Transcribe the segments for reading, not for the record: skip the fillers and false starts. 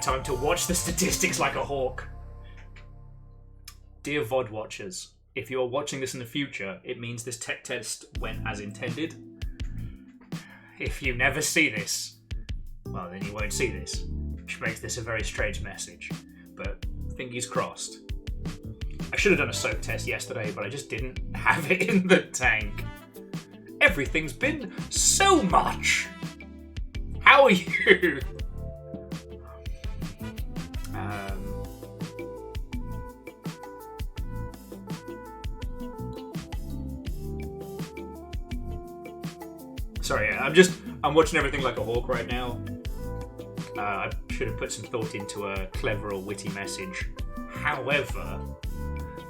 time to watch the statistics like a hawk. Dear VOD watchers, if you're watching this in the future, it means this tech test went as intended. If you never see this, well, then you won't see this, which makes this a very strange message. But fingers crossed. I should have done a soak test yesterday, but I just didn't have it in the tank. Everything's been so much. How are you? Sorry, I'm watching everything like a hawk right now. I should have put some thought into a clever or witty message. However,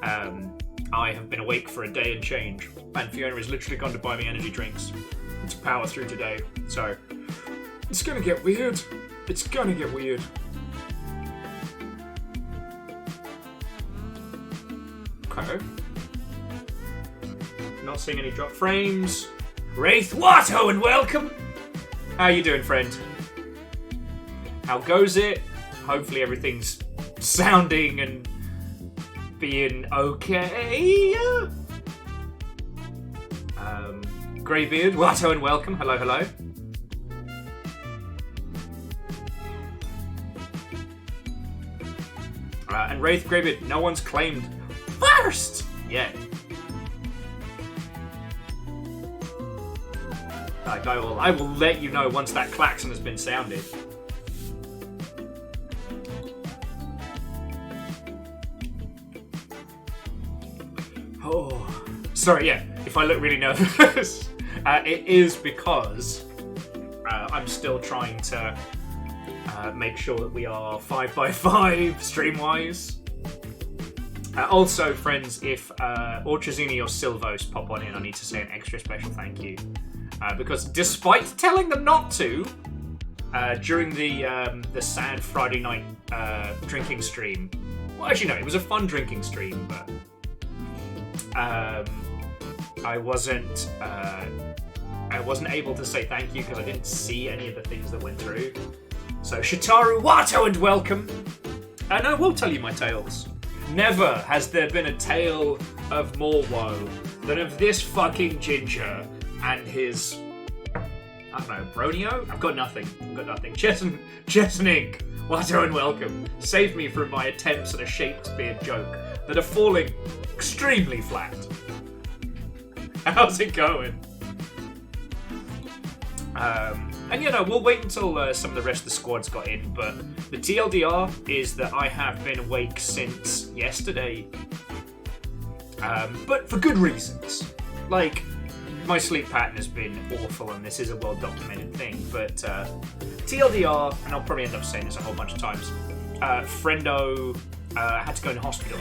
I have been awake for a day and change, and Fiona has literally gone to buy me energy drinks to power through today. So, it's gonna get weird. It's gonna get weird. Okay. Not seeing any drop frames. Wraith Watto and welcome! How you doing, friend? How goes it? Hopefully everything's sounding and being okay. Greybeard, Watto and welcome. Hello, hello. And Wraith, Greybeard, no one's claimed first yet. I will let you know once that klaxon has been sounded. Oh, sorry, yeah, if I look really nervous, it is because I'm still trying to make sure that we are 5x5 stream-wise. Also, friends, if Orchazini or Silvos pop on in, I need to say an extra special thank you. Because despite telling them not to, during the sad Friday night drinking stream, well, actually no, it was a fun drinking stream, but I wasn't able to say thank you because I didn't see any of the things that went through. So Shitaru Watto and welcome, and I will tell you my tales. Never has there been a tale of more woe than of this fucking ginger and his, I don't know, Bronio? I've got nothing. Chessen Inc. Watto and welcome. Save me from my attempts at a Shakespeare joke that are falling extremely flat. How's it going? And you know, we'll wait until some of the rest of the squad's got in, but the TLDR is that I have been awake since yesterday. But for good reasons. Like, my sleep pattern has been awful, and this is a well-documented thing, but TLDR, and I'll probably end up saying this a whole bunch of times, friendo had to go in hospital.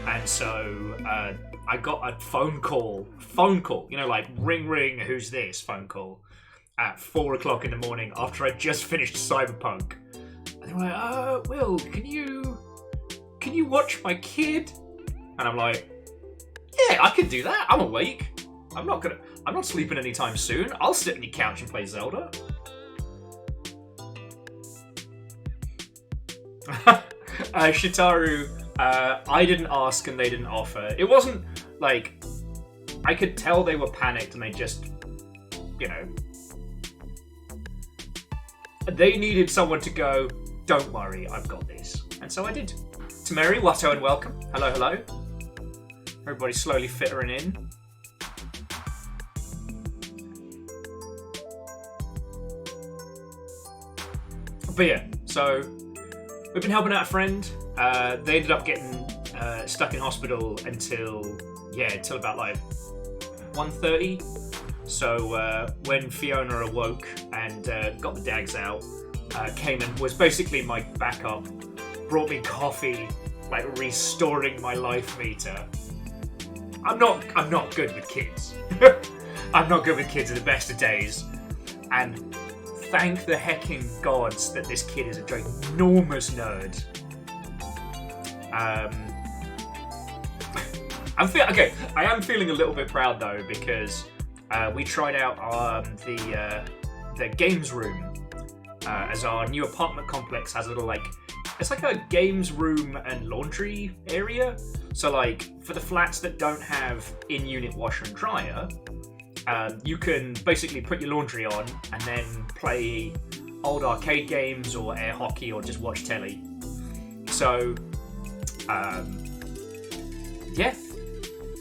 And so I got a phone call, you know, like ring, who's this phone call, at 4 o'clock in the morning after I just finished Cyberpunk. And they were like, Will, can you watch my kid? And I'm like, yeah, I can do that. I'm awake. I'm not sleeping anytime soon. I'll sit on your couch and play Zelda. Shitaru, I didn't ask and they didn't offer. It wasn't like, I could tell they were panicked and they just, you know, they needed someone to go, don't worry, I've got this. And so I did. Tameri, Watto and welcome. Hello, hello. Everybody's slowly filtering in. But yeah, so we've been helping out a friend. They ended up getting stuck in hospital until about like 1:30. So when Fiona awoke and got the dags out, came and was basically my backup, brought me coffee, like restoring my life meter. I'm not good with kids. I'm not good with kids in the best of days, and thank the hecking gods that this kid is a ginormous nerd. I am feeling a little bit proud though, because we tried out the games room as our new apartment complex has a little it's like a games room and laundry area. So like for the flats that don't have in-unit washer and dryer, you can basically put your laundry on and then play old arcade games or air hockey or just watch telly. So, yeah,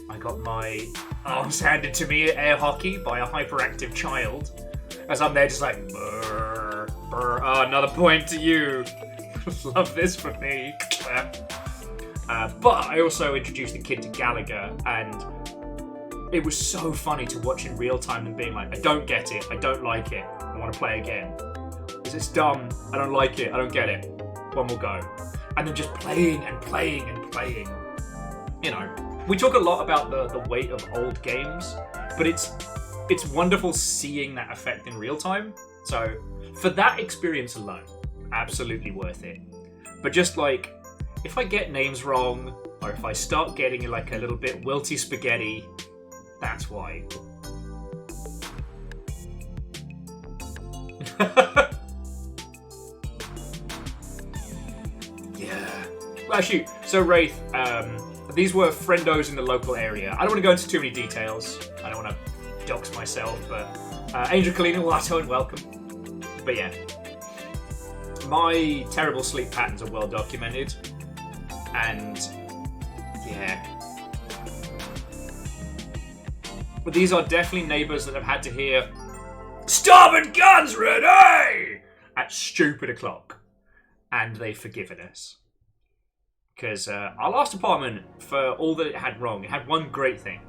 I got my arms handed to me at air hockey by a hyperactive child as I'm there just like, brr, brr, oh, another point to you. Love this for me. But I also introduced the kid to Gallagher, and it was so funny to watch in real time and being like, I don't get it, I don't like it, I want to play again. Because it's dumb, I don't like it, I don't get it. One more go. And then just playing and playing and playing. You know, we talk a lot about the weight of old games, but it's wonderful seeing that effect in real time. So for that experience alone, absolutely worth it. But just like, if I get names wrong, or if I start getting like a little bit wilty spaghetti, that's why. Yeah. Well, shoot. So Wraith, these were friendos in the local area. I don't want to go into too many details. I don't want to dox myself, but Angel Kalina, Watto, and welcome. But yeah, my terrible sleep patterns are well documented, and yeah. But these are definitely neighbours that have had to hear "Starboard guns ready!" at stupid o'clock, and they've forgiven us. Because our last apartment, for all that it had wrong, it had one great thing.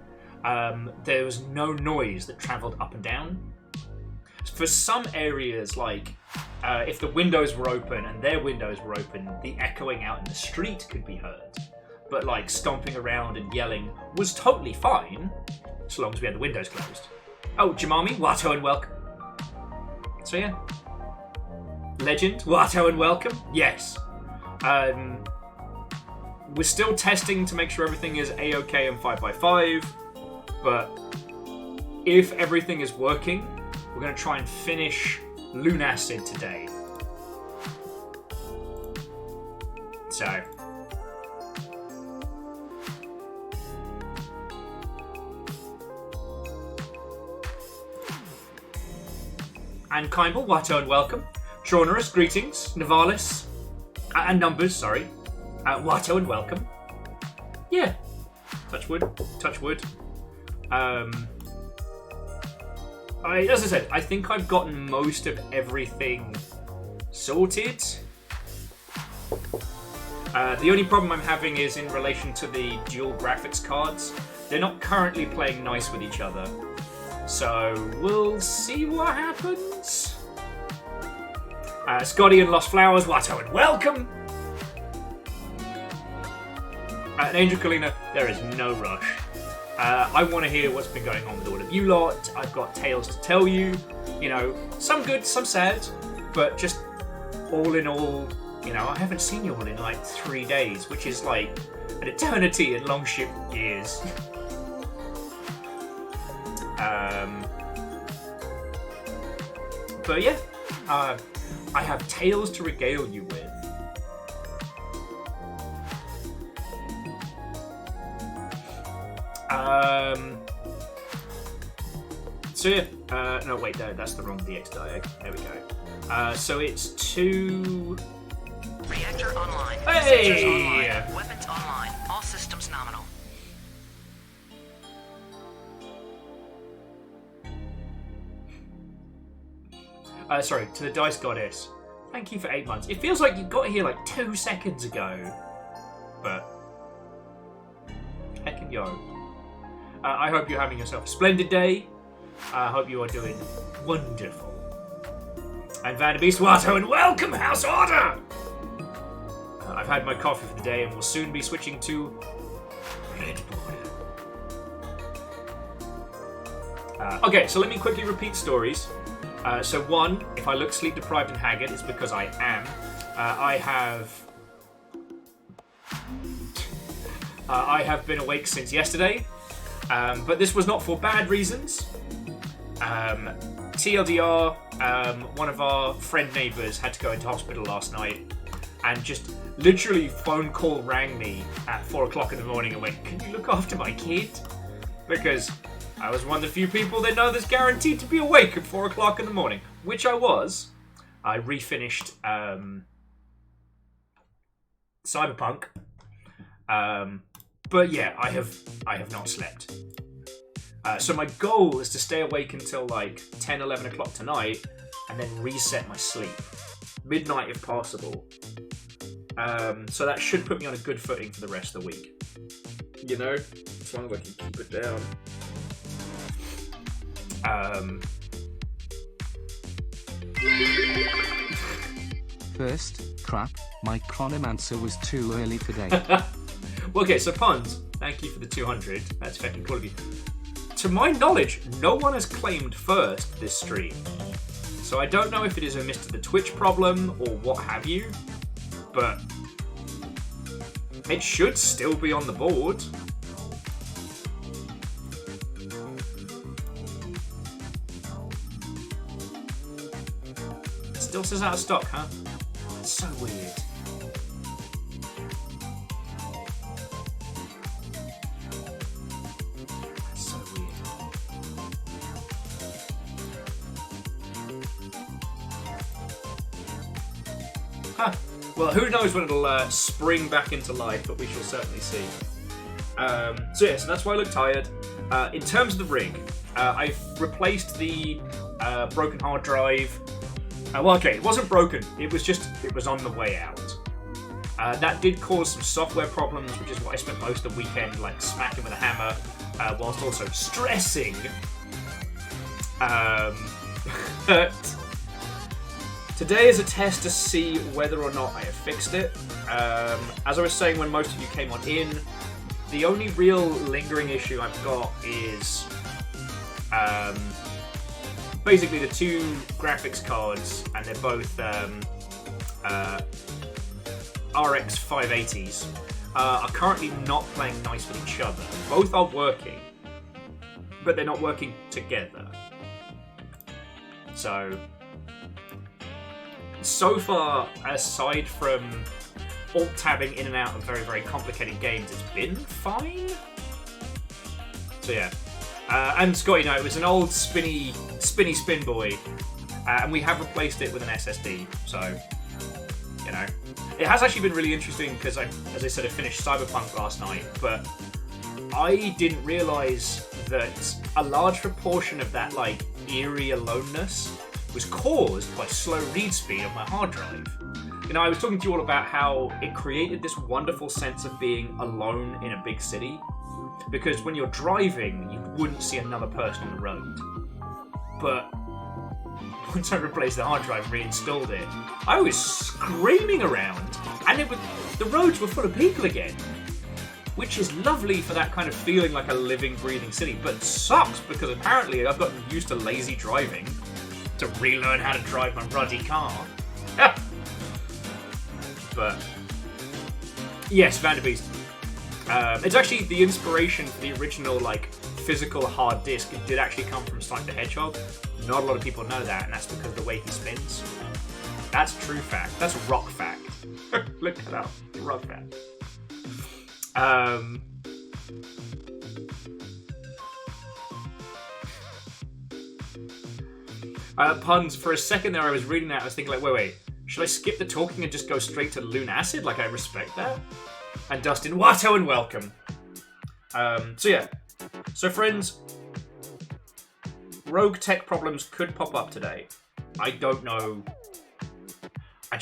There was no noise that travelled up and down. For some areas, like if the windows were open and their windows were open, the echoing out in the street could be heard. But like stomping around and yelling was totally fine, so long as we had the windows closed. Oh, Jamami, Watto and welcome. So yeah. Legend, Watto and welcome. Yes. We're still testing to make sure everything is A-OK and 5x5, but if everything is working, we're going to try and finish Lunacid today. So. And Kimball, Watto and welcome. Traunerus, greetings. Navalis, and Numbers, sorry. Watto and welcome. Yeah. Touch wood. Touch wood. As I said, I think I've gotten most of everything sorted. The only problem I'm having is in relation to the dual graphics cards. They're not currently playing nice with each other. So we'll see what happens. Scotty and Lost Flowers, Watto and welcome. And Angel Kalina, there is no rush. I want to hear what's been going on with all of you lot. I've got tales to tell you. You know, some good, some sad, but just all in all, you know, I haven't seen you all in like 3 days, which is like an eternity in Longship years. But yeah, I have tales to regale you with. So yeah, no wait, no, that's the wrong DX diag. There we go. So it's 2... Reactor online. Hey! Sensors online. Weapons online. All systems nominal. Sorry, to the Dice Goddess. Thank you for 8 months. It feels like you got here like 2 seconds ago. But... heckin' yo. I hope you're having yourself a splendid day. I hope you are doing wonderful. And Vanderbeest, Watto, and welcome, House Order! I've had my coffee for the day and will soon be switching to Red Border. Okay, so let me quickly repeat stories. So 1, if I look sleep deprived and haggard, it's because I am. I have been awake since yesterday, but this was not for bad reasons. TLDR, one of our friend neighbours had to go into hospital last night, and just literally phone call rang me at 4 o'clock in the morning and went, "Can you look after my kid?" Because I was one of the few people that know that's guaranteed to be awake at 4 o'clock in the morning, which I was. I refinished Cyberpunk, but yeah, I have not slept. So my goal is to stay awake until like 10, 11 o'clock tonight, and then reset my sleep. Midnight if possible. So that should put me on a good footing for the rest of the week. You know? As long as I can keep it down. First, crap, my chronomancer was too early today. Okay, so Puns, thank you for the 200. That's fucking cool of you. To my knowledge, no one has claimed first this stream. So I don't know if it is a Mr. the Twitch problem or what have you, but it should still be on the board. It still says out of stock, huh? That's so weird. Well, who knows when it'll spring back into life, but we shall certainly see. So that's why I look tired. In terms of the rig, I've replaced the broken hard drive. Well, okay, it wasn't broken. It was on the way out. That did cause some software problems, which is why I spent most of the weekend like smacking with a hammer, whilst also stressing. But today is a test to see whether or not I have fixed it. As I was saying when most of you came on in, the only real lingering issue I've got is basically the two graphics cards, and they're both RX 580s, are currently not playing nice with each other. Both are working, but they're not working together. So far, aside from alt-tabbing in and out of very, very complicated games, it's been fine. So yeah. And Scott, it was an old spinny spin boy, and we have replaced it with an SSD, so, It has actually been really interesting because, as I said, I finished Cyberpunk last night, but I didn't realise that a large proportion of that, eerie aloneness was caused by slow read speed on my hard drive. I was talking to you all about how it created this wonderful sense of being alone in a big city, because when you're driving, you wouldn't see another person on the road. But once I replaced the hard drive and reinstalled it, I was screaming around, and the roads were full of people again, which is lovely for that kind of feeling like a living, breathing city, but sucks because apparently I've gotten used to lazy driving to relearn how to drive my ruddy car. But yes, Vanderbeest. It's actually the inspiration for the original physical hard disk. It did actually come from Sonic the Hedgehog. Not a lot of people know that, and that's because of the way he spins. That's true fact. That's rock fact. Look it up. Rock fact. Puns, for a second there I was reading that, I was thinking wait, should I skip the talking and just go straight to Lunacid? I respect that. And Dustin, Watto and welcome. So friends, rogue tech problems could pop up today. I don't know. I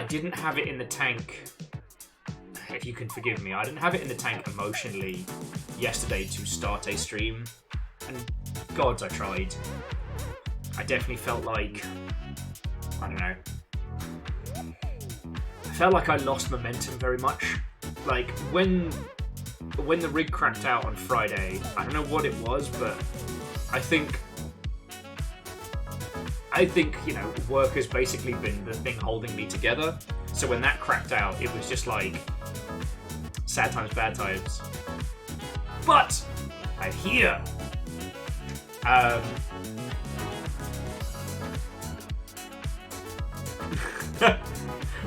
didn't have it in the tank, if you can forgive me, I didn't have it in the tank emotionally yesterday to start a stream. And gods, I tried. I definitely felt like, I don't know. I felt like I lost momentum very much. When the rig cracked out on Friday, I don't know what it was, but I think work has basically been the thing holding me together. So when that cracked out, it was just sad times, bad times. But I'm here.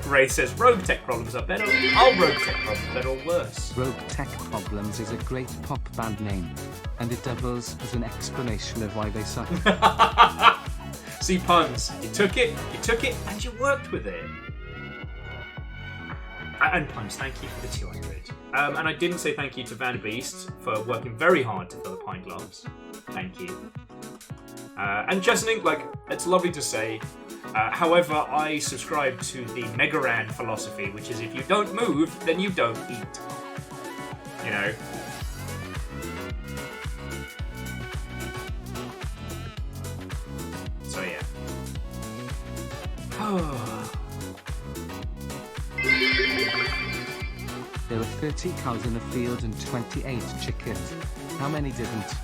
Ray says Rogue Tech problems are better. Are Rogue Tech problems better or worse? Rogue Tech Problems is a great pop band name, and it doubles as an explanation of why they suck. See, puns. You took it, and you worked with it. And puns, thank you for the 200. And I didn't say thank you to Van Beast for working very hard to fill the pint glass. Thank you. And Jessening, like, it's lovely to say. However, I subscribe to the Megaran philosophy, which is if you don't move, then you don't eat. You know? So, yeah. There were 30 cows in the field and 28 chickens. How many didn't?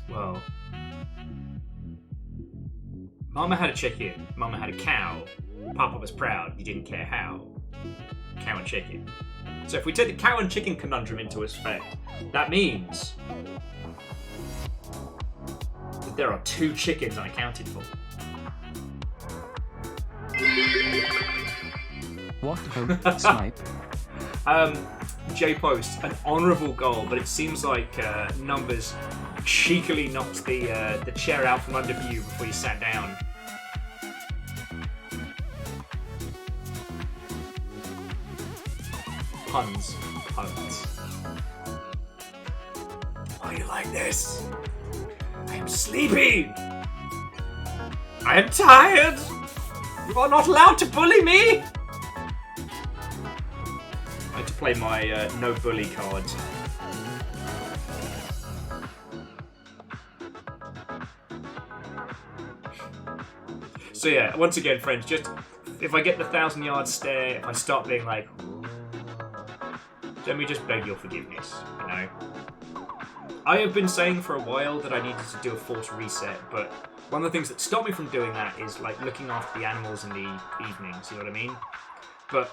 Well, Mama had a chicken, Mama had a cow, Papa was proud, he didn't care how. Cow and chicken. So if we take the cow and chicken conundrum into effect, that means that there are 2 chickens unaccounted for. What hope, Snipe? J Post, an honourable goal, but it seems like Numbers cheekily knocked the chair out from under you before you sat down. Puns. Why are you like this? I am sleepy. I am tired. You are not allowed to bully me. I had to play my no bully card. So yeah, once again, friends, just if I get the 1,000-yard stare, if I start being like, let me just beg your forgiveness, you know? I have been saying for a while that I needed to do a forced reset, but one of the things that stopped me from doing that is like looking after the animals in the evenings, you know what I mean? But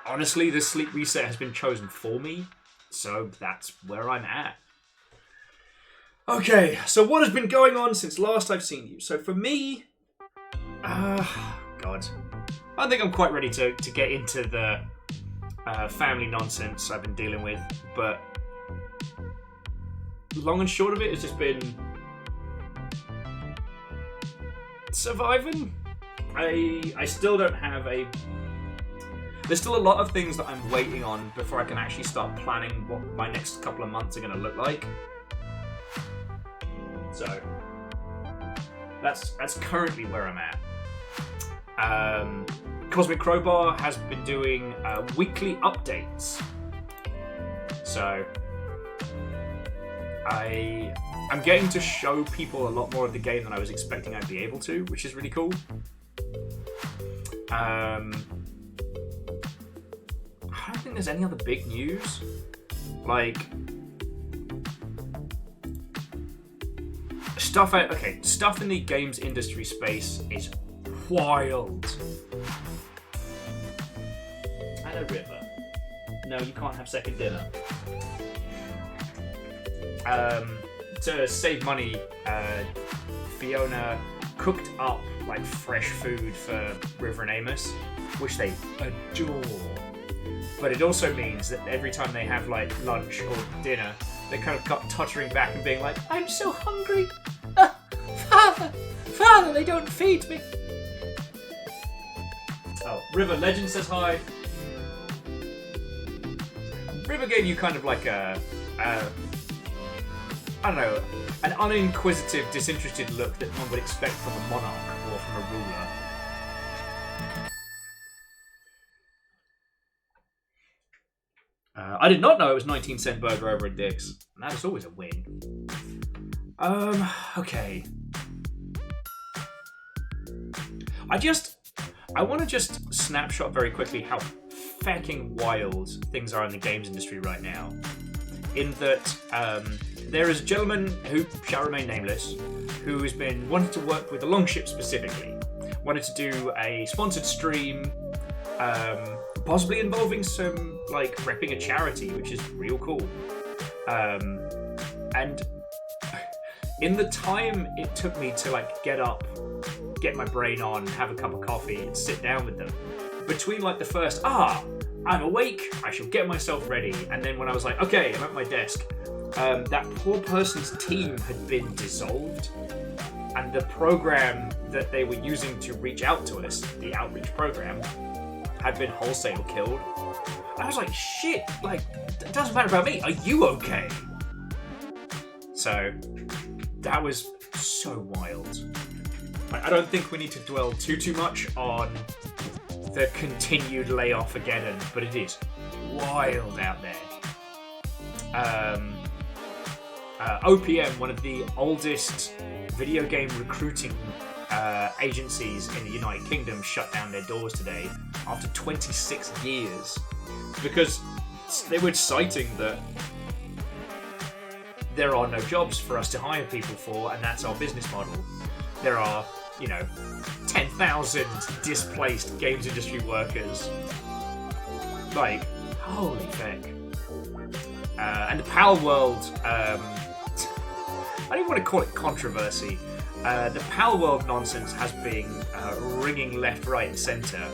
honestly, this sleep reset has been chosen for me, so that's where I'm at. Okay, so what has been going on since last I've seen you? So for me, God, I think I'm quite ready to get into the family nonsense I've been dealing with, but long and short of it has just been surviving. I still don't have a... There's still a lot of things that I'm waiting on before I can actually start planning what my next couple of months are going to look like. So that's currently where I'm at. Cosmic Crowbar has been doing weekly updates. So I'm getting to show people a lot more of the game than I was expecting I'd be able to, which is really cool. I don't think there's any other big news. Like, stuff in the games industry space is wild. And a river. No, you can't have second dinner. To save money, Fiona cooked up like fresh food for River and Amos, which they adore. But it also means that every time they have like lunch or dinner, they kind of got tottering back and being like, "I'm so hungry, Father, they don't feed me." Oh, River Legend says hi. River gave you kind of like a I don't know, an uninquisitive, disinterested look that one would expect from a monarch or from a ruler. I did not know it was 19-cent burger over at Dick's. And that is always a win. Okay. I want to just snapshot very quickly how fucking wild things are in the games industry right now. In that, there is a gentleman who shall remain nameless, who has been wanting to work with the Longship specifically. Wanted to do a sponsored stream, possibly involving some, like, repping a charity, which is real cool. And in the time it took me to, like, get up get my brain on, have a cup of coffee, and sit down with them. Between like the first, I'm awake, I shall get myself ready, and then when I was like, okay, I'm at my desk, that poor person's team had been dissolved, and the program that they were using to reach out to us, the outreach program, had been wholesale killed. I was like, shit, like, it doesn't matter about me, are you okay? So, that was so wild. I don't think we need to dwell too much on the continued layoff again, but it is wild out there. OPM, one of the oldest video game recruiting agencies in the United Kingdom, shut down their doors today after 26 years because they were citing that there are no jobs for us to hire people for, and that's our business model. There are, 10,000 displaced games industry workers. Like, holy feck. And the Pal World, I don't even want to call it controversy. The Pal World nonsense has been ringing left, right, and centre.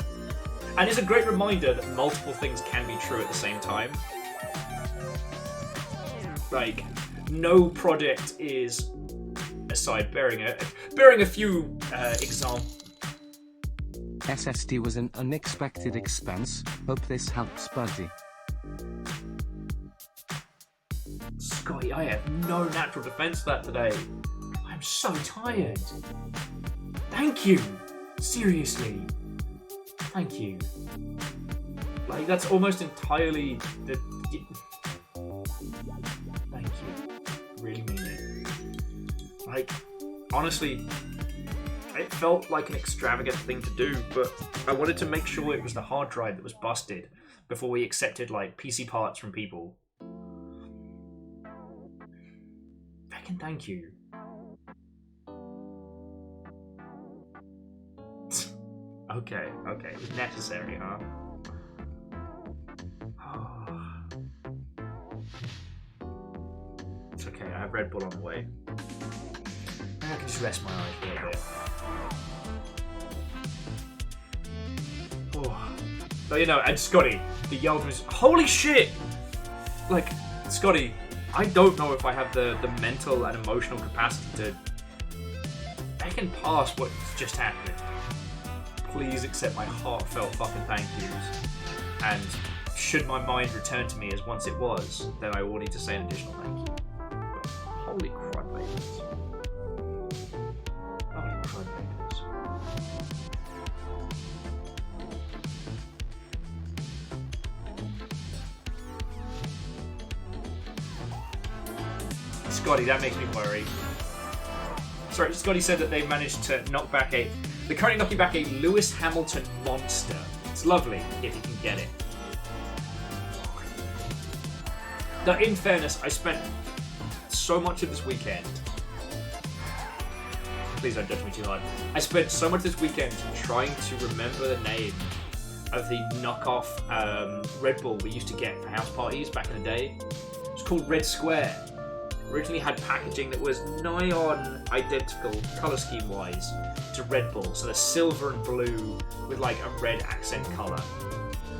And it's a great reminder that multiple things can be true at the same time. Like, no project is, aside bearing a few examples. SSD was an unexpected expense. Hope this helps, buddy. Scotty, I have no natural defense for that today. I'm so tired. Thank you. Seriously. Thank you. Like, that's almost entirely the... Thank you. Really mean it. Like, honestly, it felt like an extravagant thing to do, but I wanted to make sure it was the hard drive that was busted before we accepted, like, PC parts from people. Fucking thank you. Okay, it was necessary, huh? It's okay, I have Red Bull on the way. I can just rest my eyes for a little bit. Oh. So, and Scotty, the yelled was, holy shit! Like, Scotty, I don't know if I have the mental and emotional capacity to back and pass what's just happened. Please accept my heartfelt fucking thank yous. And should my mind return to me as once it was, then I will need to say an additional thank you. But holy crud, babies. Holy crud, babies. Scotty, that makes me worry. Sorry, Scotty said that they managed to knock back they're currently knocking back a Lewis Hamilton monster. It's lovely, if you can get it. Now, in fairness, I spent so much of this weekend... Please don't judge me too hard. I spent so much this weekend trying to remember the name of the knockoff Red Bull we used to get for house parties back in the day. It was called Red Square. Originally had packaging that was nigh on identical colour scheme wise to Red Bull, so they're silver and blue with like a red accent colour.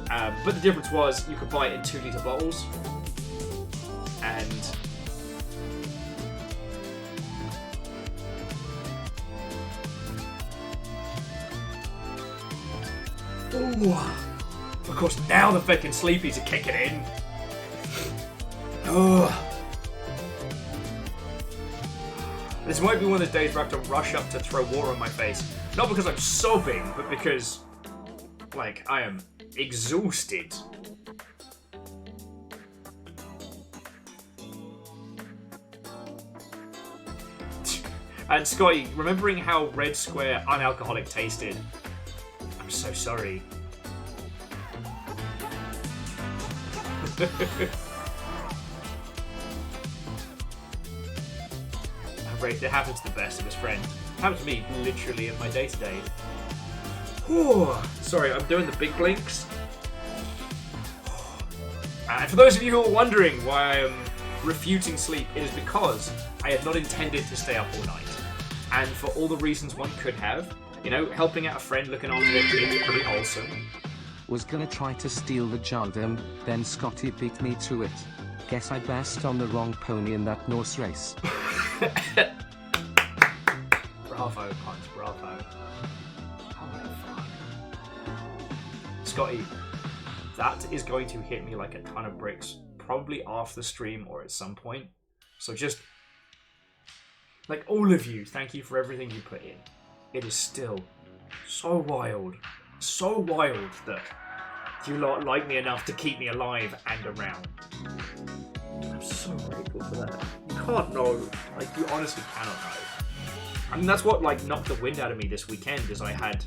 But the difference was you could buy it in 2 litre bottles, and ooh, of course now the fucking sleepies are kicking in. Ugh. This might be one of those days where I have to rush up to throw water on my face. Not because I'm sobbing, but because, like, I am exhausted. And Scotty, remembering how Red Square unalcoholic tasted, I'm so sorry. It happens to the best of his friend. It happens to me literally in my day-to-day. Sorry, I'm doing the big blinks. And for those of you who are wondering why I am refuting sleep, it is because I had not intended to stay up all night. And for all the reasons one could have, You know, helping out a friend, looking after their kids, pretty wholesome. Was gonna try to steal the Jotunn, then Scotty beat me to it. Guess I best on the wrong pony in that Norse race. Bravo, Punch, bravo. Holy fuck. Scotty, that is going to hit me like a ton of bricks, probably after the stream or at some point. So just, like, all of you, thank you for everything you put in. It is still so wild that you lot like me enough to keep me alive and around. I'm so grateful for that. You can't know. Like, you honestly cannot know. I mean, that's what, like, knocked the wind out of me this weekend, is I had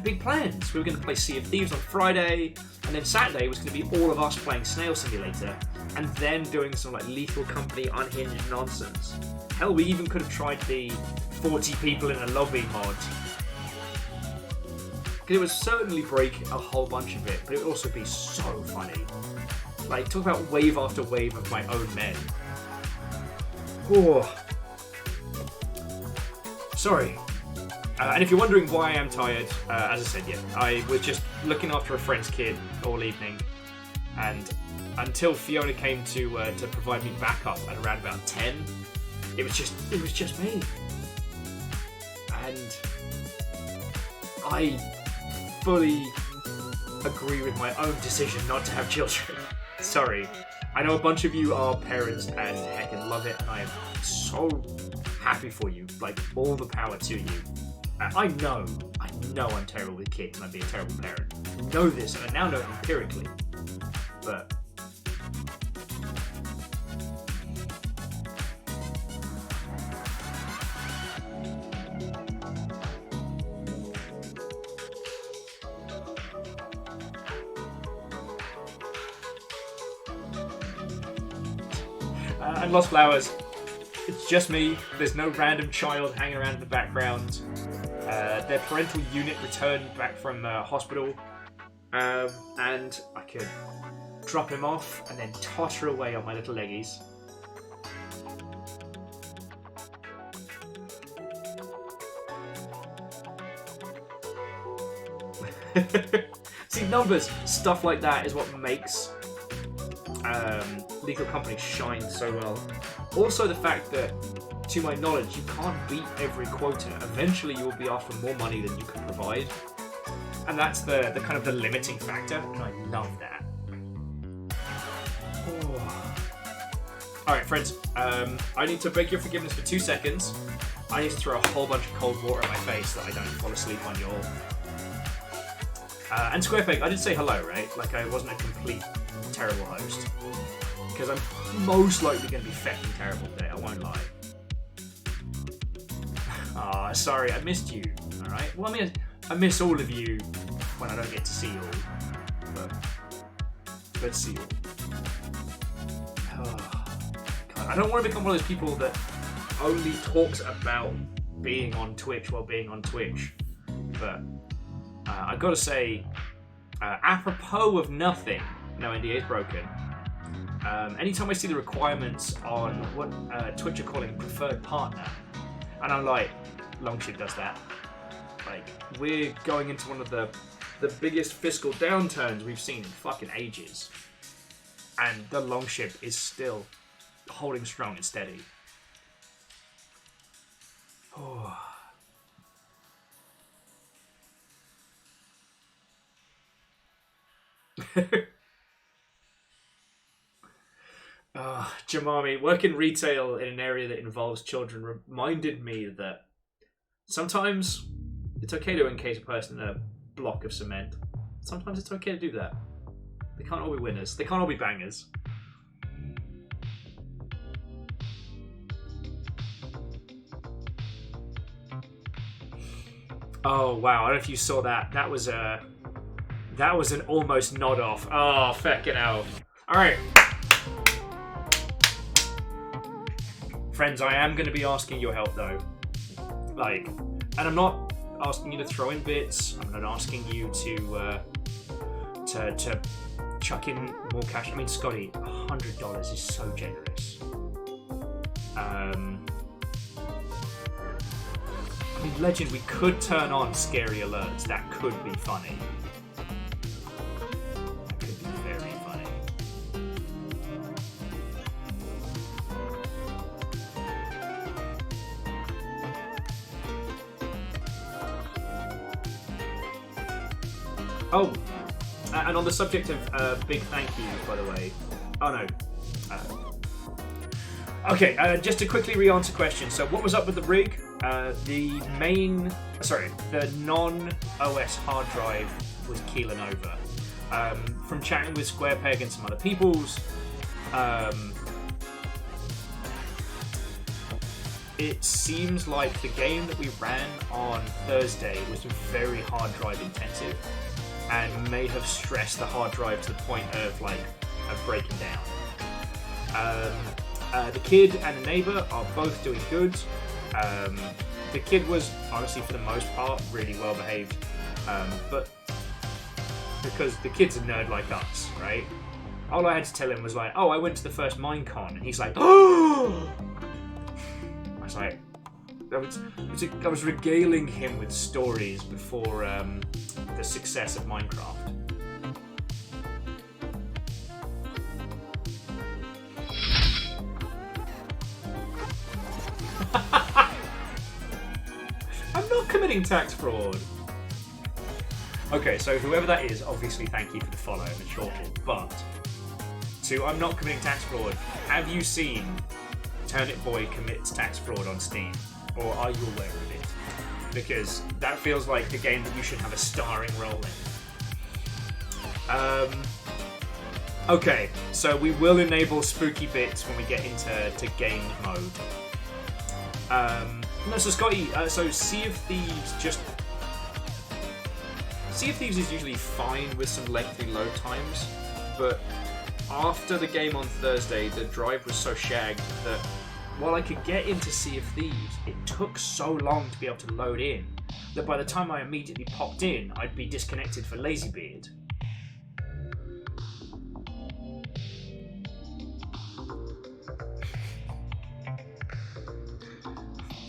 big plans. We were going to play Sea of Thieves on Friday, and then Saturday was going to be all of us playing Snail Simulator, and then doing some, like, Lethal Company unhinged nonsense. Hell, we even could have tried the 40 people in a lobby mod. It would certainly break a whole bunch of it, but it would also be so funny. Like, talk about wave after wave of my own men. Oh. Sorry. And if you're wondering why I am tired, as I said, yeah, I was just looking after a friend's kid all evening, and until Fiona came to provide me backup at around about 10, it was just me. And I fully agree with my own decision not to have children. Sorry. I know a bunch of you are parents and heckin' love it, and I am so happy for you. Like, all the power to you. I know I'm terrible with kids and I'd be a terrible parent. I know this, and I now know it empirically. But and Lost Flowers, it's just me. There's no random child hanging around in the background. Their parental unit returned back from hospital, and I could drop him off and then totter away on my little leggies. See, numbers, stuff like that is what makes Lethal Company shine so well. Also the fact that, to my knowledge, you can't beat every quota. Eventually you will be asked for more money than you can provide. And that's the kind of the limiting factor, and I love that. Oh. Alright friends, I need to beg your forgiveness for 2 seconds. I need to throw a whole bunch of cold water in my face that I don't fall asleep on you all. And Squarepeg, I did say hello, right? Like, I wasn't a complete terrible host. Because I'm most likely going to be fecking terrible today, I won't lie. Ah, sorry, I missed you, alright? Well, I mean, I miss all of you when I don't get to see you all. But let's see you all. Oh, God. I don't want to become one of those people that only talks about being on Twitch while being on Twitch. But I gotta say, apropos of nothing, no NDA is broken. Anytime I see the requirements on what Twitch are calling preferred partner, and I'm like, Longship does that. Like, we're going into one of the biggest fiscal downturns we've seen in fucking ages, and the Longship is still holding strong and steady. Oh. Jamami, working retail in an area that involves children reminded me that sometimes it's okay to encase a person in a block of cement. Sometimes it's okay to do that. They can't all be winners. They can't all be bangers. Oh wow! I don't know if you saw that. That was an almost nod off. Oh, feckin' hell. Alright. Friends, I am going to be asking your help though. Like, and I'm not asking you to throw in bits. I'm not asking you to chuck in more cash. I mean, Scotty, $100 is so generous. I mean, Legend, we could turn on scary alerts. That could be funny. That could be very funny. Oh, and on the subject of big thank you, by the way. Oh no. Okay, just to quickly re-answer questions. So, what was up with the rig? The non-OS hard drive was keeling over. From chatting with SquarePeg and some other peoples, it seems like the game that we ran on Thursday was very hard drive intensive and may have stressed the hard drive to the point of breaking down. The kid and the neighbor are both doing good. The kid was, honestly, for the most part, really well behaved. But because the kid's a nerd like us, right? All I had to tell him was like, "Oh, I went to the first Minecon," and he's like, "Oh!" I was like, I was regaling him with stories before the success of Minecraft. I'm not committing tax fraud. Okay, so whoever that is, obviously thank you for the follow and the shortle. But to I'm not committing tax fraud, have you seen Turnip Boy commits tax fraud on Steam? Or are you aware of it? Because that feels like a game that you should have a starring role in. Okay, so we will enable spooky bits when we get into game mode. No, so Scotty, so Sea of Thieves is usually fine with some lengthy load times, but after the game on Thursday, the drive was so shagged that while I could get into Sea of Thieves, it took so long to be able to load in that by the time I immediately popped in, I'd be disconnected for Lazybeard.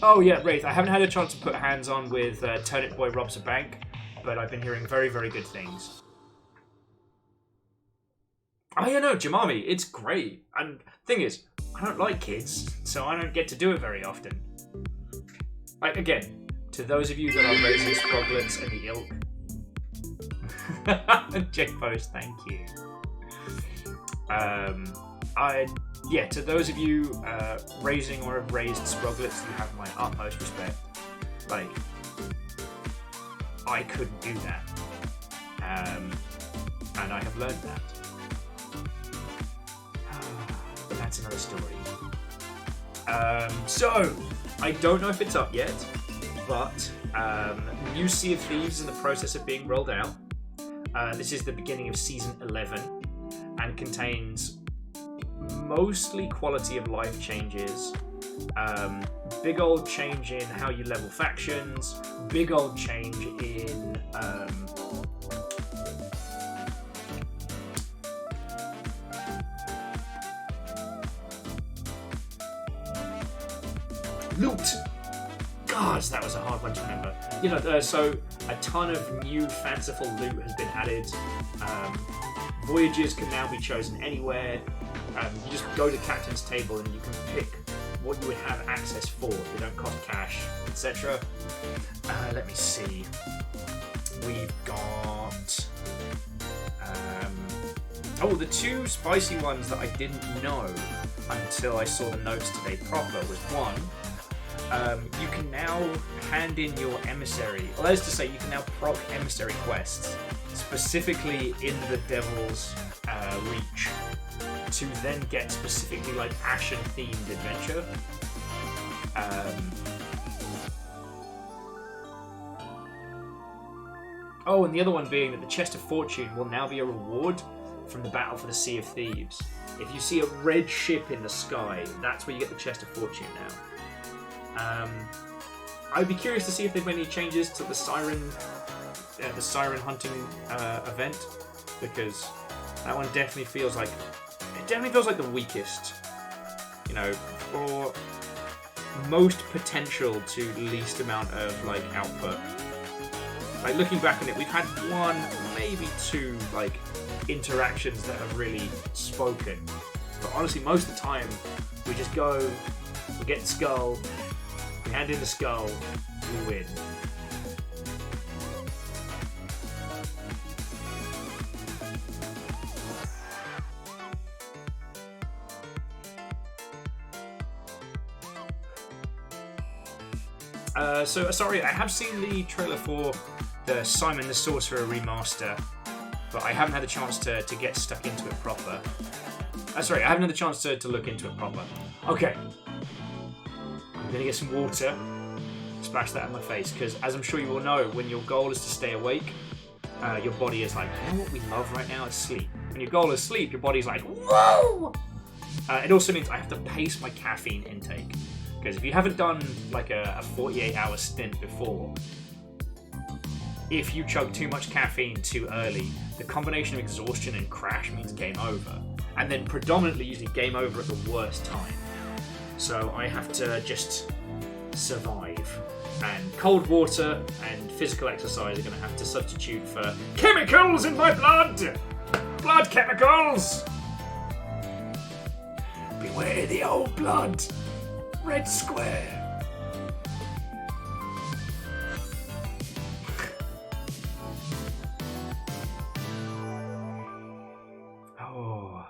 Oh yeah, Wraith, I haven't had a chance to put hands on with Turnip Boy Robs a Bank, but I've been hearing very, very good things. Oh yeah, no, Jamami, it's great. And thing is, I don't like kids, so I don't get to do it very often. Like, again, to those of you that are raising Sproglets and the ilk, Jake Post, thank you. To those of you raising or have raised Sproglets, you have my utmost respect. Like, I couldn't do that. And I have learned that. But that's another story. So, I don't know if it's up yet, but new Sea of Thieves is in the process of being rolled out. This is the beginning of Season 11 and contains mostly quality of life changes, big old change in how you level factions, big old change in loot. God, that was a hard one to remember. You know, so a ton of new fanciful loot has been added. Voyages can now be chosen anywhere. You just go to Captain's Table and you can pick what you would have access for. They don't cost cash, etc. Let me see. We've got... the two spicy ones that I didn't know until I saw the notes today proper was one, you can now hand in your emissary, or that is to say, you can now proc emissary quests, specifically in the Devil's Reach, to then get specifically like Ashen themed adventure. And the other one being that the Chest of Fortune will now be a reward from the Battle for the Sea of Thieves. If you see a red ship in the sky, that's where you get the Chest of Fortune now. I'd be curious to see if they've made any changes to the siren hunting event, because that one definitely feels like the weakest. You know, most potential to least amount of like output. Like looking back on it, we've had one, maybe two like interactions that have really spoken. But honestly, most of the time, we just go, we get the skull, we hand in the skull, we win. Sorry, I have seen the trailer for the Simon the Sorcerer remaster, but I haven't had a chance to get stuck into it proper. Sorry, I haven't had a chance to look into it proper. Okay. I'm gonna get some water, splash that in my face, because as I'm sure you all know, when your goal is to stay awake, your body is like, you know what we love right now is sleep. When your goal is sleep, your body's like, whoa! It also means I have to pace my caffeine intake. Because if you haven't done like a 48-hour stint before, if you chug too much caffeine too early, the combination of exhaustion and crash means game over. And then predominantly usually game over at the worst time. So I have to just survive. And cold water and physical exercise are going to have to substitute for chemicals in my blood! Blood chemicals! Beware the old blood! Red square. Oh.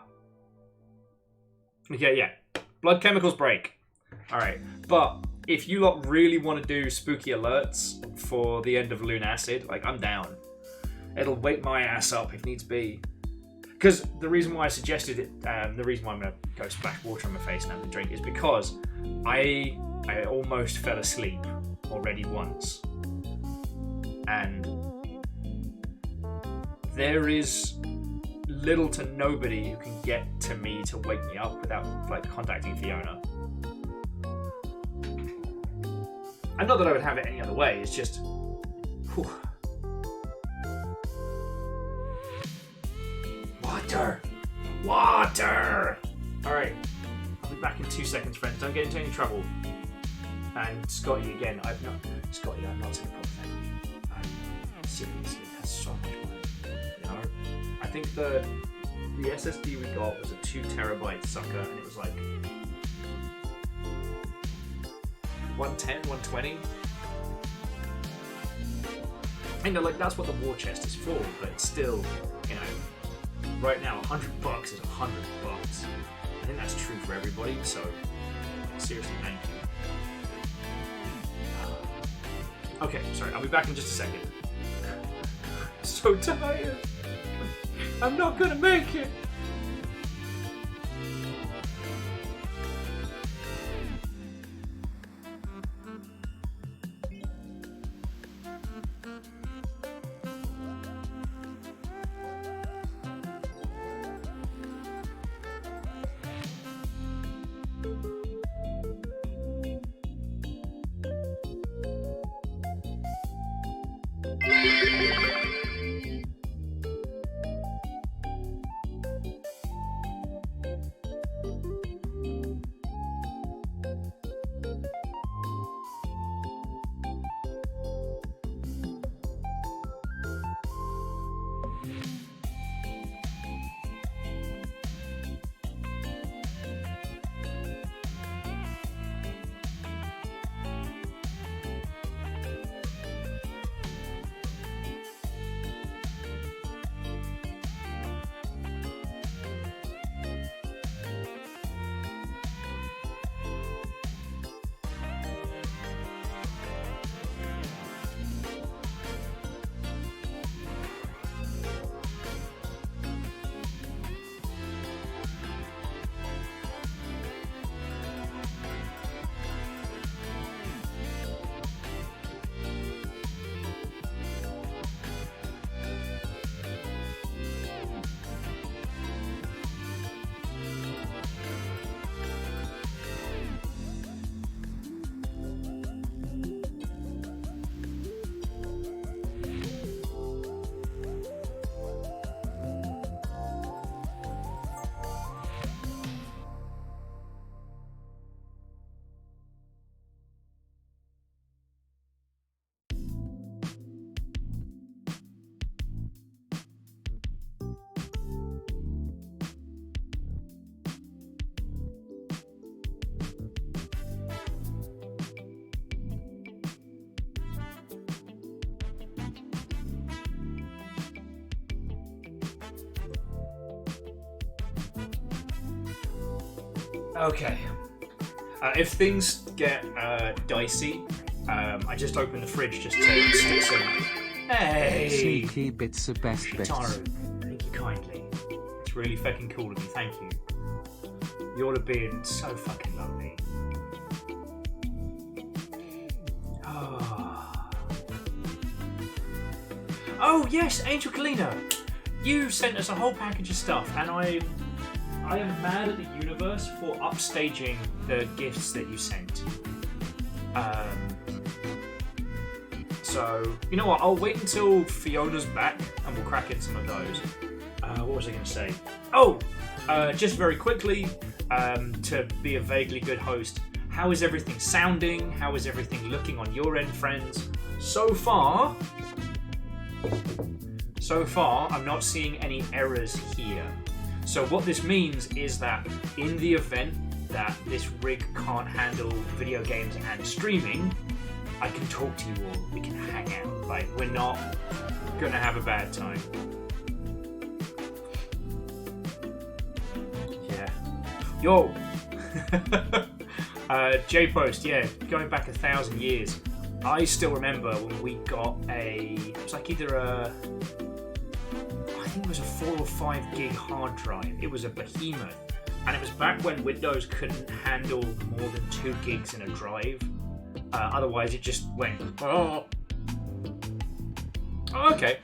Okay, yeah. Blood chemicals break. Alright. But if you lot really want to do spooky alerts for the end of Lunacid, like, I'm down. It'll wake my ass up if needs be. Because the reason why I suggested it, the reason why I'm going to go splash water on my face and have a drink is because I almost fell asleep already once. And there is little to nobody who can get to me to wake me up without like contacting Fiona. And not that I would have it any other way, it's just... Whew. Water! Water! Alright, I'll be back in 2 seconds, friends. Don't get into any trouble. And Scotty, again, I've not seen a problem. Seriously, that's so much money. You know? I think the SSD we got was a 2 terabyte sucker, and it was like 110, 120. I know, like, that's what the war chest is for, but still, you know, right now, $100 is $100. I think that's true for everybody, so seriously, thank you. Okay, sorry, I'll be back in just a second. I'm so tired. I'm not gonna make it. Okay. If things get dicey, I just open the fridge just to stick some. Hey! Sneaky bits are best bits. Taru, thank you kindly. It's really fucking cool of you, thank you. You're being so fucking lovely. Oh yes, Angel Kalina! You sent us a whole package of stuff, and I am mad at the universe for upstaging the gifts that you sent. So, you know what, I'll wait until Fiona's back and we'll crack in some of those. What was I going to say? Oh! Just very quickly, to be a vaguely good host, how is everything sounding? How is everything looking on your end, friends? So far, I'm not seeing any errors here. So what this means is that in the event that this rig can't handle video games and streaming, I can talk to you all. We can hang out. Like, we're not gonna have a bad time. Yeah. Yo! J-Post, yeah, going back 1,000 years. I still remember when we got it was like either I think it was a 4 or 5 gig hard drive. It was a behemoth. And it was back when Windows couldn't handle more than 2 gigs in a drive. Otherwise, it just went. Oh, okay.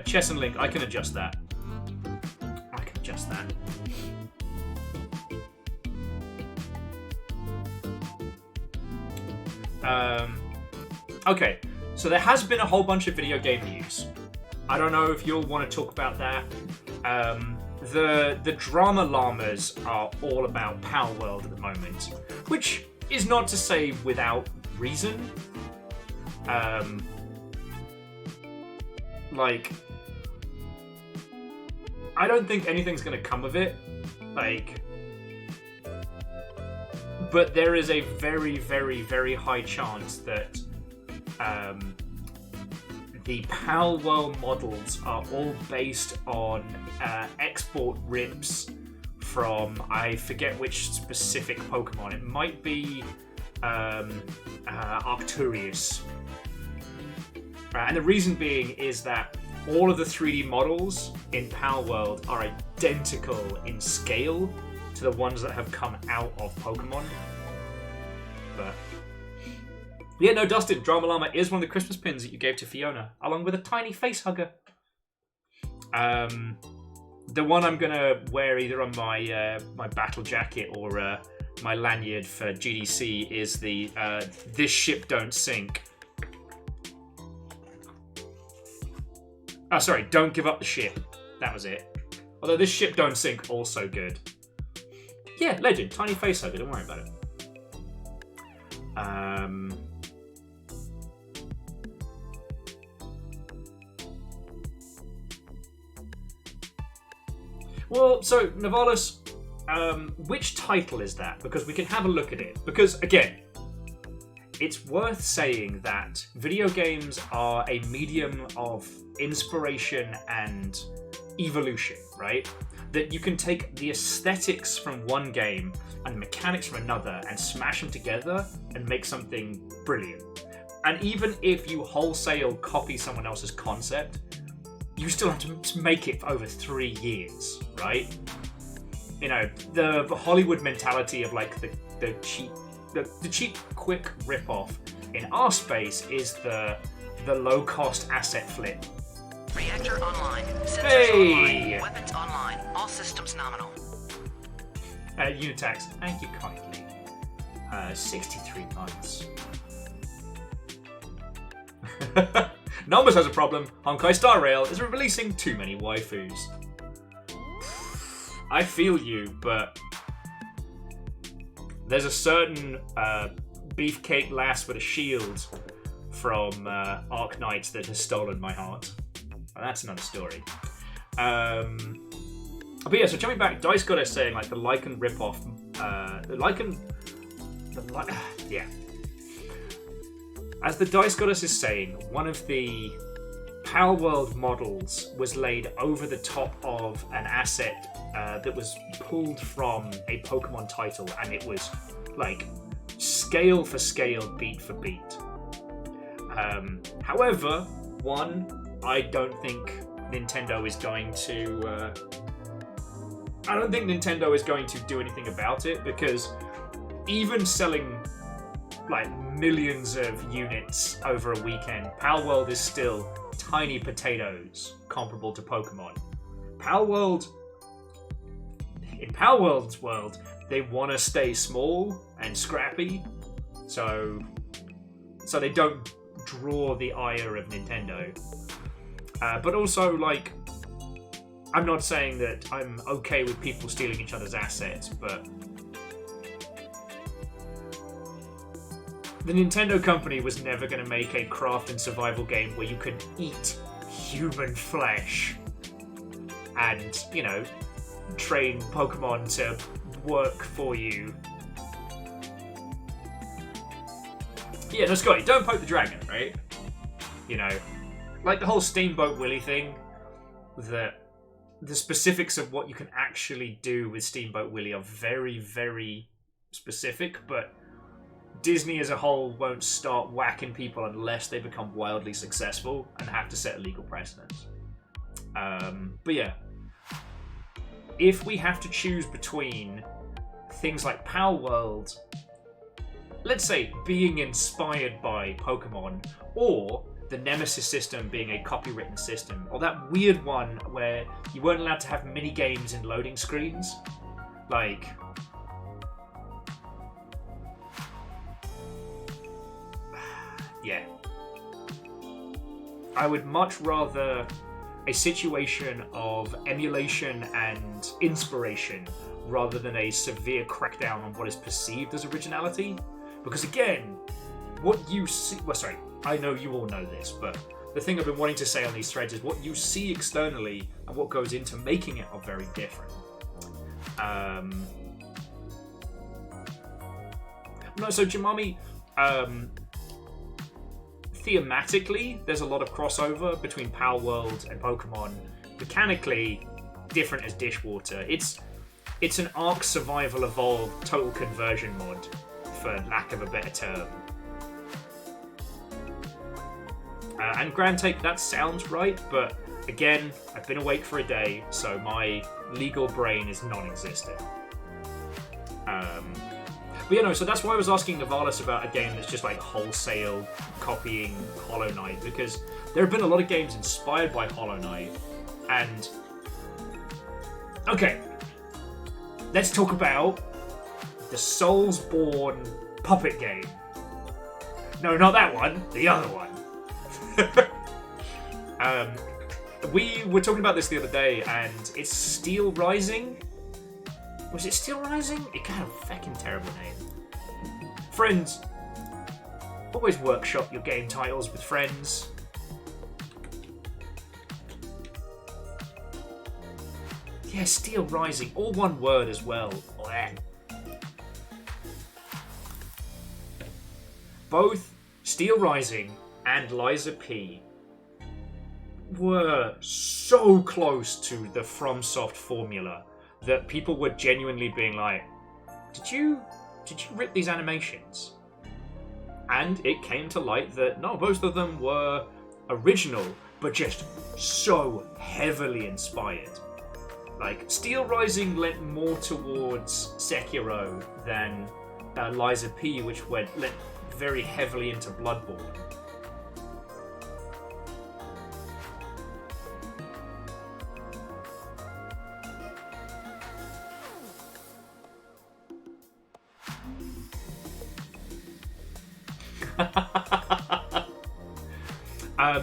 Chess and Link, I can adjust that. Okay, so there has been a whole bunch of video game news. I don't know if you'll want to talk about that. The drama llamas are all about Power World at the moment, which is not to say without reason. Like, I don't think anything's going to come of it. Like, but there is a very, very, very high chance that the Palworld models are all based on export rips from, I forget which specific Pokemon. It might be Arcturus. And the reason being is that all of the 3D models in Palworld are identical in scale to the ones that have come out of Pokemon. But yeah, no, Dustin, Drama Llama is one of the Christmas pins that you gave to Fiona, along with a tiny face hugger. The one I'm gonna wear either on my my battle jacket or my lanyard for GDC is the "This ship don't sink." Oh, sorry, don't give up the ship. That was it. Although this ship don't sink, also good. Yeah, legend, tiny face hugger. Don't worry about it. Well, so Navalis, which title is that? Because we can have a look at it. Because again, it's worth saying that video games are a medium of inspiration and evolution, right? That you can take the aesthetics from one game and the mechanics from another and smash them together and make something brilliant. And even if you wholesale copy someone else's concept, you still have to make it for over 3 years, right? You know, the Hollywood mentality of like the cheap, quick rip-off in our space is the low-cost asset flip. Reactor online. Sensors Hey! online. Weapons online. All systems nominal. Unitax, thank you kindly. 63 months. Numbers has a problem. Honkai Star Rail is releasing too many waifus. I feel you, but there's a certain beefcake lass with a shield from Arc Knights that has stolen my heart. And that's another story. But yeah, so jumping back, Dice Goddess saying like the Lycan ripoff, yeah. As the Dice Goddess is saying, one of the Pal World models was laid over the top of an asset that was pulled from a Pokemon title, and it was like scale for scale, beat for beat. However, I don't think Nintendo is going to. I don't think Nintendo is going to do anything about it, because even selling like millions of units over a weekend, Pal World is still tiny potatoes comparable to Pokemon. In Pal World's world, they want to stay small and scrappy, so they don't draw the ire of Nintendo. But also, like, I'm not saying that I'm okay with people stealing each other's assets, but the Nintendo company was never going to make a craft and survival game where you could eat human flesh and, you know, train Pokemon to work for you. Yeah, no, Scotty, don't poke the dragon, right? You know, like the whole Steamboat Willie thing, the specifics of what you can actually do with Steamboat Willie are very, very specific, but Disney as a whole won't start whacking people unless they become wildly successful and have to set a legal precedence. But yeah, if we have to choose between things like Pal World, let's say being inspired by Pokemon, or the Nemesis system being a copywritten system, or that weird one where you weren't allowed to have mini games in loading screens, like, yeah, I would much rather a situation of emulation and inspiration rather than a severe crackdown on what is perceived as originality. Because again, what you see... Well, sorry, I know you all know this, but the thing I've been wanting to say on these threads is what you see externally and what goes into making it are very different. No, so Jamami... thematically, there's a lot of crossover between Pal World and Pokemon. Mechanically, different as dishwater. It's an Ark Survival Evolved total conversion mod, for lack of a better term. And grand take, that sounds right, but again, I've been awake for a day, so my legal brain is non-existent. But you know, so that's why I was asking Navalis about a game that's just like wholesale copying Hollow Knight, because there have been a lot of games inspired by Hollow Knight, and okay, let's talk about the Soulsborne puppet game. No, not that one, the other one. We were talking about this the other day, and it's Steel Rising. Was it Steel Rising? It got a fucking terrible name. Friends, always workshop your game titles with friends. Yeah, Steel Rising, all one word as well. Blech. Both Steel Rising and Liza P were so close to the FromSoft formula that people were genuinely being like, did you rip these animations? And it came to light that no, both of them were original, but just so heavily inspired. Like, Steel Rising lent more towards Sekiro than Liza P, which lent very heavily into Bloodborne.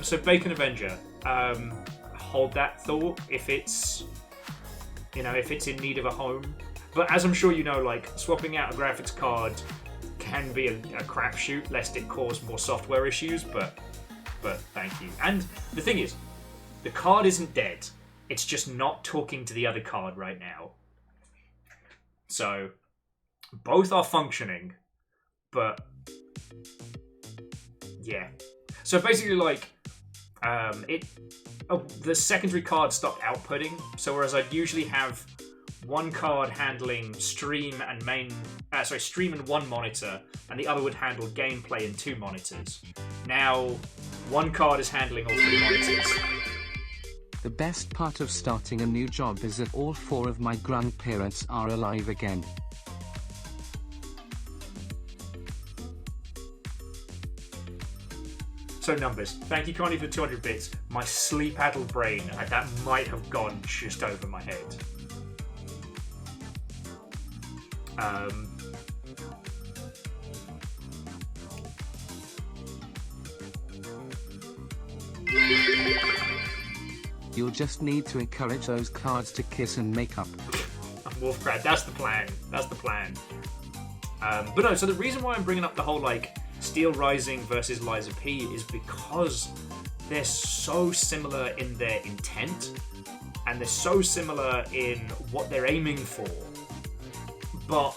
So Bacon Avenger, hold that thought if it's in need of a home. But as I'm sure you know, like, swapping out a graphics card can be a crapshoot, lest it cause more software issues. But thank you. And the thing is, the card isn't dead. It's just not talking to the other card right now. So both are functioning, but yeah. So basically, like, The secondary card stopped outputting. So whereas I'd usually have one card handling stream and stream and one monitor, and the other would handle gameplay and 2 monitors. Now, one card is handling all 3 monitors. The best part of starting a new job is that all 4 of my grandparents are alive again. So numbers. Thank you kindly for 200 bits. My sleep-addled brain, that might have gone just over my head. You'll just need to encourage those cards to kiss and make up. Wolfgrad, that's the plan. That's the plan. But no, so the reason why I'm bringing up the whole, like, Steel Rising versus Liza P is because they're so similar in their intent, and they're so similar in what they're aiming for. But,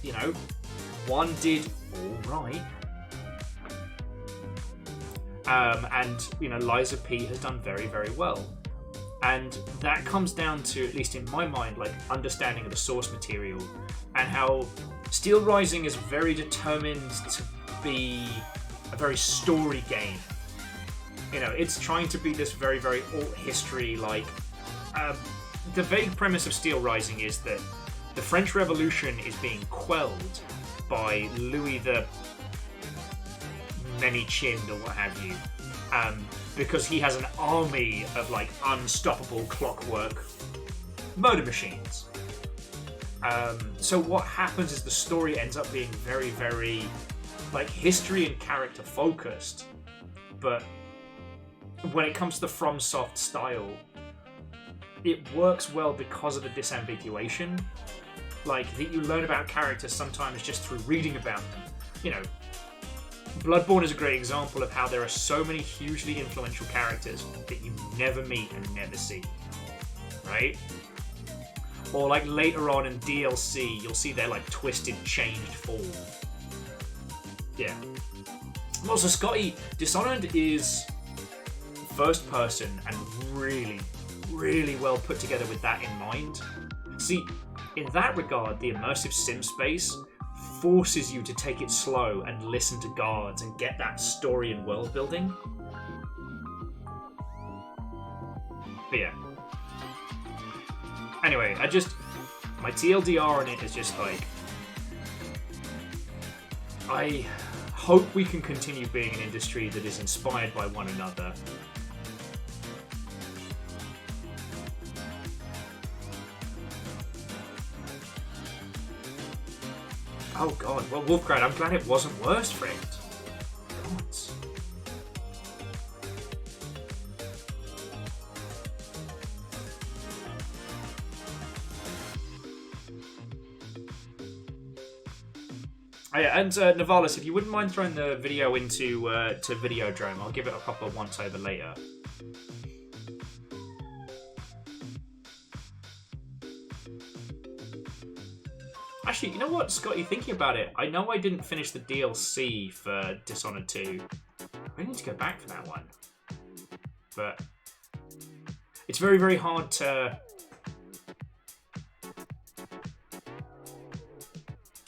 you know, one did alright. And, you know, Liza P has done very, very well. And that comes down to, at least in my mind, like, understanding of the source material, and how Steel Rising is very determined to be a very story game. You know, it's trying to be this very, very alt history, like, the vague premise of Steel Rising is that the French Revolution is being quelled by Louis the Many-Chinned, or what have you, because he has an army of, like, unstoppable clockwork murder machines. So what happens is the story ends up being very, very, like, history and character focused, but when it comes to the FromSoft style, it works well because of the disambiguation. Like, that you learn about characters sometimes just through reading about them. You know, Bloodborne is a great example of how there are so many hugely influential characters that you never meet and never see, right? Or, like, later on in DLC, you'll see their, like, twisted, changed form. Yeah. Well, so Scotty, Dishonored is first person and really, really well put together with that in mind. See, in that regard, the immersive sim space forces you to take it slow and listen to guards and get that story and world building. But yeah. Anyway, my TLDR on it is just like, I hope we can continue being an industry that is inspired by one another. Oh god, well, Wolfgrad, I'm glad it wasn't worse, friend. God. Oh, yeah, and Navalis, if you wouldn't mind throwing the video into to Videodrome, I'll give it a proper once-over later. Actually, you know what, Scotty, thinking about it, I know I didn't finish the DLC for Dishonored 2. I need to go back for that one. But it's very, very hard to...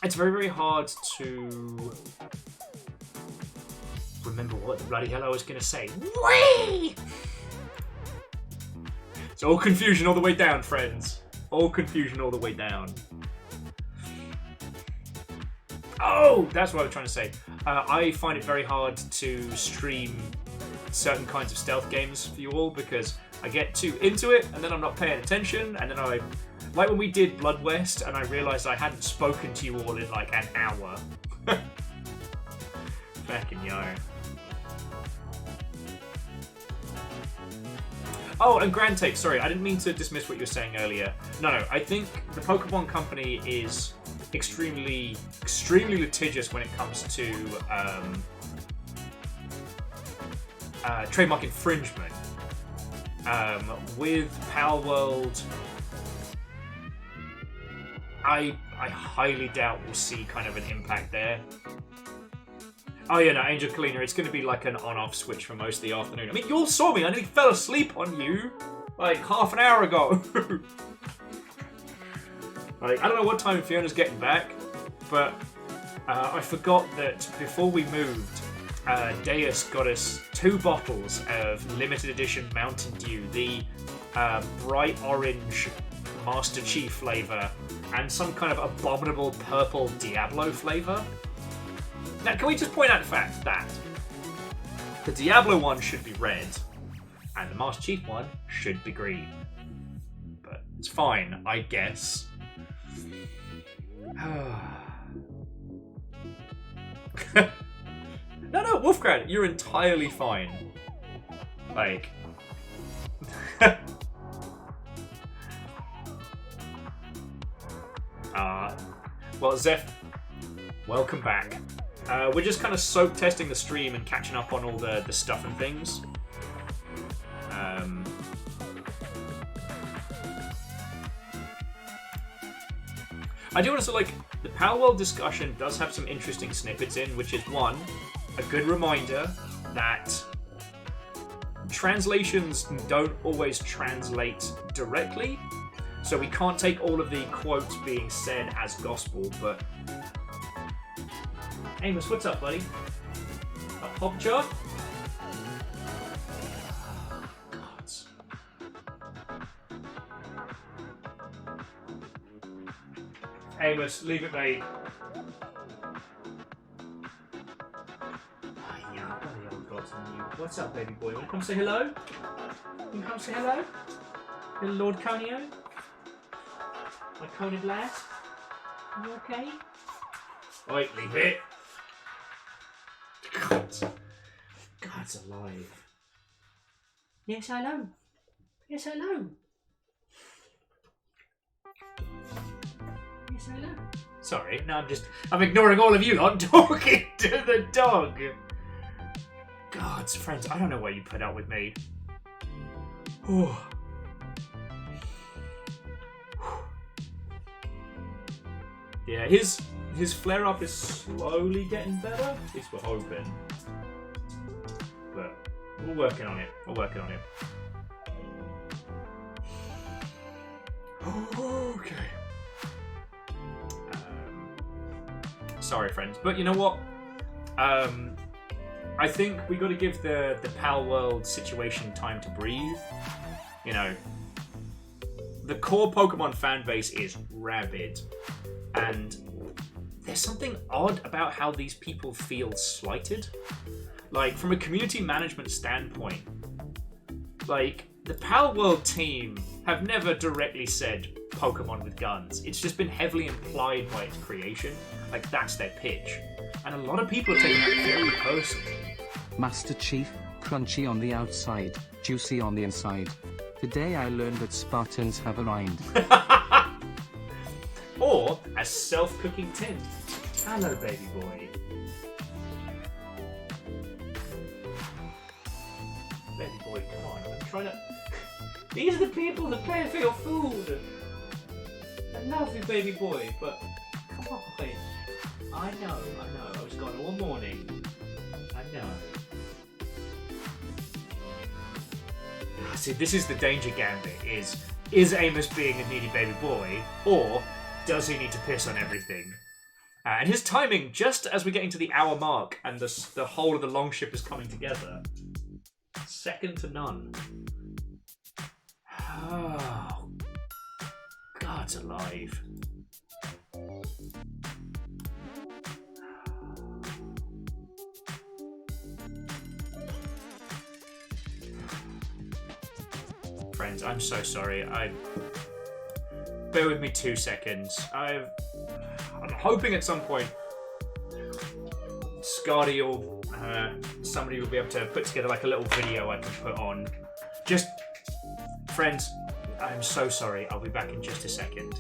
It's very, very hard to remember what the bloody hell I was going to say. Whee! It's all confusion all the way down, friends. All confusion all the way down. Oh, that's what I was trying to say. I find it very hard to stream certain kinds of stealth games for you all because I get too into it and then I'm not paying attention, and then like when we did Blood West and I realised I hadn't spoken to you all in like an hour. Fucking yo. Oh, and Grand Take, sorry, I didn't mean to dismiss what you were saying earlier. No, I think the Pokemon Company is extremely litigious when it comes to trademark infringement. With Palworld, I highly doubt we'll see kind of an impact there. Oh yeah, no, Angel Cleaner, it's going to be like an on-off switch for most of the afternoon. I mean, you all saw me, I nearly fell asleep on you, like, half an hour ago. Like, I don't know what time Fiona's getting back, but I forgot that before we moved, Deus got us 2 bottles of limited edition Mountain Dew, the bright orange Master Chief flavour, and some kind of abominable purple Diablo flavour. Now, can we just point out the fact that the Diablo one should be red, and the Master Chief one should be green? But it's fine, I guess. No, Wolfgrad, you're entirely fine. Like... well, Zeph, welcome back. We're just kind of soak testing the stream and catching up on all the stuff and things. I do want to say, like, the Power World discussion does have some interesting snippets in, which is, one, a good reminder that translations don't always translate directly, so we can't take all of the quotes being said as gospel, but... Amos, what's up, buddy? Pop chart? Amos, leave it, mate. What's up, baby boy? Want to come say hello? You come say hello? Little Lord Conio? My coned lad? You okay? Wait, leave it. God's alive. Yes, hello. Yes, hello. Yes, hello. Sorry, no, I'm ignoring all of you lot talking to the dog. God's friends, I don't know what you put up with me. Oh. Yeah, his flare-up is slowly getting better. At least we're hoping. But we're working on it. Okay. Sorry, friends. But you know what? I think we got to give the Pal World situation time to breathe. You know, the core Pokemon fan base is rabid, and there's something odd about how these people feel slighted. Like, from a community management standpoint, like, the Pal World team have never directly said Pokemon with guns. It's just been heavily implied by its creation. Like, that's their pitch. And a lot of people are taking that very personally. Master Chief, crunchy on the outside, juicy on the inside. Today I learned that Spartans have a rind. Or a self-cooking tin. Hello, baby boy. Baby boy, come on. I'm trying to... These are the people that pay for your food. I love you, baby boy, but come on. I know. I was gone all morning. I know. See, this is the danger gambit, is Amos being a needy baby boy, or does he need to piss on everything? And his timing, just as we're getting to the hour mark and the whole of the longship is coming together, second to none. Oh, God's alive. Friends, I'm so sorry. Bear with me 2 seconds. I'm hoping at some point Scotty or somebody will be able to put together like a little video I can put on. Just, friends, I'm so sorry. I'll be back in just a second.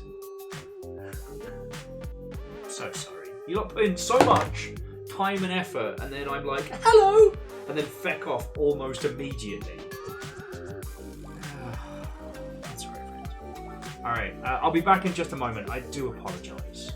So sorry. You lot put in so much time and effort, and then I'm like, hello, and then feck off almost immediately. Alright, I'll be back in just a moment. I do apologise.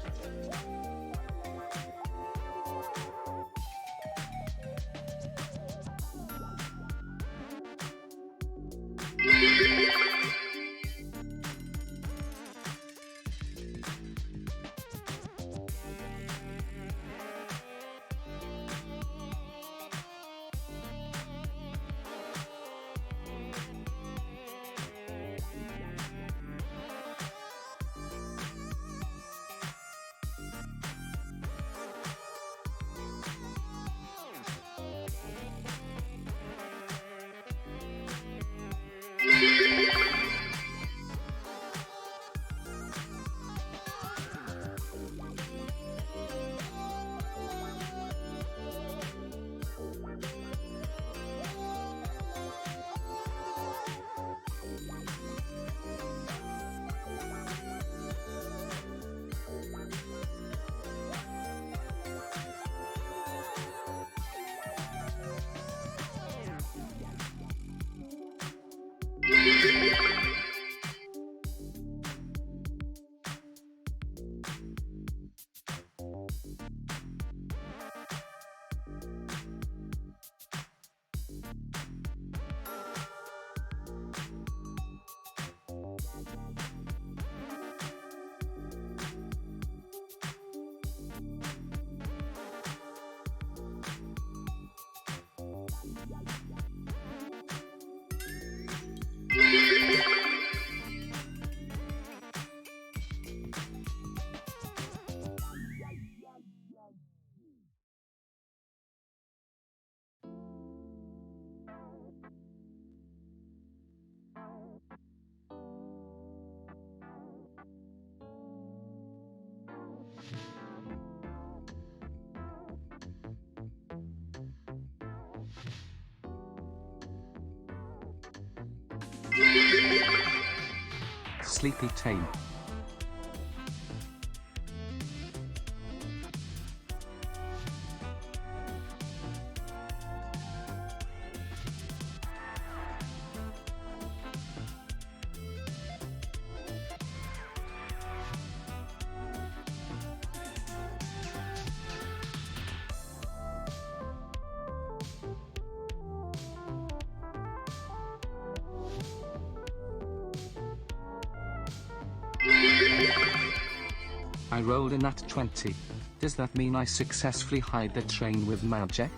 Sleepy tame. I rolled a nat 20. Does that mean I successfully hide the train with magic?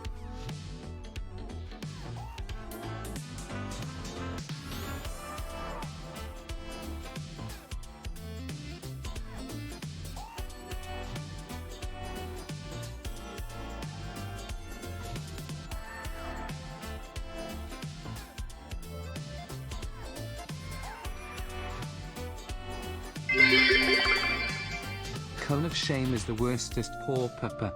Cone of shame is the worstest, poor papa.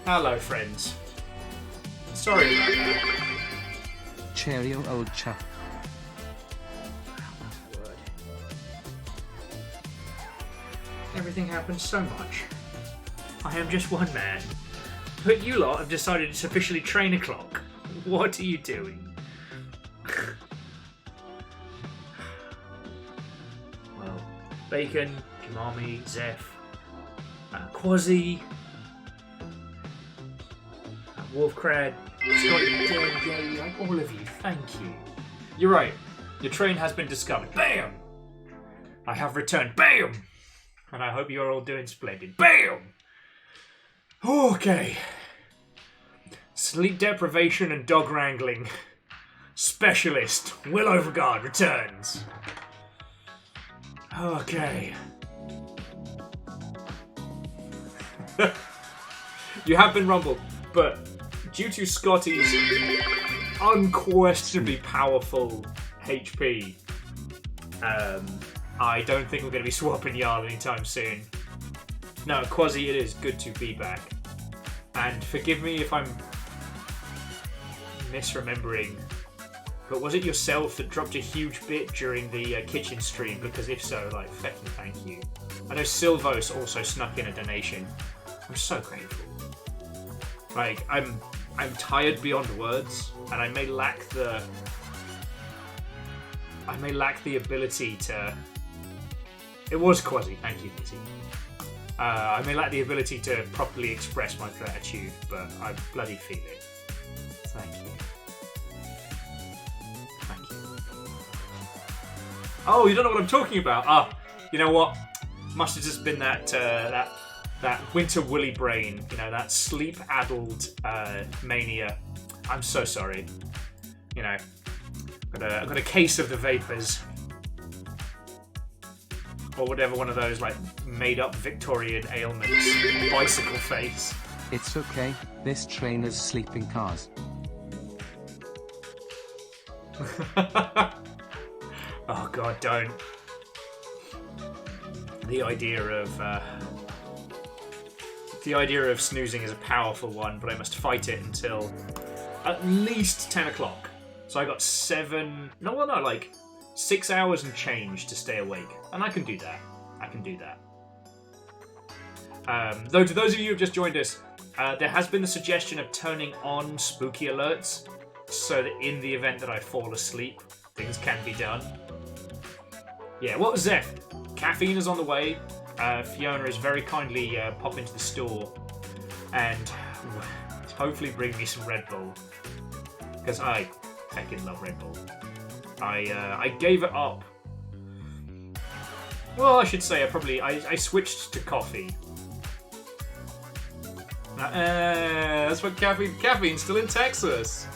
Hello, friends. Sorry about that. Cheerio, old chap. Word. Everything happens so much. I am just one man. But you lot have decided it's officially train o'clock. What are you doing? Well, Bacon, Kimami, Zeph, Quasi, Wolfcrad, Scott, yeah, like all of you, thank you. You're right, your train has been discovered. BAM! I have returned. BAM! And I hope you're all doing splendid. BAM! Okay. Sleep deprivation and dog wrangling specialist Will Overguard returns. Okay. You have been rumbled, but due to Scotty's unquestionably powerful HP, I don't think we're going to be swapping Jarl anytime soon. No, Quasi, it is good to be back. And forgive me if I'm misremembering, but was it yourself that dropped a huge bit during the kitchen stream? Because if so, like, fucking thank you. I know Silvos also snuck in a donation. I'm so grateful. Like, I'm tired beyond words, and I may lack the ability to. It was Quasi, thank you, Kitty. I may lack the ability to properly express my gratitude, but I bloody feel it. Thank you. Thank you. Oh, you don't know what I'm talking about? Ah, you know what? Must have just been that winter woolly brain. You know, that sleep-addled mania. I'm so sorry. You know, I've got a case of the vapors. Or whatever one of those, like, made-up Victorian ailments. Bicycle face. It's okay, this train is sleeping cars. Oh god, don't. The idea of snoozing is a powerful one, but I must fight it until at least 10 o'clock. So I got 6 hours and change to stay awake. And I can do that. Though to those of you who have just joined us, there has been the suggestion of turning on spooky alerts so that in the event that I fall asleep, things can be done. Yeah, what was Zeph? Caffeine is on the way. Fiona is very kindly pop into the store and hopefully bring me some Red Bull. Because I fucking love Red Bull. I gave it up. Well, I should say I switched to coffee. That's what caffeine's still in Texas.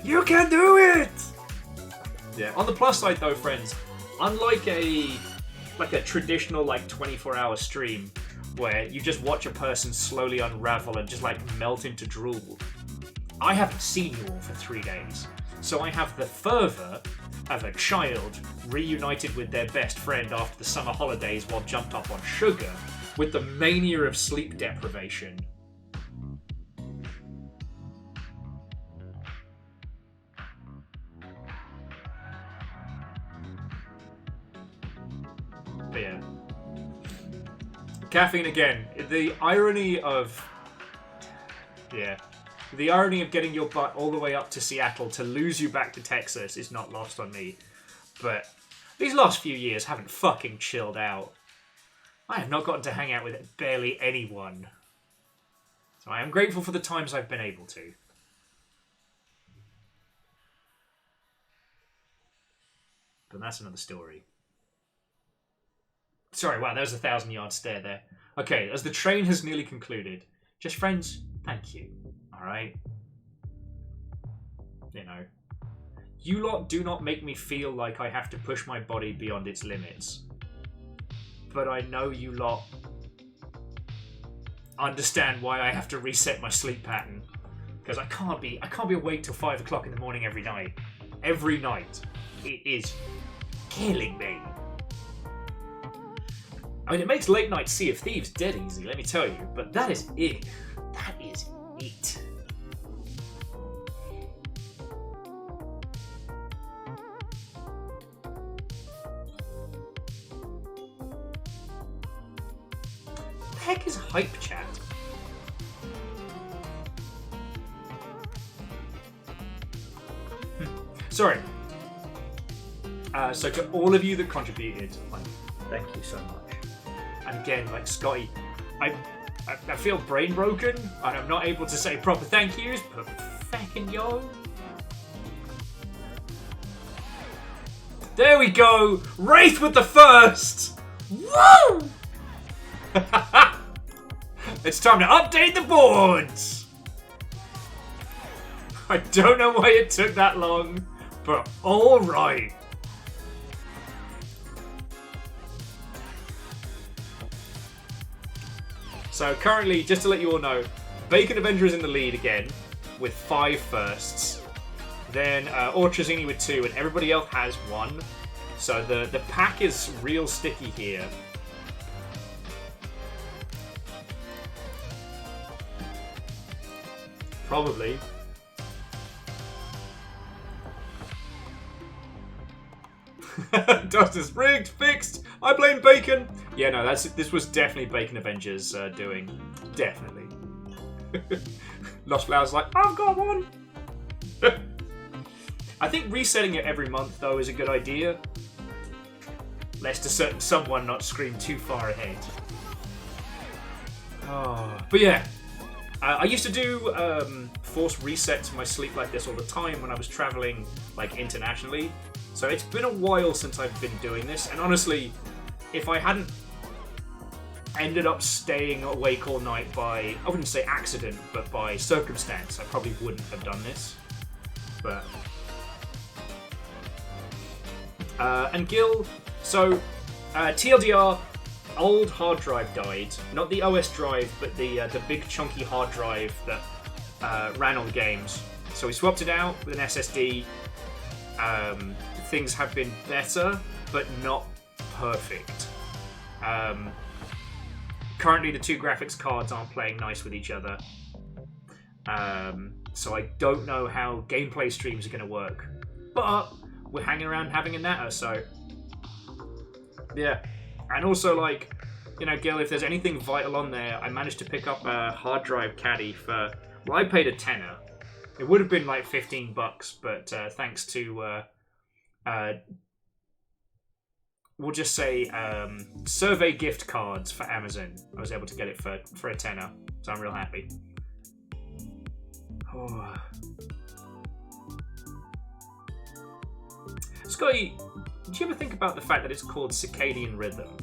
You can do it! Yeah. On the plus side, though, friends, unlike a traditional 24-hour stream where you just watch a person slowly unravel and just melt into drool, I haven't seen you all for 3 days, so I have the fervour of a child reunited with their best friend after the summer holidays while jumped up on sugar, with the mania of sleep deprivation. But yeah. Caffeine again. The irony of getting your butt all the way up to Seattle to lose you back to Texas is not lost on me. But these last few years haven't fucking chilled out. I have not gotten to hang out with barely anyone. So I am grateful for the times I've been able to. But that's another story. Sorry, wow, that was a 1,000-yard stare there. Okay, as the train has nearly concluded, just friends, thank you. Alright? You know. You lot do not make me feel like I have to push my body beyond its limits. But I know you lot understand why I have to reset my sleep pattern. Because I can't be awake till 5 o'clock in the morning every night. Every night. It is killing me. I mean, it makes late night Sea of Thieves dead easy, let me tell you. But that is it. That is it. What the heck is hype chat? Sorry. So to all of you that contributed, thank you so much. And again, Scotty, I feel brain broken, and I'm not able to say proper thank yous, but feckin' yo. There we go! Wraith with the first! Woo! It's time to update the boards! I don't know why it took that long, but alright. So currently, just to let you all know, Bacon Avenger is in the lead again with 5 firsts. Then Orchazini with 2, and everybody else has 1. So the pack is real sticky here. Probably. Dust rigged, fixed. I blame Bacon. Yeah, no, this was definitely Bacon Avengers doing. Definitely. Lost Flower's like, I've got one. I think resetting it every month though is a good idea. lest a certain someone not scream too far ahead. Oh, but yeah, I used to do forced resets to my sleep like this all the time when I was traveling like internationally. So it's been a while since I've been doing this, and honestly, if I hadn't ended up staying awake all night by, I wouldn't say accident, but by circumstance, I probably wouldn't have done this. But and Gil, so TLDR, old hard drive died. Not the OS drive, but the big chunky hard drive that ran all the games. So we swapped it out with an SSD. Things have been better, but not perfect. Currently, the two graphics cards aren't playing nice with each other. So I don't know how gameplay streams are going to work. But we're hanging around having a natter, so yeah. And also, like, you know, Gil, if there's anything vital on there, I managed to pick up a hard drive caddy for, well, I paid a tenner. It would have been like $15, but thanks to, we'll just say, survey gift cards for Amazon, I was able to get it for a tenner, so I'm real happy. Oh. Scotty, did you ever think about the fact that it's called circadian rhythm?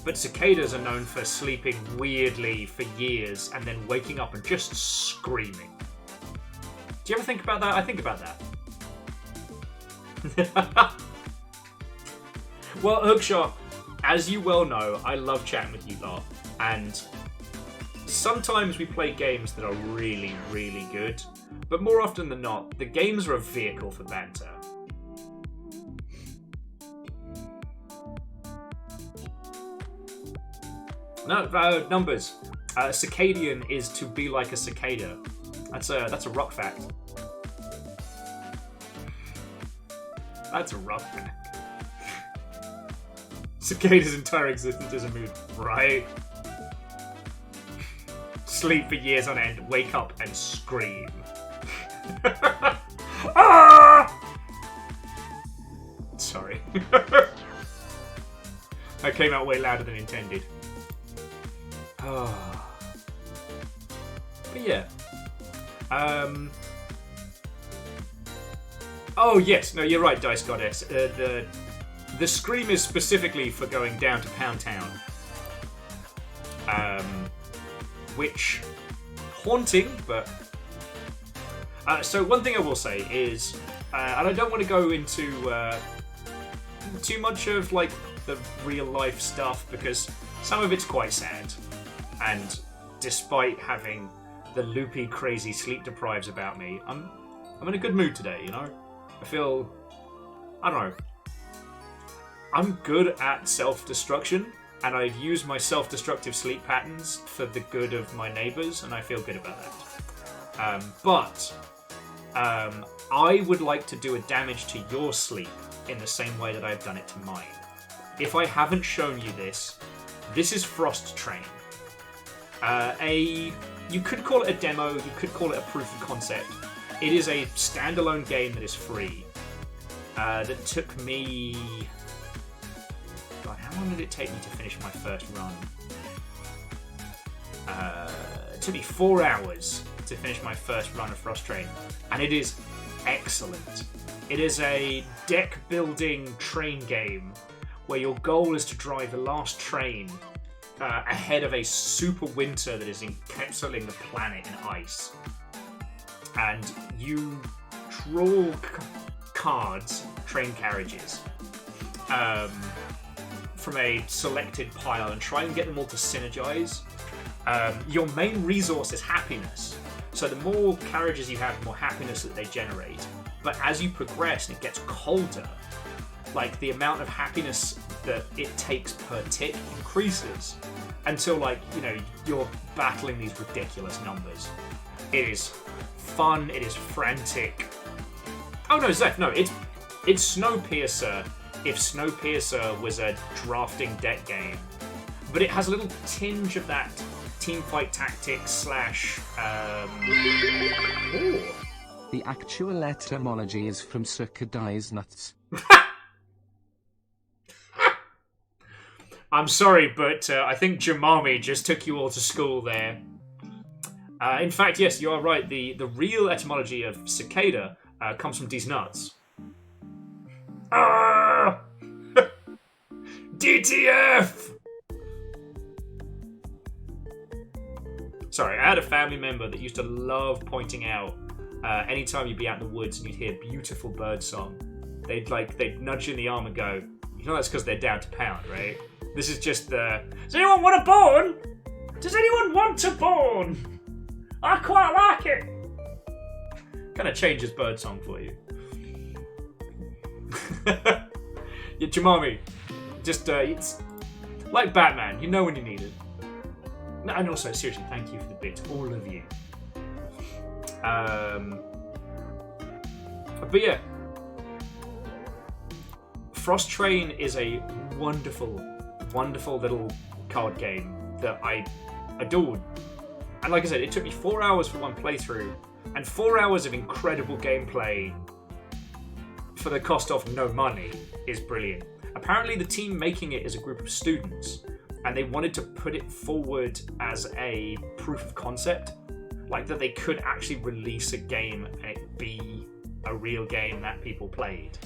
But cicadas are known for sleeping weirdly for years and then waking up and just screaming. Do you ever think about that? I think about that. Well, Hookshot, as you well know, I love chatting with you lot, and sometimes we play games that are really, really good, but more often than not, the games are a vehicle for banter. No, numbers. Circadian is to be like a cicada. That's a rock fact. That's a rock fact. Cicada's entire existence is a mood, right? Sleep for years on end, wake up and scream. Ah! Sorry. I came out way louder than intended. Oh. But yeah. Oh yes, no, you're right, Dice Goddess. The scream is specifically for going down to Pound Town. Which, haunting, but... so one thing I will say is, and I don't want to go into too much of like the real life stuff because some of it's quite sad. And despite having the loopy, crazy sleep deprives about me, I'm in a good mood today, you know? I feel... I don't know. I'm good at self-destruction, and I've used my self-destructive sleep patterns for the good of my neighbours, and I feel good about that. But I would like to do a damage to your sleep in the same way that I've done it to mine. If I haven't shown you this, this is Frost Train. You could call it a demo, you could call it a proof of concept. It is a standalone game that is free. That took me... God, how long did it take me to finish my first run? It took me 4 hours to finish my first run of Frost Train, and it is excellent. It is a deck-building train game where your goal is to drive the last train ahead of a super winter that is encapsulating the planet in ice. And you draw cards, train carriages, from a selected pile and try and get them all to synergize. Your main resource is happiness. So the more carriages you have, the more happiness that they generate. But as you progress and it gets colder, like the amount of happiness that it takes per tick increases until, like, you know, you're battling these ridiculous numbers. It is fun, it is frantic. Oh no, Zeph, no, it's Snowpiercer if Snowpiercer was a drafting deck game. But it has a little tinge of that teamfight tactics / ooh. The actual etymology is from Circadian nuts. I'm sorry, but I think Jamami just took you all to school there. In fact, yes, you are right. The real etymology of cicada comes from Dissonance. DTF! Sorry, I had a family member that used to love pointing out anytime you'd be out in the woods and you'd hear beautiful bird song, they'd nudge you in the arm and go, you know that's because they're down to pound, right? This is just the, does anyone want a bone? Does anyone want a bone? I quite like it. Kind of changes bird song for you. Yeah, Jamami, just it's like Batman. You know when you need it. No, and also, seriously, thank you for the bit, all of you. But yeah, Frost Train is a wonderful, wonderful little card game that I adored. And like I said, it took me 4 hours for one playthrough, and 4 hours of incredible gameplay for the cost of no money is brilliant. Apparently the team making it is a group of students, and they wanted to put it forward as a proof of concept, like that they could actually release a game and it be a real game that people played.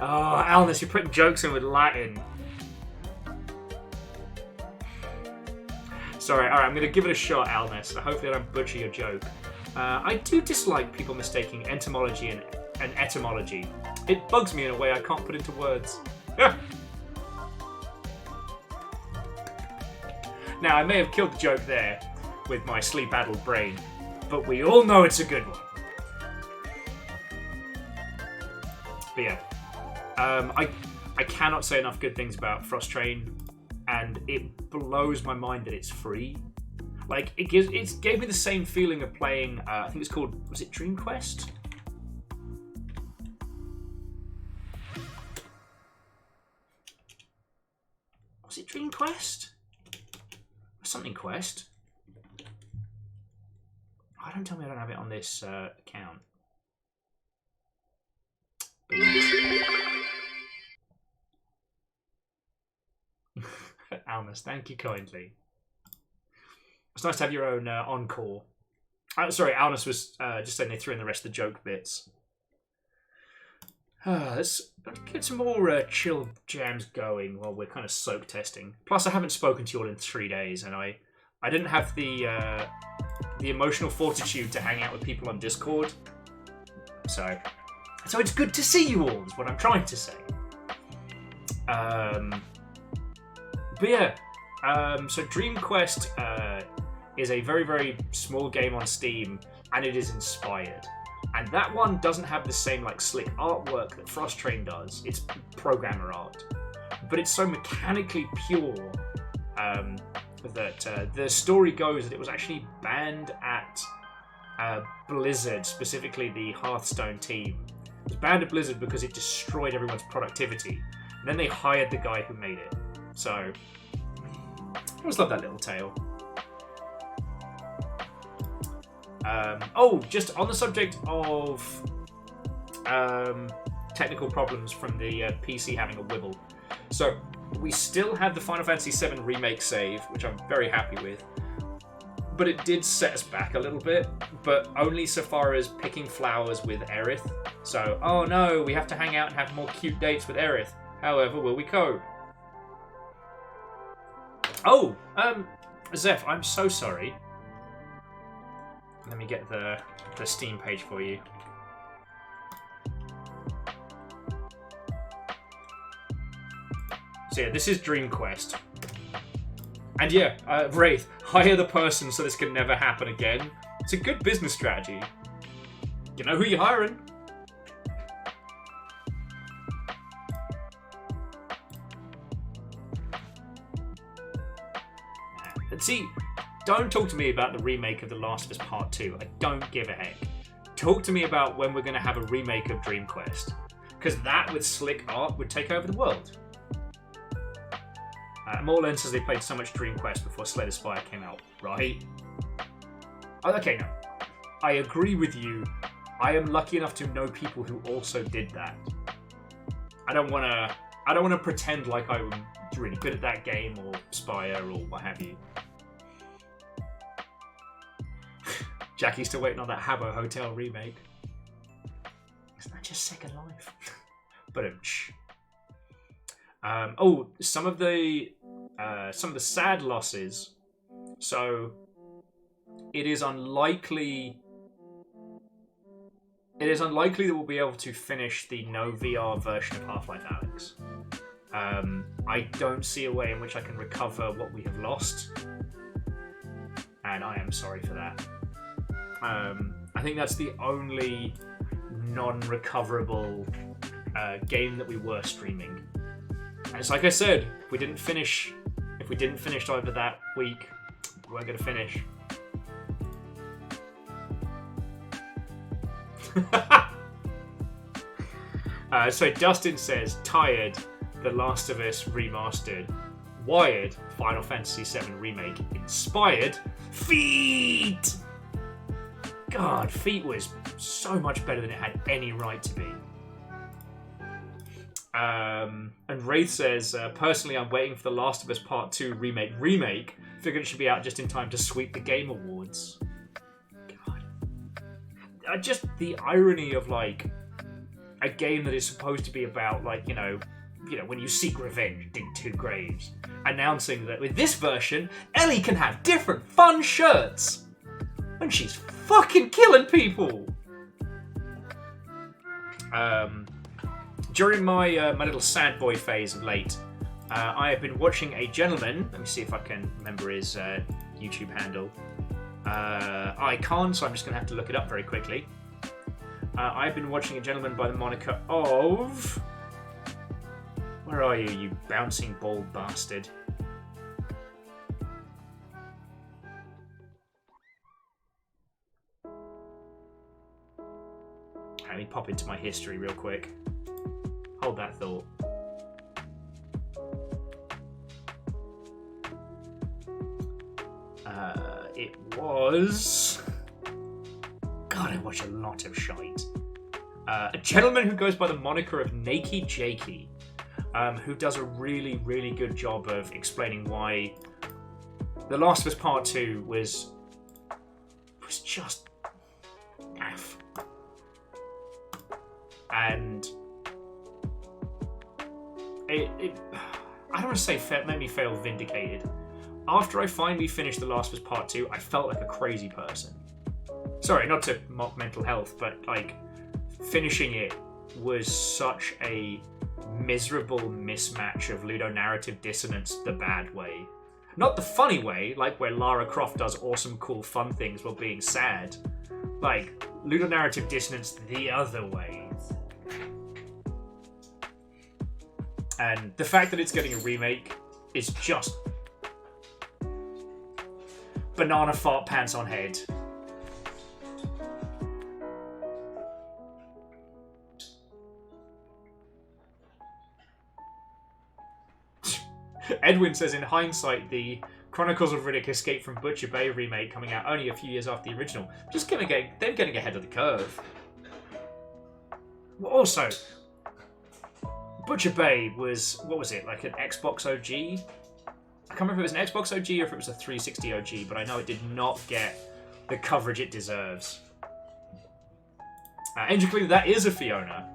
Oh, Alnus, you're putting jokes in with Latin. Sorry, alright, I'm going to give it a shot, Alnus. Hopefully I don't butcher your joke. I do dislike people mistaking entomology and etymology. It bugs me in a way I can't put into words. Now, I may have killed the joke there with my sleep-addled brain, but we all know it's a good one. But yeah, I cannot say enough good things about Frost Train, and it blows my mind that it's free. Like, it gave me the same feeling of playing, I think it's called, was it Dream Quest? Was it Dream Quest? Or something Quest? Oh, don't tell me I don't have it on this account. Almas, thank you kindly. It's nice to have your own encore. Sorry, Almas was just saying they threw in the rest of the joke bits. Let's get some more chill jams going while we're kind of soak testing. Plus, I haven't spoken to you all in 3 days, and I didn't have the emotional fortitude to hang out with people on Discord. So it's good to see you all, is what I'm trying to say. But yeah, so Dream Quest is a very, very small game on Steam, and it is inspired. And that one doesn't have the same like slick artwork that Frost Train does. It's programmer art, but it's so mechanically pure that the story goes that it was actually banned at Blizzard, specifically the Hearthstone team. It was banned at Blizzard because it destroyed everyone's productivity. And then they hired the guy who made it. So, I always love that little tale. Just on the subject of technical problems from the PC having a wibble. So, we still have the Final Fantasy VII Remake save, which I'm very happy with. But it did set us back a little bit, but only so far as picking flowers with Aerith. So, oh no, we have to hang out and have more cute dates with Aerith. However, will we cope? Oh, Zeph, I'm so sorry. Let me get the Steam page for you. So yeah, this is Dream Quest. And yeah, Wraith, hire the person so this can never happen again. It's a good business strategy. You know who you're hiring. And see, don't talk to me about the remake of The Last of Us Part 2. I don't give a heck. Talk to me about when we're going to have a remake of Dream Quest. Because that, with slick art, would take over the world. More says they played so much Dream Quest before Slay the Spire came out, right? Okay, no. I agree with you. I am lucky enough to know people who also did that. I don't want to pretend like I'm really good at that game or Spire or what have you. Jackie's still waiting on that Habbo Hotel remake. Isn't that just Second Life? But some of the sad losses. So it is unlikely that we'll be able to finish the no VR version of Half-Life Alyx. I don't see a way in which I can recover what we have lost, and I am sorry for that. I think that's the only non-recoverable game that we were streaming. And it's like I said, if we didn't finish over that week, we weren't going to finish. So Dustin says, tired, The Last of Us remastered, wired, Final Fantasy VII remake, inspired, Feet! God, Feet was so much better than it had any right to be. And Wraith says, personally, I'm waiting for The Last of Us Part 2 remake. Figured it should be out just in time to sweep the Game Awards. God. Just the irony of, like, a game that is supposed to be about, like, you know, when you seek revenge, dig 2 graves. Announcing that with this version, Ellie can have different fun shirts. And she's fucking killing people. During my little sad boy phase of late, I have been watching a gentleman. Let me see if I can remember his YouTube handle. I can't, so I'm just going to have to look it up very quickly. I've been watching a gentleman by the moniker of... Where are you, you bouncing ball bastard? Let me pop into my history real quick. Hold that thought. It was... God, I watch a lot of shite. A gentleman who goes by the moniker of Nakey Jakey, who does a really, really good job of explaining why The Last of Us Part 2 was just naff. And it I don't want to say made me feel vindicated. After I finally finished The Last of Us Part 2, I felt like a crazy person. Sorry, not to mock mental health, but like finishing it was such a miserable mismatch of ludonarrative dissonance the bad way. Not the funny way, like where Lara Croft does awesome, cool, fun things while being sad. Like, ludonarrative dissonance the other way. And the fact that it's getting a remake is just banana fart pants on head. Edwin says, in hindsight, the Chronicles of Riddick Escape from Butcher Bay remake coming out only a few years after the original. Just them getting ahead of the curve. Also, Butcher Bay was, what was it, like an Xbox OG? I can't remember if it was an Xbox OG or if it was a 360 OG, but I know it did not get the coverage it deserves. Angel Cleaner, that is a Fiona.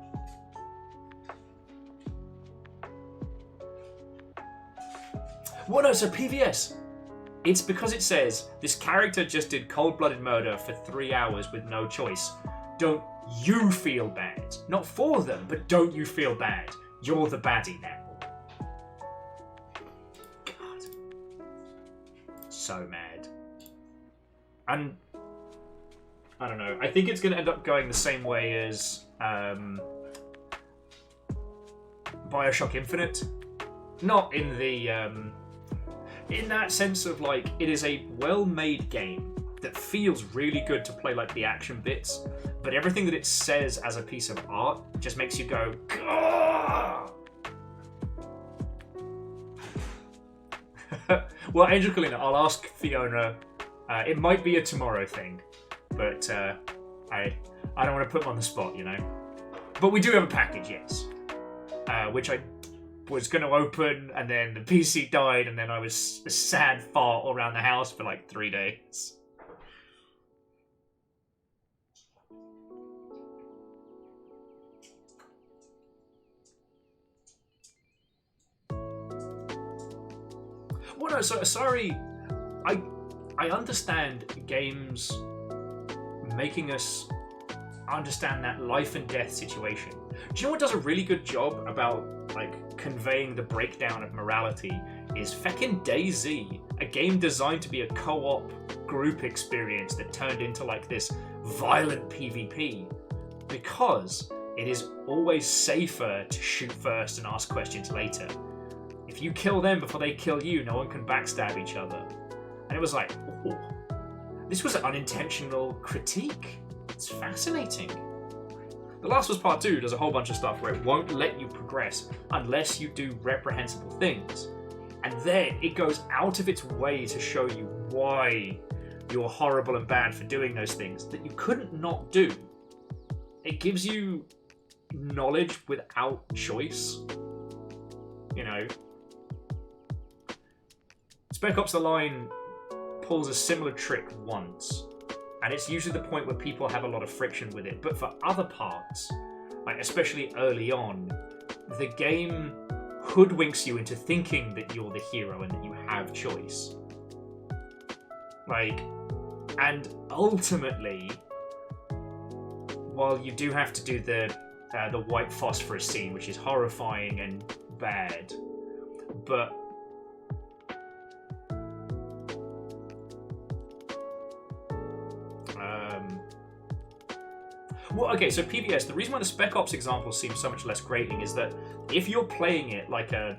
What? No, so PVS. It's because it says, this character just did cold-blooded murder for 3 hours with no choice. Don't you feel bad. Not for them, but don't you feel bad. You're the baddie now. God. So mad. And I don't know. I think it's going to end up going the same way as Bioshock Infinite. Not in the... in that sense of, like, it is a well-made game that feels really good to play, like, the action bits, but everything that it says as a piece of art just makes you go, Gah! Well, Angel Kalina, I'll ask Fiona It might be a tomorrow thing, but I don't want to put him on the spot, you know. But we do have a package, yes, which I was going to open, and then the PC died, and then I was a sad fart all around the house for like 3 days. Well, no, sorry. I understand games making us understand that life and death situation. Do you know what does a really good job about like conveying the breakdown of morality is feckin' DayZ, a game designed to be a co-op group experience that turned into like this violent PvP, because it is always safer to shoot first and ask questions later. If you kill them before they kill you, no one can backstab each other. And it was like, oh, this was an unintentional critique. It's fascinating. The Last of Us Part 2 does a whole bunch of stuff where it won't let you progress unless you do reprehensible things. And then it goes out of its way to show you why you're horrible and bad for doing those things that you couldn't not do. It gives you knowledge without choice. You know, Spec Ops The Line pulls a similar trick once, and it's usually the point where people have a lot of friction with it. But for other parts, like especially early on, the game hoodwinks you into thinking that you're the hero and that you have choice. Like, and ultimately, while you do have to do the white phosphorus scene, which is horrifying and bad, but well, okay, so PBS, the reason why the Spec Ops example seems so much less grating is that if you're playing it like a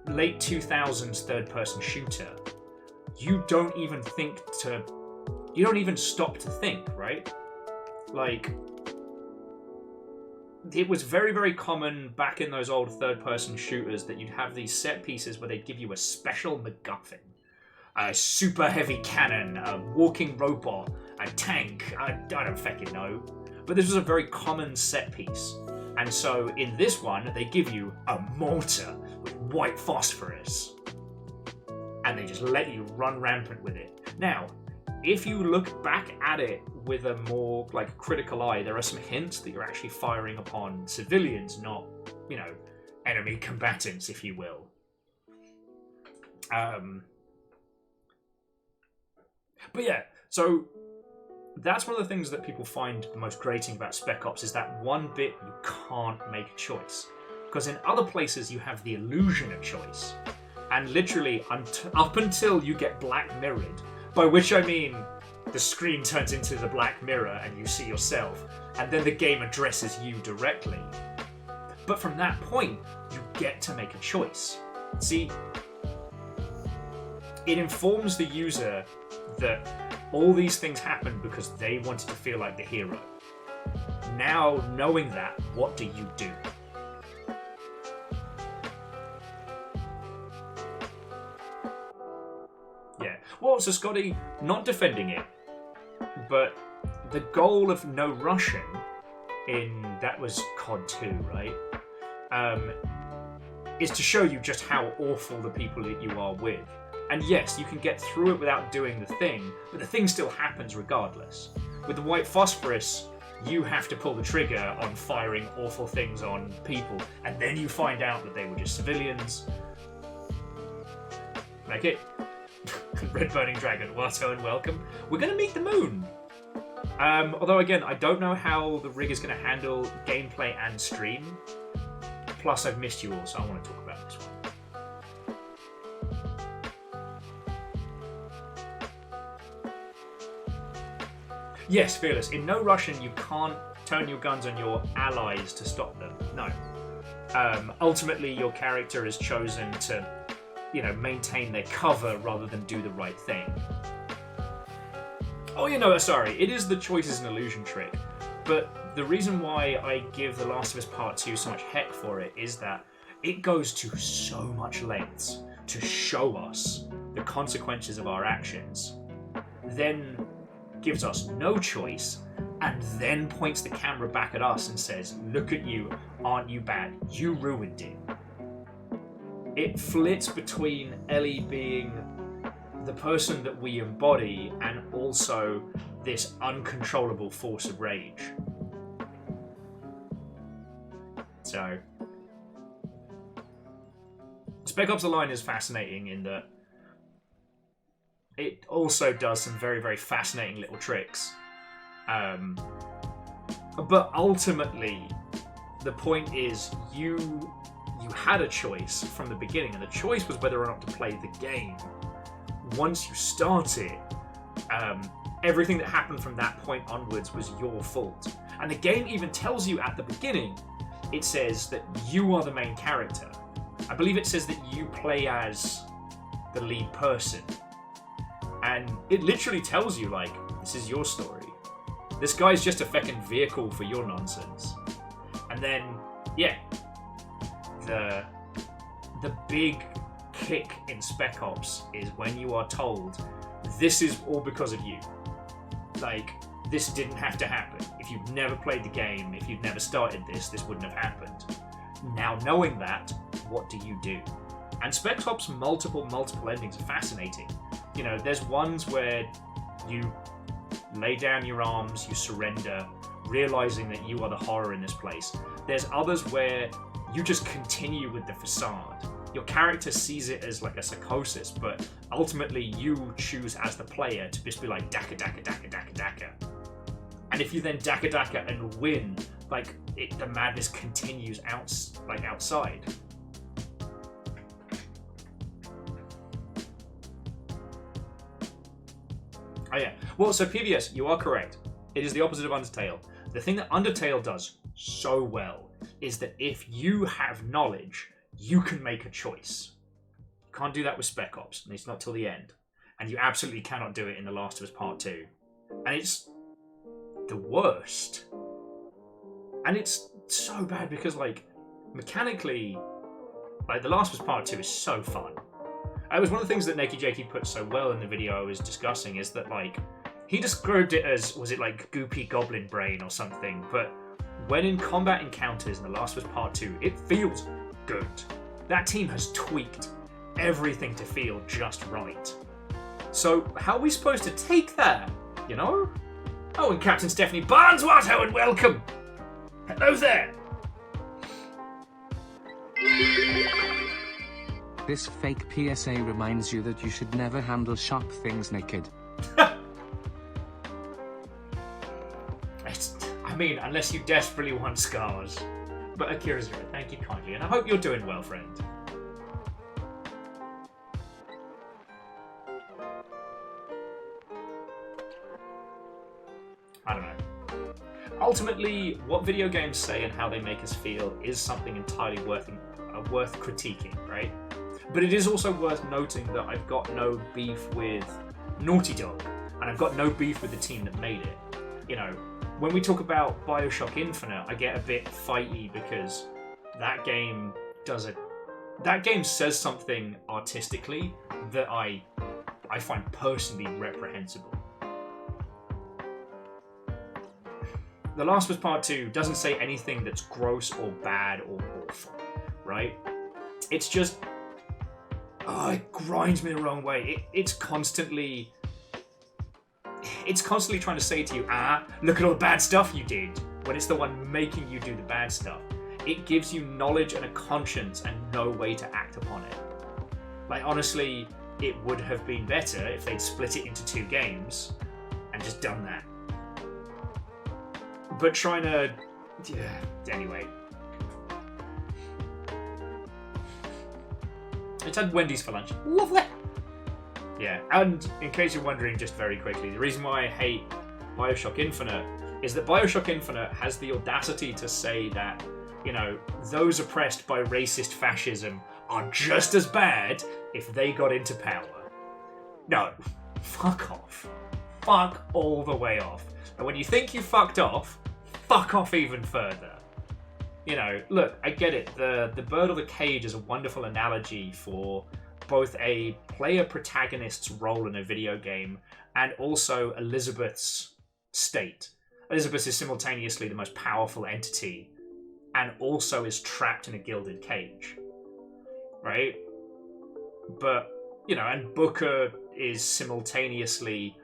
late 2000s third-person shooter, you don't even stop to think, right? Like, it was very, very common back in those old third-person shooters that you'd have these set pieces where they'd give you a special MacGuffin. A super heavy cannon, a walking robot, a tank, I don't fucking know. But this was a very common set piece. And so in this one, they give you a mortar with white phosphorus. And they just let you run rampant with it. Now, if you look back at it with a more like critical eye, there are some hints that you're actually firing upon civilians, not, you know, enemy combatants, if you will. But yeah, so that's one of the things that people find the most grating about Spec Ops is that one bit you can't make a choice. Because in other places you have the illusion of choice. And literally up until you get black mirrored, by which I mean the screen turns into the black mirror and you see yourself, and then the game addresses you directly. But from that point, you get to make a choice. See, it informs the user that all these things happened because they wanted to feel like the hero. Now, knowing that, what do you do? Yeah. Well, so Scotty, not defending it, but the goal of no Russian that was COD 2, right? Is to show you just how awful the people that you are with. And yes, you can get through it without doing the thing, but the thing still happens regardless. With the white phosphorus, you have to pull the trigger on firing awful things on people, and then you find out that they were just civilians. Like it. Red Burning Dragon, Watto and welcome. We're going to meet the moon. Although again, I don't know how the rig is going to handle gameplay and stream. Plus, I've missed you all, so I want to talk about this one. Yes, Fearless. In No Russian, you can't turn your guns on your allies to stop them. No. Ultimately, your character is chosen to, you know, maintain their cover rather than do the right thing. Oh, you know, sorry. It is the choice is an illusion trick. But the reason why I give The Last of Us Part 2 so much heck for it is that it goes to so much lengths to show us the consequences of our actions. then gives us no choice, and then points the camera back at us and says, "Look at you, aren't you bad? You ruined it." It flits between Ellie being the person that we embody and also this uncontrollable force of rage. So, Spec Ops: The Line is fascinating in that it also does some very, very fascinating little tricks. But ultimately, the point is you had a choice from the beginning, and the choice was whether or not to play the game. Once you start it, everything that happened from that point onwards was your fault. And the game even tells you at the beginning, it says that you are the main character. I believe it says that you play as the lead person. And it literally tells you, like, this is your story. This guy's just a feckin' vehicle for your nonsense. And then, yeah, the big kick in Spec Ops is when you are told, this is all because of you. Like, this didn't have to happen. If you'd never played the game, if you'd never started this wouldn't have happened. Now, knowing that, what do you do? And Spec Ops' multiple endings are fascinating. You know, there's ones where you lay down your arms, you surrender, realizing that you are the horror in this place. There's others where you just continue with the facade. Your character sees it as like a psychosis, but ultimately you choose as the player to just be like, daka, daka, daka, daka, daka. And if you then daka, daka and win, like, the madness continues outside. Oh yeah. Well, so PvS, you are correct. It is the opposite of Undertale. The thing that Undertale does so well is that if you have knowledge, you can make a choice. You can't do that with Spec Ops, and it's not till the end. And you absolutely cannot do it in The Last of Us Part 2. And it's the worst. And it's so bad because, like, mechanically, like, The Last of Us Part 2 is so fun. It was one of the things that Neki Jakey put so well in the video I was discussing, is that, like, he described it as, was it like goopy goblin brain or something, but when in combat encounters in The Last of Us Part 2, it feels good. That team has tweaked everything to feel just right. So how are we supposed to take that, you know? Oh, and Captain Stephanie Barneswater, and welcome! Hello there! This fake PSA reminds you that you should never handle sharp things naked. I mean, unless you desperately want scars. But Akira Zero, thank you kindly, and I hope you're doing well, friend. I don't know. Ultimately, what video games say and how they make us feel is something entirely worth critiquing, right? But it is also worth noting that I've got no beef with Naughty Dog, and I've got no beef with the team that made it. You know, when we talk about BioShock Infinite, I get a bit fighty because that game says something artistically that I find personally reprehensible. The Last of Us Part 2 doesn't say anything that's gross or bad or awful, right? It's just, it grinds me the wrong way. It's constantly trying to say to you, look at all the bad stuff you did, when it's the one making you do the bad stuff. It gives you knowledge and a conscience and no way to act upon it. Like, honestly, it would have been better if they'd split it into 2 games and just done that. But trying to... anyway. I just had Wendy's for lunch. Lovely! Yeah, and in case you're wondering, just very quickly, the reason why I hate BioShock Infinite is that BioShock Infinite has the audacity to say that, you know, those oppressed by racist fascism are just as bad if they got into power. No, fuck off. Fuck all the way off. And when you think you fucked off, fuck off even further. You know, look, I get it. The bird or the cage is a wonderful analogy for both a player protagonist's role in a video game and also Elizabeth's state. Elizabeth is simultaneously the most powerful entity and also is trapped in a gilded cage, right? But, and Booker is simultaneously,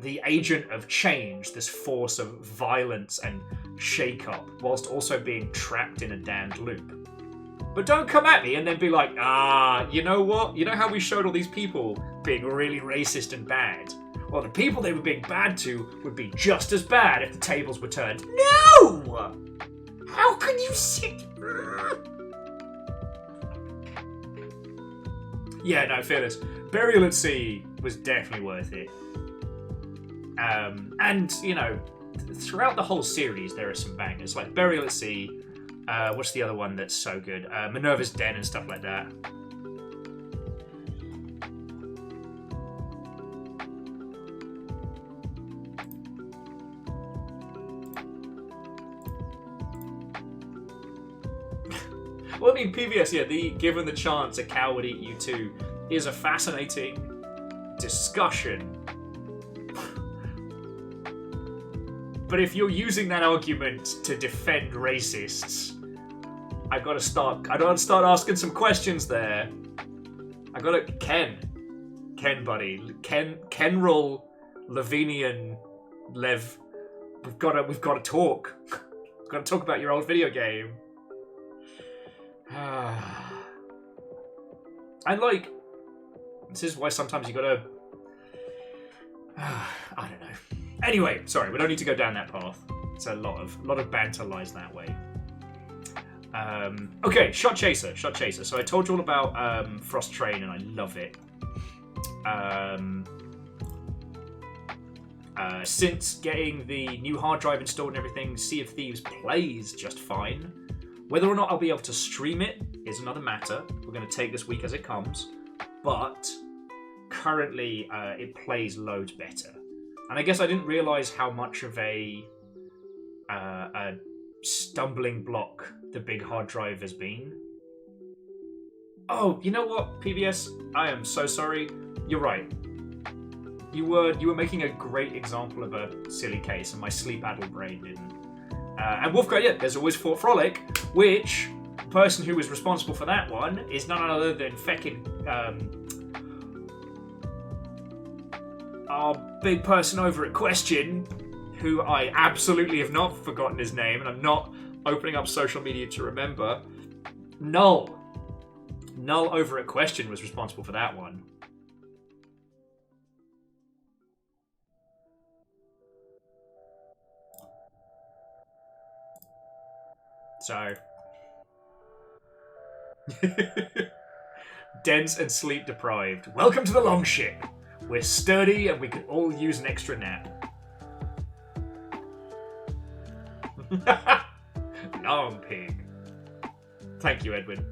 the agent of change, this force of violence and shake-up, whilst also being trapped in a damned loop. But don't come at me and then be like, you know what? You know how we showed all these people being really racist and bad? Well, the people they were being bad to would be just as bad if the tables were turned. No! How can you sit... Yeah, no, fearless. Burial at Sea was definitely worth it. And, throughout the whole series, there are some bangers. Like Burial at Sea, what's the other one that's so good? Minerva's Den and stuff like that. Well, I mean, PVS, yeah, given the chance a cow would eat you too, is a fascinating discussion. But if you're using that argument to defend racists, I gotta start asking some questions there. Ken, buddy, Kenrol, Levinian, Lev, we've gotta talk. We've gotta talk about your old video game. And this is why sometimes you gotta... I don't know. Anyway, sorry, we don't need to go down that path. It's a lot of banter lies that way. Okay, Shot Chaser. So I told you all about Frost Train, and I love it. Since getting the new hard drive installed and everything, Sea of Thieves plays just fine. Whether or not I'll be able to stream it is another matter. We're going to take this week as it comes. But currently, it plays loads better. And I guess I didn't realise how much of a stumbling block the big hard drive has been. Oh, you know what, PBS? I am so sorry. You're right. You were making a great example of a silly case, and my sleep-addled brain didn't. And Wolfguard, yeah, there's always Fort Frolic, which the person who was responsible for that one is none other than feckin' our big person over at Question, who I absolutely have not forgotten his name, and I'm not opening up social media to remember. Null over at Question was responsible for that one. So... dense and sleep deprived. Welcome to the Longship. We're sturdy and we could all use an extra nap. Long pig. Thank you, Edwin.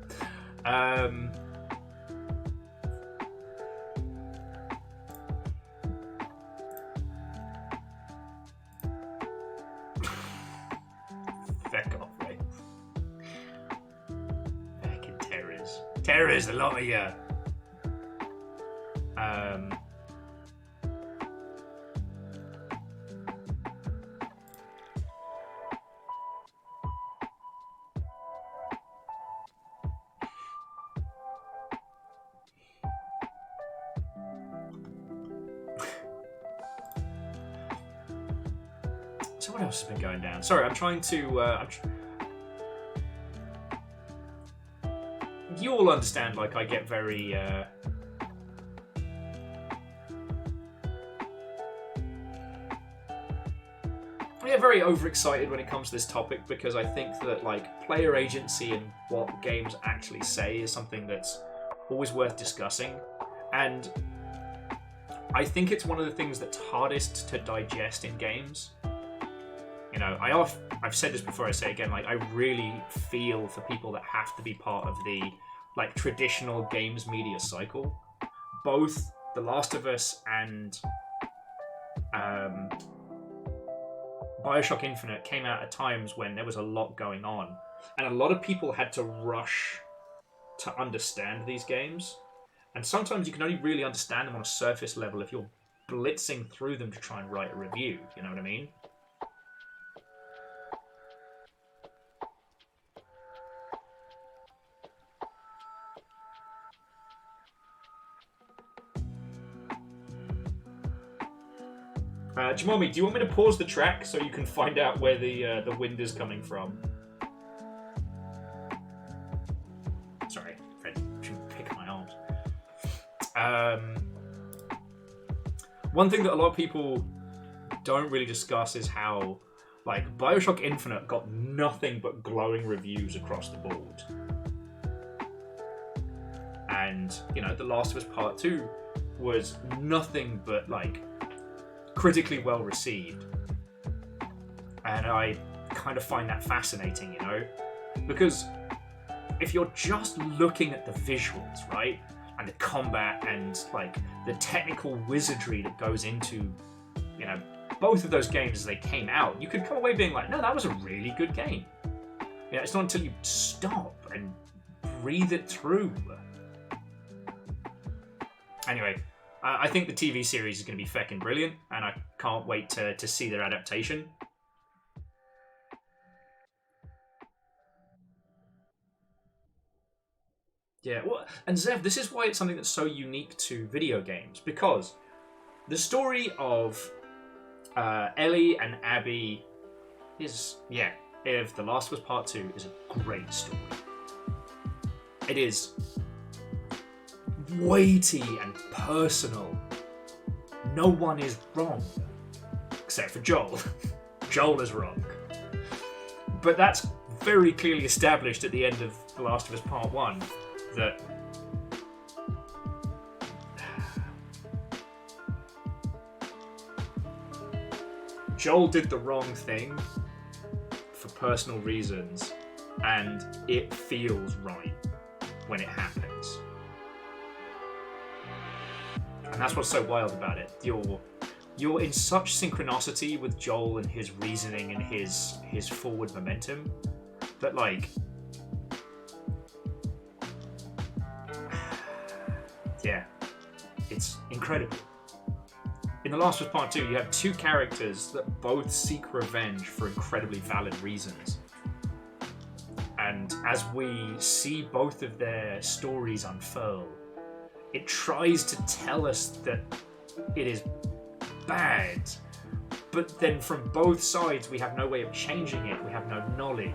Feck off, mate. Fucking terrors. Terrors, a lot of you. So what else has been going down? Sorry, I'm trying to... You all understand, I get very... I get very overexcited when it comes to this topic because I think that, player agency and what games actually say is something that's always worth discussing. And I think it's one of the things that's hardest to digest in games. I've said this before, I say it again, I really feel for people that have to be part of the, traditional games media cycle. Both The Last of Us and Bioshock Infinite came out at times when there was a lot going on, and a lot of people had to rush to understand these games. And sometimes you can only really understand them on a surface level if you're blitzing through them to try and write a review. You know what I mean? Jamomi, do you want me to pause the track so you can find out where the wind is coming from? Sorry, Fred shouldn't pick my arms. One thing that a lot of people don't really discuss is how, like, Bioshock Infinite got nothing but glowing reviews across the board. And, you know, The Last of Us Part 2 was nothing but, like, critically well received. And I kind of find that fascinating, you know? Because if you're just looking at the visuals, right? And the combat and, like, the technical wizardry that goes into, you know, both of those games as they came out, you could come away being like, no, that was a really good game. You know, it's not until you stop and breathe it through. Anyway, I think the TV series is going to be feckin' brilliant, and I can't wait to see their adaptation. Yeah, well, and Zev, this is why it's something that's so unique to video games, because the story of Ellie and Abby is, of The Last of Us Part 2 is a great story. It is weighty and personal. No one is wrong, except for Joel. Joel is wrong. But that's very clearly established at the end of The Last of Us Part 1, that Joel did the wrong thing for personal reasons, and it feels right when it happens. And that's what's so wild about it. You're in such synchronicity with Joel and his reasoning and his forward momentum that, like, yeah, it's incredible. In The Last of Us Part 2, you have two characters that both seek revenge for incredibly valid reasons. And as we see both of their stories unfurl, it tries to tell us that it is bad, but then from both sides we have no way of changing it, we have no knowledge.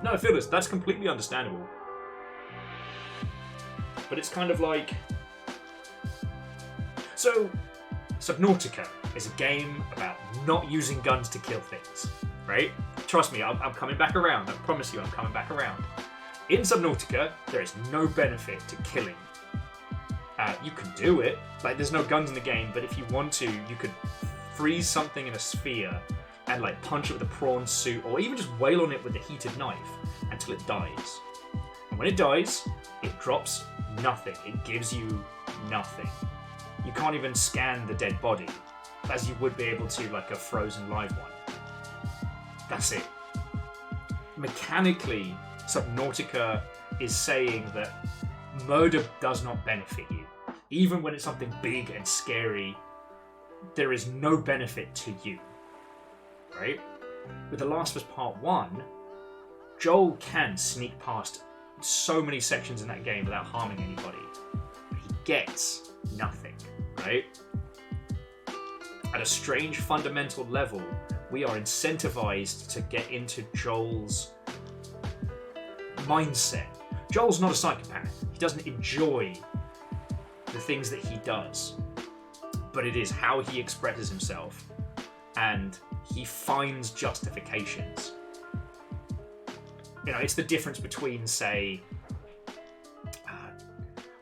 No, I feel this. That's completely understandable. But it's kind of like... So, Subnautica is a game about not using guns to kill things, right? Trust me, I'm coming back around. I promise you I'm coming back around. In Subnautica, there is no benefit to killing. You can do it. Like, there's no guns in the game, but if you want to, you could freeze something in a sphere and, like, punch it with a prawn suit, or even just wail on it with a heated knife until it dies. And when it dies, it drops nothing. It gives you nothing. You can't even scan the dead body, as you would be able to, like, a frozen live one. That's it. Mechanically, Subnautica is saying that murder does not benefit you. Even when it's something big and scary, there is no benefit to you. Right? With The Last of Us Part 1, Joel can sneak past so many sections in that game without harming anybody. But he gets nothing, right? At a strange fundamental level, we are incentivized to get into Joel's mindset. Joel's not a psychopath. He doesn't enjoy the things that he does. But it is how he expresses himself. And he finds justifications. You know, it's the difference between, say...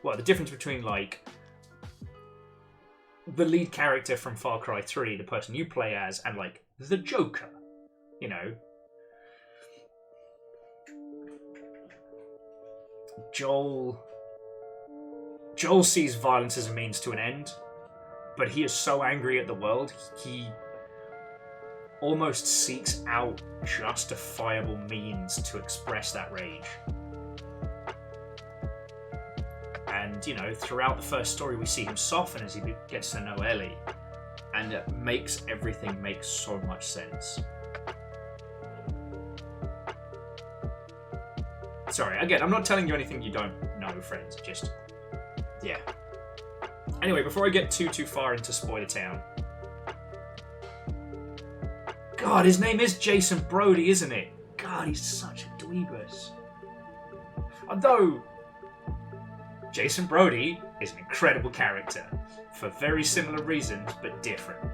the difference between, like, the lead character from Far Cry 3, the person you play as, and, like, the Joker. You know? Joel sees violence as a means to an end, but he is so angry at the world, almost seeks out justifiable means to express that rage. And, you know, throughout the first story, we see him soften as he gets to know Ellie. And it makes everything make so much sense. Sorry, again, I'm not telling you anything you don't know, friends. Just, yeah. Anyway, before I get too far into Spoiler Town. God, his name is Jason Brody, isn't it? God, he's such a dweebus. Although, Jason Brody is an incredible character. For very similar reasons, but different.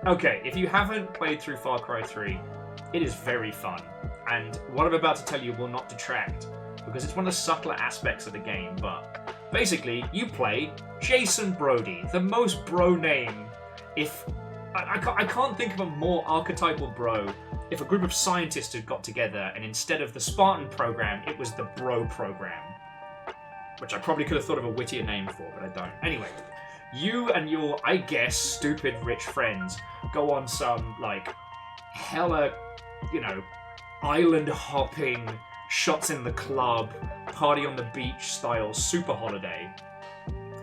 Okay, if you haven't played through Far Cry 3, it is very fun. And what I'm about to tell you will not detract, because it's one of the subtler aspects of the game, but basically, you play Jason Brody, the most bro name. If I can't think of a more archetypal bro. If a group of scientists had got together and instead of the Spartan program, it was the bro program. Which I probably could have thought of a wittier name for, but I don't. Anyway, you and your, I guess, stupid rich friends go on some, like, hella, you know, island hopping, shots in the club, party on the beach style super holiday.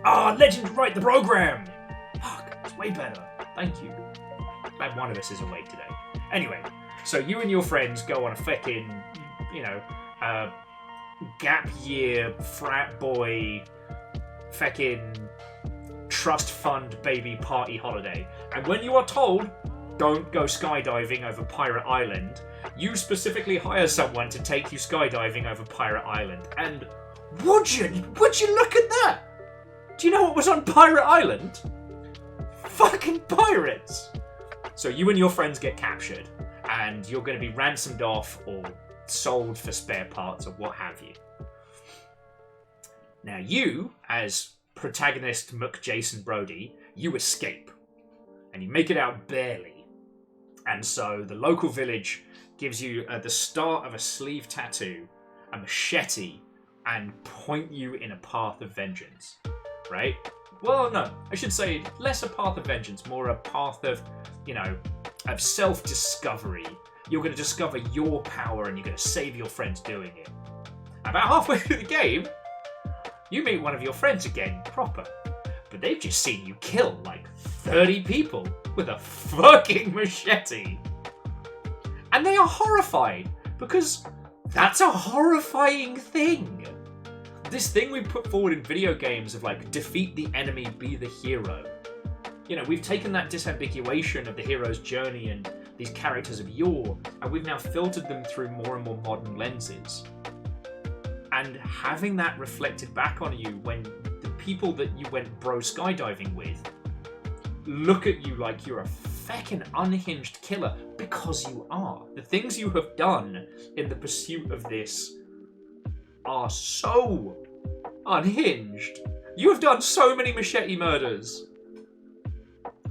Ah, legend, right, the program! Fuck, it's way better. Thank you. Glad one of us is awake today. Anyway, so you and your friends go on a feckin', you know, gap year, frat boy, feckin' trust fund baby party holiday. And when you are told, don't go skydiving over Pirate Island, you specifically hire someone to take you skydiving over Pirate Island. And would you look at that? Do you know what was on Pirate Island? Fucking pirates! So you and your friends get captured, and you're going to be ransomed off or sold for spare parts or what have you. Now you, as protagonist Jason Brody, you escape. And you make it out barely. And so the local village gives you the start of a sleeve tattoo, a machete, and point you in a path of vengeance. Right? Well, no, I should say less a path of vengeance, more a path of, you know, of self-discovery. You're going to discover your power and you're going to save your friends doing it. About halfway through the game, you meet one of your friends again, proper. But they've just seen you kill like 30 people with a fucking machete. And they are horrified, because that's a horrifying thing. This thing we put forward in video games of like, defeat the enemy, be the hero. You know, we've taken that disambiguation of the hero's journey and these characters of yore, and we've now filtered them through more and more modern lenses. And having that reflected back on you when the people that you went bro skydiving with look at you like you're a feckin' unhinged killer, because you are. The things you have done in the pursuit of this are so unhinged. You have done so many machete murders.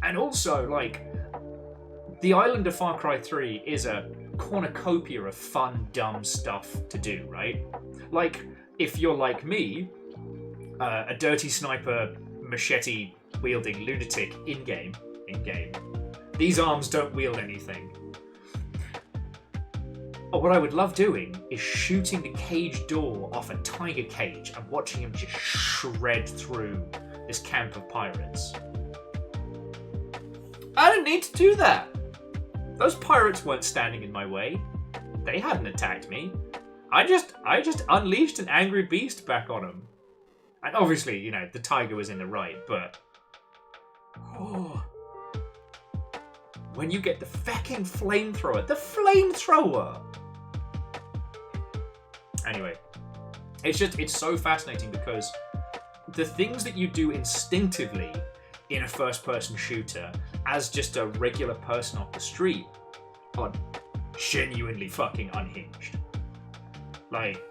And also, like, the island of Far Cry 3 is a cornucopia of fun, dumb stuff to do, right? Like, if you're like me, a dirty sniper, machete-wielding lunatic in-game, these arms don't wield anything. But what I would love doing is shooting the cage door off a tiger cage and watching him just shred through this camp of pirates. I don't need to do that. Those pirates weren't standing in my way. They hadn't attacked me. I just unleashed an angry beast back on them. And obviously, you know, the tiger was in the right, but... Oh. When you get the fucking flamethrower. The flamethrower! Anyway. It's so fascinating because the things that you do instinctively in a first-person shooter as just a regular person off the street are genuinely fucking unhinged. Like,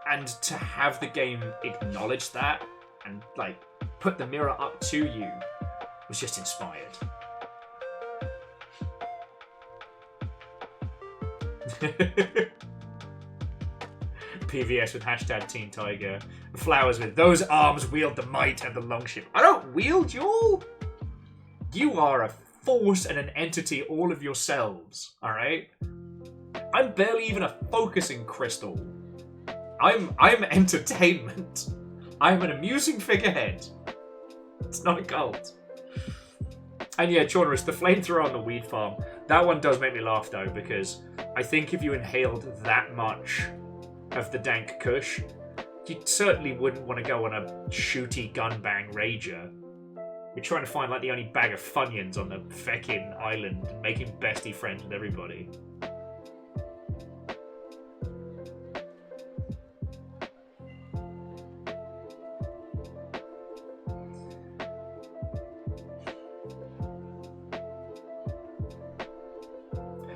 and to have the game acknowledge that and, like, put the mirror up to you was just inspired. PVS with hashtag Team Tiger. Flowers with those arms wield the might of the longship. I don't wield y'all. You are a force and an entity all of yourselves, alright? I'm barely even a focusing crystal. I'm entertainment. I'm an amusing figurehead. It's not a cult. And yeah, Chaunerus, the flamethrower on the weed farm, that one does make me laugh though, because I think if you inhaled that much of the dank kush, you certainly wouldn't want to go on a shooty gunbang rager. You're trying to find like the only bag of Funyuns on the feckin' island and making bestie friends with everybody.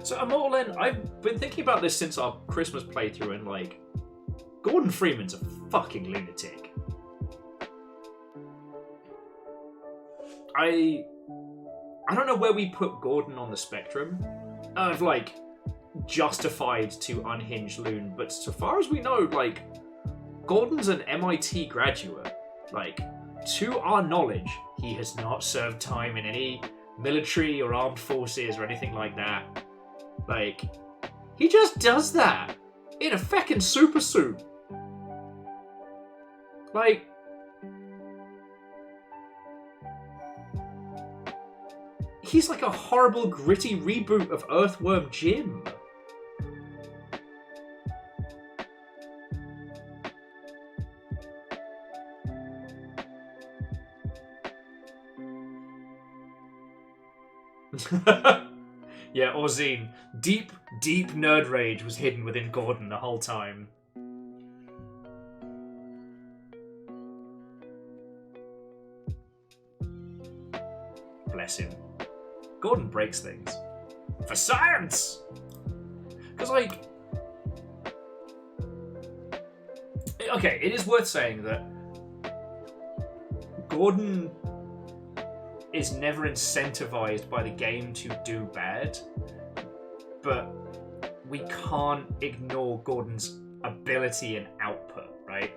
So Immortal, I've been thinking about this since our Christmas playthrough, and like, Gordon Freeman's a fucking lunatic. I don't know where we put Gordon on the spectrum of like justified to unhinged loon, but so far as we know, like, Gordon's an MIT graduate. Like, to our knowledge, he has not served time in any military or armed forces or anything like that. Like, he just does that in a feckin' super suit. Like, he's like a horrible, gritty reboot of Earthworm Jim. Yeah, Orzine. Deep, deep nerd rage was hidden within Gordon the whole time. Bless him. Gordon breaks things. For science! Because, like... Okay, it is worth saying that Gordon is never incentivized by the game to do bad, but we can't ignore Gordon's ability and output, right?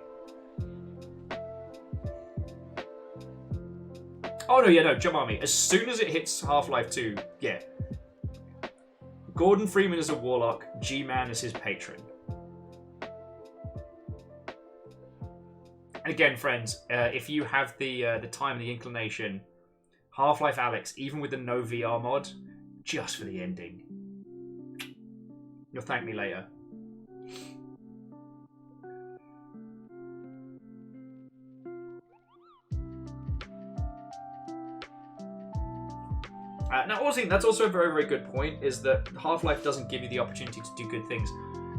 Oh no, yeah, no, jump on me. As soon as it hits Half-Life 2, yeah. Gordon Freeman is a warlock, G-Man is his patron. And again, friends, if you have the time and the inclination, Half-Life Alyx, even with the no VR mod, just for the ending. You'll thank me later. Now, Orzine, that's also a very, very good point, is that Half-Life doesn't give you the opportunity to do good things.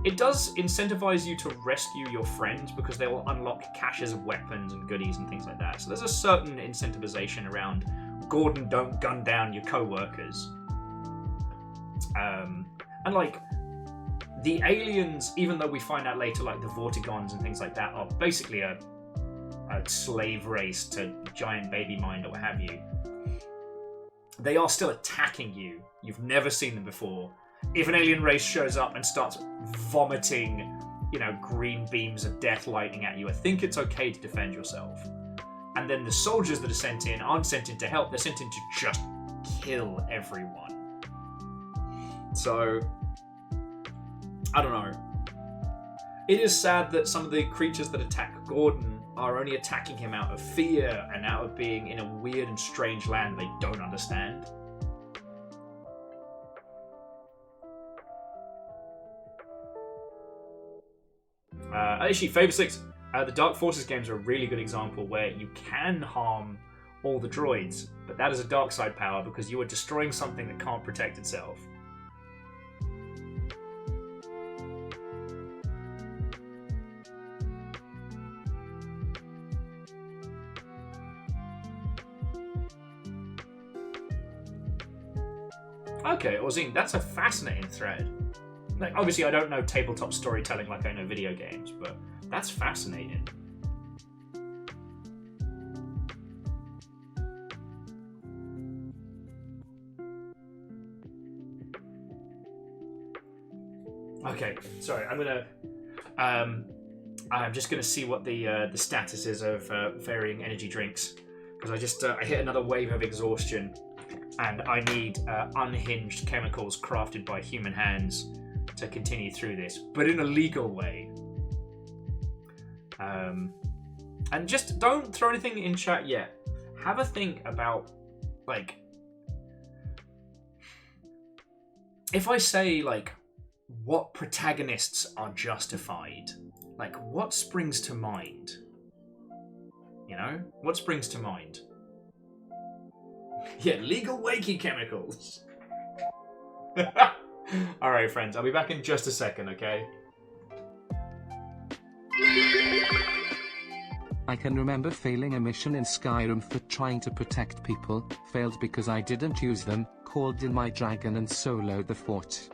It does incentivize you to rescue your friends because they will unlock caches of weapons and goodies and things like that. So there's a certain incentivization around Gordon, don't gun down your co-workers. And like, the aliens, even though we find out later, like the Vortigons and things like that, are basically a slave race to giant baby mind or what have you. They are still attacking you. You've never seen them before. If an alien race shows up and starts vomiting, you know, green beams of death lightning at you, I think it's okay to defend yourself. And then the soldiers that are sent in aren't sent in to help, they're sent in to just kill everyone. So, I don't know. It is sad that some of the creatures that attack Gordon are only attacking him out of fear and out of being in a weird and strange land they don't understand. Actually, Faber 6, the Dark Forces games are a really good example where you can harm all the droids, but that is a dark side power because you are destroying something that can't protect itself. Okay, Orzine, that's a fascinating thread. Like, obviously, I don't know tabletop storytelling like I know video games, but that's fascinating. Okay, sorry, I'm gonna I'm just going to see what the status is of varying energy drinks, because I just I hit another wave of exhaustion, and I need unhinged chemicals crafted by human hands to continue through this, but in a legal way. And just don't throw anything in chat yet. Have a think about, like, if I say, like, what protagonists are justified, like, what springs to mind? You know? What springs to mind? Yeah, legal wakey chemicals. Alright, friends, I'll be back in just a second, okay? I can remember failing a mission in Skyrim for trying to protect people, failed because I didn't use them, called in my dragon and soloed the fort.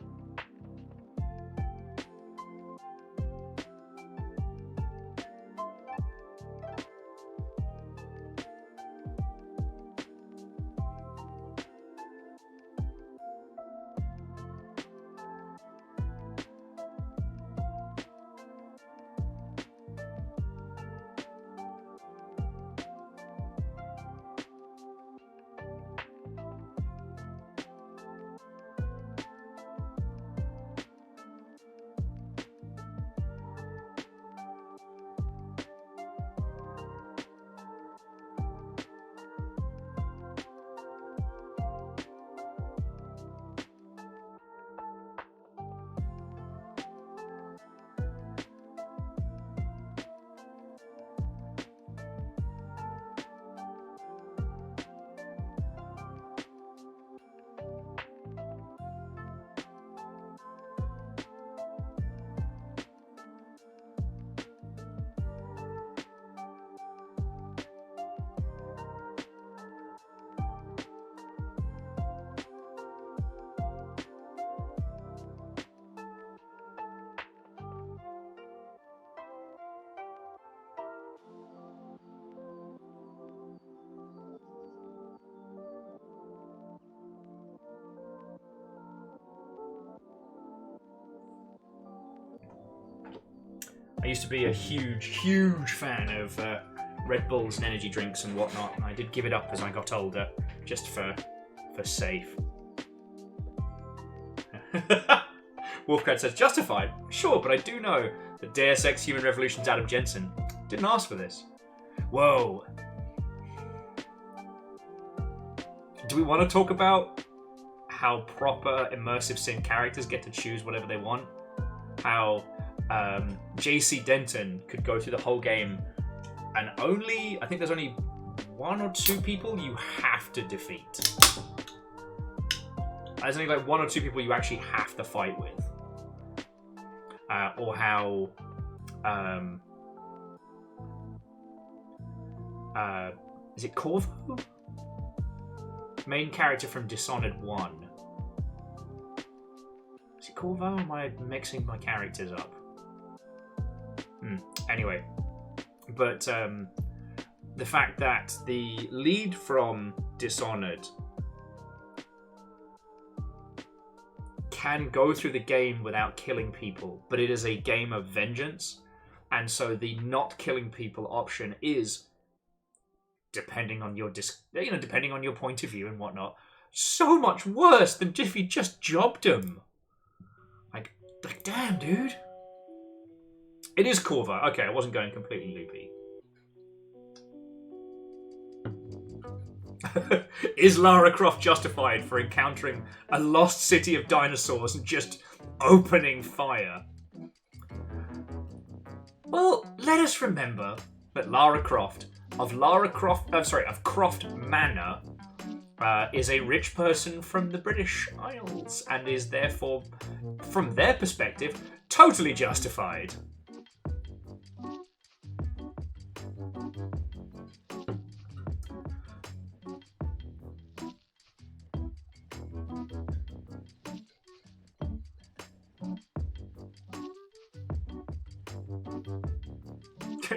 I used to be a huge fan of Red Bulls and energy drinks and whatnot, and I did give it up as I got older, just for safe. Wolfcat says, justified? Sure, but I do know that Deus Ex Human Revolution's Adam Jensen didn't ask for this. Whoa. Do we want to talk about how proper immersive sim characters get to choose whatever they want? How JC Denton could go through the whole game and I think there's only 1 or 2 people you have to defeat. There's only like 1 or 2 people you actually have to fight with. Or how is it Corvo? Main character from Dishonored 1. Is it Corvo or am I mixing my characters up? Anyway, but the fact that the lead from Dishonored can go through the game without killing people, but it is a game of vengeance, and so the not killing people option is, depending on your depending on your point of view and whatnot, so much worse than if you just jobbed them. Like damn, dude. It is Corvo. Okay, I wasn't going completely loopy. Is Lara Croft justified for encountering a lost city of dinosaurs and just opening fire? Well, let us remember that Croft Manor, is a rich person from the British Isles and is therefore, from their perspective, totally justified.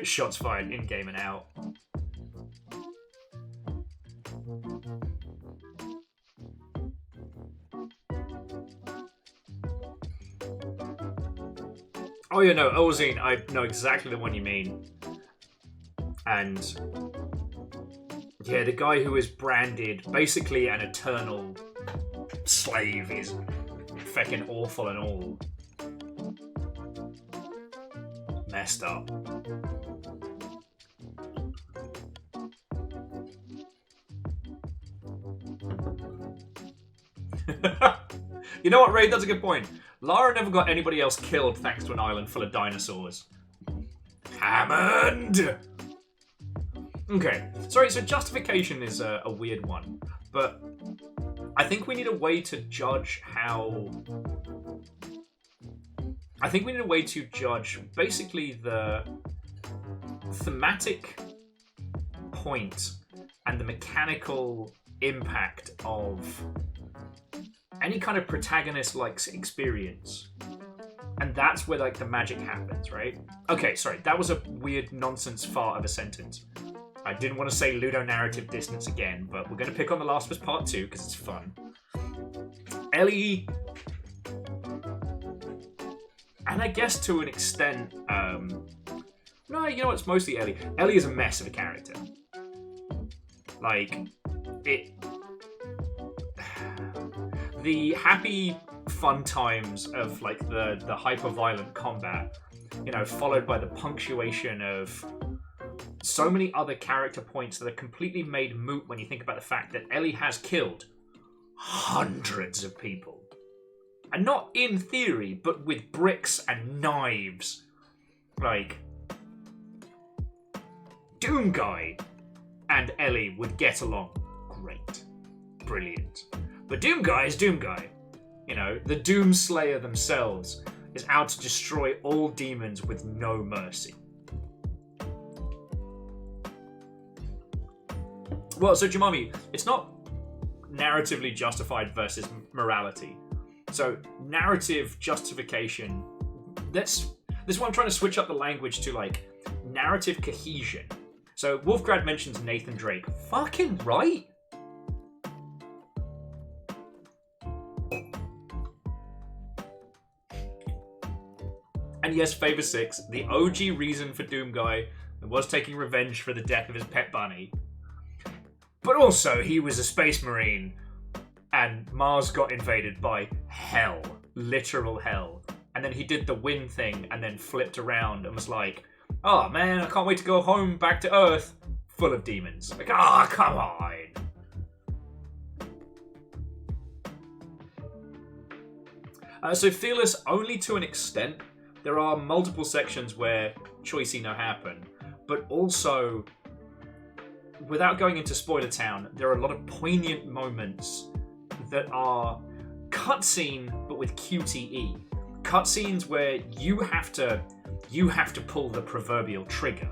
Shots fired in game and out. Oh yeah, no, Ozine, I know exactly the one you mean. And yeah, the guy who is branded basically an eternal slave is feckin' awful and all. Messed up. You know what, Ray? That's a good point. Lara never got anybody else killed thanks to an island full of dinosaurs. Hammond! Okay, sorry, so justification is a weird one, but I think we need a way to judge how... I think we need a way to judge basically the thematic point and the mechanical impact of any kind of protagonist-like experience. And that's where, like, the magic happens, right? Okay, sorry, that was a weird nonsense fart of a sentence. I didn't want to say ludonarrative dissonance again, but we're going to pick on The Last of Us Part 2, because it's fun. Ellie... And I guess to an extent... No, you know what, it's mostly Ellie. Ellie is a mess of a character. Like, it... The happy, fun times of, like, the hyper-violent combat, you know, followed by the punctuation of so many other character points that are completely made moot when you think about the fact that Ellie has killed hundreds of people. And not in theory, but with bricks and knives. Like, Doom Guy and Ellie would get along great. Brilliant. But Doom Guy is Doom Guy. You know, the Doom Slayer themselves is out to destroy all demons with no mercy. Well, so Jumami, it's not narratively justified versus morality. So, narrative justification, this is why I'm trying to switch up the language to, like, narrative cohesion. So, Wolfgrad mentions Nathan Drake. Fucking right! And yes, Favor 6, the OG reason for Doom Guy was taking revenge for the death of his pet bunny. But also, he was a space marine, and Mars got invaded by hell. Literal hell. And then he did the win thing, and then flipped around and was like, oh man, I can't wait to go home, back to Earth, full of demons. Like, ah, come on! So Fearless, only to an extent. There are multiple sections where choicey no happen, but also, without going into spoiler town, there are a lot of poignant moments that are cutscene, but with QTE. Cutscenes where you have to pull the proverbial trigger,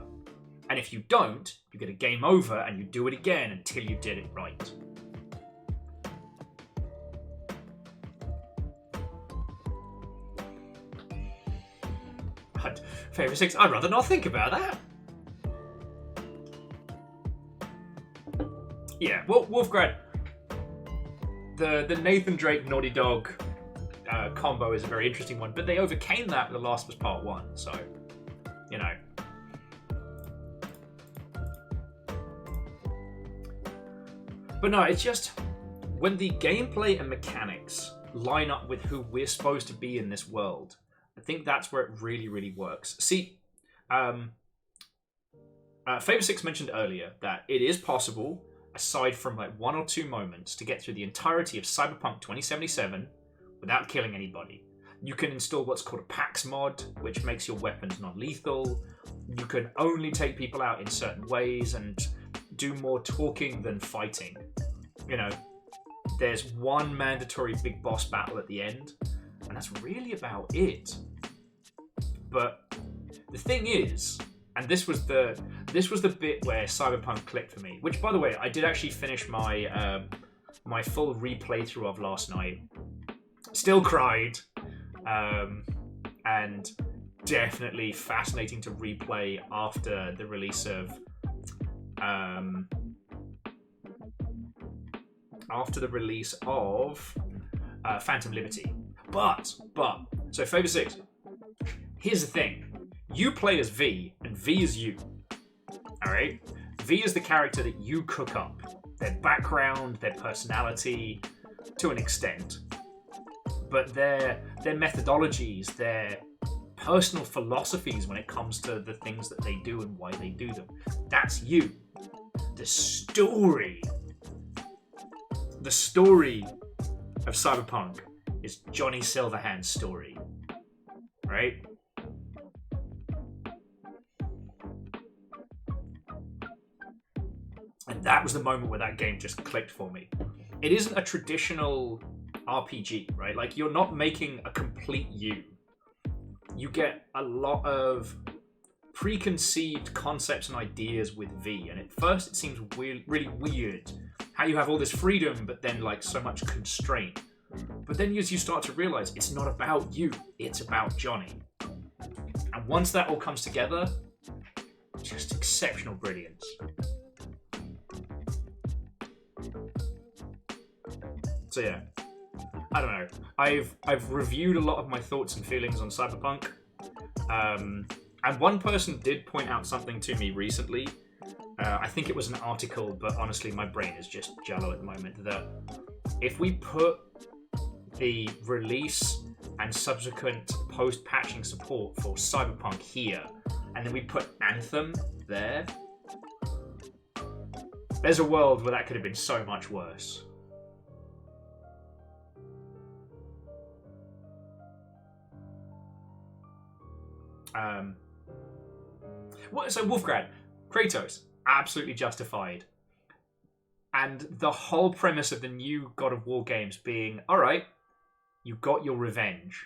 and if you don't, you get a game over, and you do it again until you did it right. Favourite 6, I'd rather not think about that. Yeah, well, Wolfgrad, the Nathan Drake Naughty Dog combo is a very interesting one, but they overcame that with The Last of Us Part 1, so, you know. But no, it's just, when the gameplay and mechanics line up with who we're supposed to be in this world, I think that's where it really, really works. See, Favor 6 mentioned earlier that it is possible, aside from like one or two moments, to get through the entirety of Cyberpunk 2077 without killing anybody. You can install what's called a PAX mod, which makes your weapons non-lethal. You can only take people out in certain ways and do more talking than fighting. You know, there's one mandatory big boss battle at the end, and that's really about it. But the thing is, and this was the bit where Cyberpunk clicked for me, which, by the way, I did actually finish my my full replay through of last night. Still cried, and definitely fascinating to replay after the release of Phantom Liberty. But so Favor 6, Here's the thing. You play as V, and V is you. Alright? V is the character that you cook up. Their background, their personality, to an extent. But their methodologies, their personal philosophies when it comes to the things that they do and why they do them. That's you. The story of Cyberpunk is Johnny Silverhand's story. Right? And that was the moment where that game just clicked for me. It isn't a traditional RPG, right? Like, you're not making a complete you. You get a lot of preconceived concepts and ideas with V, and at first it seems really weird how you have all this freedom but then like so much constraint. But then as you start to realize it's not about you, it's about Johnny. And once that all comes together, just exceptional brilliance. So yeah, I don't know. I've reviewed a lot of my thoughts and feelings on Cyberpunk, and one person did point out something to me recently. I think it was an article, but honestly, my brain is just jello at the moment. That if we put the release and subsequent post-patching support for Cyberpunk here, and then we put Anthem there, there's a world where that could have been so much worse. So Wolfgrad, Kratos, absolutely justified. And the whole premise of the new God of War games being, alright, you got your revenge.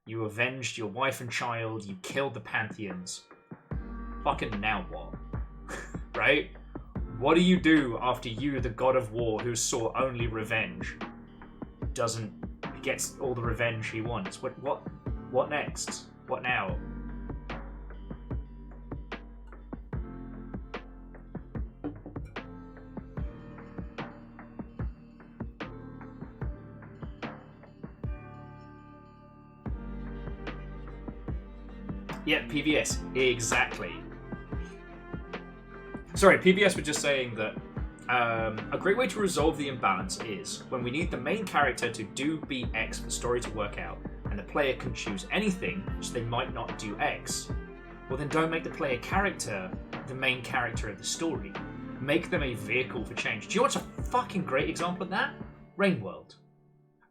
You avenged your wife and child, you killed the Pantheons. Fucking now what? Right? What do you do after you, the God of War, who sought only revenge, gets all the revenge he wants? What next? What now? Yeah, PVS, exactly. Sorry, PVS were just saying that a great way to resolve the imbalance is when we need the main character to do beat X for the story to work out, and the player can choose anything, so they might not do X. Well, then don't make the player character the main character of the story. Make them a vehicle for change. Do you know what's a fucking great example of that? Rainworld.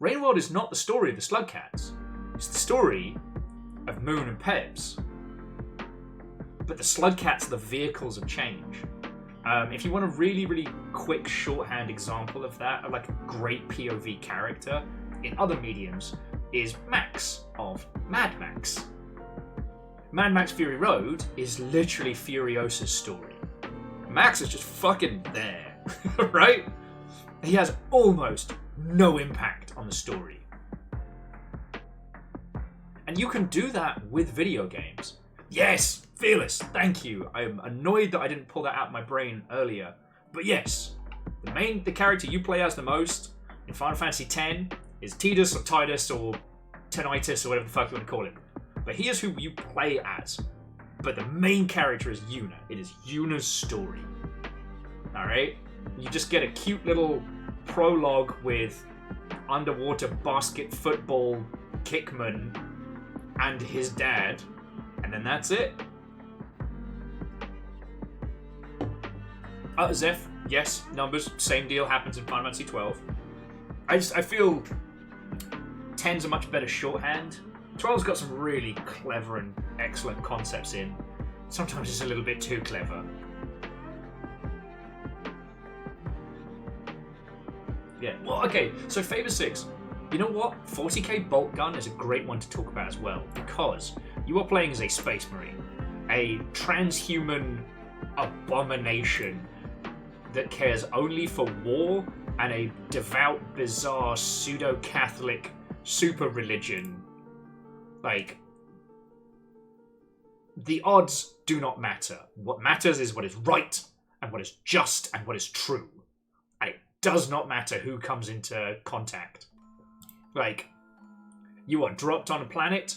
Rainworld is not the story of the Slugcats. It's the story of Moon and Peps. But the Slugcats are the vehicles of change. If you want a really quick shorthand example of that, like a great POV character in other mediums, is Max of Mad Max. Mad Max Fury Road is literally Furiosa's story. Max is just fucking there, right? He has almost no impact on the story. And you can do that with video games. Yes, Fearless, thank you. I'm annoyed that I didn't pull that out of my brain earlier. But yes, the character you play as the most in Final Fantasy X is Tidus or Tidus or Tinnitus or whatever the fuck you want to call him. But he is who you play as. But the main character is Yuna. It is Yuna's story. Alright? You just get a cute little prologue with underwater basket football kickman and his dad, and then that's it. Zeph, yes, numbers, same deal happens in Final Fantasy 12. I feel 10's a much better shorthand. 12's got some really clever and excellent concepts in. Sometimes it's a little bit too clever. Yeah, well, okay, so Favor 6. You know what? 40k bolt gun is a great one to talk about as well, because you are playing as a space marine, a transhuman abomination that cares only for war and a devout, bizarre, pseudo-Catholic super religion. Like, the odds do not matter. What matters is what is right and what is just and what is true. And it does not matter who comes into contact. Like, you are dropped on a planet,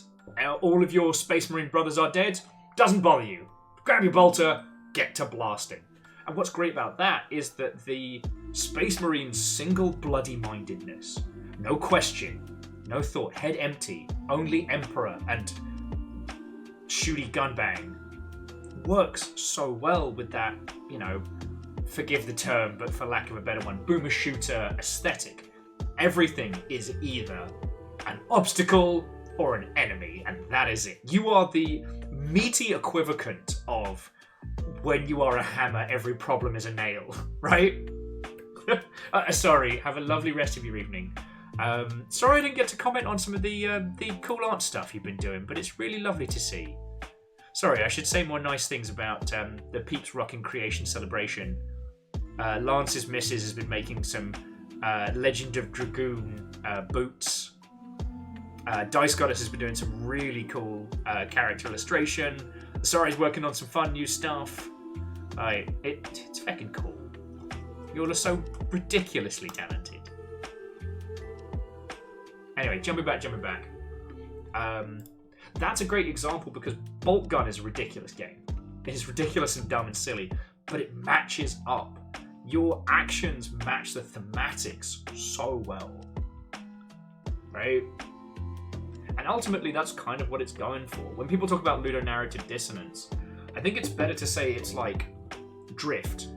All of your Space Marine brothers are dead. Doesn't bother you. Grab your bolter, get to blasting. And what's great about that is that the Space Marine's single bloody mindedness, no question, no thought, head empty, only Emperor and shooty gunbang, works so well with that, forgive the term, but for lack of a better one, boomer shooter aesthetic. Everything is either an obstacle or an enemy, and that is it. You are the meaty equivalent of when you are a hammer, every problem is a nail, right? Sorry, have a lovely rest of your evening. Sorry I didn't get to comment on some of the cool art stuff you've been doing, but it's really lovely to see. Sorry, I should say more nice things about the Peeps Rockin' Creation celebration. Lance's missus has been making some Legend of Dragoon boots. Dice Goddess has been doing some really cool character illustration. Sorry's working on some fun new stuff. It's fucking cool. You all are so ridiculously talented. Anyway, jumping back. That's a great example because Bolt Gun is a ridiculous game. It is ridiculous and dumb and silly, but it matches up. Your actions match the thematics so well. Right? And ultimately, that's kind of what it's going for. When people talk about ludonarrative dissonance, I think it's better to say it's like drift.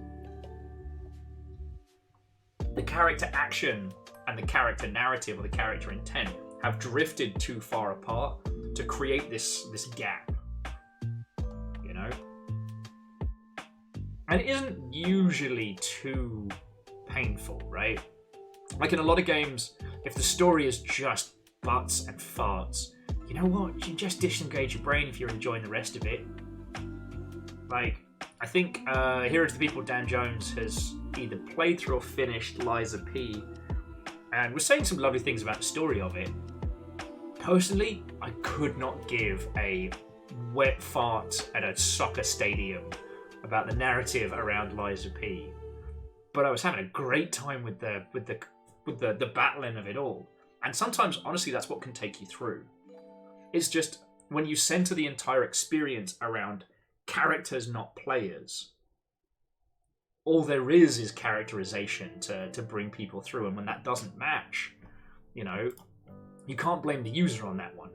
The character action and the character narrative or the character intent have drifted too far apart to create this gap. And it isn't usually too painful, right? Like in a lot of games, if the story is just butts and farts, you know what? You just disengage your brain if you're enjoying the rest of it. Like, I think Hero to the People Dan Jones has either played through or finished Liza P, and was saying some lovely things about the story of it. Personally, I could not give a wet fart at a soccer stadium about the narrative around Liza P, but I was having a great time with the battling of it all. And sometimes, honestly, that's what can take you through. It's just when you center the entire experience around characters, not players, all there is characterization to bring people through. And when that doesn't match, you can't blame the user on that one.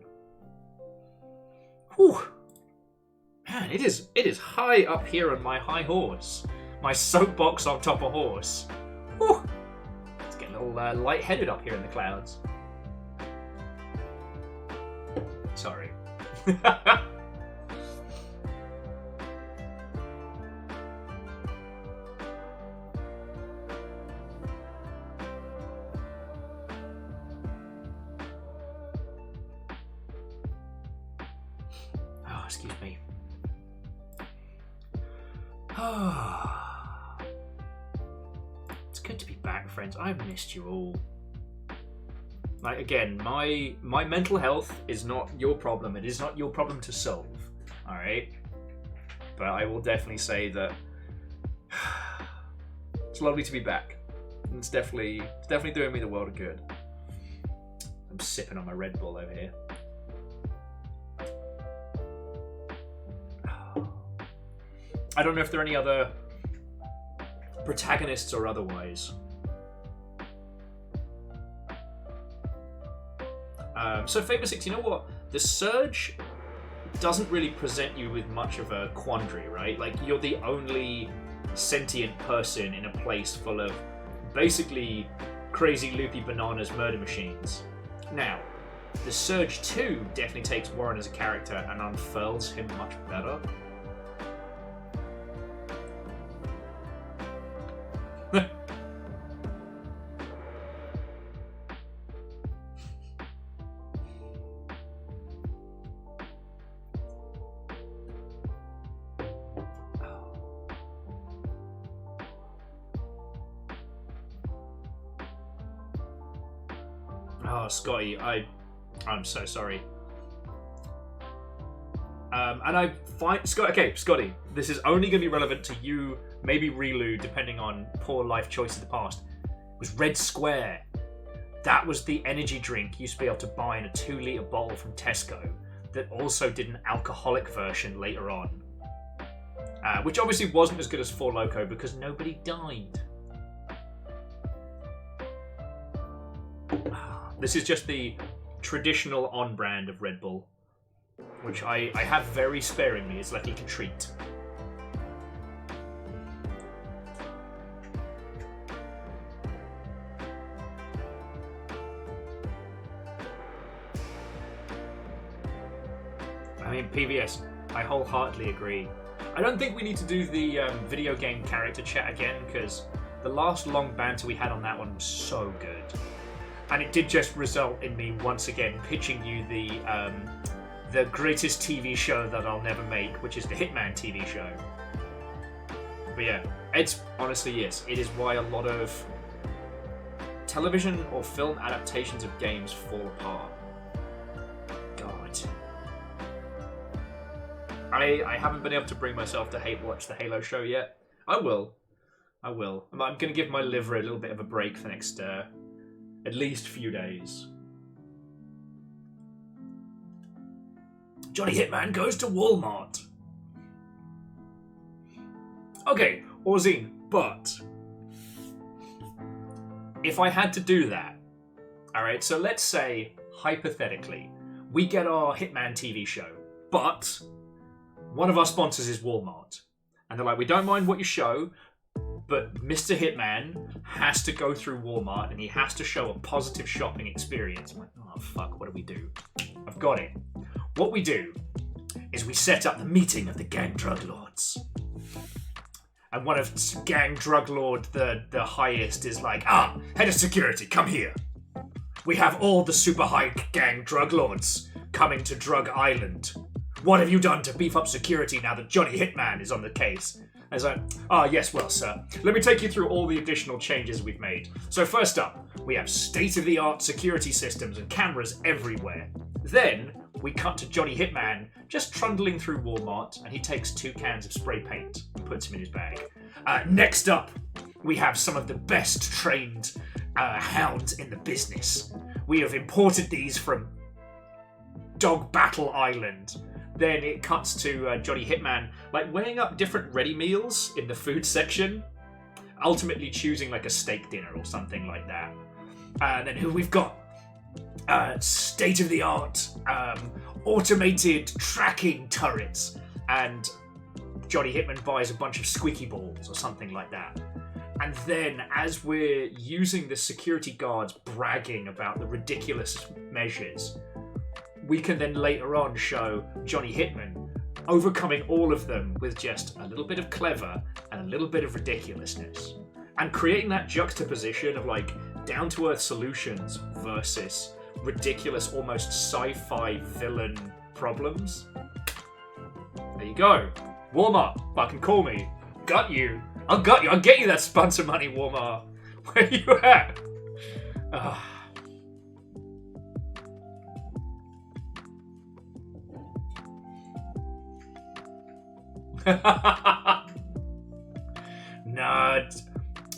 Whew. Man, it is high up here on my high horse. My soapbox on top of horse. Whew. It's getting a little lightheaded up here in the clouds. Sorry. Oh, excuse me. It's good to be back, friends. I've missed you all. Like, again, my mental health is not your problem. It is not your problem to solve. Alright? But I will definitely say that it's lovely to be back. It's definitely doing me the world of good. I'm sipping on my Red Bull over here. I don't know if there are any other protagonists or otherwise. So Fable 6, you know what? The Surge doesn't really present you with much of a quandary, right? Like, you're the only sentient person in a place full of basically crazy loopy bananas murder machines. Now, the Surge 2 definitely takes Warren as a character and unfurls him much better. Oh, Scotty, I'm so sorry. And I find Scotty, this is only going to be relevant to you, maybe Relu, depending on poor life choice of the past. It was Red Square. That was the energy drink you used to be able to buy in a 2-litre bottle from Tesco. that also did an alcoholic version later on. Which obviously wasn't as good as Four Loko because nobody died. This is just the traditional on-brand of Red Bull, which I have very sparingly. It's like a little treat. I mean, PVS, I wholeheartedly agree. I don't think we need to do the video game character chat again, because the last long banter we had on that one was so good. And it did just result in me once again pitching you the greatest TV show that I'll never make, which is the Hitman TV show. But yeah, it's honestly, yes, it is why a lot of television or film adaptations of games fall apart. God. I haven't been able to bring myself to hate watch the Halo show yet. I will. I'm going to give my liver a little bit of a break for the next at least few days. Johnny Hitman goes to Walmart. Okay, Orzine, but if I had to do that, alright, so let's say, hypothetically, we get our Hitman TV show, but one of our sponsors is Walmart. And they're like, we don't mind what you show, but Mr. Hitman has to go through Walmart and he has to show a positive shopping experience. I'm like, oh fuck, what do we do? I've got it. What we do is we set up the meeting of the gang drug lords. And one of gang drug lord, the highest, is like, head of security, come here. We have all the super high gang drug lords coming to Drug Island. What have you done to beef up security now that Johnny Hitman is on the case? I was like, yes, well, sir. Let me take you through all the additional changes we've made. So first up, we have state-of-the-art security systems and cameras everywhere. Then, we cut to Johnny Hitman just trundling through Walmart, and he takes 2 cans of spray paint and puts them in his bag. Next up, we have some of the best trained hounds in the business. We have imported these from Dog Battle Island. Then it cuts to Johnny Hitman, like weighing up different ready meals in the food section, ultimately choosing like a steak dinner or something like that. And then who we've got? State-of-the-art automated tracking turrets, and Johnny Hitman buys a bunch of squeaky balls or something like that. And then, as we're using the security guards bragging about the ridiculous measures, we can then later on show Johnny Hitman overcoming all of them with just a little bit of clever and a little bit of ridiculousness. And creating that juxtaposition of like down-to-earth solutions versus ridiculous, almost sci-fi villain problems. There you go. Walmart, fucking call me. Got you. I'll get you that sponsor money, Walmart. Where you at? Nah,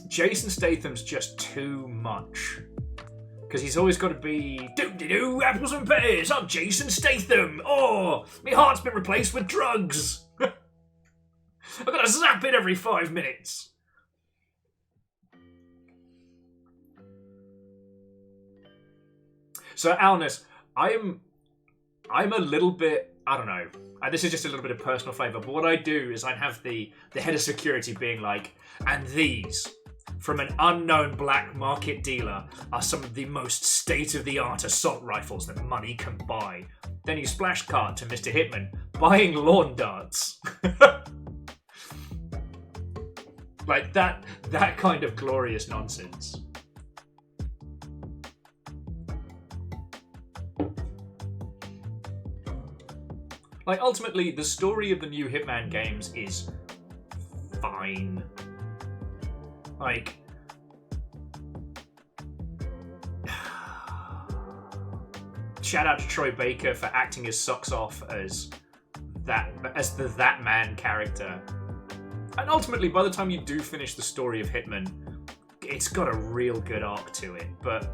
Jason Statham's just too much. Because he's always got to be, do apples and pears, I'm Jason Statham. Oh, my heart's been replaced with drugs. I've got to zap it every 5 minutes. So, Alnus, I'm a little bit, I don't know, this is just a little bit of personal flavour, but what I do is I have the head of security being like, and these, from an unknown black market dealer, are some of the most state-of-the-art assault rifles that money can buy. Then you splash card to Mr. Hitman, buying lawn darts. Like that kind of glorious nonsense. Like, ultimately, the story of the new Hitman games is fine. Like, shout out to Troy Baker for acting his socks off as the That Man character. And ultimately, by the time you do finish the story of Hitman, it's got a real good arc to it. But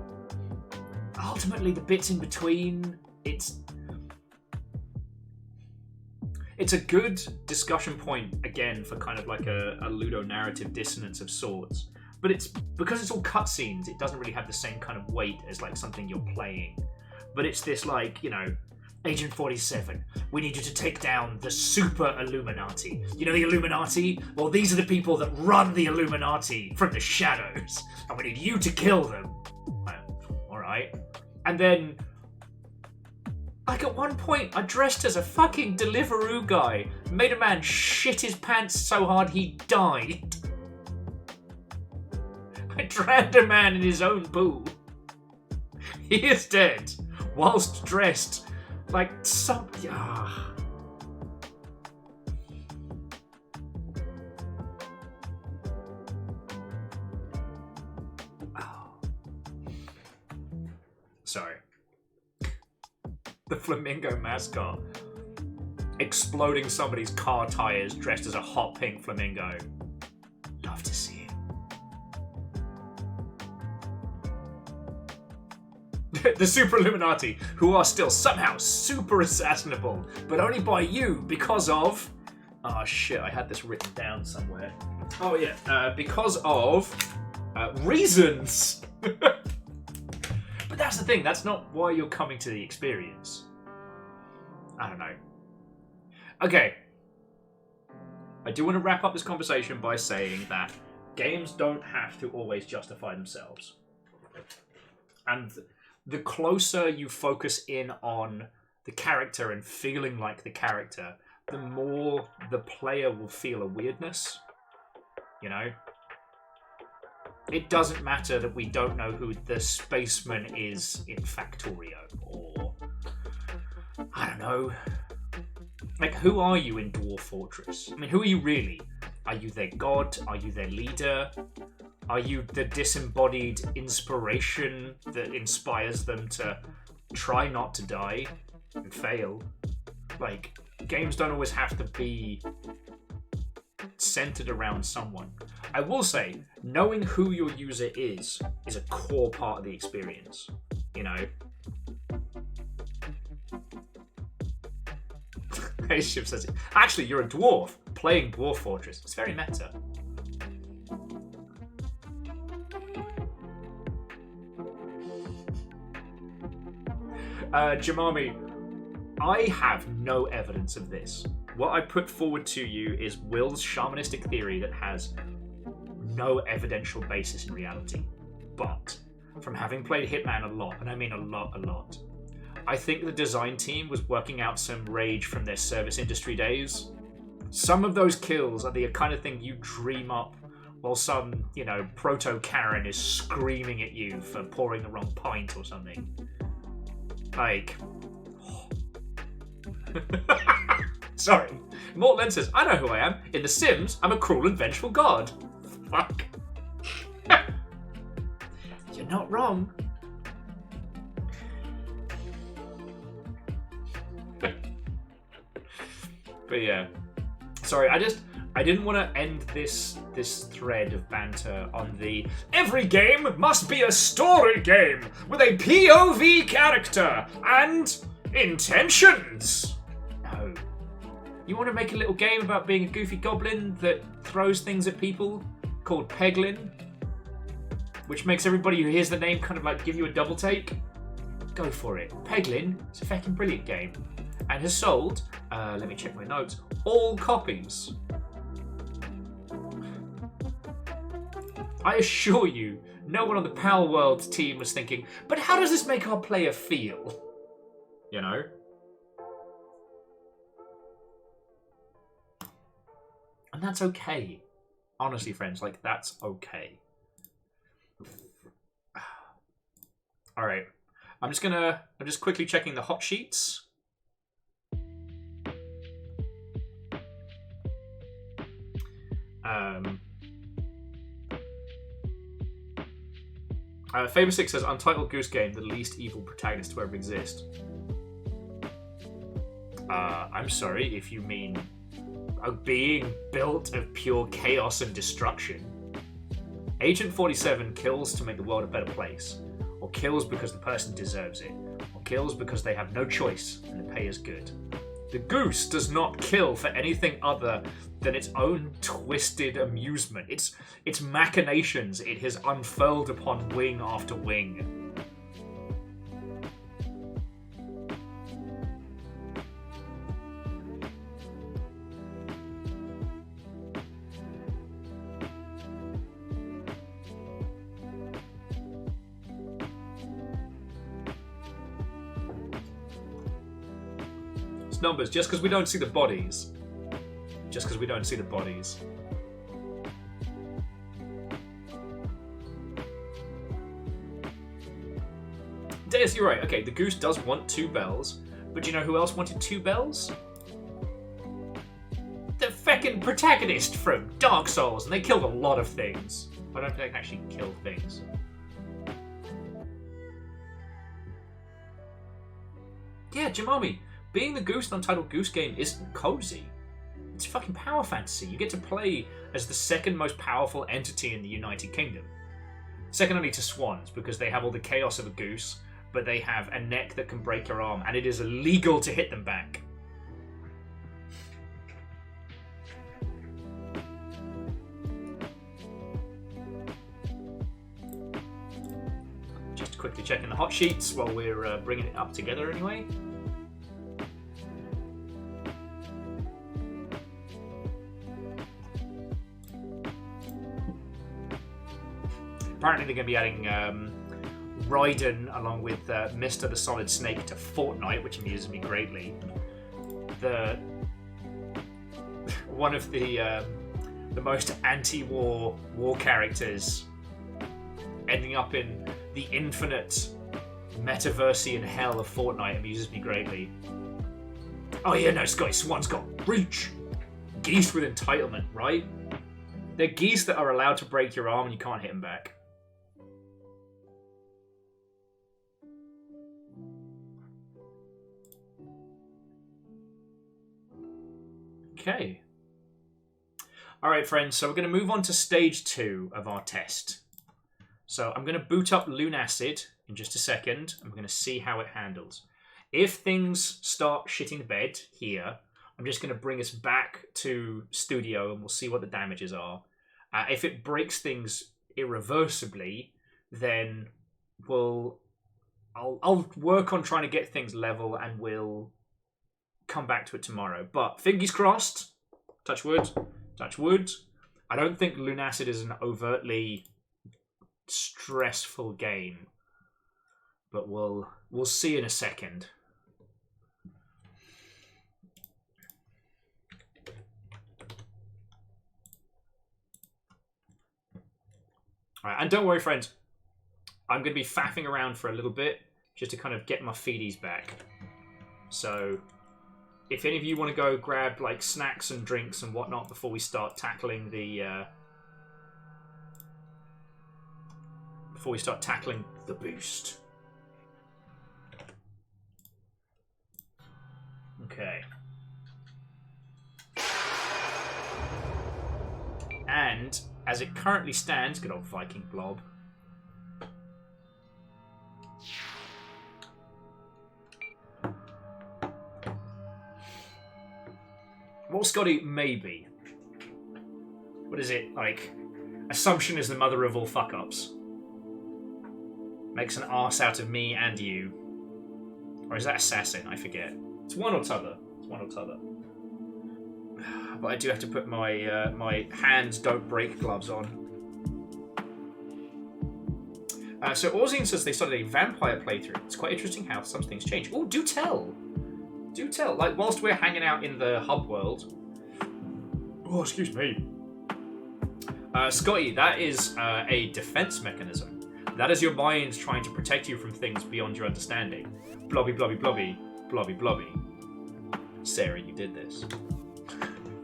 ultimately, the bits in between, it's a good discussion point, again, for kind of like a ludonarrative dissonance of sorts. But it's because it's all cutscenes, it doesn't really have the same kind of weight as like something you're playing. But it's this like, you know, Agent 47, we need you to take down the super Illuminati. You know the Illuminati? Well, these are the people that run the Illuminati from the shadows. And we need you to kill them. Alright. And then, like at one point, I dressed as a fucking Deliveroo guy. Made a man shit his pants so hard he died. I drowned a man in his own pool. He is dead, whilst dressed like some... Oh. Sorry. The flamingo mascot exploding somebody's car tires dressed as a hot pink flamingo. Love to see it. The Super Illuminati, who are still somehow super assassinable, but only by you because of... Oh shit, I had this written down somewhere. Oh yeah, because of reasons. But that's the thing, that's not why you're coming to the experience. I don't know. Okay. I do want to wrap up this conversation by saying that games don't have to always justify themselves. And the closer you focus in on the character and feeling like the character, the more the player will feel a weirdness. You know? It doesn't matter that we don't know who the spaceman is in Factorio, or... I don't know. Like, who are you in Dwarf Fortress? I mean, who are you really? Are you their god? Are you their leader? Are you the disembodied inspiration that inspires them to try not to die and fail? Like, games don't always have to be centered around someone. I will say, knowing who your user is a core part of the experience, you know? Spaceship says it. Actually, you're a dwarf playing Dwarf Fortress. It's very meta. Jamami, I have no evidence of this. What I put forward to you is Will's shamanistic theory that has no evidential basis in reality. But from having played Hitman a lot, and I mean a lot, I think the design team was working out some rage from their service industry days. Some of those kills are the kind of thing you dream up while some, you know, proto-Karen is screaming at you for pouring the wrong pint or something. Like... Sorry. Mortland says, I know who I am. In The Sims, I'm a cruel and vengeful god. Fuck. You're not wrong. But yeah. Sorry, I didn't want to end this thread of banter on the every game must be a story game with a POV character and intentions. No. You want to make a little game about being a goofy goblin that throws things at people called Peglin, which makes everybody who hears the name kind of like give you a double take? Go for it. Peglin is a fucking brilliant game and has sold, let me check my notes, all copies. I assure you, no one on the Pal World team was thinking, but how does this make our player feel? You know? And that's okay. Honestly, friends, like, that's okay. Alright. I'm just quickly checking the hot sheets. Famous Six says, Untitled Goose Game, the least evil protagonist to ever exist. I'm sorry if you mean a being built of pure chaos and destruction. Agent 47 kills to make the world a better place, or kills because the person deserves it, or kills because they have no choice and the pay is good. The goose does not kill for anything other than its own twisted amusement. Its machinations it has unfurled upon wing after wing. Numbers, just because we don't see the bodies. Just because we don't see the bodies. Deus, you're right. Okay, the goose does want 2 bells, but do you know who else wanted 2 bells? The feckin' protagonist from Dark Souls, and they killed a lot of things. I don't think they can actually kill things. Yeah, Jimami. Being the goose in Untitled Goose Game isn't cozy. It's fucking power fantasy. You get to play as the second most powerful entity in the United Kingdom. Second only to swans, because they have all the chaos of a goose, but they have a neck that can break your arm, and it is illegal to hit them back. Just quickly checking the hot sheets while we're bringing it up together anyway. Apparently they're going to be adding Raiden along with Mr. the Solid Snake to Fortnite, which amuses me greatly. One of the most anti-war war characters ending up in the infinite metaversian hell of Fortnite amuses me greatly. Oh yeah, no, Scotty Swan's got reach. Geese with entitlement, right? They're geese that are allowed to break your arm and you can't hit them back. Okay. Alright, friends, so we're going to move on to stage 2 of our test. So I'm going to boot up Lunacid in just a second, and we're going to see how it handles. If things start shitting the bed here, I'm just going to bring us back to studio and we'll see what the damages are. If it breaks things irreversibly, then I'll work on trying to get things level and we'll come back to it tomorrow. But fingers crossed, touch wood, I don't think Lunacid is an overtly stressful game, but we'll see in a second. All right, and don't worry, friends, I'm going to be faffing around for a little bit just to kind of get my feedies back. So if any of you want to go grab like snacks and drinks and whatnot before we start tackling the boost. Okay. And as it currently stands, good old Viking blob. Well, Scotty, maybe. What is it, like? Assumption is the mother of all fuck-ups. Makes an arse out of me and you. Or is that assassin? I forget. It's one or t'other. But I do have to put my my hands don't break gloves on. So Orzine says they started a vampire playthrough. It's quite interesting how some things change. Oh, do tell. Do tell. Like, whilst we're hanging out in the hub world... Oh, excuse me. Scotty, that is a defense mechanism. That is your mind trying to protect you from things beyond your understanding. Blobby, blobby, blobby. Blobby, blobby. Sarah, you did this.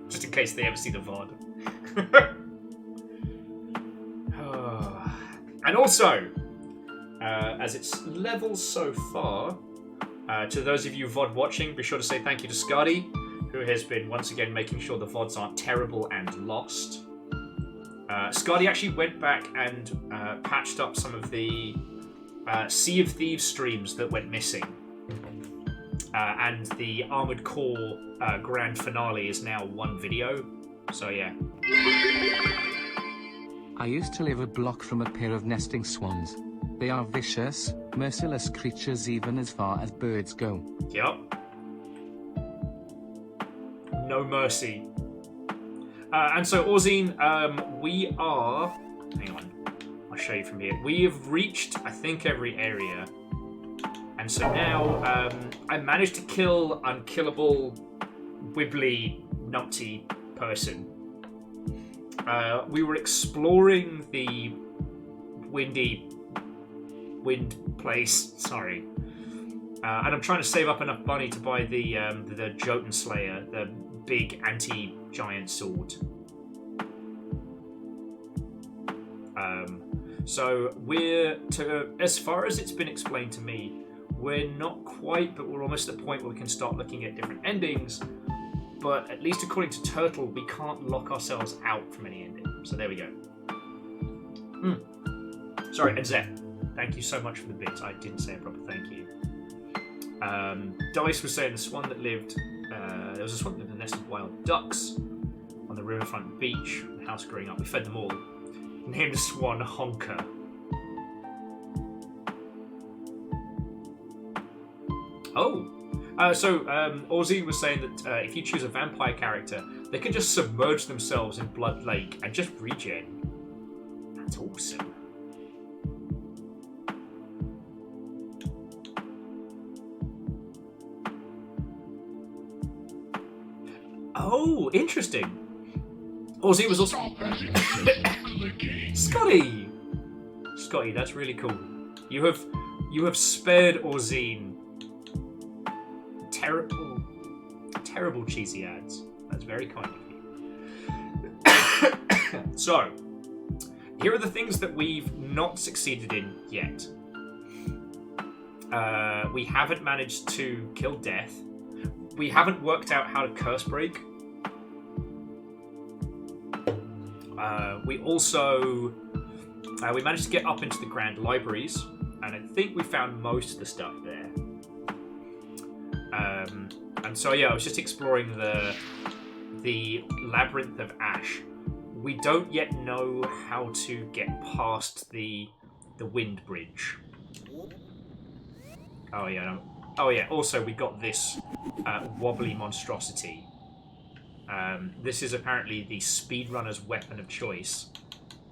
Just in case they ever see the VOD. And also, as it's levels so far, to those of you VOD watching, be sure to say thank you to Scotty, who has been once again making sure the VODs aren't terrible and lost. Scotty actually went back and patched up some of the Sea of Thieves streams that went missing. and the Armored Core grand finale is now one video. So yeah. I used to live a block from a pair of nesting swans. They are vicious, merciless creatures even as far as birds go. Yep. No mercy. And so, Orzine, we are... Hang on. I'll show you from here. We have reached, I think, every area. And so now, I managed to kill unkillable, wibbly, numpty person. We were exploring the wind place, sorry. And I'm trying to save up enough money to buy the Jotunn Slayer, the big anti-giant sword. So we're, as far as it's been explained to me, we're not quite, but we're almost at the point where we can start looking at different endings. But at least according to Turtle, we can't lock ourselves out from any ending. So there we go. Sorry, and Zeph, thank you so much for the bits. I didn't say a proper thank you. Dice was saying the swan that lived... there was a swan that lived in a nest of wild ducks on the riverfront beach. The house growing up. We fed them all. Named the swan Honker. Oh! So Ozzy was saying that if you choose a vampire character, they can just submerge themselves in Blood Lake and just regen. That's awesome. Oh, interesting. Ozzy was also... Scotty, that's really cool. You have spared Orzine terrible cheesy ads. That's very kind of you. So, here are the things that we've not succeeded in yet. We haven't managed to kill Death. We haven't worked out how to curse break. We also we managed to get up into the Grand Libraries, and I think we found most of the stuff there. And so yeah, I was just exploring the Labyrinth of Ash. We don't yet know how to get past the Wind Bridge. Oh yeah, no. Oh yeah. Also, we got this wobbly monstrosity. This is apparently the speedrunner's weapon of choice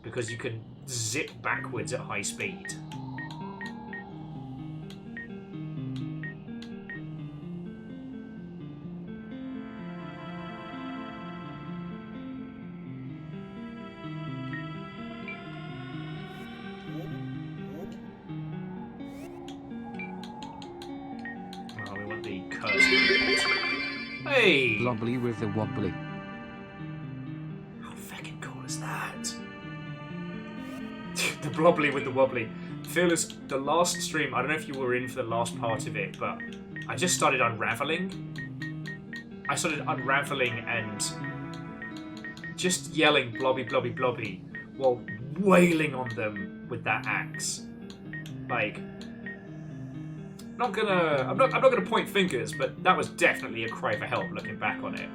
because you can zip backwards at high speed. Oh, we want the curse. Hey! Blobbly with the wobbly. How fucking cool is that? The blobbly with the wobbly. Fearless, the last stream, I don't know if you were in for the last part of it, but I just started unraveling. I started unraveling and just yelling blobby, blobby, blobby while wailing on them with that axe. Like, I'm not gonna point fingers, but that was definitely a cry for help looking back on it.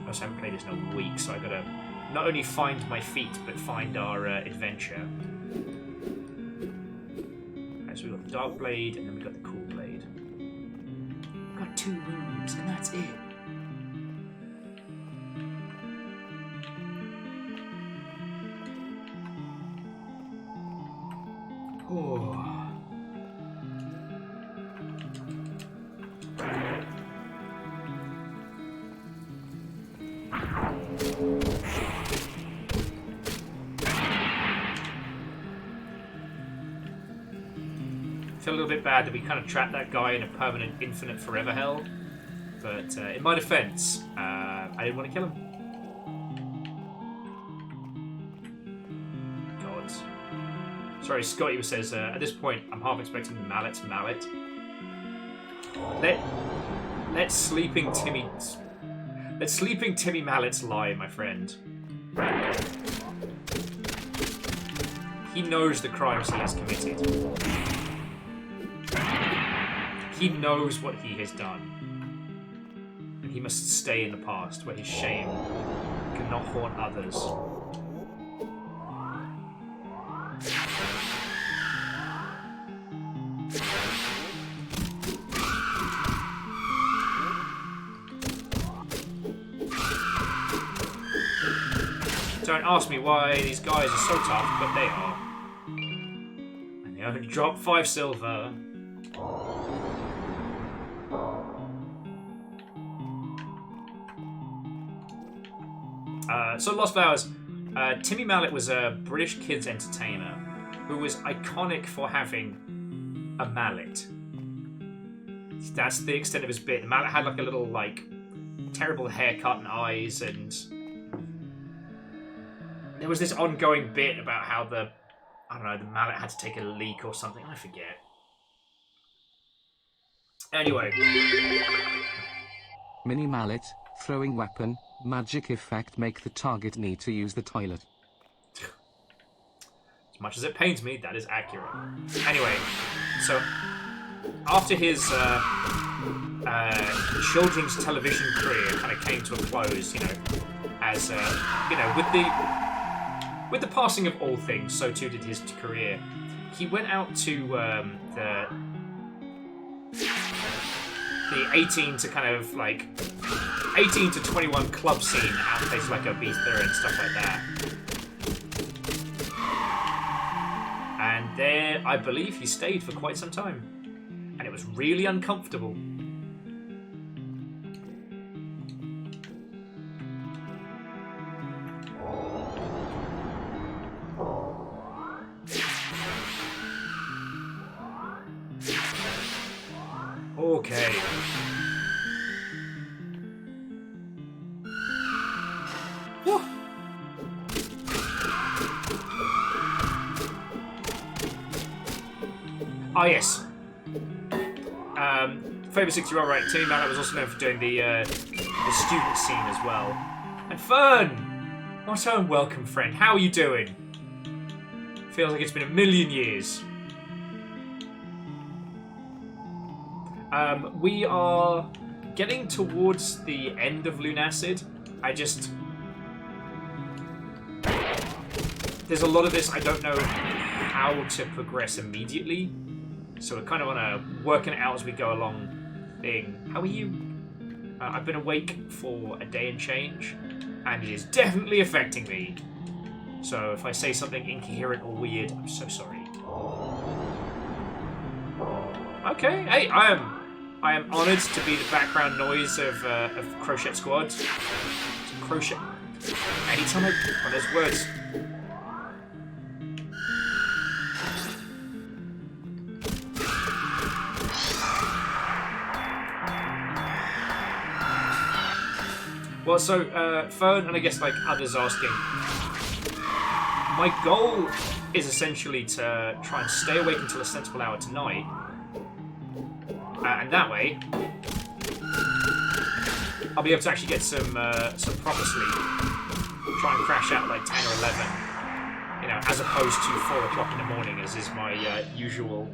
I just haven't played this in a week, so I gotta not only find my feet, but find our adventure. Okay, so we've got the Dark Blade, and then we've got the Cool Blade. We've got 2 rooms, and that's it. Oh. Feel a little bit bad that we kind of trapped that guy in a permanent infinite forever hell, but in my defense, I didn't want to kill him. God. Sorry, Scotty says, at this point, I'm half expecting Mallet's mallet. Let sleeping Timmy Mallets lie, my friend. He knows the crimes he has committed. He knows what he has done. And he must stay in the past, where his shame cannot haunt others. Don't ask me why these guys are so tough, but they are. And they only drop 5 silver. So Lost Flowers. Timmy Mallet was a British kids entertainer who was iconic for having a mallet. That's the extent of his bit. The mallet had like a little terrible haircut and eyes, and there was this ongoing bit about how the mallet had to take a leak or something. I forget. Anyway. Mini mallet, throwing weapon, magic effect make the target need to use the toilet. As much as it pains me, that is accurate. Anyway, so after his children's television career kind of came to a close, as with the passing of all things, so too did his career. He went out to the 18 to 21 club scene out in places like Ibiza and stuff like that. And there, I believe he stayed for quite some time. And it was really uncomfortable. Okay. Whew. Ah, yes. Favourite 60-year-old, right? Timmy Mallet was also known for doing the student scene as well. And Fern! My own welcome friend. How are you doing? Feels like it's been a million years. We are getting towards the end of Lunacid. There's a lot of this I don't know how to progress immediately. So we're kind of on a working it out as we go along thing. How are you? I've been awake for a day and change, and it is definitely affecting me. So if I say something incoherent or weird, I'm so sorry. Okay, hey, I am honoured to be the background noise of Crochet Squad. Crochet. Anytime when there's words. Well, so Fern, and I guess others asking, my goal is essentially to try and stay awake until a sensible hour tonight. And that way, I'll be able to actually get some proper sleep. Try and crash out 10 or 11, as opposed to 4 o'clock in the morning, as is my usual.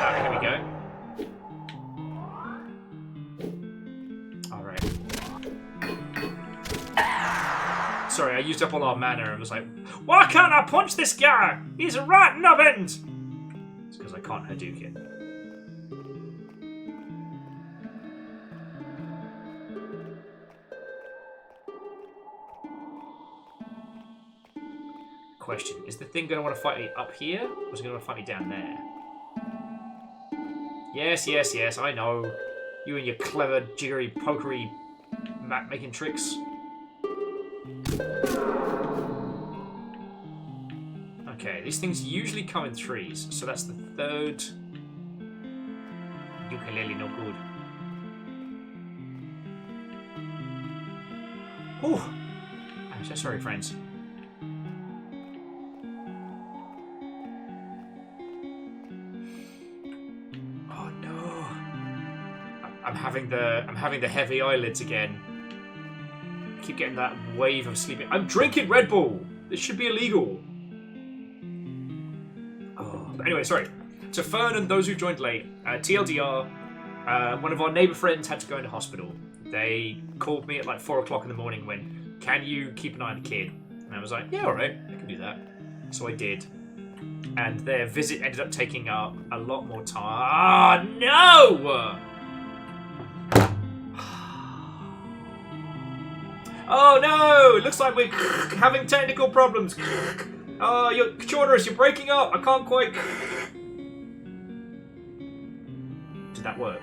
Here we go. Sorry, I used up all our mana and was like, why can't I punch this guy? He's a right nubbins! It's because I can't Hadouken. Question, is the thing going to want to fight me up here? Or is it going to want to fight me down there? Yes, I know. You and your clever, jiggery, pokery, map-making tricks. Okay, these things usually come in threes, so that's the third. Ukulele, no good. Oh, I'm so sorry, friends. Oh no, I'm having the heavy eyelids again. I keep getting that wave of sleeping. I'm drinking Red Bull! This should be illegal. Oh, but anyway, sorry. To Fern and those who joined late, TLDR, one of our neighbour friends had to go into hospital. They called me at like 4 o'clock in the morning when, can you keep an eye on the kid? And I was like, yeah, alright, I can do that. So I did. And their visit ended up taking up a lot more time. Ah, no! Oh no! It looks like we're having technical problems. Oh, you're Jotunn, you're breaking up. I can't quite. Did that work?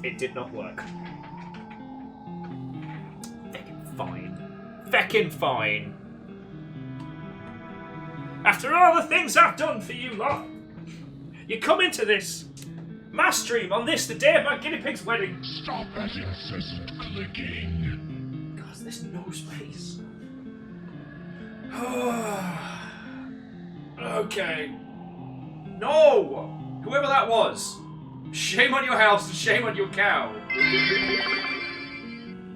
It did not work. Feckin' fine. Feckin' fine. After all the things I've done for you lot, you come into this mass stream on this, the day of my guinea pig's wedding. Stop that incessant clicking. God, there's no space. Okay. No! Whoever that was. Shame on your house and shame on your cow.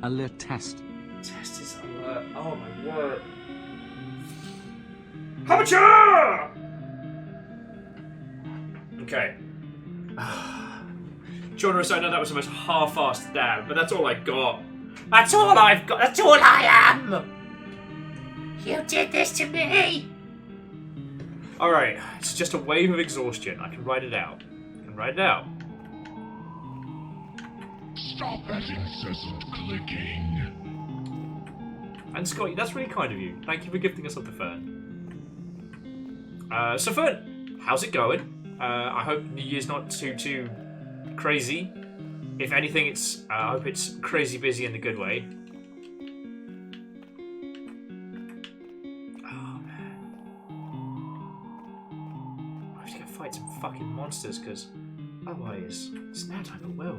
Alert test. Test is alert. Oh my word. Amateur! Okay. Jotunn, I know that was the most half-assed dab, but that's all I got. That's all I've got. That's all I am! You did this to me! Alright, it's just a wave of exhaustion. I can write it out. Stop that incessant clicking. And Scott, that's really kind of you. Thank you for gifting us up to Fern. So Fern, how's it going? I hope New Year's not too crazy. If anything, it's I hope it's crazy busy in the good way. Oh man, I have to go fight some fucking monsters because otherwise it's now time for Will.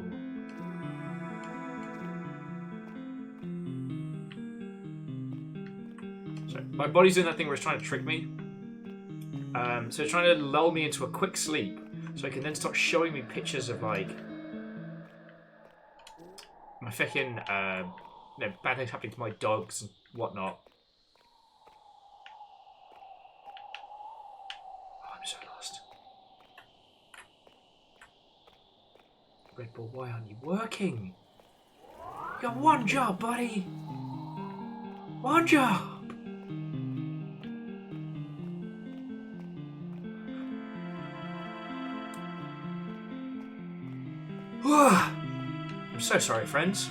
So my body's doing that thing where it's trying to trick me. So it's trying to lull me into a quick sleep, so it can then start showing me pictures of like my fucking bad things happening to my dogs and whatnot. Oh, I'm so lost. Red Bull, why aren't you working? You got one job, buddy. One job. I'm so sorry, friends.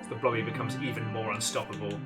The blobby becomes even more unstoppable.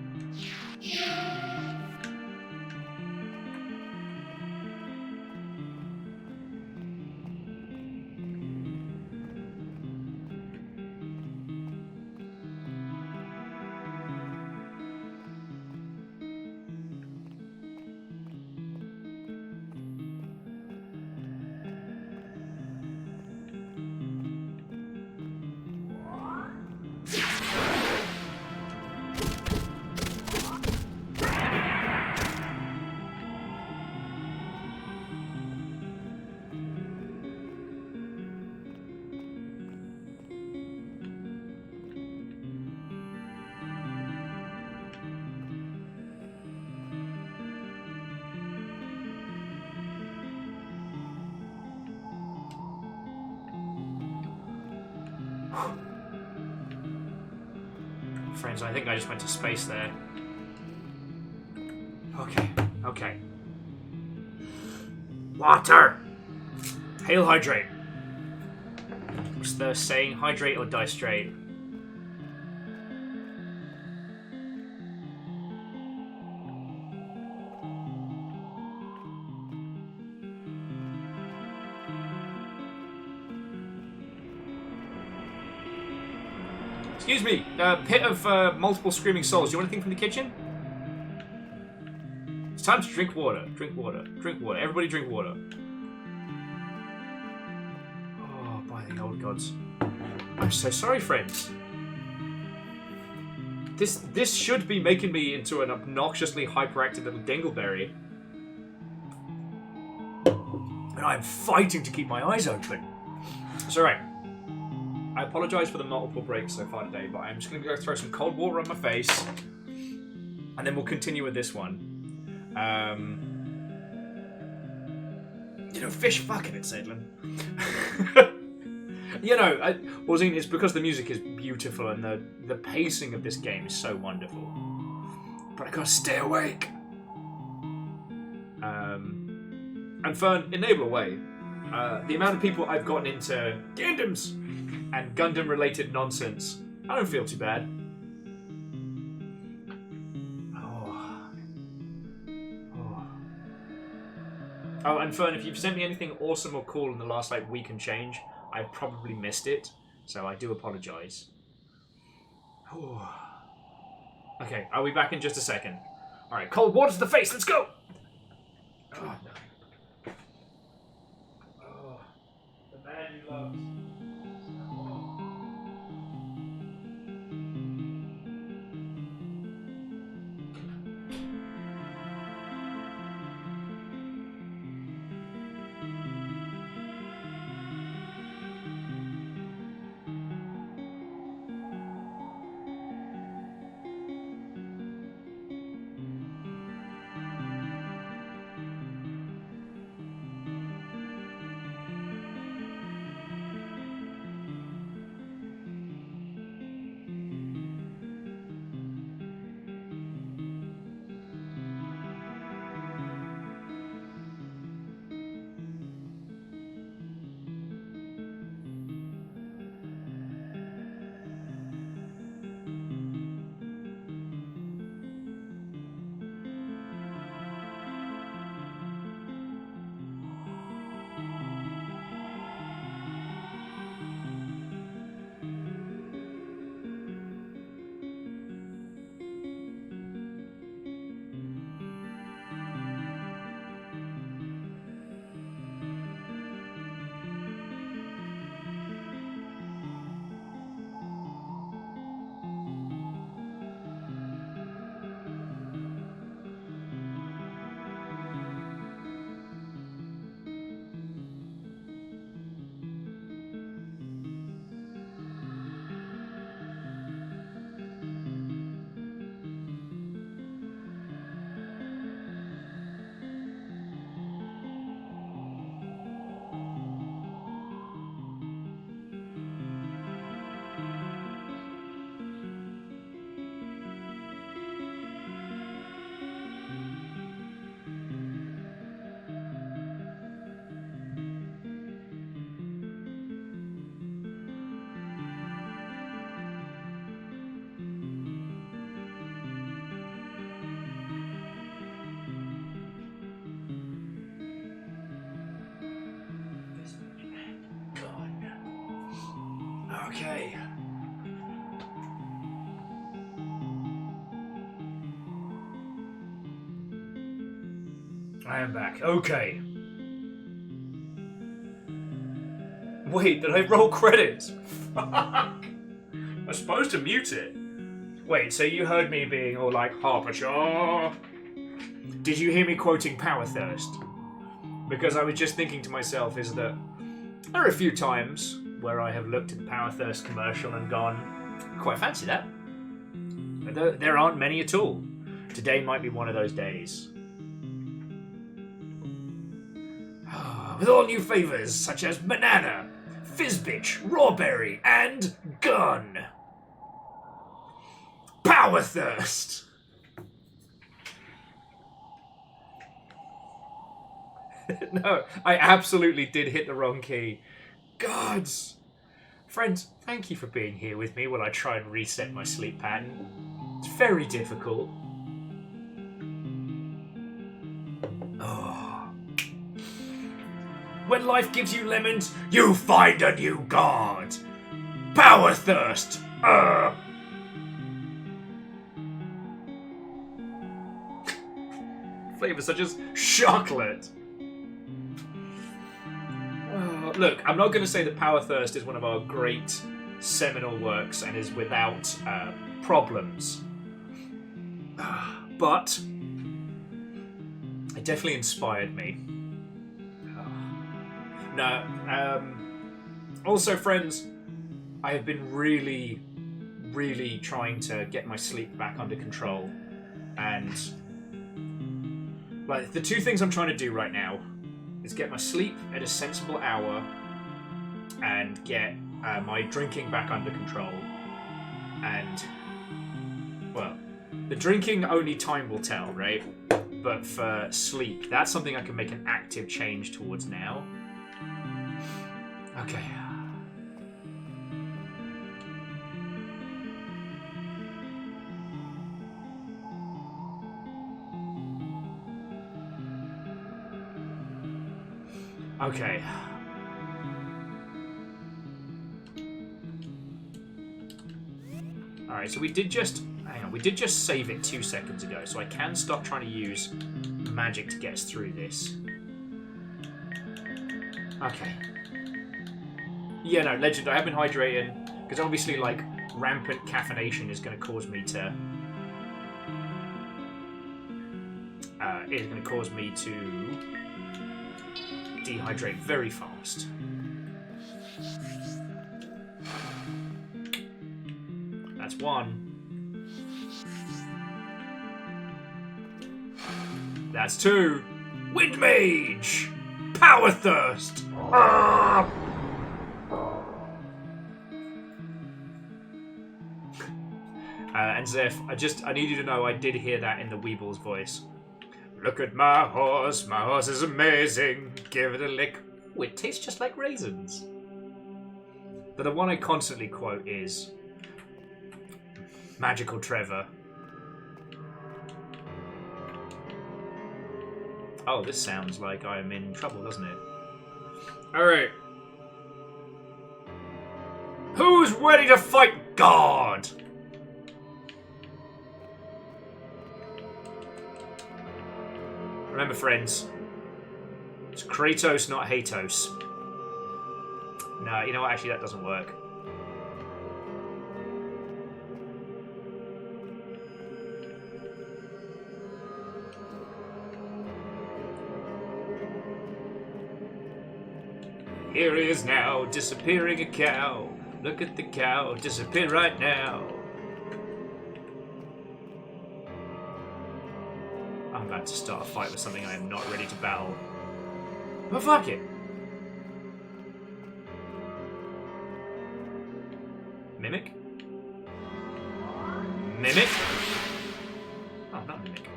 Friends, I think I just went to space there. Okay. Water! Hail hydrate. What's the saying? Hydrate or die straight? Excuse me, pit of multiple screaming souls. Do you want anything from the kitchen? It's time to drink water. Drink water. Drink water. Everybody drink water. Oh, by the old gods. I'm so sorry, friends. This should be making me into an obnoxiously hyperactive little dingleberry. And I'm fighting to keep my eyes open. It's alright. I apologise for the multiple breaks so far today, but I'm just going to go throw some cold water on my face. And then we'll continue with this one. Fish fucking it, Sedlin. Warzine, it's because the music is beautiful and the pacing of this game is so wonderful. But I gotta stay awake. And Fern, enable away. The amount of people I've gotten into Gundams and Gundam-related nonsense, I don't feel too bad. Oh, and Fern, if you've sent me anything awesome or cool in the last week and change, I've probably missed it, so I do apologise. Okay, I'll be back in just a second. Alright, cold water to the face, let's go! Oh, no. Oh, the man you loved. Okay. I am back. Okay. Wait, did I roll credits? Fuck. I was supposed to mute it. Wait, so you heard me being all like, Harpershaw? Did you hear me quoting Power Thirst? Because I was just thinking to myself is that there are a few times where I have looked at the Power Thirst commercial and gone, quite fancy that. But there aren't many at all. Today might be one of those days. With all new flavours such as banana, fizzbitch, rawberry, and gun. Power Thirst! No, I absolutely did hit the wrong key. Gods! Friends, thank you for being here with me while I try and reset my sleep pattern. It's very difficult. Oh. When life gives you lemons, you find a new god! Power Thirst! Flavours such as chocolate. Look, I'm not going to say that Power Thirst is one of our great seminal works and is without problems. But it definitely inspired me. No, also, friends, I have been really trying to get my sleep back under control, and like the two things I'm trying to do right now is get my sleep at a sensible hour and get my drinking back under control. And well, the drinking only time will tell, right? But for sleep, that's something I can make an active change towards now. Okay. Okay. Alright, so we did just... Hang on, we did just save it 2 seconds ago, so I can stop trying to use magic to get us through this. Okay. Yeah, no, Legend, I have been hydrating, because obviously, like, rampant caffeination is going to cause me to... is going to cause me to dehydrate very fast. That's one. That's two. Wind Mage! Power Thirst! Ah! And Zeph, I need you to know I did hear that in the Weeble's voice. Look at my horse is amazing, give it a lick. Oh, it tastes just like raisins. But the one I constantly quote is Magical Trevor. Oh, this sounds like I'm in trouble, doesn't it? Alright. Who's ready to fight God? Remember, friends, it's Kratos, not Hatos. No, you know what? Actually, that doesn't work. Here he is now, disappearing a cow. Look at the cow, disappear right now. I'm about to start a fight with something I am not ready to battle. But fuck it. Mimic? Mimic? Oh, not Mimic.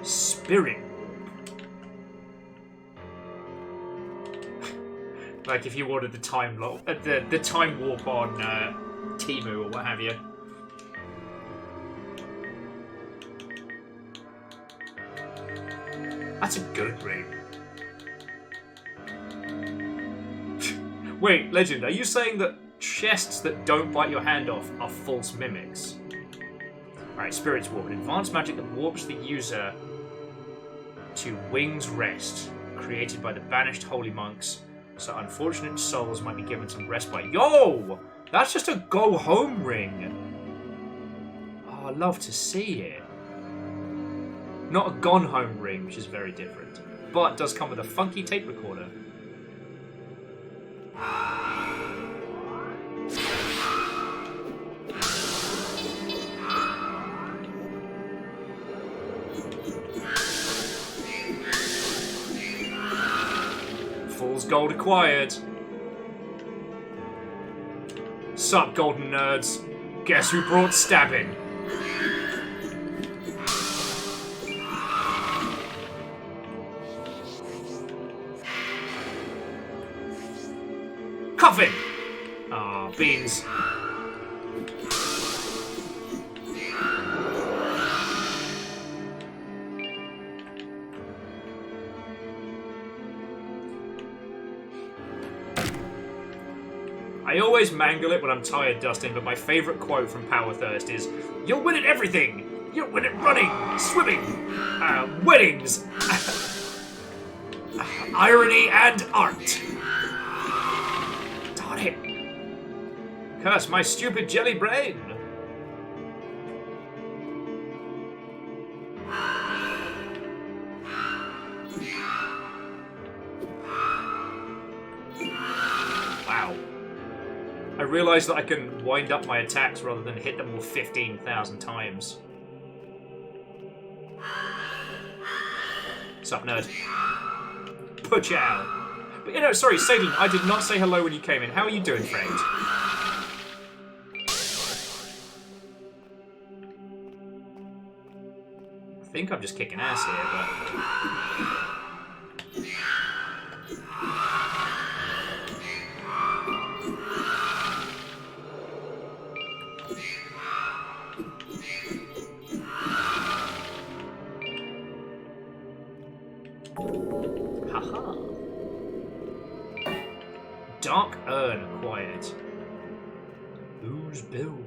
Spirit. Like if you ordered the time the time warp on Temu or what have you. That's a good ring. Wait, Legend, are you saying that chests that don't bite your hand off are false mimics? Alright, Spirit's Warp. An advanced magic that warps the user to Wing's Rest, created by the banished holy monks, so unfortunate souls might be given some respite. Yo! That's just a go-home ring! Oh, I'd love to see it. Not a gone-home ring, which is very different, but does come with a funky tape recorder. Fool's gold acquired. Sup, golden nerds? Guess who brought stabbing? Coffin! Ah, oh, beans. I always mangle it when I'm tired, Dustin, but my favourite quote from Power Thirst is, "You'll win at everything! You'll win at running, swimming, weddings, irony and art." Darn it. Curse my stupid jelly brain! Wow. I realised that I can wind up my attacks rather than hit them all 15,000 times. Sup, nerd? Puchow! But, you know, sorry, Sadin, I did not say hello when you came in. How are you doing, friend? I think I'm just kicking ass here, but... Haha. Dark Urn acquired. Who's Bill?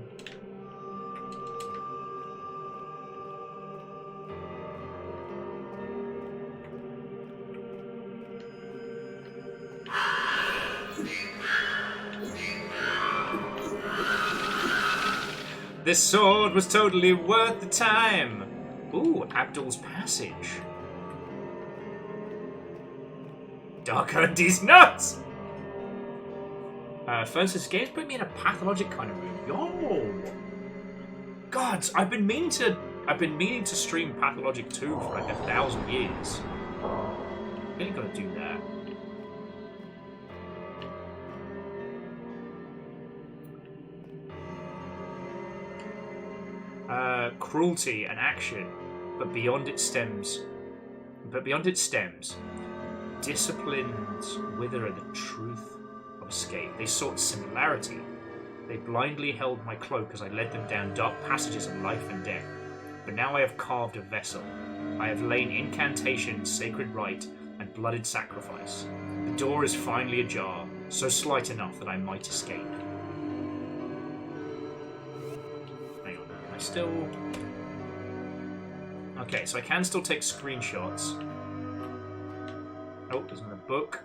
This sword was totally worth the time. Ooh, Abdul's Passage. Dark Urn, these nuts! First, games put me in a pathologic kind of mood. Yo! Gods, I've been meaning to stream Pathologic 2 for like 1,000 years. Really gotta do that. Cruelty and action, but beyond its stems. Disciplines wither the truth of escape. They sought similarity. They blindly held my cloak as I led them down dark passages of life and death. But now I have carved a vessel. I have lain incantation, sacred rite, and blooded sacrifice. The door is finally ajar, so slight enough that I might escape. Hang on, can I still... Okay, so I can still take screenshots. Oh, there's another book.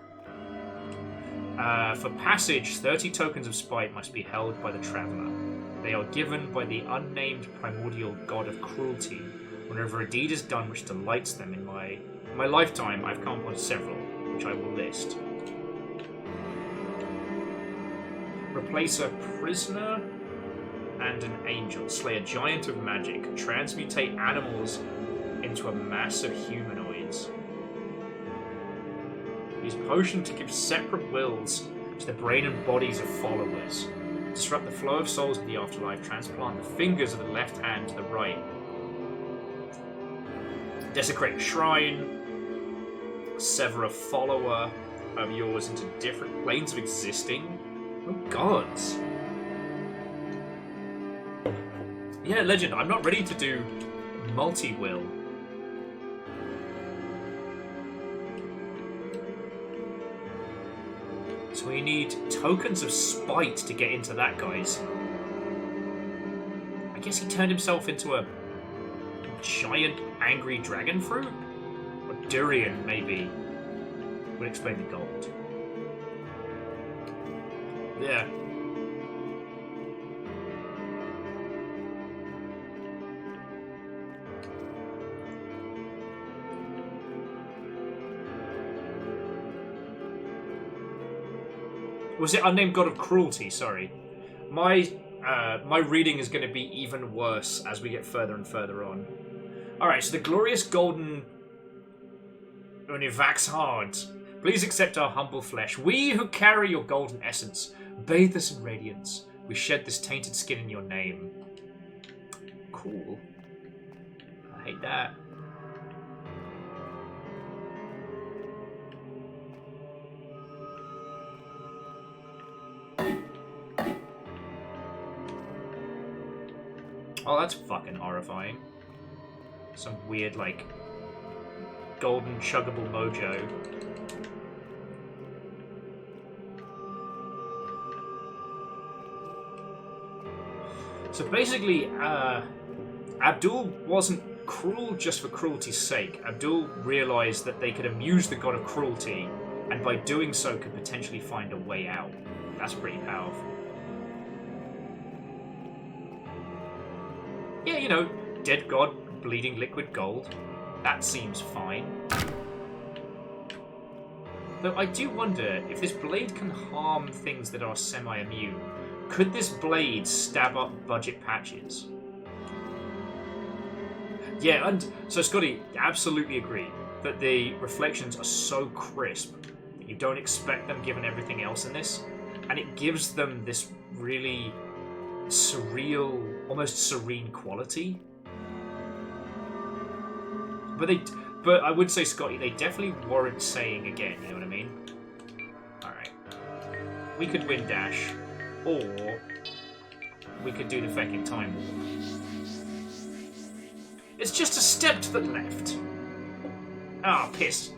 For passage, 30 tokens of spite must be held by the traveller. They are given by the unnamed primordial god of cruelty whenever a deed is done which delights them. In my lifetime, I've come upon several, which I will list. Replace a prisoner and an angel. Slay a giant of magic. Transmutate animals into a mass of humanoids. Use potion to give separate wills to the brain and bodies of followers. Disrupt the flow of souls in the afterlife. Transplant the fingers of the left hand to the right. Desecrate a shrine. Sever a follower of yours into different planes of existing. Oh, gods. Yeah, Legend, I'm not ready to do multi-will. So we need tokens of spite to get into that, guys. I guess he turned himself into a giant angry dragon fruit? Or durian, maybe. Would explain the gold. Yeah. Was it Unnamed God of Cruelty? Sorry. My reading is going to be even worse as we get further and further on. Alright, so the glorious golden Univax Hard. Please accept our humble flesh. We who carry your golden essence, bathe us in radiance. We shed this tainted skin in your name. Cool. I hate that. Oh, that's fucking horrifying. Some weird, like, golden chuggable mojo. So basically, Abdul wasn't cruel just for cruelty's sake. Abdul realized that they could amuse the god of cruelty, and by doing so could potentially find a way out. That's pretty powerful. you know, dead god, bleeding liquid gold. That seems fine. Though I do wonder if this blade can harm things that are semi-immune. Could this blade stab up budget patches? Yeah, and so Scotty, absolutely agree that the reflections are so crisp that you don't expect them given everything else in this. And it gives them this really surreal, almost serene quality. But I would say, Scotty, they definitely warrant saying again, you know what I mean? Alright. We could win dash, or we could do the fucking time warp. It's just a step to the left. Ah, piss.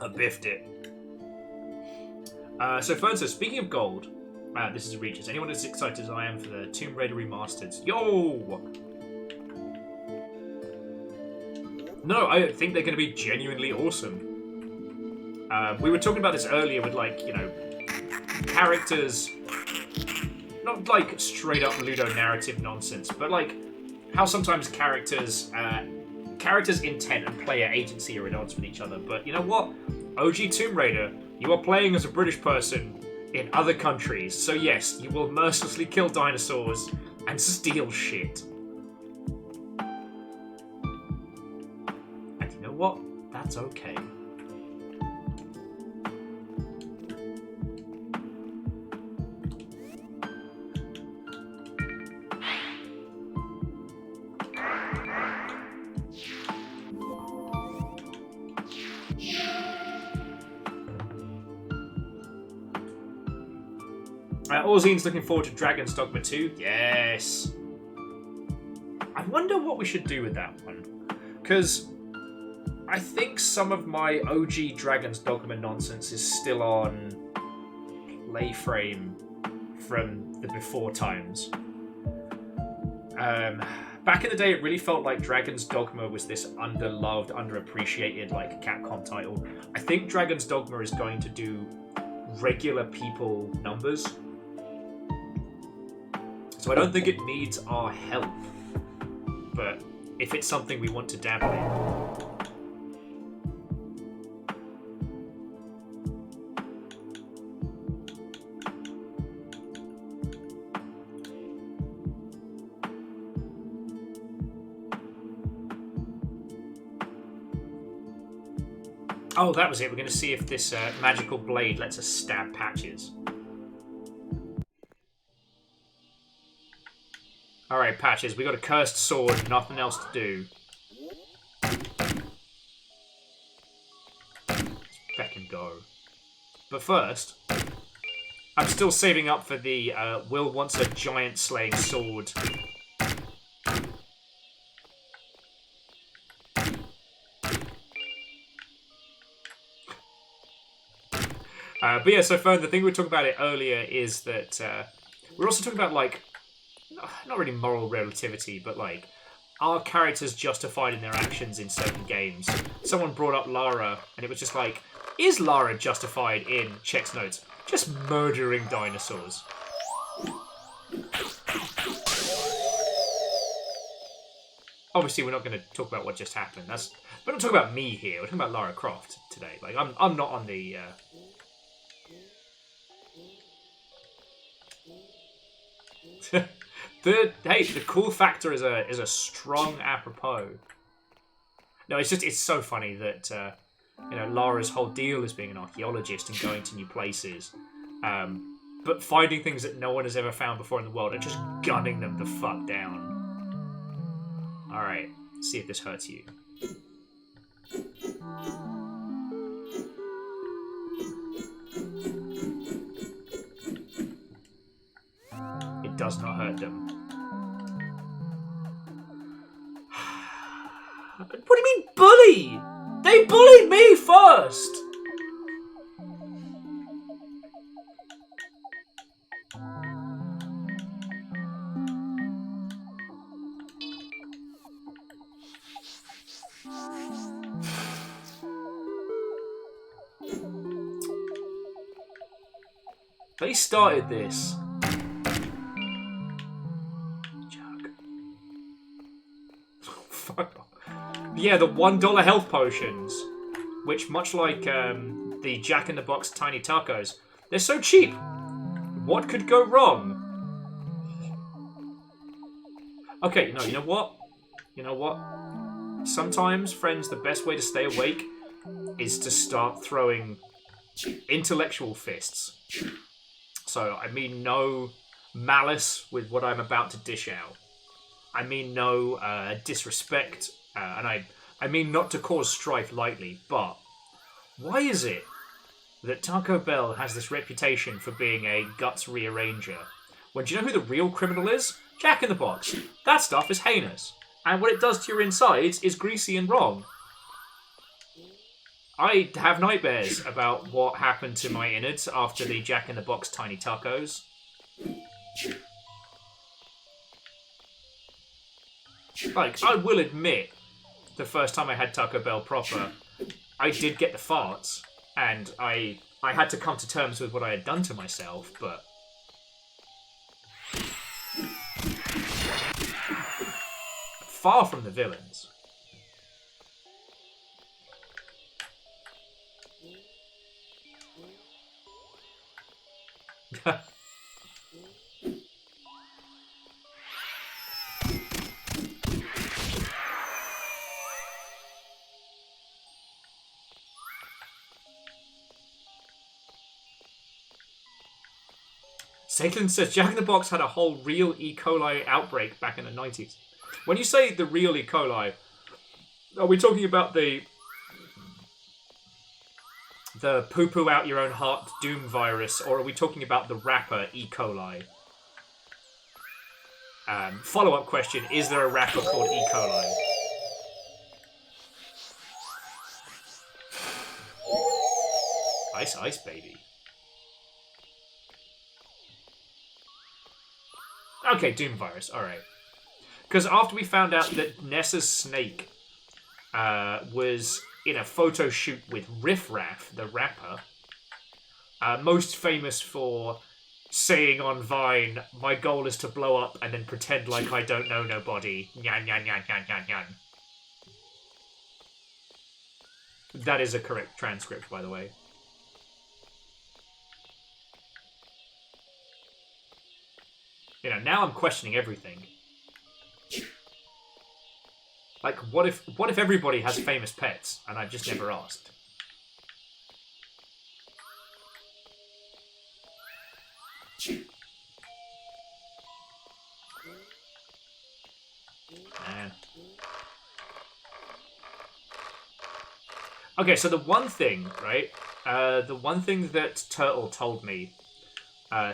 I biffed it. So Fern says, speaking of gold, this is Regis. Anyone as excited as I am for the Tomb Raider remasters? Yo! No, I think they're going to be genuinely awesome. We were talking about this earlier with, like, you know, characters, not like straight up Ludo narrative nonsense, but like how sometimes characters' intent and player agency are at odds with each other. But you know what? OG Tomb Raider, you are playing as a British person in other countries, so yes, you will mercilessly kill dinosaurs and steal shit. And you know what? That's okay. Orzine's looking forward to Dragon's Dogma 2. Yes. I wonder what we should do with that one. Because I think some of my OG Dragon's Dogma nonsense is still on Playframe from the before times. Back in the day, it really felt like Dragon's Dogma was this underloved, underappreciated, like, Capcom title. I think Dragon's Dogma is going to do regular people numbers. So I don't think it needs our help. But if it's something we want to dabble in. Oh, that was it. We're going to see if this magical blade lets us stab patches. Alright, Patches, we got a cursed sword, nothing else to do. Let's fucking go. But first, I'm still saving up for the Will wants a giant slaying sword. But yeah, so Fern, the thing we were talking about it earlier is that we're also talking about, like, not really moral relativity, but like, are characters justified in their actions in certain games? Someone brought up Lara, and it was just like, is Lara justified in, checks notes, just murdering dinosaurs? Obviously, we're not going to talk about what just happened. We're not talking about me here. We're talking about Lara Croft today. Like, I'm not on the. The cool factor is a strong apropos. No, it's so funny that Lara's whole deal is being an archaeologist and going to new places, but finding things that no one has ever found before in the world and just gunning them the fuck down. All right, let's see if this hurts you. It does not hurt them. What do you mean bully? They bullied me first! They started this. Yeah, the $1 health potions, which, much like the Jack in the Box tiny tacos, they're so cheap. What could go wrong? Okay, no, you know what? You know what? Sometimes, friends, the best way to stay awake is to start throwing intellectual fists. So, I mean no malice with what I'm about to dish out. I mean no disrespect, and I mean not to cause strife lightly, but why is it that Taco Bell has this reputation for being a guts rearranger? When do you know who the real criminal is? Jack in the Box. That stuff is heinous. And what it does to your insides is greasy and wrong. I have nightmares about what happened to my innards after the Jack in the Box tiny tacos. Like, I will admit, the first time I had Taco Bell proper, I did get the farts, and I had to come to terms with what I had done to myself, but... far from the villains. Satan says Jack in the Box had a whole real E. coli outbreak back in the 90s. When you say the real E. coli, are we talking about the poo-poo out your own heart doom virus, or are we talking about the rapper E. coli? Follow-up question, is there a rapper called E. coli? Ice, ice, baby. Okay, doom virus, alright. Because after we found out that Nessa's snake was in a photo shoot with Riff Raff, the rapper, most famous for saying on Vine, "My goal is to blow up and then pretend like I don't know nobody. Nyan, nyan, nyan, nyan, nyan, nyan." That is a correct transcript, by the way. You know, now I'm questioning everything. Like, what if everybody has famous pets and I've just never asked? Man. Okay, so the one thing, right? The one thing that Turtle told me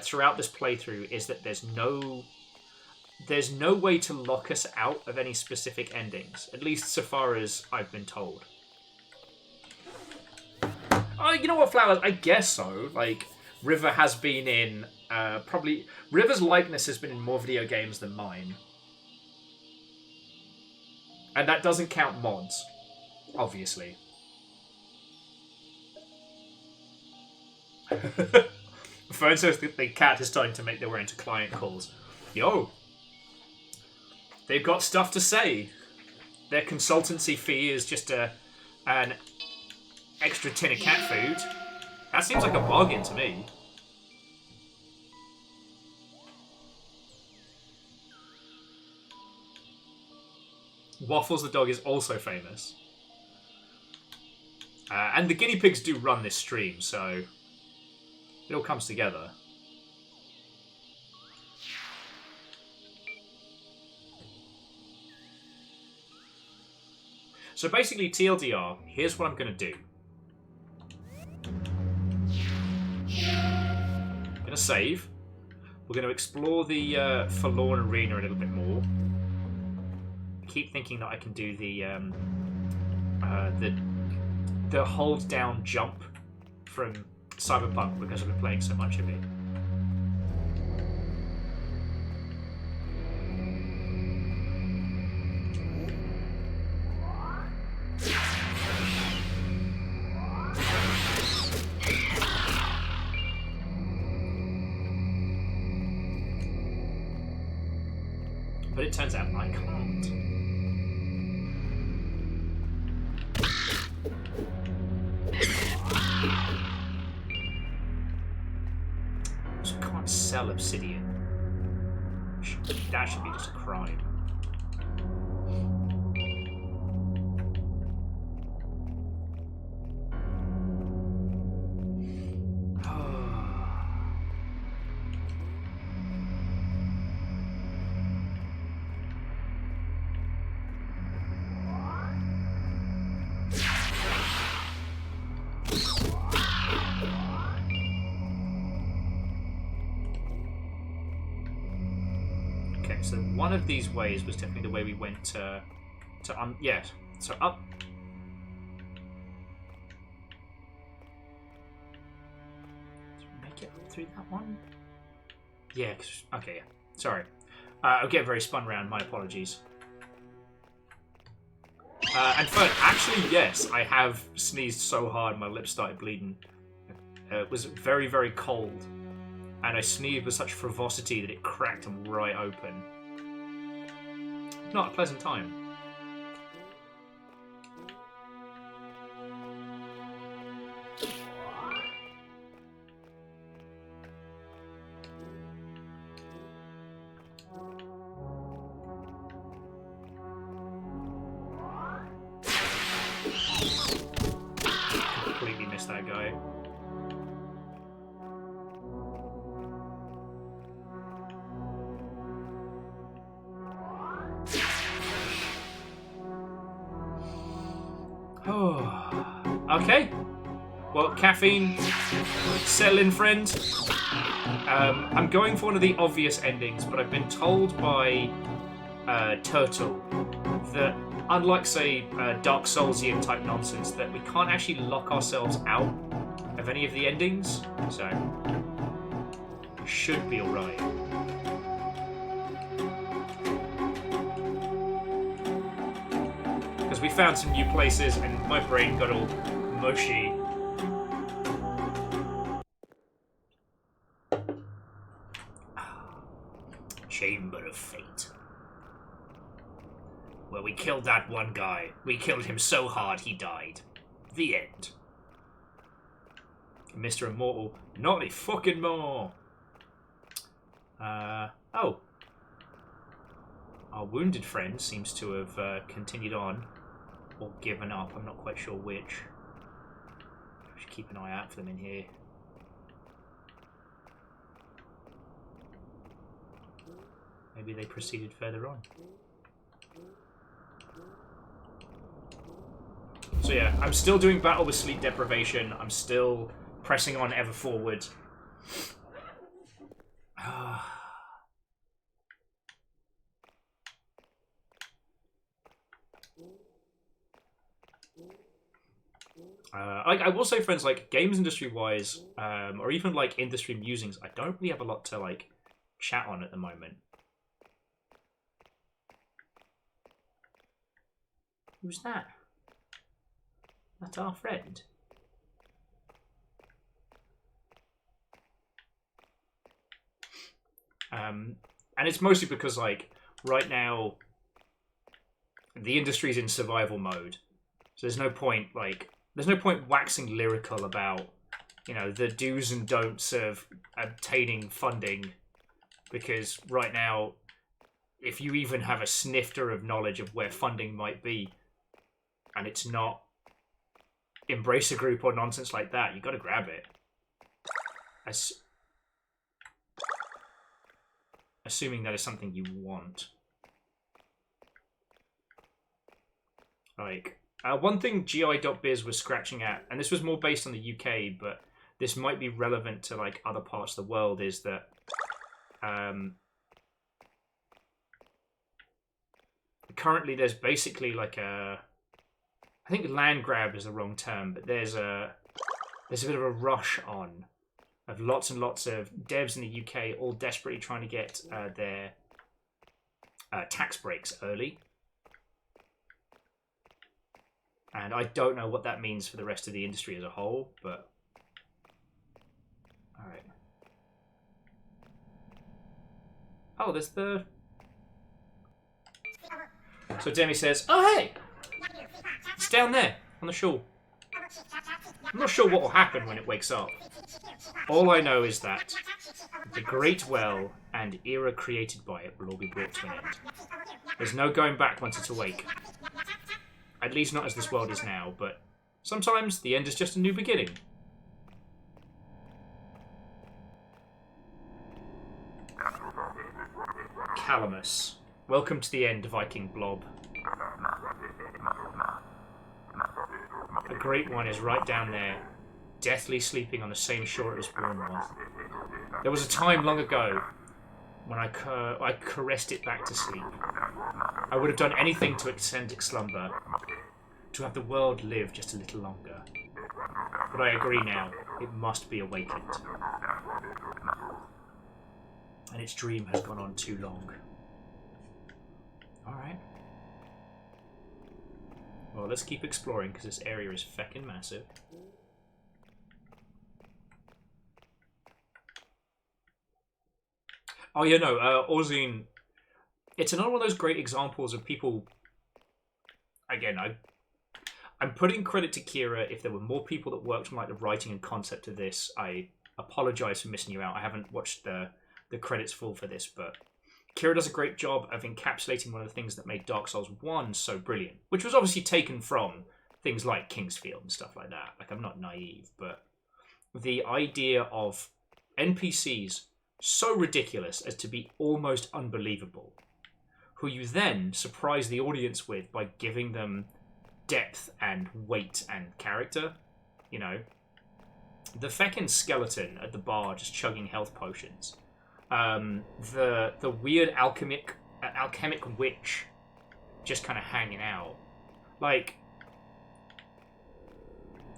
throughout this playthrough is that there's no way to lock us out of any specific endings, at least so far as I've been told. You know what, Flowers? I guess so. Like, River has been in, probably... River's likeness has been in more video games than mine. And that doesn't count mods, obviously. Phone says that the cat is starting to make their way into client calls. Yo! They've got stuff to say. Their consultancy fee is just an extra tin of cat food. That seems like a bargain to me. Waffles the dog is also famous. And the guinea pigs do run this stream, so it all comes together. So basically, TLDR, here's what I'm going to do. I'm going to save. We're going to explore the Forlorn Arena a little bit more. I keep thinking that I can do the hold down jump from Cyberpunk because I've been playing so much of it. But it turns out I can't. sell obsidian. That should be just a crime. So one of these ways was definitely the way we went to yeah. So up. Did we make it up through that one? Yeah. Okay. Yeah. Sorry. I'm getting very spun round. My apologies. And third, actually, yes, I have sneezed so hard my lips started bleeding. It was very, very cold. And I sneezed with such ferocity that it cracked them right open. Not a pleasant time. Completely missed that guy. Okay. Well, caffeine, settle in, friend. I'm going for one of the obvious endings, but I've been told by Turtle that, unlike, say, Dark Soulsian type nonsense, that we can't actually lock ourselves out of any of the endings, so should be alright. Because we found some new places and my brain got all mushy. Chamber of Fate. Well, we killed that one guy. We killed him so hard he died. The end. Mr. Immortal, not any fucking more. Oh. Our wounded friend seems to have continued on. Or given up, I'm not quite sure which. I should keep an eye out for them in here. Maybe they proceeded further on. So yeah, I'm still doing battle with sleep deprivation. I'm still pressing on ever forward. I will say, friends, like games industry-wise, or even like industry musings, I don't really have a lot to like chat on at the moment. Who's that? That's our friend. And it's mostly because, like, right now, the industry's in survival mode. So there's no point, like, there's no point waxing lyrical about, you know, the do's and don'ts of obtaining funding. Because right now, if you even have a snifter of knowledge of where funding might be, and it's not Embrace a Group or nonsense like that, you got to grab it. Assuming that is something you want. Like, one thing GI.biz was scratching at, and this was more based on the UK, but this might be relevant to like other parts of the world, is that currently there's basically like a, I think land grab is the wrong term, but there's a bit of a rush on of lots and lots of devs in the UK all desperately trying to get their tax breaks early. And I don't know what that means for the rest of the industry as a whole, but... Alright. Oh, there's the... So Demi says, oh hey! It's down there, on the shore. I'm not sure what will happen when it wakes up. All I know is that The Great Well and era created by it will all be brought to an end. There's no going back once it's awake. At least not as this world is now, but sometimes the end is just a new beginning. Calamus. Welcome to the end, Viking blob. A great one is right down there, deathly sleeping on the same shore it was born on. There was a time long ago when I caressed it back to sleep. I would have done anything to extend its slumber, to have the world live just a little longer. But I agree now, it must be awakened. And its dream has gone on too long. Alright. Well, let's keep exploring, because this area is feckin' massive. Oh, yeah, no, Orzine... It's another one of those great examples of people... Again, I'm putting credit to Kira. If there were more people that worked on like the writing and concept of this, I apologise for missing you out. I haven't watched the credits full for this, but Kira does a great job of encapsulating one of the things that made Dark Souls 1 so brilliant, which was obviously taken from things like Kingsfield and stuff like that. Like, I'm not naive, but the idea of NPCs so ridiculous as to be almost unbelievable, who you then surprise the audience with by giving them depth and weight and character. You know, the feckin' skeleton at the bar just chugging health potions. The weird alchemic witch just kind of hanging out. Like,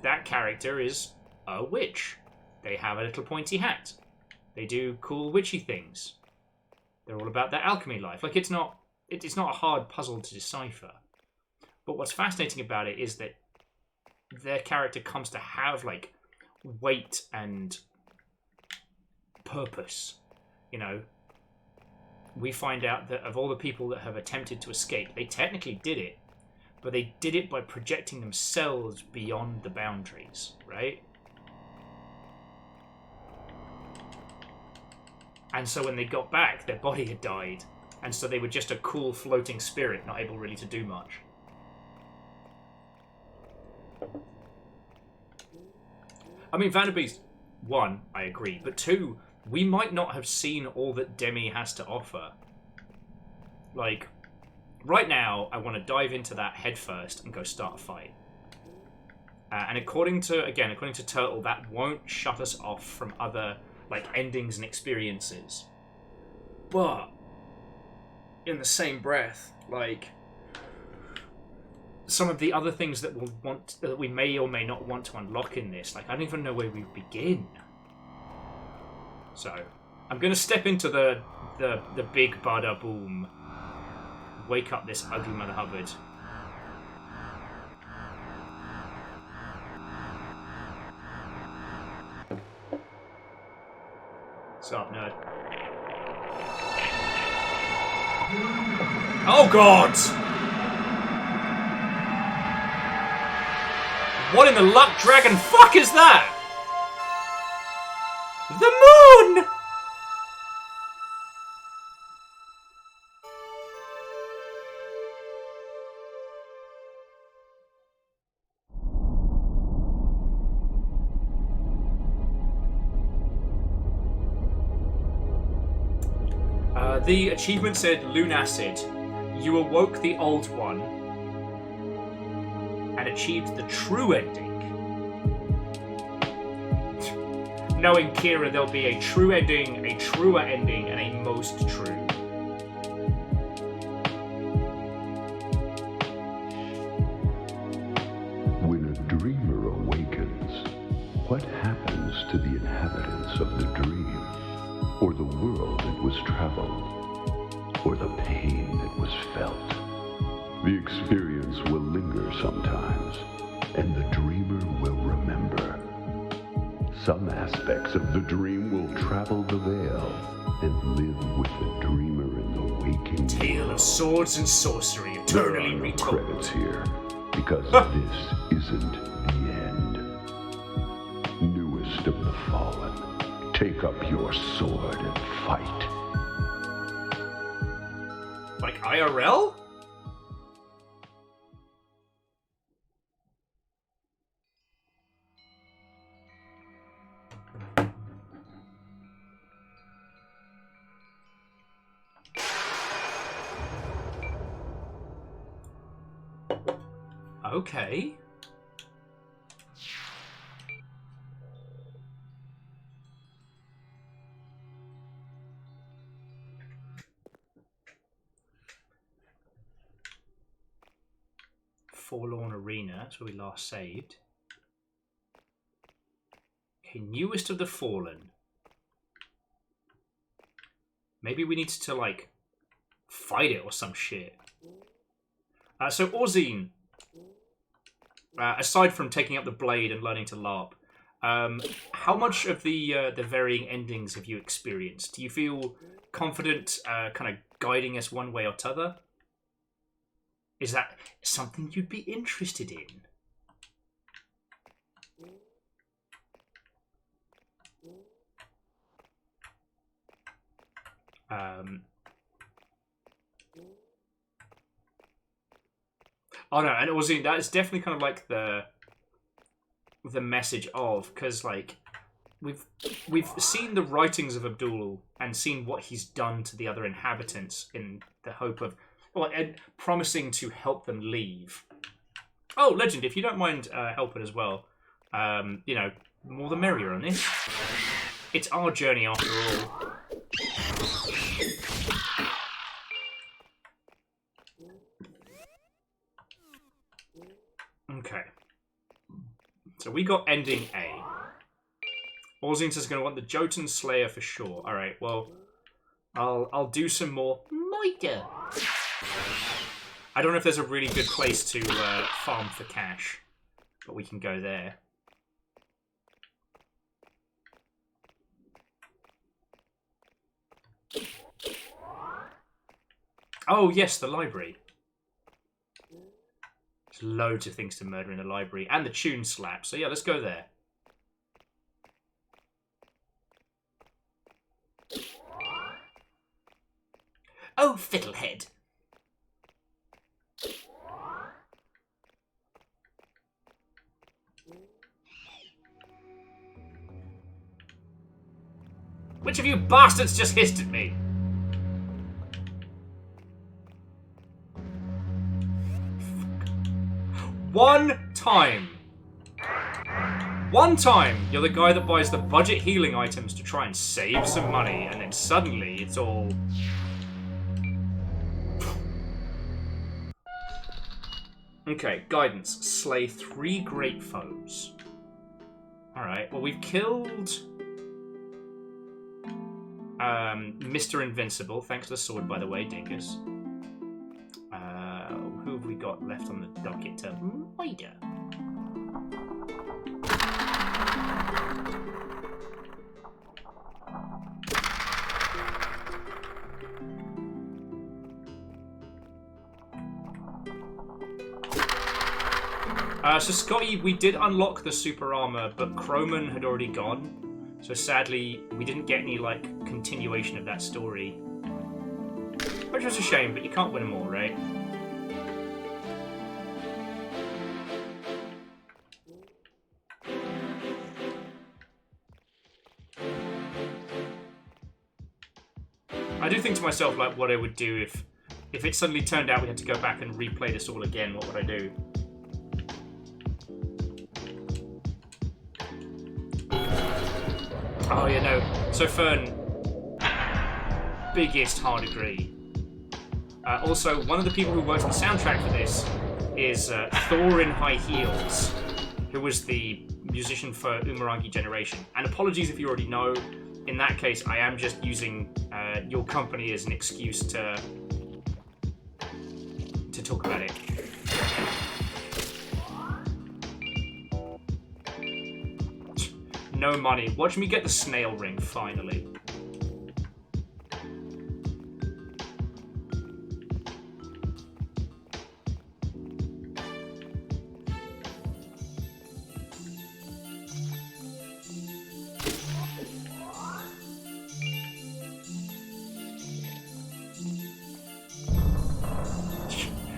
that character is a witch. They have a little pointy hat. They do cool witchy things. They're all about their alchemy life. Like, it's not a hard puzzle to decipher. But what's fascinating about it is that their character comes to have, like, weight and purpose. You know, we find out that of all the people that have attempted to escape, they technically did it, but they did it by projecting themselves beyond the boundaries, right? And so when they got back, their body had died, and so they were just a cool floating spirit, not able really to do much. I mean, Vanderbeest, 1, I agree, but 2, we might not have seen all that Demi has to offer. Like, right now, I want to dive into that head first and go start a fight. And according to Turtle, that won't shut us off from other, like, endings and experiences. But, in the same breath, like, some of the other things that we may or may not want to unlock in this, like, I don't even know where we begin. So, I'm going to step into the big bada boom. Wake up this ugly Mother Hubbard. What's up, nerd? Oh, God! What in the luck dragon fuck is that? The moon! The achievement said, Lunacid. You awoke the old one and achieved the true ending. Knowing Kira, there'll be a true ending, a truer ending, and a most true. When a dreamer awakens, what happens to the inhabitants of the dream? Or the world that was traveled? Or the pain that was felt? The experience will linger sometimes, and the dreamer will remember. Some aspects of the dream will travel the veil and live with the dreamer in the waking Tale of swords and sorcery, eternally retold. Credits here, because this isn't the end. Newest of the fallen, take up your sword and fight. Like IRL? Okay. Forlorn Arena, that's where we last saved. Okay, newest of the Fallen. Maybe we need to, like, fight it or some shit. So, Orzine, aside from taking up the blade and learning to LARP, how much of the varying endings have you experienced? Do you feel confident kind of guiding us one way or t'other? Is that something you'd be interested in? Oh no, and also that is definitely kind of like the message of, because like we've seen the writings of Abdul and seen what he's done to the other inhabitants in the hope of, well, and promising to help them leave. Oh, Legend, if you don't mind helping as well, you know, more the merrier on this. It's our journey after all. Okay. So we got ending A. Orzine is going to want the Jotunn Slayer for sure. Alright, well, I'll do some more Moida. I don't know if there's a really good place to farm for cash, but we can go there. Oh, yes, the library. There's loads of things to murder in the library. And the tune slap. So, yeah, let's go there. Oh, fiddlehead. Which of you bastards just hissed at me? One time. One time, you're the guy that buys the budget healing items to try and save some money, and then suddenly it's all... Okay, guidance. Slay 3 great foes. Alright, well we've killed... Mr. Invincible. Thanks for the sword, by the way, Dingus. Who have we got left on the docket to Moida? So Scotty, we did unlock the super armor, but Croman had already gone. So sadly, we didn't get any, like, continuation of that story. Which was a shame, but you can't win them all, right? I do think to myself, like, what I would do if it suddenly turned out we had to go back and replay this all again, what would I do? Oh, yeah, no. So, Fern, biggest hard agree. Also, one of the people who worked on the soundtrack for this is Thor in High Heels, who was the musician for Umurangi Generation. And apologies if you already know. In that case, I am just using your company as an excuse to talk about it. No money. Watch me get the snail ring, finally.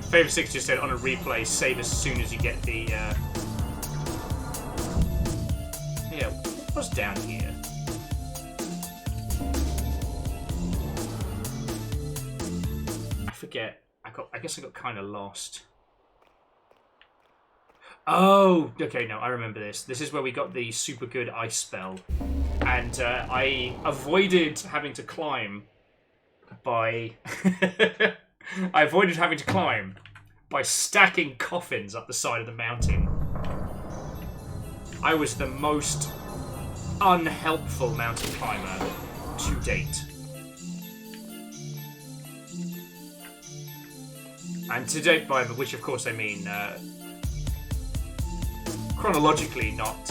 Favorite 6 just said on a replay, save as soon as you get the. Yeah, what's down here? I forget. I guess I got kind of lost. Oh, okay, no, I remember this. This is where we got the super good ice spell. And I avoided having to climb by... I avoided having to climb by stacking coffins up the side of the mountain. I was the most unhelpful mountain climber to date. And to date, by which of course I mean... chronologically, not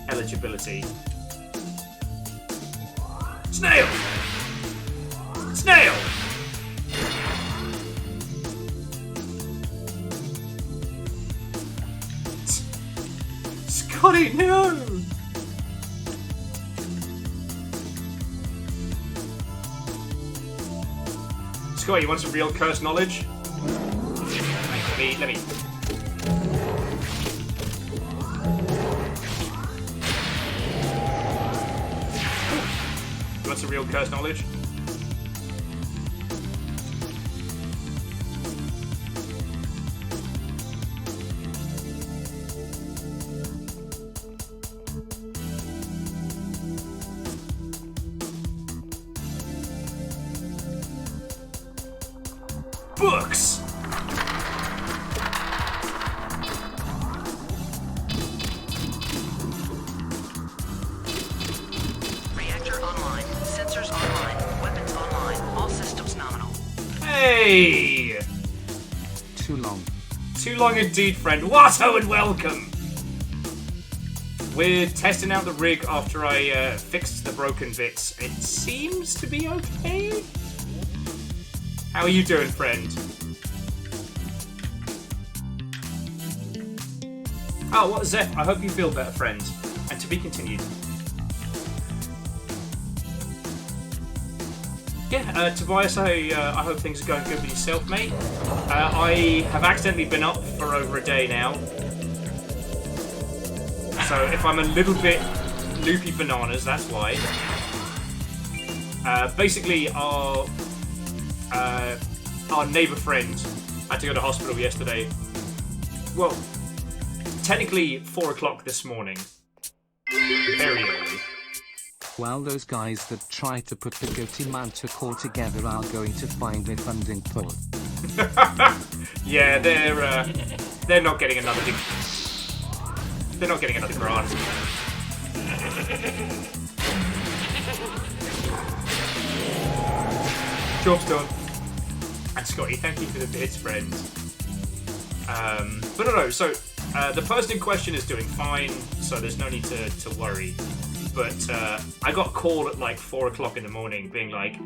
eligibility. Snail! Snail! Scotty, no! Scotty, you want some real curse knowledge? Let me... What's the real curse knowledge? Books! Hey! Too long. Too long indeed, friend. Watto and welcome! We're testing out the rig after I fixed the broken bits. It seems to be okay. How are you doing, friend? Oh, what, Zeph? I hope you feel better, friend. And to be continued. Yeah, Tobias, I hope things are going good with yourself, mate. I have accidentally been up for over a day now. So if I'm a little bit loopy bananas, that's why. Basically, our neighbour friend had to go to hospital yesterday. Well, technically 4 o'clock this morning. Very early. Well, those guys that try to put the goatee Manta core together are going to find their funding pulled. Yeah, they're not getting another. They're not getting another grant. Job's done. And Scotty, thank you for the bits, friend. But no. So the person in question is doing fine, so there's no need to worry. But I got a call at like 4 o'clock in the morning being like,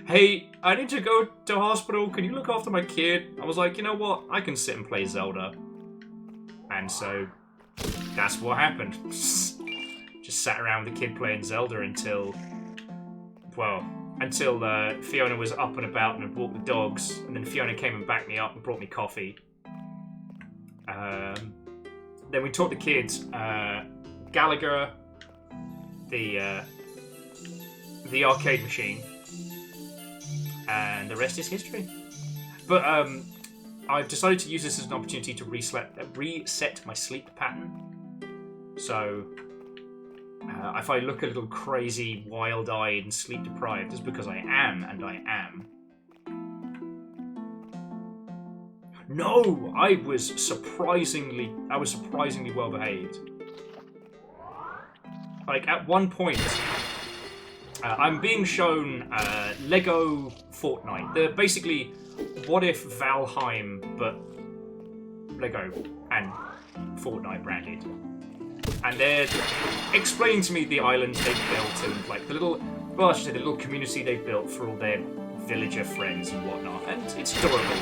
hey, I need to go to hospital. Can you look after my kid? I was like, you know what? I can sit and play Zelda. And so that's what happened. Just sat around with the kid playing Zelda until Fiona was up and about and had walked the dogs. And then Fiona came and backed me up and brought me coffee. Then we taught the kids Gallagher, the arcade machine, and the rest is history. But I've decided to use this as an opportunity to reset my sleep pattern. So if I look a little crazy, wild-eyed, and sleep-deprived, it's because I am, and I am. No, I was surprisingly well behaved. Like, at one point, I'm being shown Lego Fortnite. They're basically, what if Valheim, but Lego and Fortnite branded. And they're explaining to me the islands they've built and, like, the little community they've built for all their villager friends and whatnot. And it's adorable.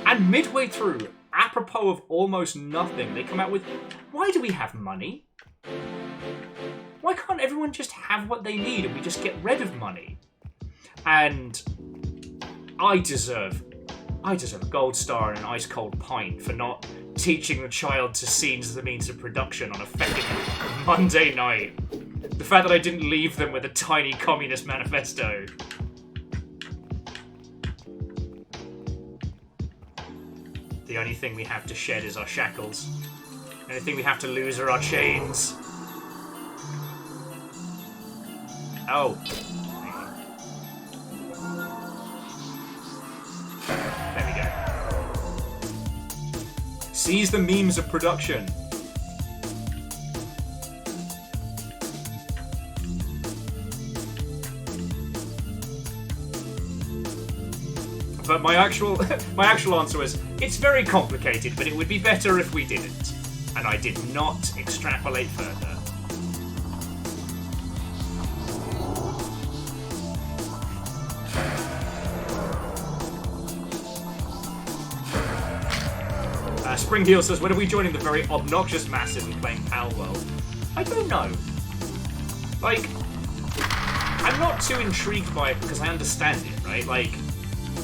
And midway through, apropos of almost nothing, they come out with, why do we have money? Why can't everyone just have what they need and we just get rid of money? And I deserve I deserve a gold star and an ice-cold pint for not teaching the child to scenes as a means of production on a feckin' Monday night. The fact that I didn't leave them with a tiny communist manifesto. The only thing we have to shed is our shackles. The only thing we have to lose are our chains. Oh. There we go. Seize the memes of production. But my actual answer was, it's very complicated, but it would be better if we didn't. And I did not extrapolate further. Spring Heel says, when are we joining the very obnoxious masses and playing Pal World? I don't know. Like, I'm not too intrigued by it because I understand it, right? Like,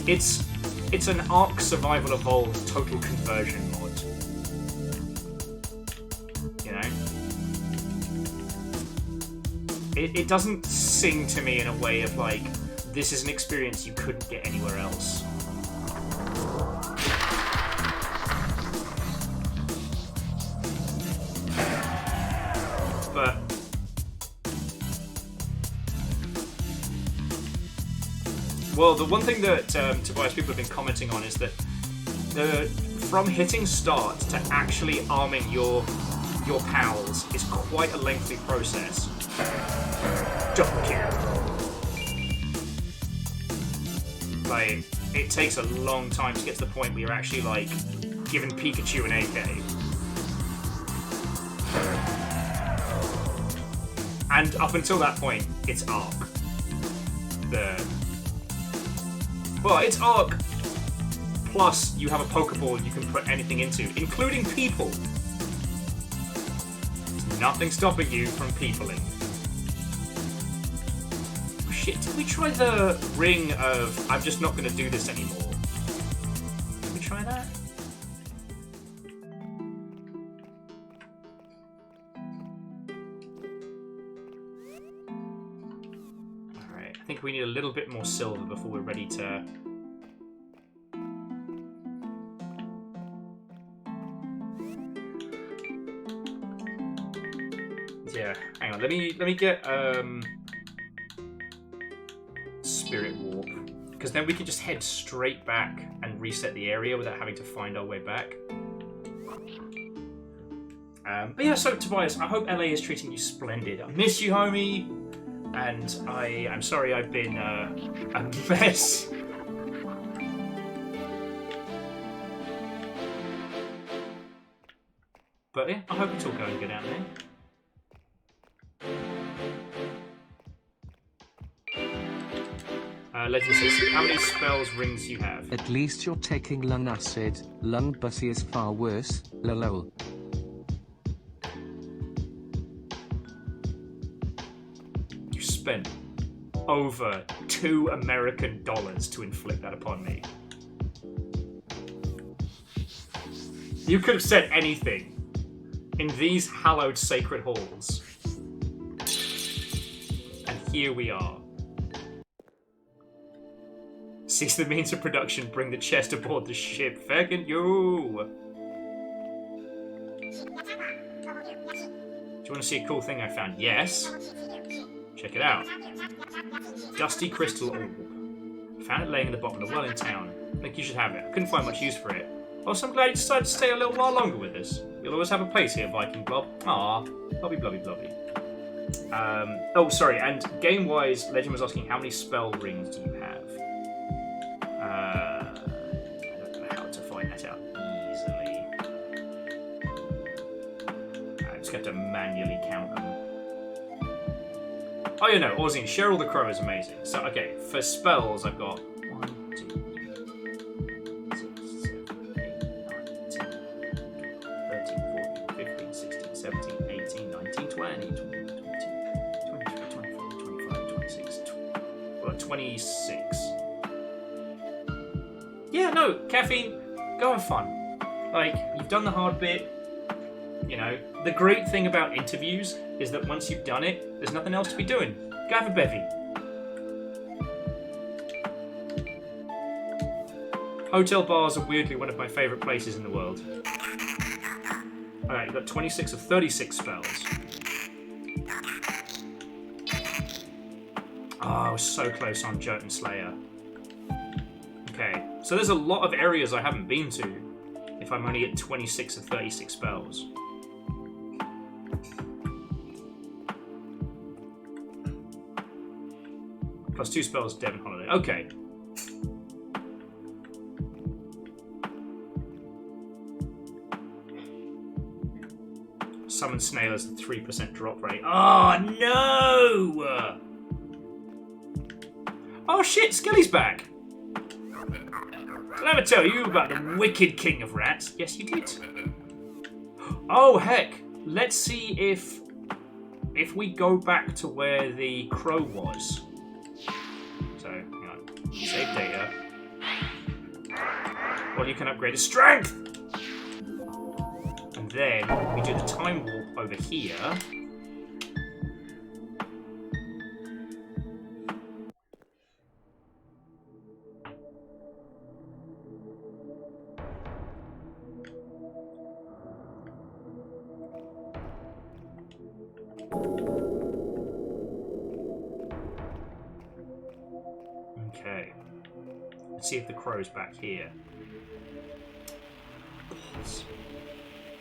it's an Ark Survival Evolved total conversion mod. You know? It doesn't sing to me in a way of like, this is an experience you couldn't get anywhere else. But well, the one thing that Tobias people have been commenting on is that from hitting start to actually arming your pals is quite a lengthy process. Double kill. Like, it takes a long time to get to the point where you're actually like giving Pikachu an AK. And up until that point, it's Ark. Well, it's Ark, plus you have a Pokeball you can put anything into, including people. There's nothing stopping you from peopling. Oh, shit, did we try the ring of, I'm just not going to do this anymore? Did we try that? I think we need a little bit more silver before we're ready to... Yeah, hang on, let me get Spirit Warp, because then we can just head straight back and reset the area without having to find our way back. But yeah, so Tobias, I hope LA is treating you splendid. I miss you, homie. And I'm sorry I've been a mess. But yeah, I hope it's all going good out there. Legend says, how many spells rings you have? At least you're taking Lunacid. Lung Bussy is far worse. Lol. Spent over $2 American to inflict that upon me. You could have said anything in these hallowed sacred halls. And here we are. Seize the means of production, bring the chest aboard the ship. Feckin' you! Do you want to see a cool thing I found? Yes. Check it out. Dusty crystal orb. Found it laying in the bottom of the well in town. I think you should have it. I couldn't find much use for it. Also, I'm glad you decided to stay a little while longer with us. You'll always have a place here, Viking Blob. Ah, blobby blobby blobby. Oh, sorry, and game-wise, Legend was asking how many spell rings do you have? I don't know how to find that out easily. I just have to manually count them. Oh, yeah, no, Orzine, Cheryl the Crow is amazing. So, okay, for spells, I've got 1, 2, 3, 6, 7, 8, 9, 10, 13, 14, 15, 16, 17, 18, 19, 20, 22, 23, 24, 25, 26, 26. Yeah, no, caffeine, go have fun. Like, you've done the hard bit. You know, the great thing about interviews is that once you've done it, there's nothing else to be doing. Go have a bevy. Hotel bars are weirdly one of my favourite places in the world. Alright, you've got 26 of 36 spells. Oh, I was so close on Jotunn Slayer. Okay, so there's a lot of areas I haven't been to if I'm only at 26 of 36 spells. Plus 2 spells, Devon Holiday. Okay. Summon Snail has a 3% drop rate. Oh, no! Oh, shit, Skelly's back! Did I ever tell you about the wicked king of rats? Yes, you did. Oh, heck. Let's see if we go back to where the crow was. So, hang on. Save data. Well, you can upgrade his strength! And then we do the time warp over here. Okay. Let's see if the crow's back here.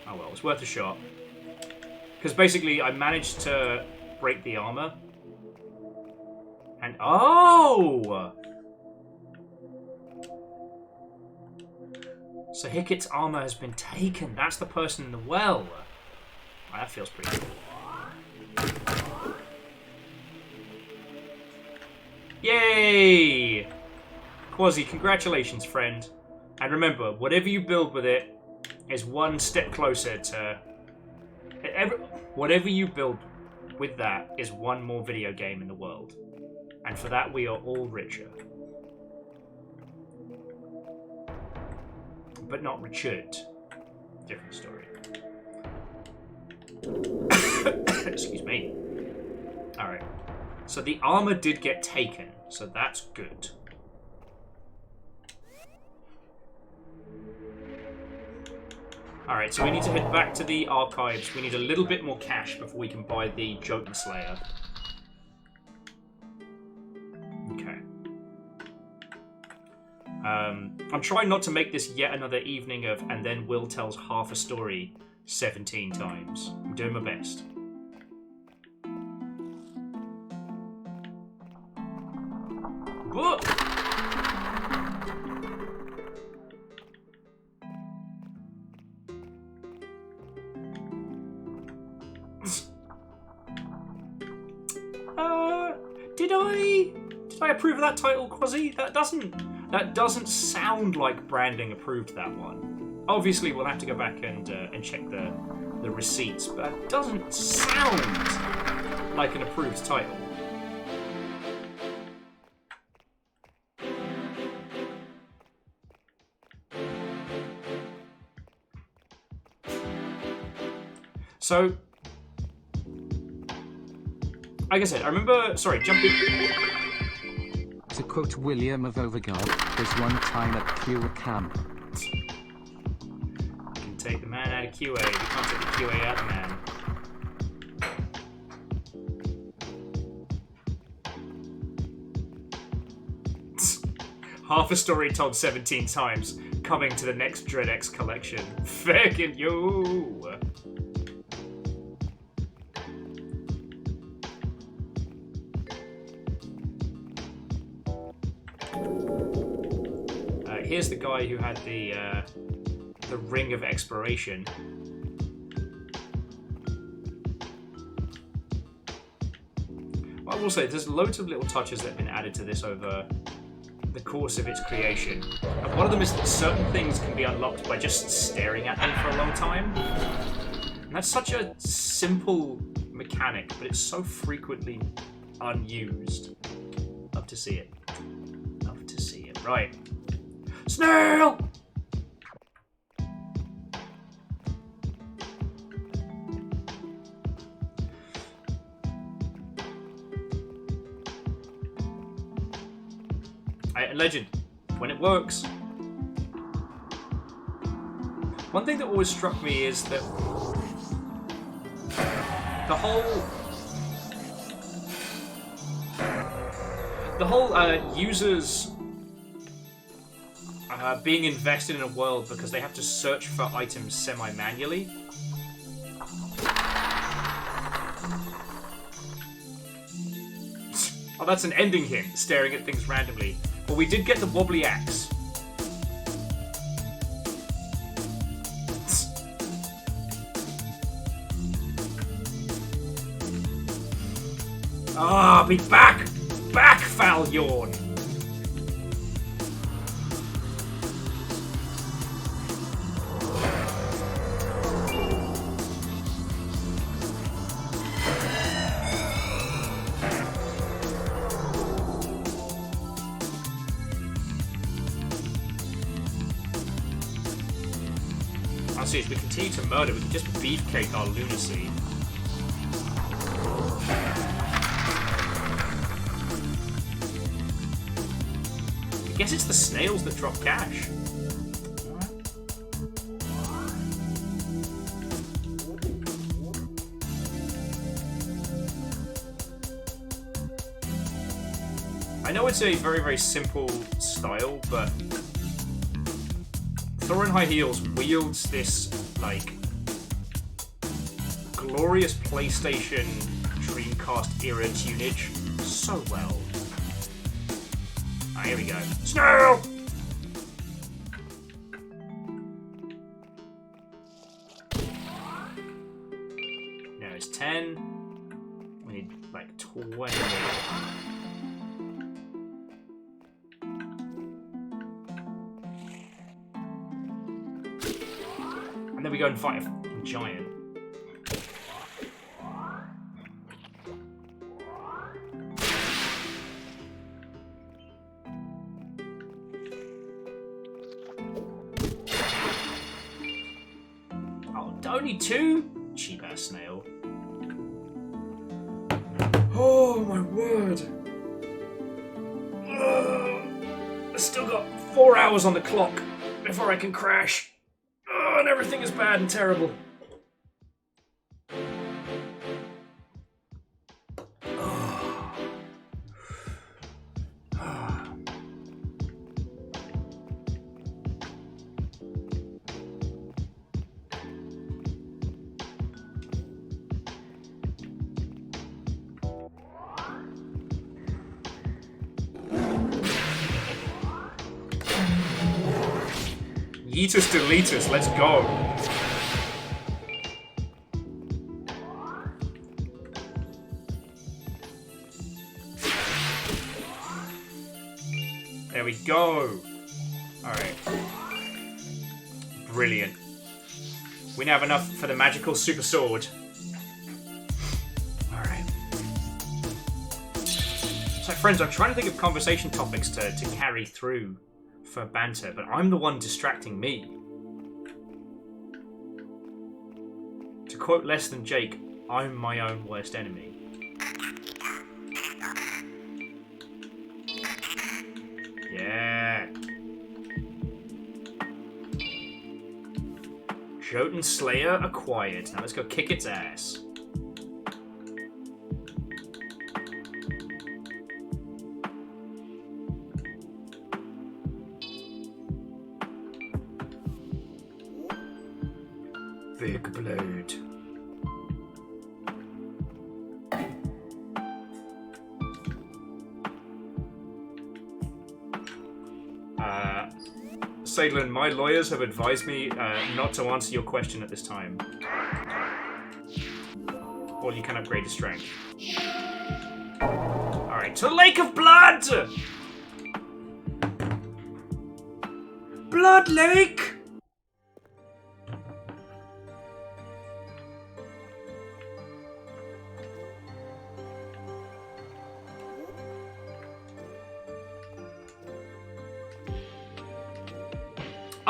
Oh well, it's worth a shot. Because basically I managed to break the armor. And oh! So Hicket's armor has been taken. That's the person in the well. Well, that feels pretty cool. Yay! Quasi, congratulations, friend. And remember, whatever you build with it is one step closer to... Whatever you build with that is one more video game in the world. And for that, we are all richer. But not Richard. Different story. Excuse me. Alright. So the armor did get taken, so that's good. Alright, so we need to head back to the archives. We need a little bit more cash before we can buy the Jotunn Slayer. Okay. I'm trying not to make this yet another evening of and then Will tells half a story 17 times. I'm doing my best. But did I approve of that title, Quasi? That doesn't sound like Branding approved that one. Obviously, we'll have to go back and check the receipts, but that doesn't sound like an approved title. So, like I said, I remember... Sorry, jumping... To quote William of Overgard, there's one time at QA camp. You can take the man out of QA, you can't take the QA out of the man. Half a story told 17 times, coming to the next DreadX collection. Fucking yo! Here's the guy who had the Ring of Exploration. Well, I will say, there's loads of little touches that have been added to this over the course of its creation. And one of them is that certain things can be unlocked by just staring at them for a long time. And that's such a simple mechanic, but it's so frequently unused. Love to see it. Love to see it. Right. Snail! Legend. When it works. One thing that always struck me is that the whole users being invested in a world because they have to search for items semi-manually. Oh, that's an ending hint, staring at things randomly. Well, we did get the wobbly axe. Ah, be back! Back, foul yawn! Honestly, if we continue to murder, we can just beefcake our Lunacid. I guess it's the snails that drop cash. I know it's a very, very simple style, but Thor in High Heels wields this, like, glorious PlayStation Dreamcast era tunage so well. Ah, here we go. Snail! Now it's 10. We need, like, 20. And then we go and fight a giant. Oh, only 2? Cheap ass snail. Oh my word. I still got 4 hours on the clock before I can crash. And everything is bad and terrible. Yeetus deletus, let's go. There we go. Alright. Brilliant. We now have enough for the magical super sword. Alright. So friends, I'm trying to think of conversation topics to carry through for banter, but I'm the one distracting me. To quote Less Than Jake, I'm my own worst enemy. Yeah. Jotunn Slayer acquired. Now let's go kick its ass. Big blade. Sadlin, my lawyers have advised me not to answer your question at this time. Or you can upgrade your strength. Alright, to the Lake of Blood! Blood Lake!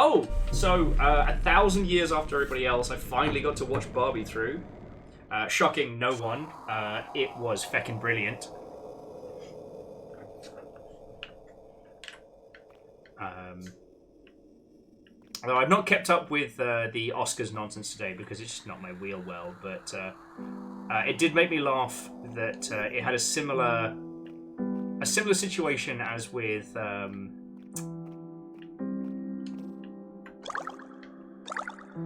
Oh, so 1,000 years after everybody else, I finally got to watch Barbie through. Shocking no one. It was feckin' brilliant. Although I've not kept up with the Oscars nonsense today because it's just not my wheel well, but it did make me laugh that it had a similar situation as with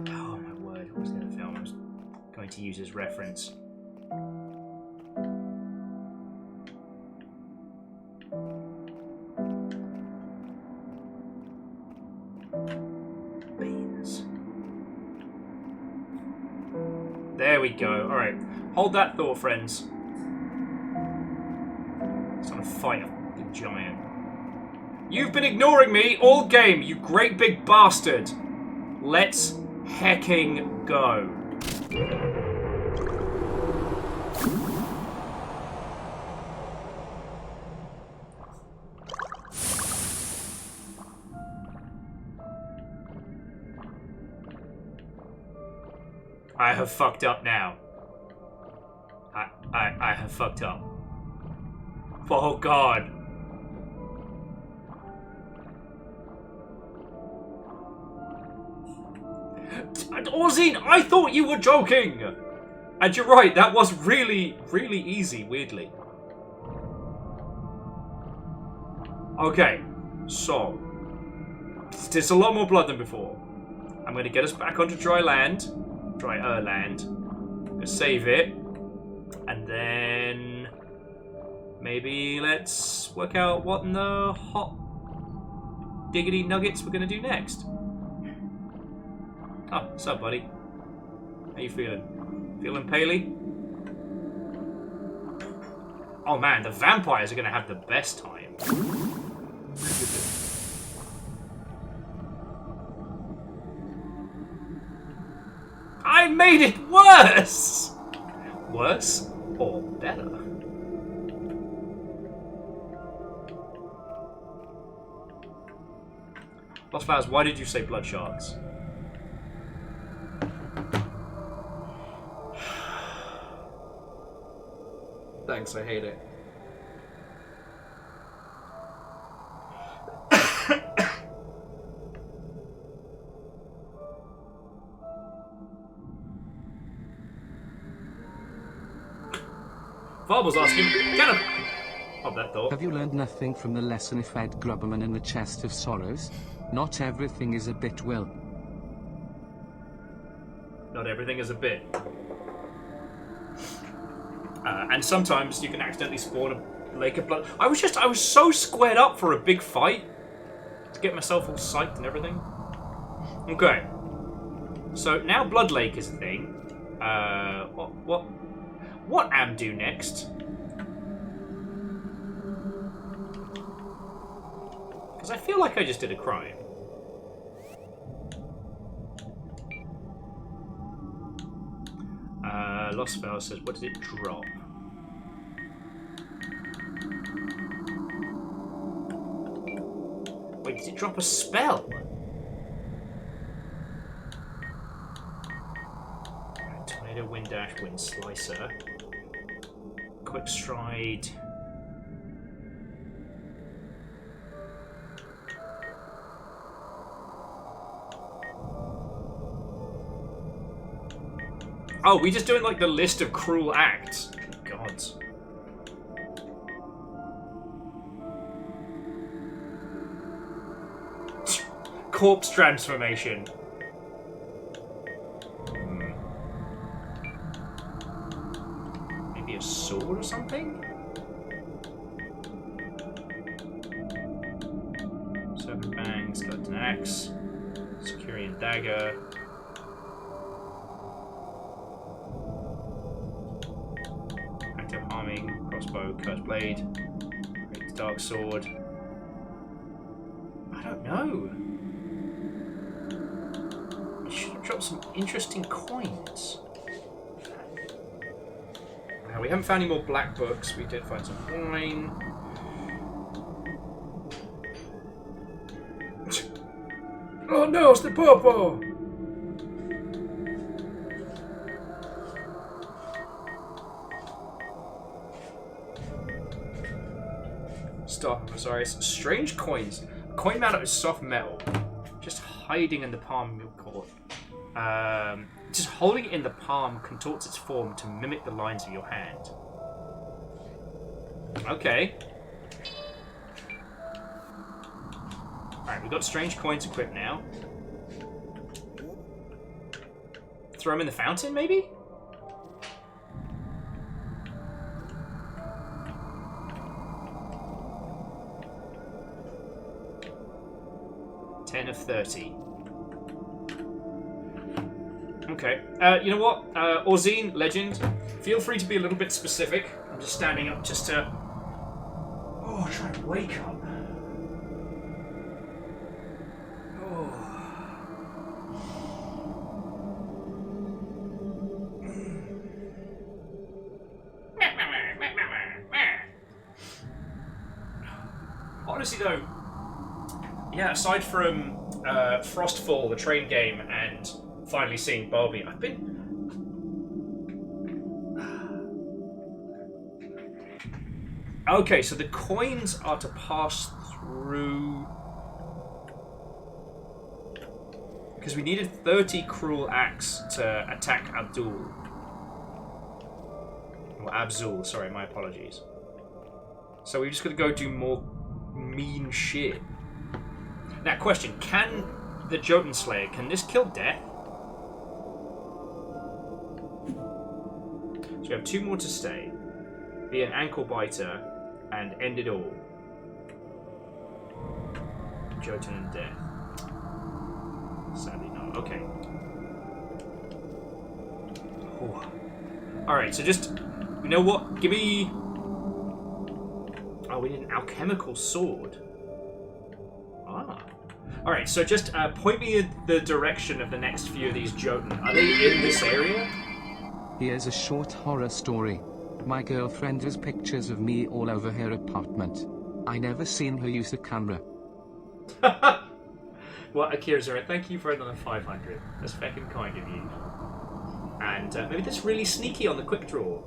oh my word, what was the other film I was going to use as reference? There we go. Alright. Hold that thought, friends. It's time to fight a fucking giant. You've been ignoring me all game, you great big bastard! Let's hecking go. I have fucked up now. I have fucked up. Oh god. Orzine, I thought you were joking! And you're right, that was really, really easy, weirdly. Okay, so there's a lot more blood than before. I'm going to get us back onto dry land. Drier land. I'm going to save it. And then maybe let's work out what in the hot diggity nuggets we're going to do next. Oh, what's up, buddy? How you feeling? Feeling paley? Oh man, the vampires are going to have the best time. I made it worse! Worse or better? Lost Flowers, why did you say blood sharks? Thanks, I hate it. Farble's asking, can I... Of that thought. Have you learned nothing from the lesson fed Grubberman in the Chest of Sorrows? Not everything is a bit, Will. Not everything is a bit. And sometimes you can accidentally spawn a lake of blood. I was so squared up for a big fight to get myself all psyched and everything. Okay. So now Blood Lake is a thing. What am do next? Because I feel like I just did a crime. Lost Spell says, what did it drop? Wait, did it drop a spell? Tornado, Wind Dash, Wind Slicer. Quick Stride. Oh, we just doing like the list of cruel acts. God. Corpse transformation. Maybe a sword or something? Serpent Bang, Skeleton Axe, Circadian Dagger. Harming, Crossbow, Cursed Blade, Great Dark Sword. I don't know. I should have dropped some interesting coins. Now, we haven't found any more black books. We did find some coin. Oh no, it's the purple! Stop, I'm sorry. Strange coins. A coin made out of soft metal. Just hiding in the palm of your court. Just holding it in the palm contorts its form to mimic the lines of your hand. Okay. Alright, we've got strange coins equipped now. Throw them in the fountain, maybe? Of 30. Okay. You know what? Orzine, legend, feel free to be a little bit specific. I'm just standing up just to... Oh, try to wake up. Oh. Honestly, though, yeah, aside from Frostfall, the train game, and finally seeing Barbie, I've been... Okay, so the coins are to pass through... Because we needed 30 cruel acts to attack Abdul. Or Abzul, sorry, my apologies. So we just gotta go do more mean shit. Now, question, can the Jotunn Slayer, can this kill death? So we have 2 more to stay. Be an ankle biter and end it all. Jotunn and death. Sadly not. Okay. Alright, so just, you know what? Give me... Oh, we need an alchemical sword. Ah. Alright, so just point me in the direction of the next few of these Jotunn. Are they in this area? Here's a short horror story. My girlfriend has pictures of me all over her apartment. I never seen her use a camera. Well, Akira Zero, thank you for another 500. That's fucking kind of you. And maybe that's really sneaky on the quick draw.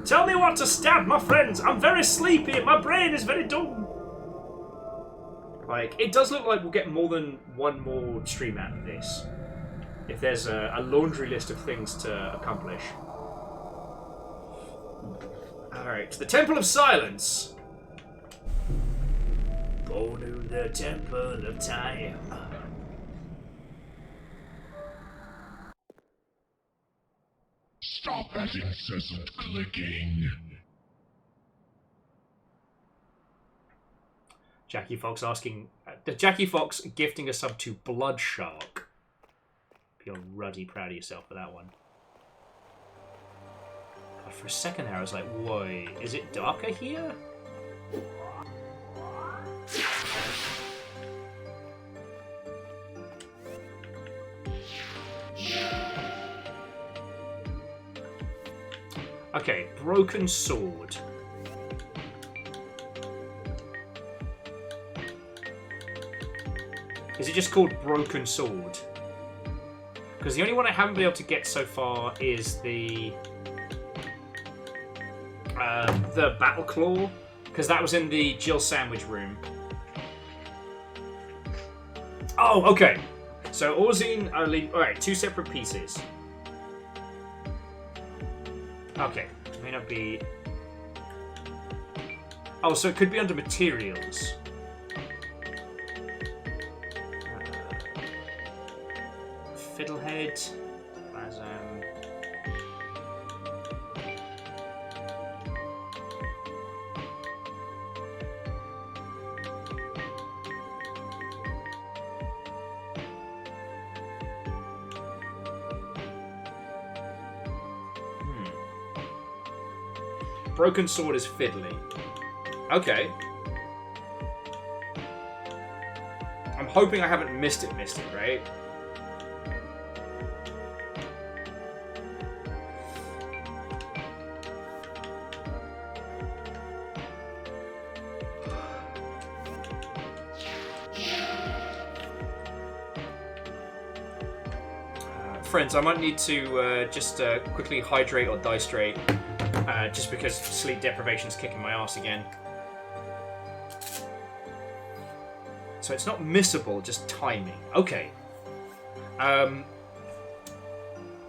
Tell me what to stab, my friends! I'm very sleepy and my brain is very dumb! Like, it does look like we'll get more than one more stream out of this. If there's a laundry list of things to accomplish. Alright, the Temple of Silence! Go to the Temple of Time. Stop that incessant clicking. Jackie Fox asking... Jackie Fox gifting a sub to Blood Shark. Feel ruddy proud of yourself for that one. God, for a second there I was like, whoa, is it darker here? Okay, broken sword. Is it just called broken sword? Because the only one I haven't been able to get so far is the battle claw, because that was in the Jill sandwich room. Oh, okay. So Orzine only... Alright, 2 separate pieces. Okay, may not be... Oh, so it could be under materials. Fiddlehead. Razam. Broken sword is fiddly. Okay. I'm hoping I haven't missed it, right? friends, I might need to just quickly hydrate or die straight, just because sleep deprivation's kicking my ass again. So it's not missable, just timing. Okay.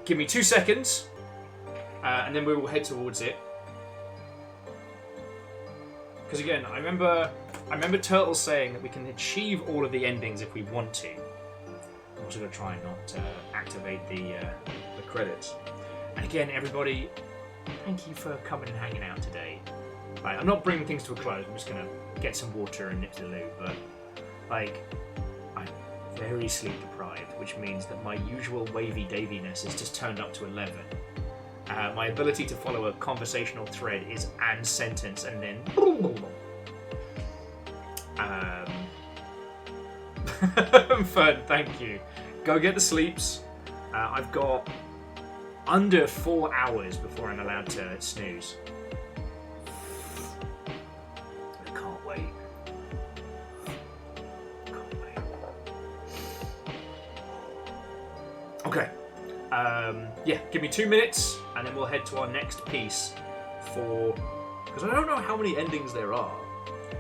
Give me 2 seconds, and then we will head towards it. Because again, I remember Turtle saying that we can achieve all of the endings if we want to. I'm also going to try and not activate the credits. And again, everybody, thank you for coming and hanging out today. Like, I'm not bringing things to a close. I'm just going to get some water and nip to the loo. But like, I'm very sleep deprived, which means that my usual wavy daviness is just turned up to 11. My ability to follow a conversational thread is and sentence and then. Fern, thank you. Go get the sleeps. I've got under 4 hours before I'm allowed to snooze. I can't wait. Okay. Yeah, give me 2 minutes, and then we'll head to our next piece for... Because I don't know how many endings there are,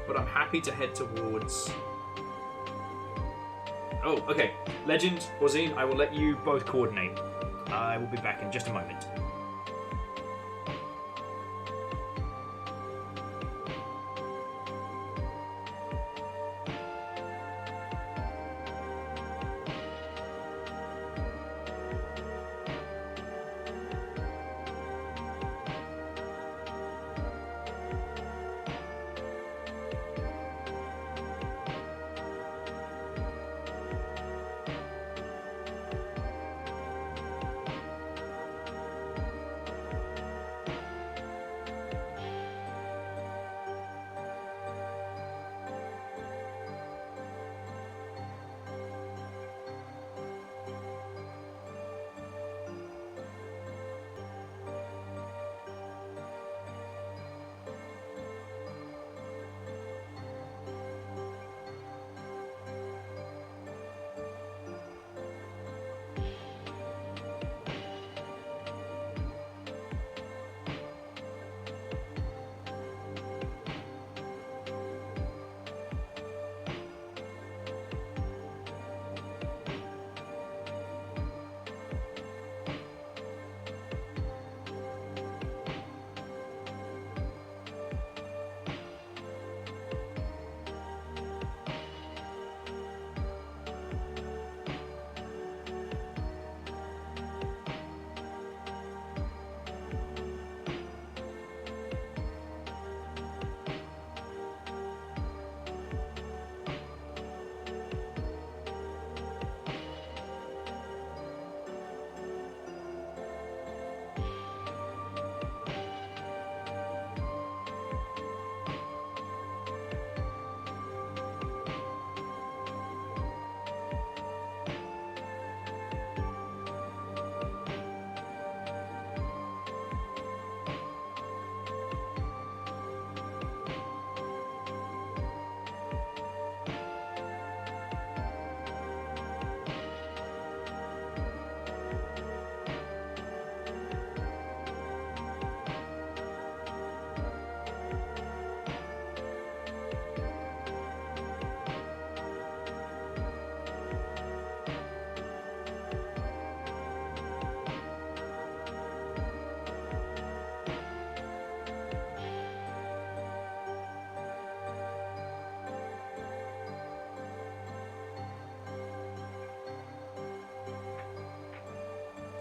but I'm happy to head towards... Oh, okay. Legend, Wazine, I will let you both coordinate. I will be back in just a moment.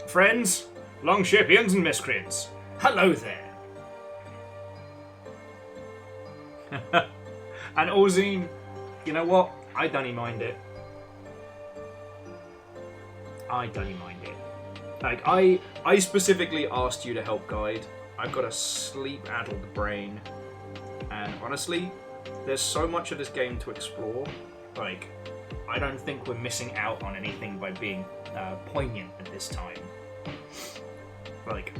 Friends, longshipians and miscreants, hello there. And Ozine, you know what? I don't mind it. I don't mind it. Like, I specifically asked you to help guide. I've got a sleep-addled brain. And honestly, there's so much of this game to explore. Like, I don't think we're missing out on anything by being poignant at this time. Like,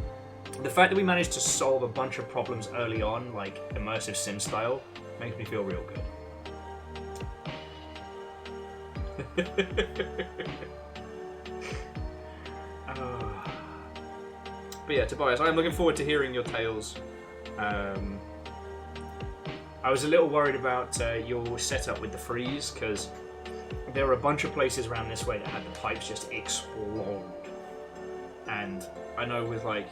the fact that we managed to solve a bunch of problems early on, like immersive sim style, makes me feel real good. But yeah, Tobias, I'm looking forward to hearing your tales. I was a little worried about your setup with the freeze, because there were a bunch of places around this way that had the pipes just explode. And I know with like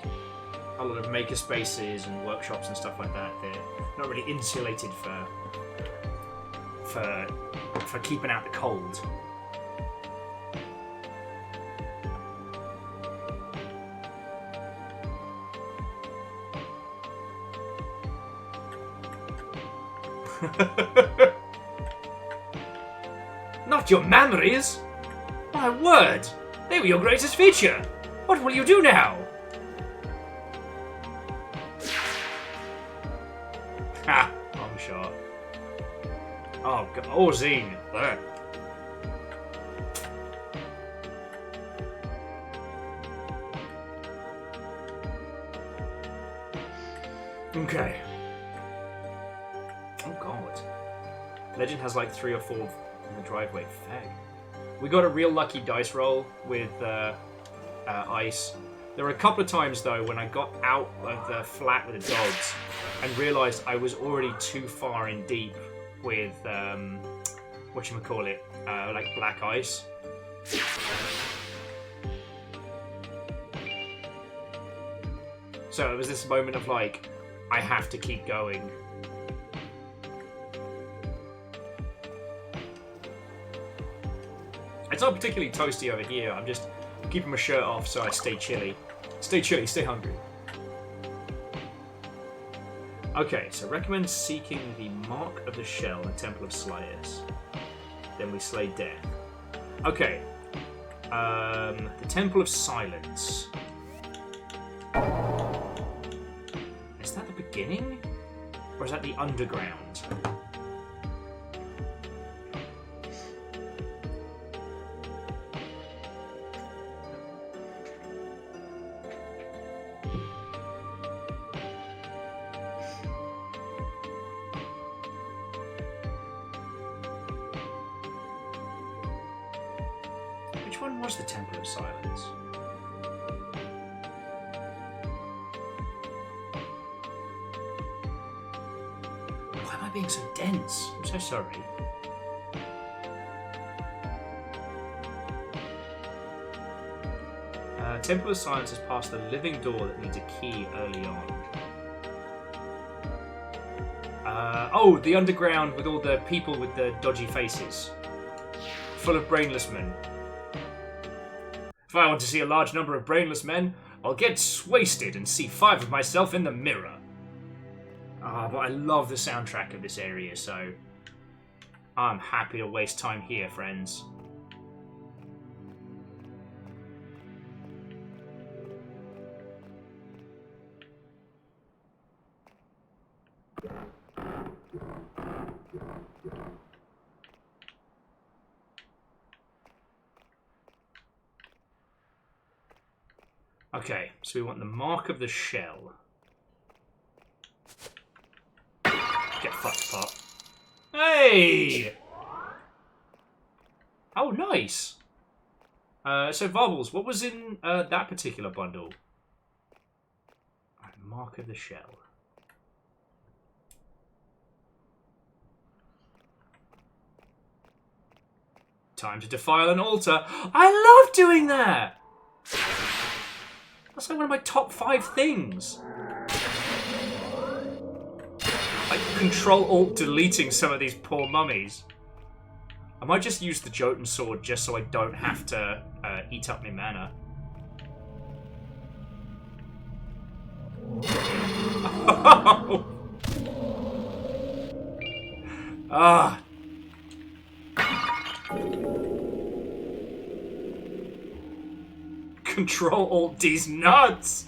a lot of maker spaces and workshops and stuff like that, they're not really insulated for keeping out the cold. Not your memories! My word! They were your greatest feature! What will you do now? Ha! Long shot. Oh, God. Oh, Zine. There. Okay. Oh, God. Legend has like 3 or 4 in the driveway. Fag. We got a real lucky dice roll with ice. There were a couple of times, though, when I got out of the flat with the dogs and realised I was already too far in deep with, whatchamacallit, like black ice. So it was this moment of, like, I have to keep going. It's not particularly toasty over here. I'm just keeping my shirt off so I stay chilly. Stay chilly, stay hungry. Okay, so recommend seeking the Mark of the Shell in the Temple of Slayers. Then we slay death. Okay. The Temple of Silence. Is that the beginning? Or is that the underground? Which one was the Temple of Silence? Why am I being so dense? I'm so sorry. Temple of Silence is past the living door that needs a key early on. Oh, the underground with all the people with the dodgy faces. Full of brainless men. If I want to see a large number of brainless men, I'll get wasted and see 5 of myself in the mirror. Ah, but I love the soundtrack of this area, so I'm happy to waste time here, friends. Okay, so we want the Mark of the Shell. Get fucked, Pop. Hey! Oh, nice! So, Bubbles, what was in that particular bundle? Mark of the Shell. Time to defile an altar. I love doing that! That's like one of my top 5 things. Like Control-Alt-deleting some of these poor mummies. I might just use the Jotunn sword just so I don't have to eat up my mana. Ah. Control-Alt-D's nuts!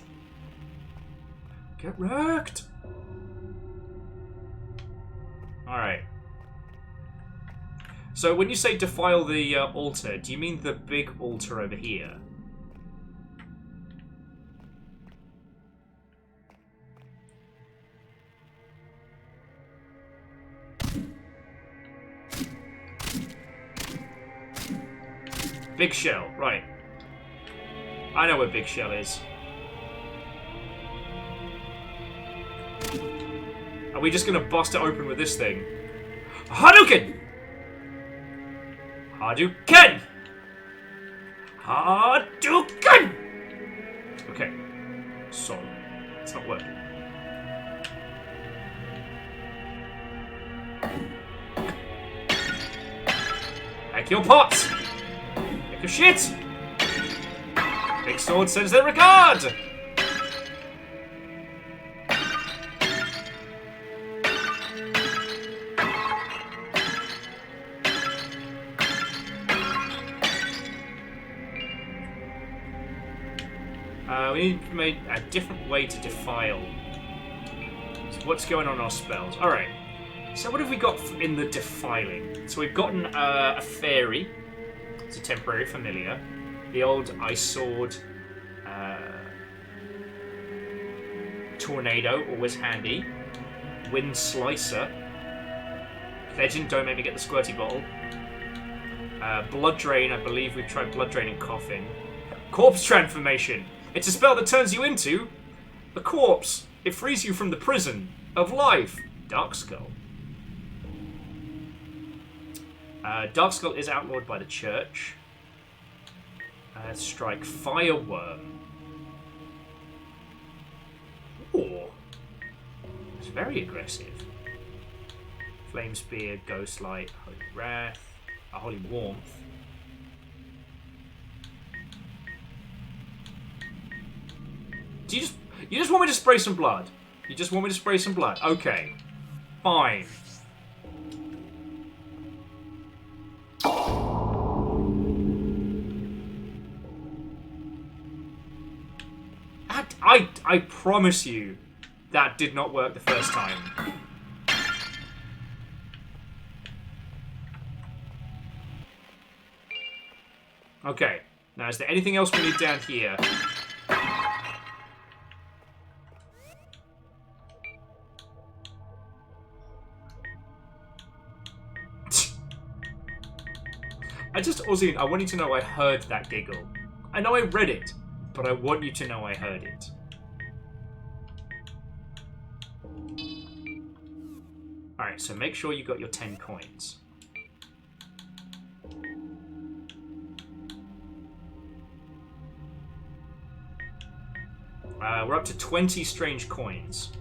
Get wrecked! Alright. So when you say defile the altar, do you mean the big altar over here? Big Shell, right. I know where Big Shell is. Are we just gonna bust it open with this thing? Hadouken! Hadouken! Hadouken! Okay. So, it's not working. Pack your pots! Pick your shit! Big Sword sends their regard! We need to make a different way to defile. So what's going on our spells? Alright. So what have we got in the defiling? So we've gotten a fairy. It's a temporary familiar. The old ice sword. Tornado, always handy. Wind slicer. Legend, don't make me get the squirty bottle. Blood drain, I believe we've tried blood drain and coffin. Corpse transformation. It's a spell that turns you into a corpse. It frees you from the prison of life. Dark Skull. Dark Skull is outlawed by the church. Strike Fireworm. Ooh. It's very aggressive. Flame Spear, Ghost Light, Holy Wrath, Holy Warmth. Do you just want me to spray some blood? You just want me to spray some blood? Okay. Fine. I promise you that did not work the first time. Okay. Now, is there anything else we need down here? Ozzy, I want you to know I heard that giggle. I know I read it, but I want you to know I heard it. Alright, so make sure you got your 10 coins. We're up to 20 strange coins.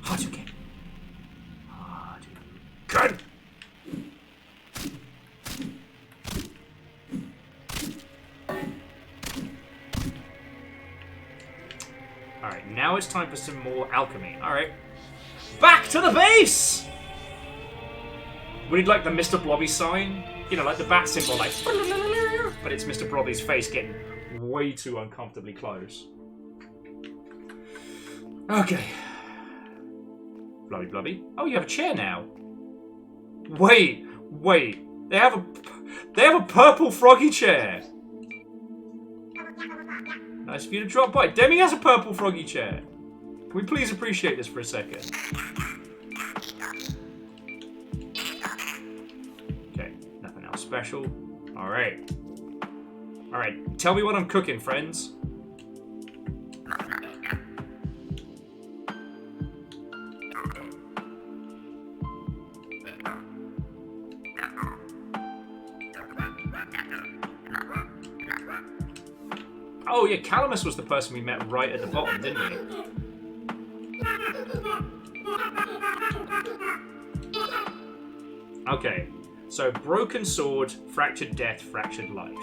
Hadouken! Hadouken! Alright, now it's time for some more alchemy. Alright. Back to the base! We need like the Mr. Blobby sign. You know, like the bat symbol, like... But it's Mr. Blobby's face getting way too uncomfortably close. Okay. Blobby Blobby. Oh, you have a chair now. Wait. They have a purple froggy chair. Nice of you to drop by. Demi has a purple froggy chair. Can we please appreciate this for a second? Okay, nothing else special. Alright. Alright, tell me what I'm cooking, friends. Oh yeah, Calamus was the person we met right at the bottom, didn't we? Okay, so broken sword, fractured death, fractured life.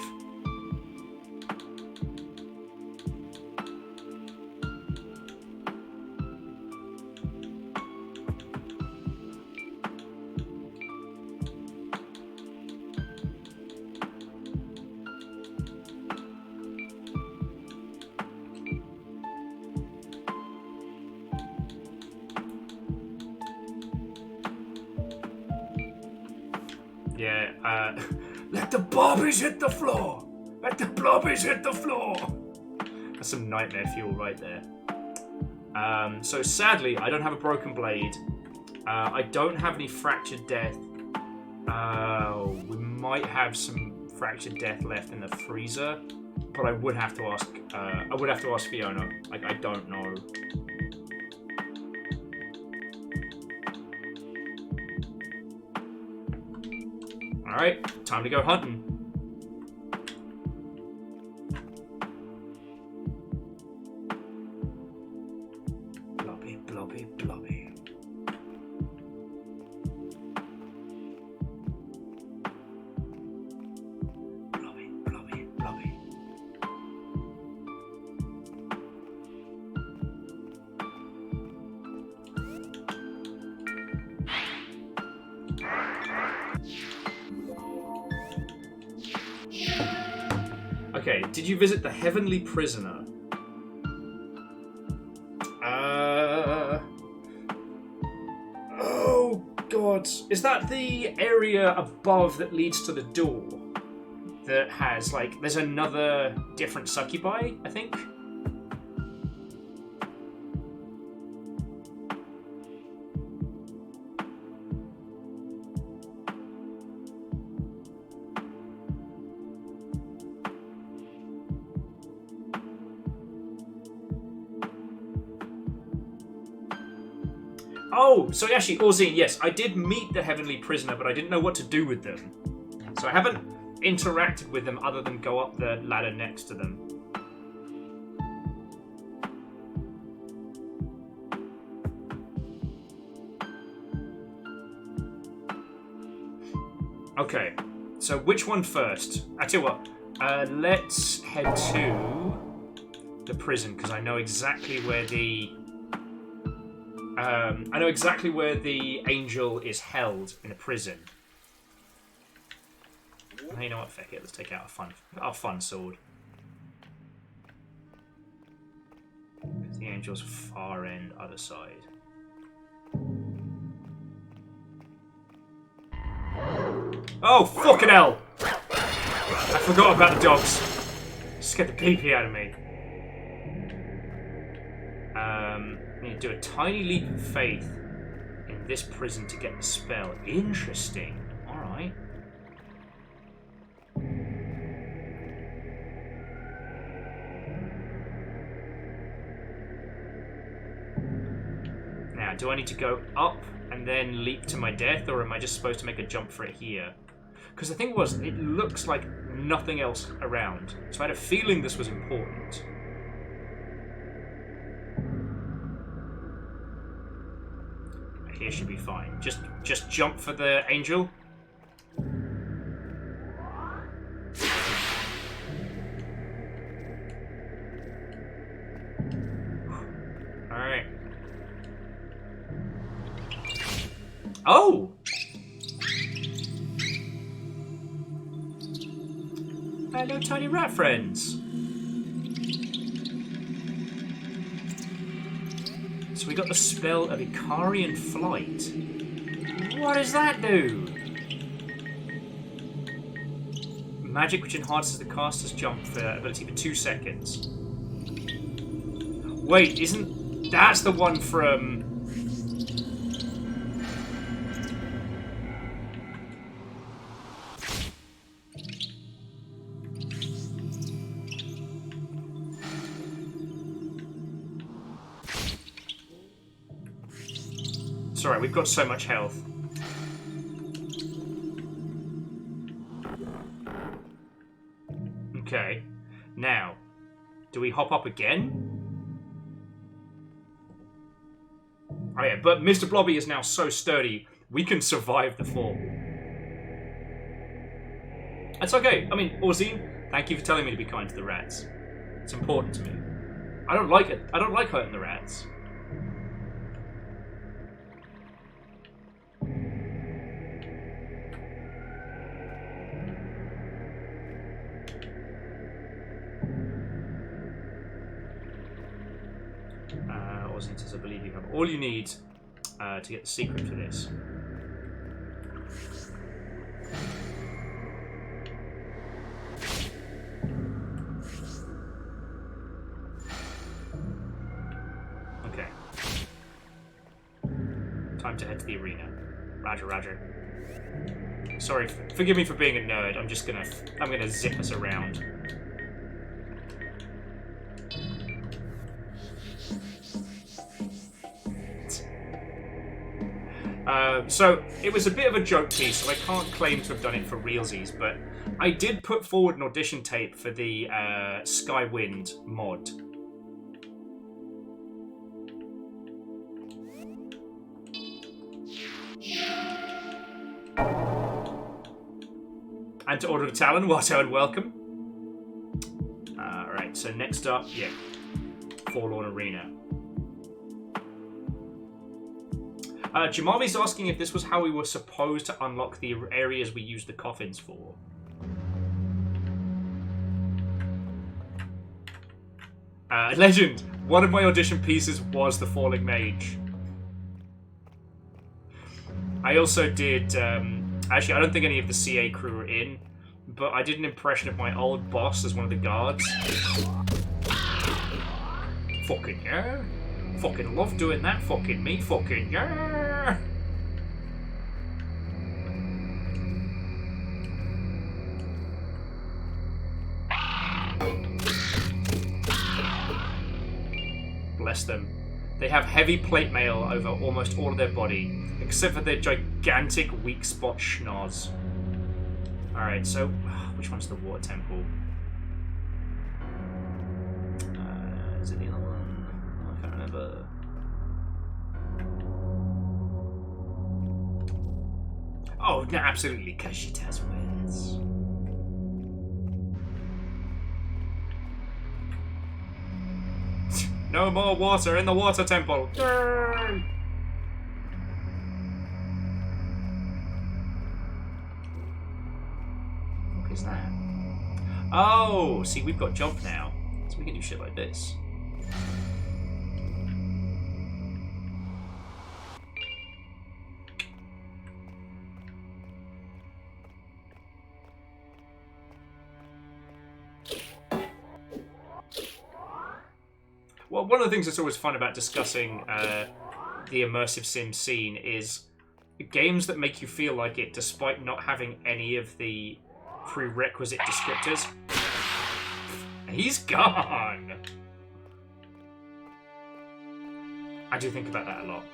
Yeah, let the bobbies hit the floor! Let the blobbies hit the floor! That's some nightmare fuel right there. So sadly, I don't have a broken blade. I don't have any fractured death. We might have some fractured death left in the freezer. but I would have to ask. I would have to ask Fiona. Like, I don't know. All right, time to go hunting. Blobby, blobby, blobby. Blobby, blobby, blobby. Okay, did you visit the Heavenly Prisoner? Oh, God. Is that the area above that leads to the door? That has, like, there's another different succubi, I think? Oh, so actually, Orzine, yes, I did meet the Heavenly Prisoner, but I didn't know what to do with them. So I haven't interacted with them other than go up the ladder next to them. Okay, so which one first? I tell you what, let's head to the prison, because I know exactly where the... I know exactly where the angel is held in a prison. Oh, you know what? Feck it. Let's take out our fun sword. The angel's far end, other side. Oh, fucking hell! I forgot about the dogs. Scared the pee-pee out of me. I need to do a tiny leap of faith in this prison to get the spell. Interesting. Alright. Now, do I need to go up and then leap to my death, or am I just supposed to make a jump for it here? Because the thing was, it looks like nothing else around. So I had a feeling this was important. Here should be fine. Just jump for the angel. Alright. Oh! Hello, tiny rat friends. So we got the spell of Icarian Flight. What does that do? Magic which enhances the caster's jump ability for 2 seconds. Wait, isn't... That's the one from... Sorry, we've got so much health. Okay. Now, do we hop up again? Oh yeah, but Mr. Blobby is now so sturdy, we can survive the fall. That's okay. I mean, Orzine, thank you for telling me to be kind to the rats. It's important to me. I don't like it. I don't like hurting the rats. Orzine says, I believe you have all you need to get the secret for this. Okay. Time to head to the arena. Roger, roger. Sorry, forgive me for being a nerd. I'm gonna zip us around. So it was a bit of a joke piece, so I can't claim to have done it for realsies, but I did put forward an audition tape for the Skywind mod. And to Order of Talon, Watto and welcome. Alright, so next up, yeah, Forlorn Arena. Jamali's asking if this was how we were supposed to unlock the areas we used the coffins for. Legend! One of my audition pieces was the Falling Mage. I also did... actually, I don't think any of the CA crew were in, but I did an impression of my old boss as one of the guards. Fucking yeah. Fucking love doing that. Fucking me. Fucking yeah. Bless them. They have heavy plate mail over almost all of their body, except for their gigantic weak spot schnoz. Alright, so which one's the Water Temple? Is it the other one? I can't remember. Oh, no, absolutely, because she does words. No more water in the Water Temple. Yay! What is that? Oh, see, we've got jump now, so we can do shit like this. Well, one of the things that's always fun about discussing the immersive sim scene is games that make you feel like it despite not having any of the prerequisite descriptors. He's gone! I do think about that a lot.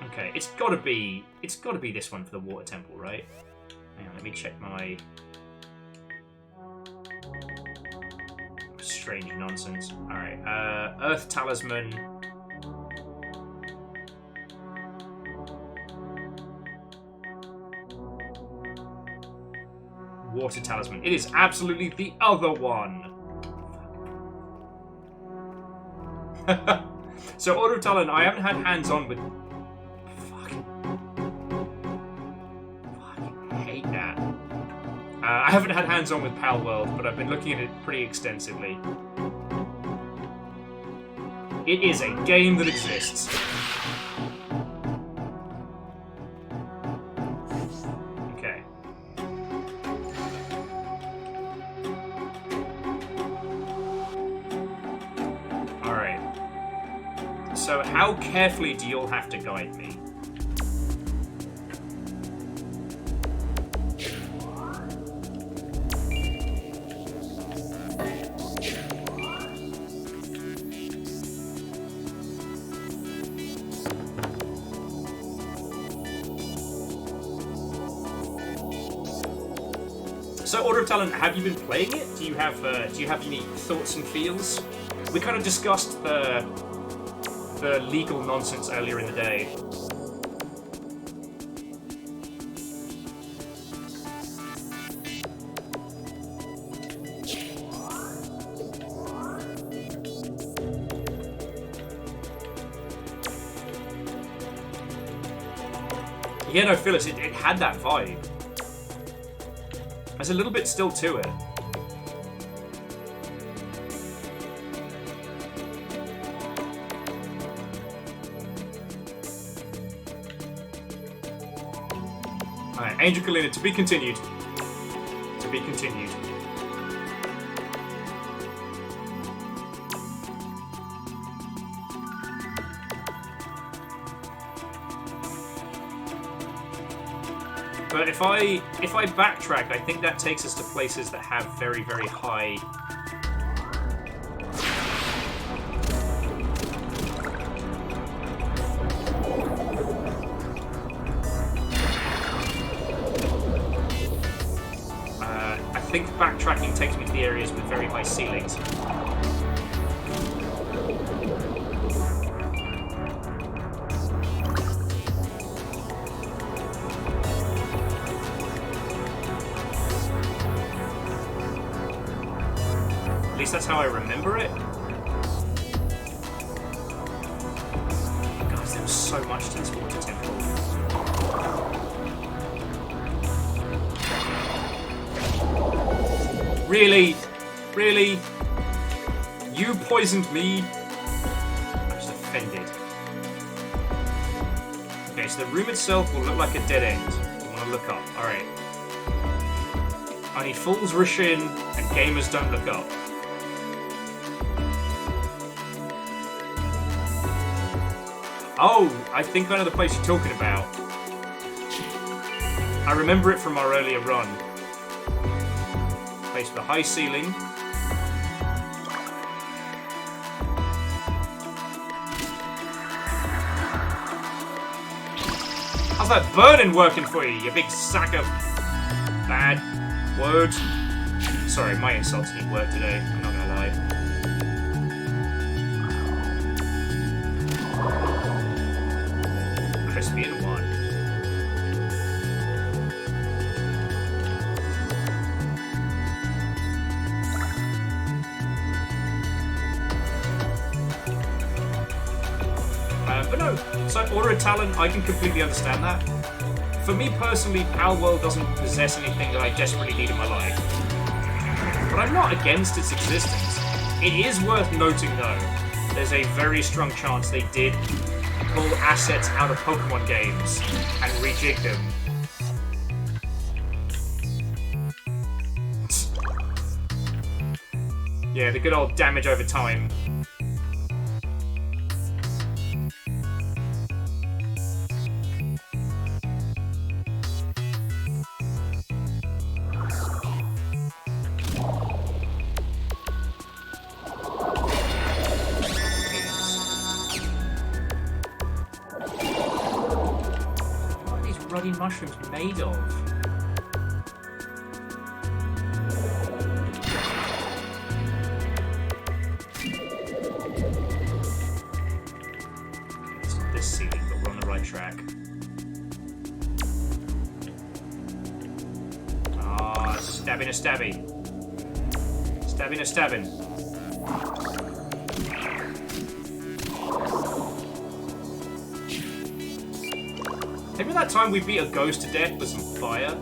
Okay, it's gotta be this one for the Water Temple, right? Hang on, let me check my strange nonsense. Alright, Earth Talisman. Water Talisman. It is absolutely the other one! So, Order of Talon, I haven't had hands-on with... Fucking hate that. I haven't had hands-on with Pal World, but I've been looking at it pretty extensively. It is a game that exists. Okay. Alright. So how carefully do you all have to guide me? So, Order of Talon, have you been playing it? Do you have any thoughts and feels? We kind of discussed the legal nonsense earlier in the day. Yeah, no, Phyllis, it had that vibe. There's a little bit still to it. Alright, Angel Kalina, to be continued. To be continued. But if I backtrack, I think that takes us to places that have very, very high think backtracking takes me to the areas with very high ceilings. At least that's how I remember it. Guys, there was so much to this water temple. Really? Really? You poisoned me? I'm just offended. Okay, so the room itself will look like a dead end. You want to look up. Alright. Only fools rush in and gamers don't look up. Oh, I think I know the place you're talking about. I remember it from our earlier run. Place with a high ceiling. How's that burning working for you, you big sack of bad words? Sorry, my insults didn't work today, I'm not gonna lie. Crispy and one. But no, so Order of Talon, I can completely understand that. For me personally, Palworld doesn't possess anything that I desperately need in my life. But I'm not against its existence. It is worth noting though, there's a very strong chance they did pull assets out of Pokemon games and rejig them. Yeah, the good old damage over time. Mushrooms made of? It's not this ceiling, but we're on the right track. Ah, stabbing a stabbing. Stabbing a stabbing. Remember that time we beat a ghost to death with some fire?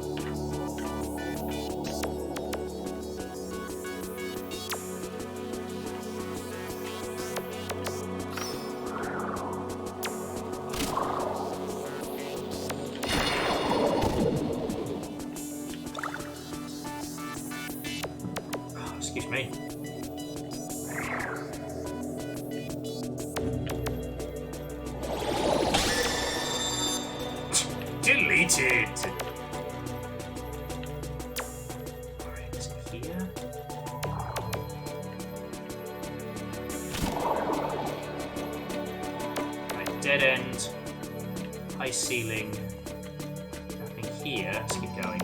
Oh, excuse me. Deleted. Alright, is it here? Right, dead end. High ceiling. Nothing here. Let's keep going.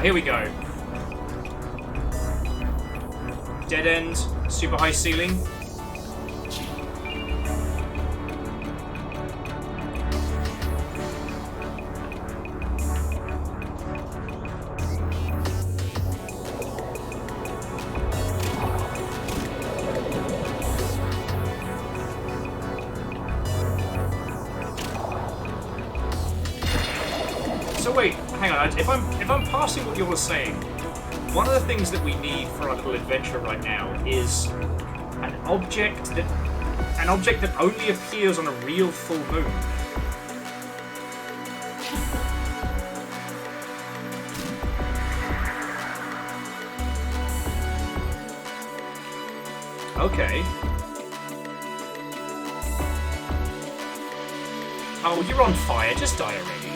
Here we go. Dead end, super high ceiling. So wait, hang on. If I'm parsing what you're saying, one of the things that we need for our little adventure right now is an object that only appears on a real full moon. Okay. Oh, you're on fire. Just die already.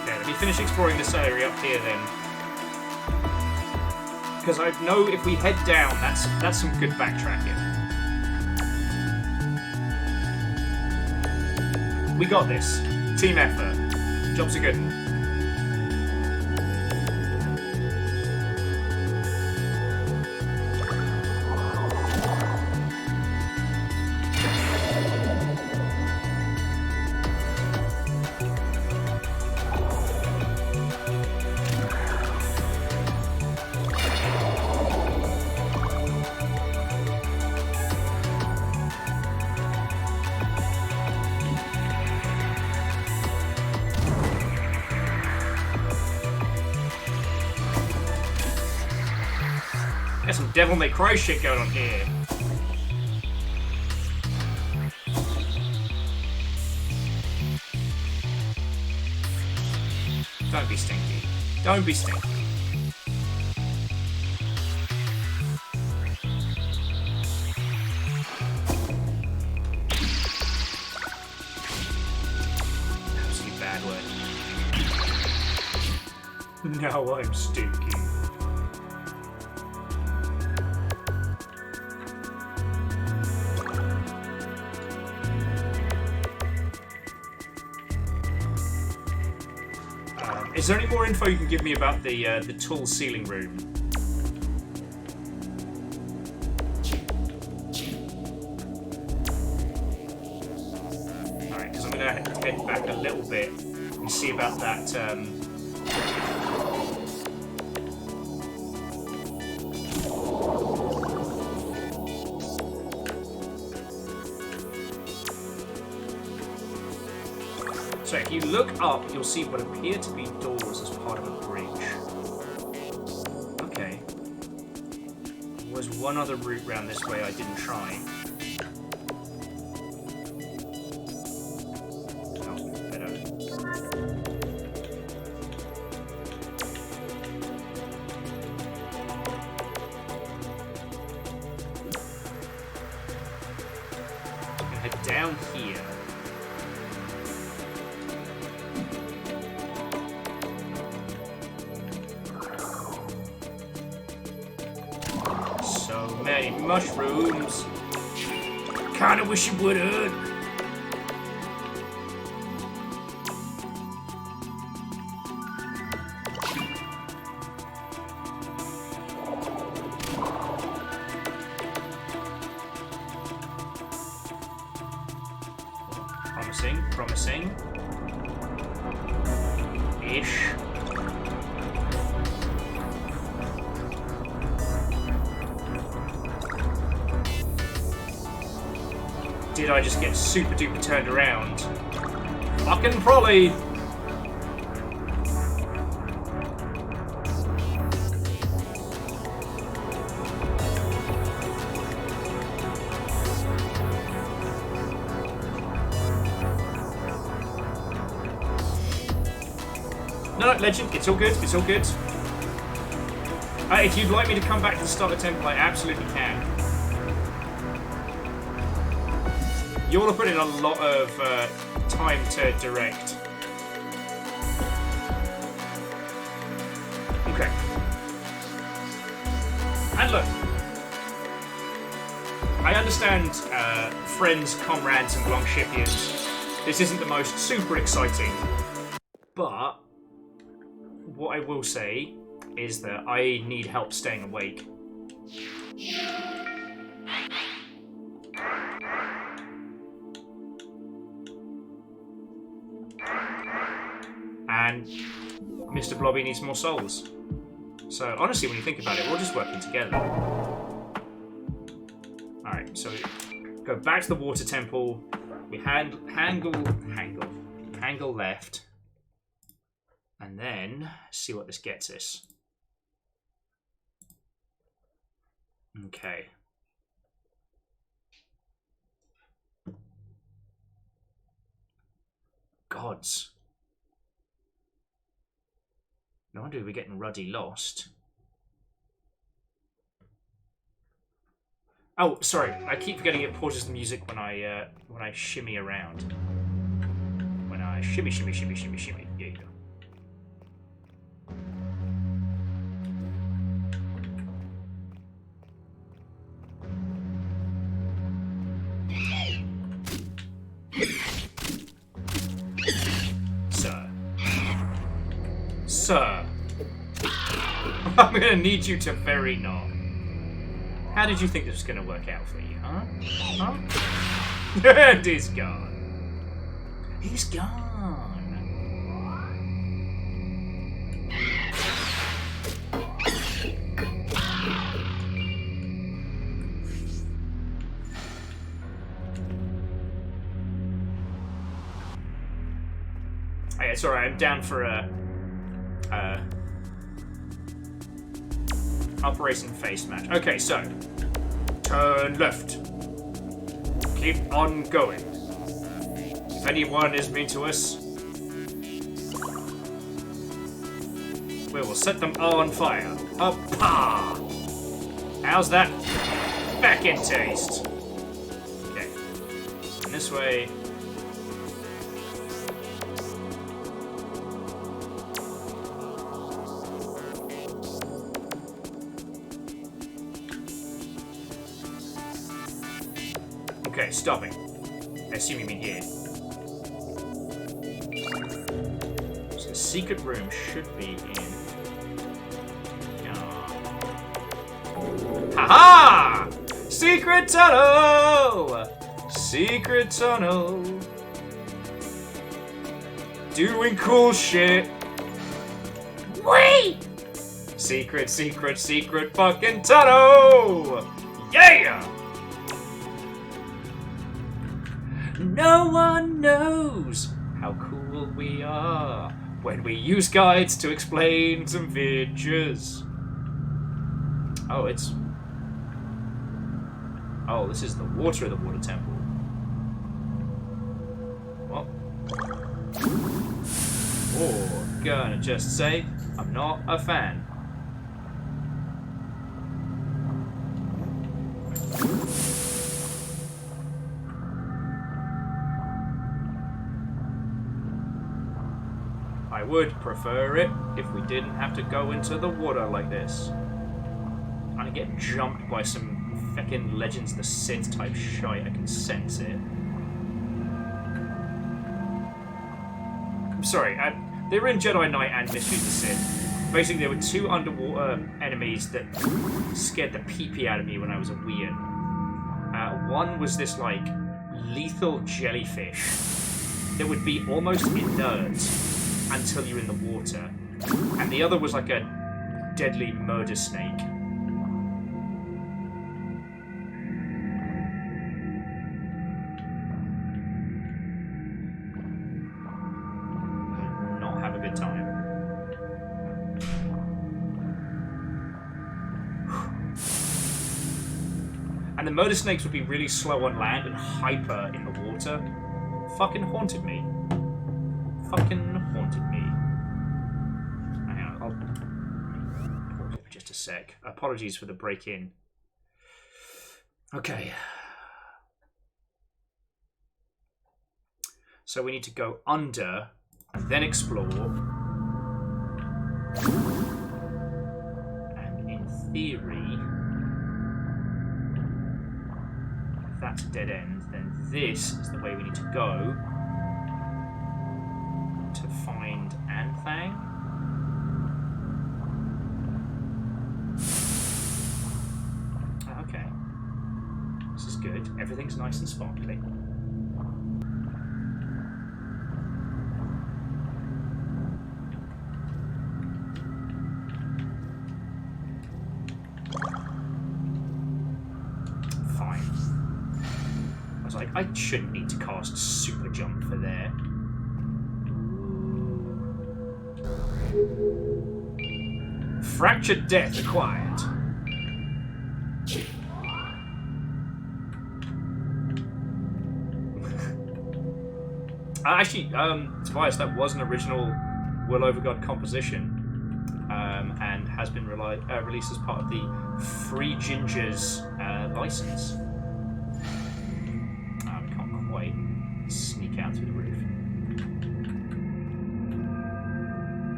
Okay, let me finish exploring this area up here then. Because I know if we head down, that's some good backtracking. We got this. Team effort. Job's a good one. There's some Devil May Cry shit going on here. Don't be stinky. Don't be stinky. Absolutely bad word. Now I'm stinky. Is there any more info you can give me about the tall ceiling room? Alright, because I'm going to head back a little bit and see about that. So if you look up, you'll see what appear to be doors as part of a bridge. Okay. There was one other route round this way I didn't try. Oh, better. I'm gonna head down here. Many mushrooms. Kinda wish you would've. Promising, promising. Ish. Did I just get super duper turned around? Fucking probably. No, Legend, it's all good, it's all good. If you'd like me to come back to the start of the temple, I absolutely can. You all have put in a lot of time to direct. Okay. And look, I understand friends, comrades, and Longshipians. This isn't the most super exciting, but what I will say is that I need help staying awake. And Mr. Blobby needs more souls. So honestly, when you think about it, we're all just working together. Alright, so we go back to the water temple. We hangle left. And then see what this gets us. Okay. gods. No wonder we're getting ruddy lost. Oh, sorry. I keep forgetting it pauses the music when I shimmy around. When I shimmy. There you go. Sir. I'm gonna need you to very not. How did you think this was gonna work out for you, huh? And he's gone. He's gone. Hey, it's alright, I'm down for a Operation Face Match. Okay, so turn left. Keep on going. If anyone is mean to us, we will set them on fire. Pa! How's that back in taste? Okay. And this way. Okay, stopping. I assume you mean here. So the secret room should be in... Ha-ha! Secret tunnel! Secret tunnel. Doing cool shit. Wait! Secret fucking tunnel! Yeah! No one knows how cool we are when we use guides to explain some features. Oh, it's... Oh, this is the water of the water temple. Well... Oh, gonna just say, I'm not a fan. I would prefer it if we didn't have to go into the water like this. I'm gonna get jumped by some feckin' Legends of the Sith type shite, I can sense it. I'm sorry, they were in Jedi Knight and Mysteries of the Sith. Basically, there were two underwater enemies that scared the pee-pee out of me when I was a weird. One was this, like, lethal jellyfish that would be almost inert until you're in the water. And the other was like a deadly murder snake. Not have a good time. And the murder snakes would be really slow on land and hyper in the water. Fucking haunted me. Fucking haunted me. Hang on, I'll pause it for just a sec. Apologies for the break-in. Okay. So we need to go under, then explore. And in theory, if that's a dead end, then this is the way we need to go to find Anthang. Oh, okay. This is good. Everything's nice and sparkly. Fine. I was like, I shouldn't need to cast super jump for there. Fractured death acquired. Actually, Tobias, that was an original Will Overgod composition, and has been released as part of the Free Gingers license. We can't quite sneak out through the roof.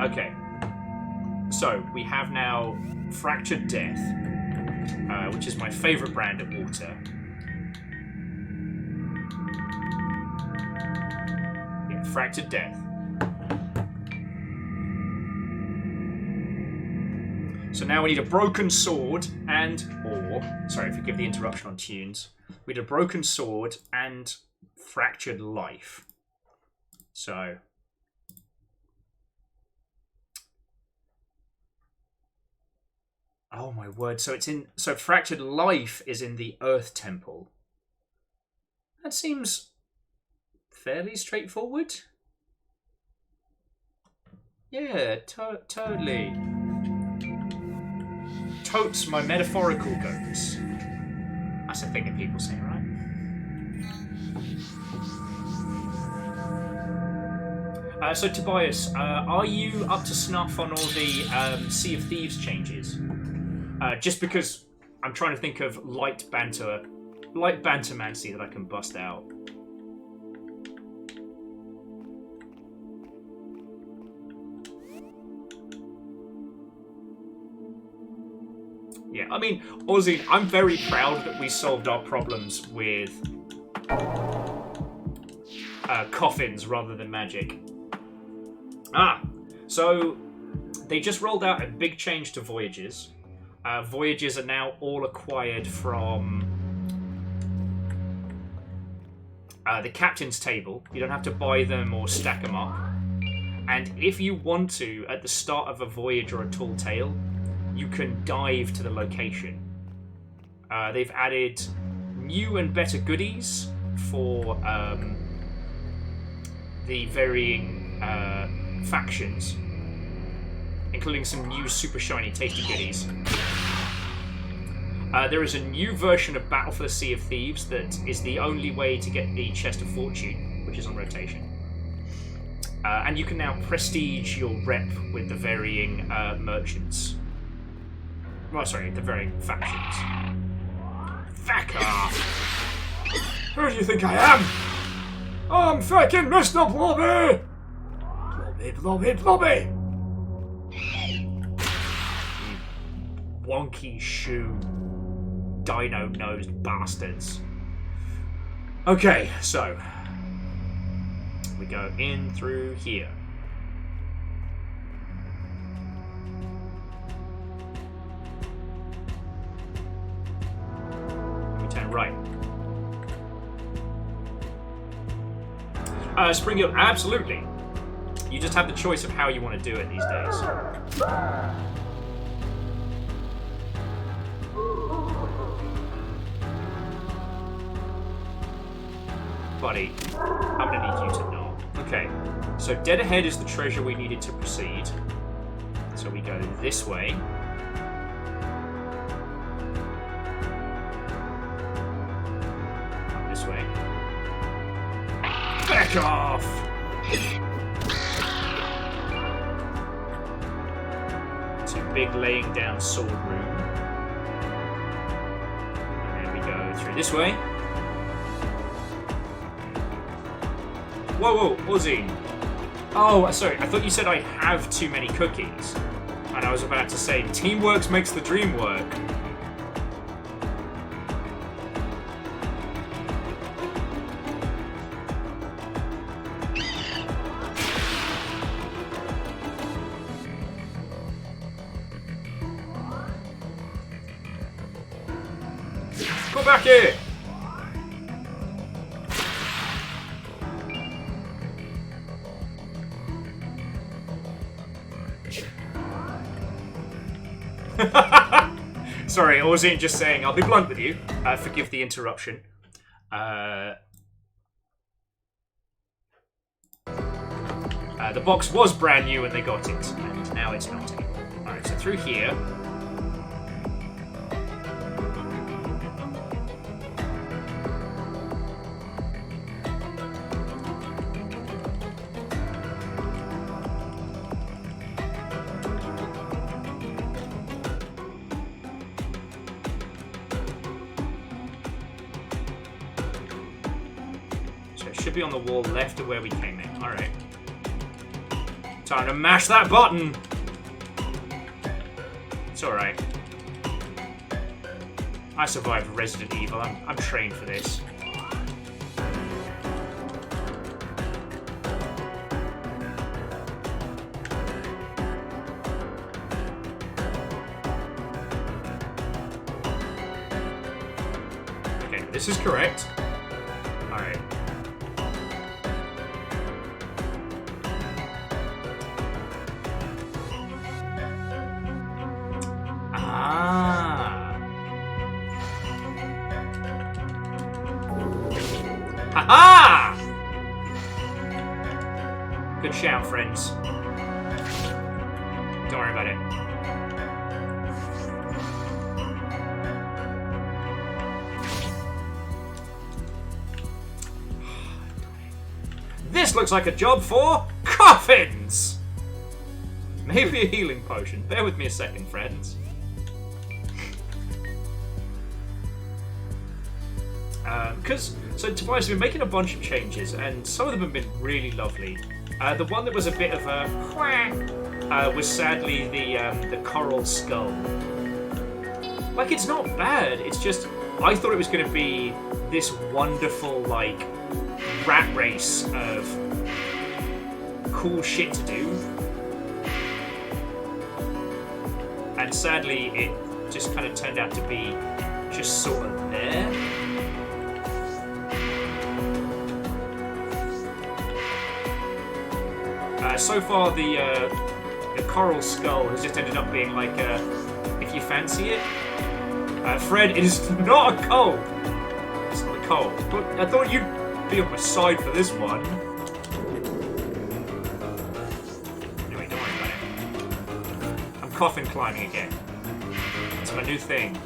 Okay. So, we have now Fractured Death, which is my favourite brand of water. Yeah, Fractured Death. So now we need a broken sword or sorry, forgive the interruption on tunes. We need a broken sword and fractured life. So oh my word! So fractured life is in the Earth Temple. That seems fairly straightforward. Yeah, totally. Totes my metaphorical goats. That's a thing that people say, right? So Tobias, are you up to snuff on all the Sea of Thieves changes? Just because I'm trying to think of light bantermancy that I can bust out. Yeah, I mean, Ozzy, I'm very proud that we solved our problems with coffins rather than magic. So they just rolled out a big change to Voyages. Voyages are now all acquired from the captain's table. You don't have to buy them or stack them up. And if you want to, at the start of a voyage or a tall tale, you can dive to the location. They've added new and better goodies for the varying factions, including some new super shiny tasty goodies. There is a new version of Battle for the Sea of Thieves that is the only way to get the Chest of Fortune, which is on rotation. And you can now prestige your rep with the varying merchants. Well, sorry, the varying factions. Fuck off! Who do you think I am? I'm fucking Mr. Blobby! Blobby, Blobby, Blobby! Wonky shoe, dino-nosed bastards. Okay, so we go in through here. We turn right. Spring Hill, absolutely. You just have the choice of how you want to do it these days. Buddy, I'm gonna need you to know. Okay, so dead ahead is the treasure we needed to proceed. So we go this way. Up this way. Back off! It's a big laying down sword room. And then we go through this way. Whoa, Ozzy. Oh, sorry, I thought you said I have too many cookies. And I was about to say, teamwork makes the dream work. Go back here! Sorry, I wasn't just saying, I'll be blunt with you. Forgive the interruption. The box was brand new when they got it, and now it's not anymore. Alright, so through here. be on the wall left of where we came in. Alright. Time to mash that button! It's alright. I survived Resident Evil. I'm trained for this. Okay, this is correct. Alright. Ha-ha! Good shout, friends. Don't worry about it. This looks like a job for coffins! Maybe a healing potion. Bear with me a second, friends. So Tobias has been making a bunch of changes, and some of them have been really lovely. The one that was a bit of a quack was sadly the coral skull. Like, it's not bad. It's just I thought it was going to be this wonderful like rat race of cool shit to do, and sadly it just kind of turned out to be just sort of there. So far, the coral skull has just ended up being like, if you fancy it. Fred, it is not a coal. It's not a coal. But I thought you'd be on my side for this one. Anyway, don't worry about it. I'm coffin climbing again. It's my new thing.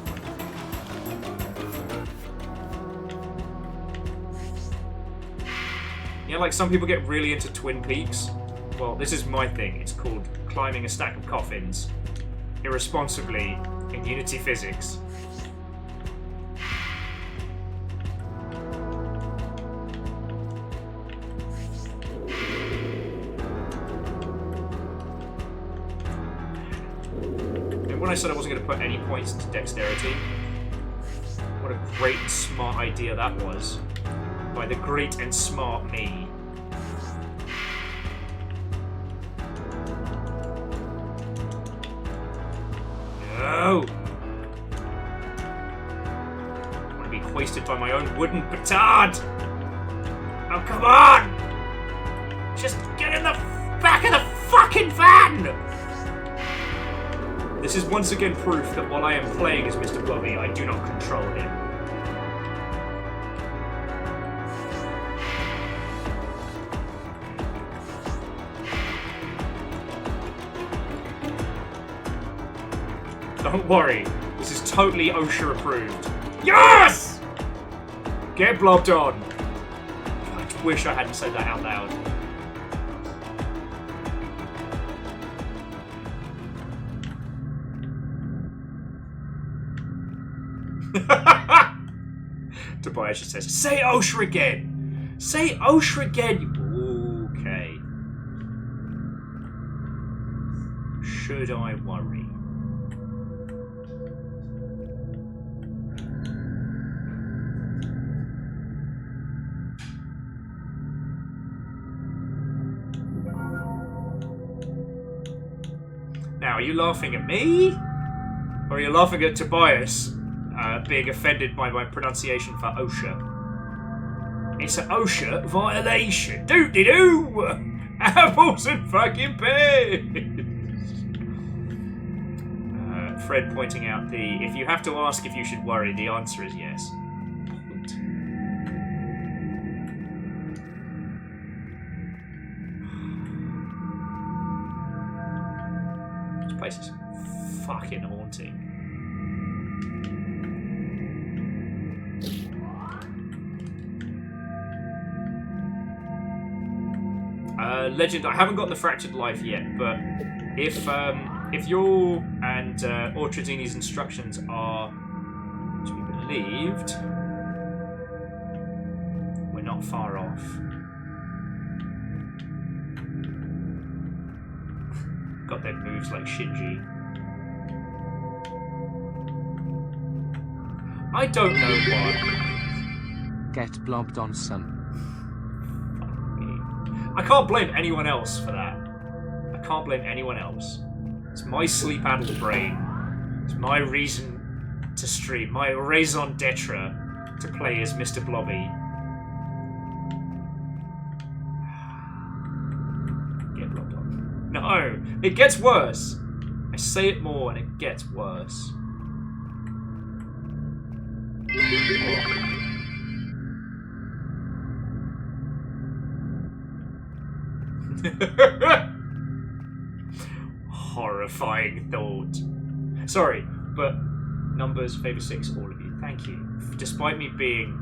You know, like some people get really into Twin Peaks. Well, this is my thing. It's called climbing a stack of coffins irresponsibly in Unity physics. And when I said I wasn't going to put any points into dexterity, what a great and smart idea that was by the great and smart me. No! I want to be hoisted by my own wooden petard! Oh, come on! Just get in the back of the fucking van! This is once again proof that while I am playing as Mr. Blobby, I do not control him. Don't worry, this is totally OSHA approved. Yes! Get blobbed on. I wish I hadn't said that out loud. Tobias just says, say OSHA again! Say OSHA again! Okay. Should I worry? Now, are you laughing at me? Or are you laughing at Tobias being offended by my pronunciation for OSHA? It's an OSHA violation. Doody-doo! Apples and fucking pears! Fred pointing out if you have to ask if you should worry, the answer is yes. This place is fucking haunting. Legend, I haven't got the fractured life yet, but if your and Ortradini's instructions are to be believed, we're not far off. got their moves like Shinji. I don't know what. Get blobbed on, son. I can't blame anyone else for that. I can't blame anyone else. It's my sleep-addled brain. It's my reason to stream. My raison d'etre to play as Mr. Blobby. Get blobbed on. No! It gets worse! I say it more and it gets worse. Horrifying thought. Sorry, but numbers favor 6, all of you. Thank you. Despite me being...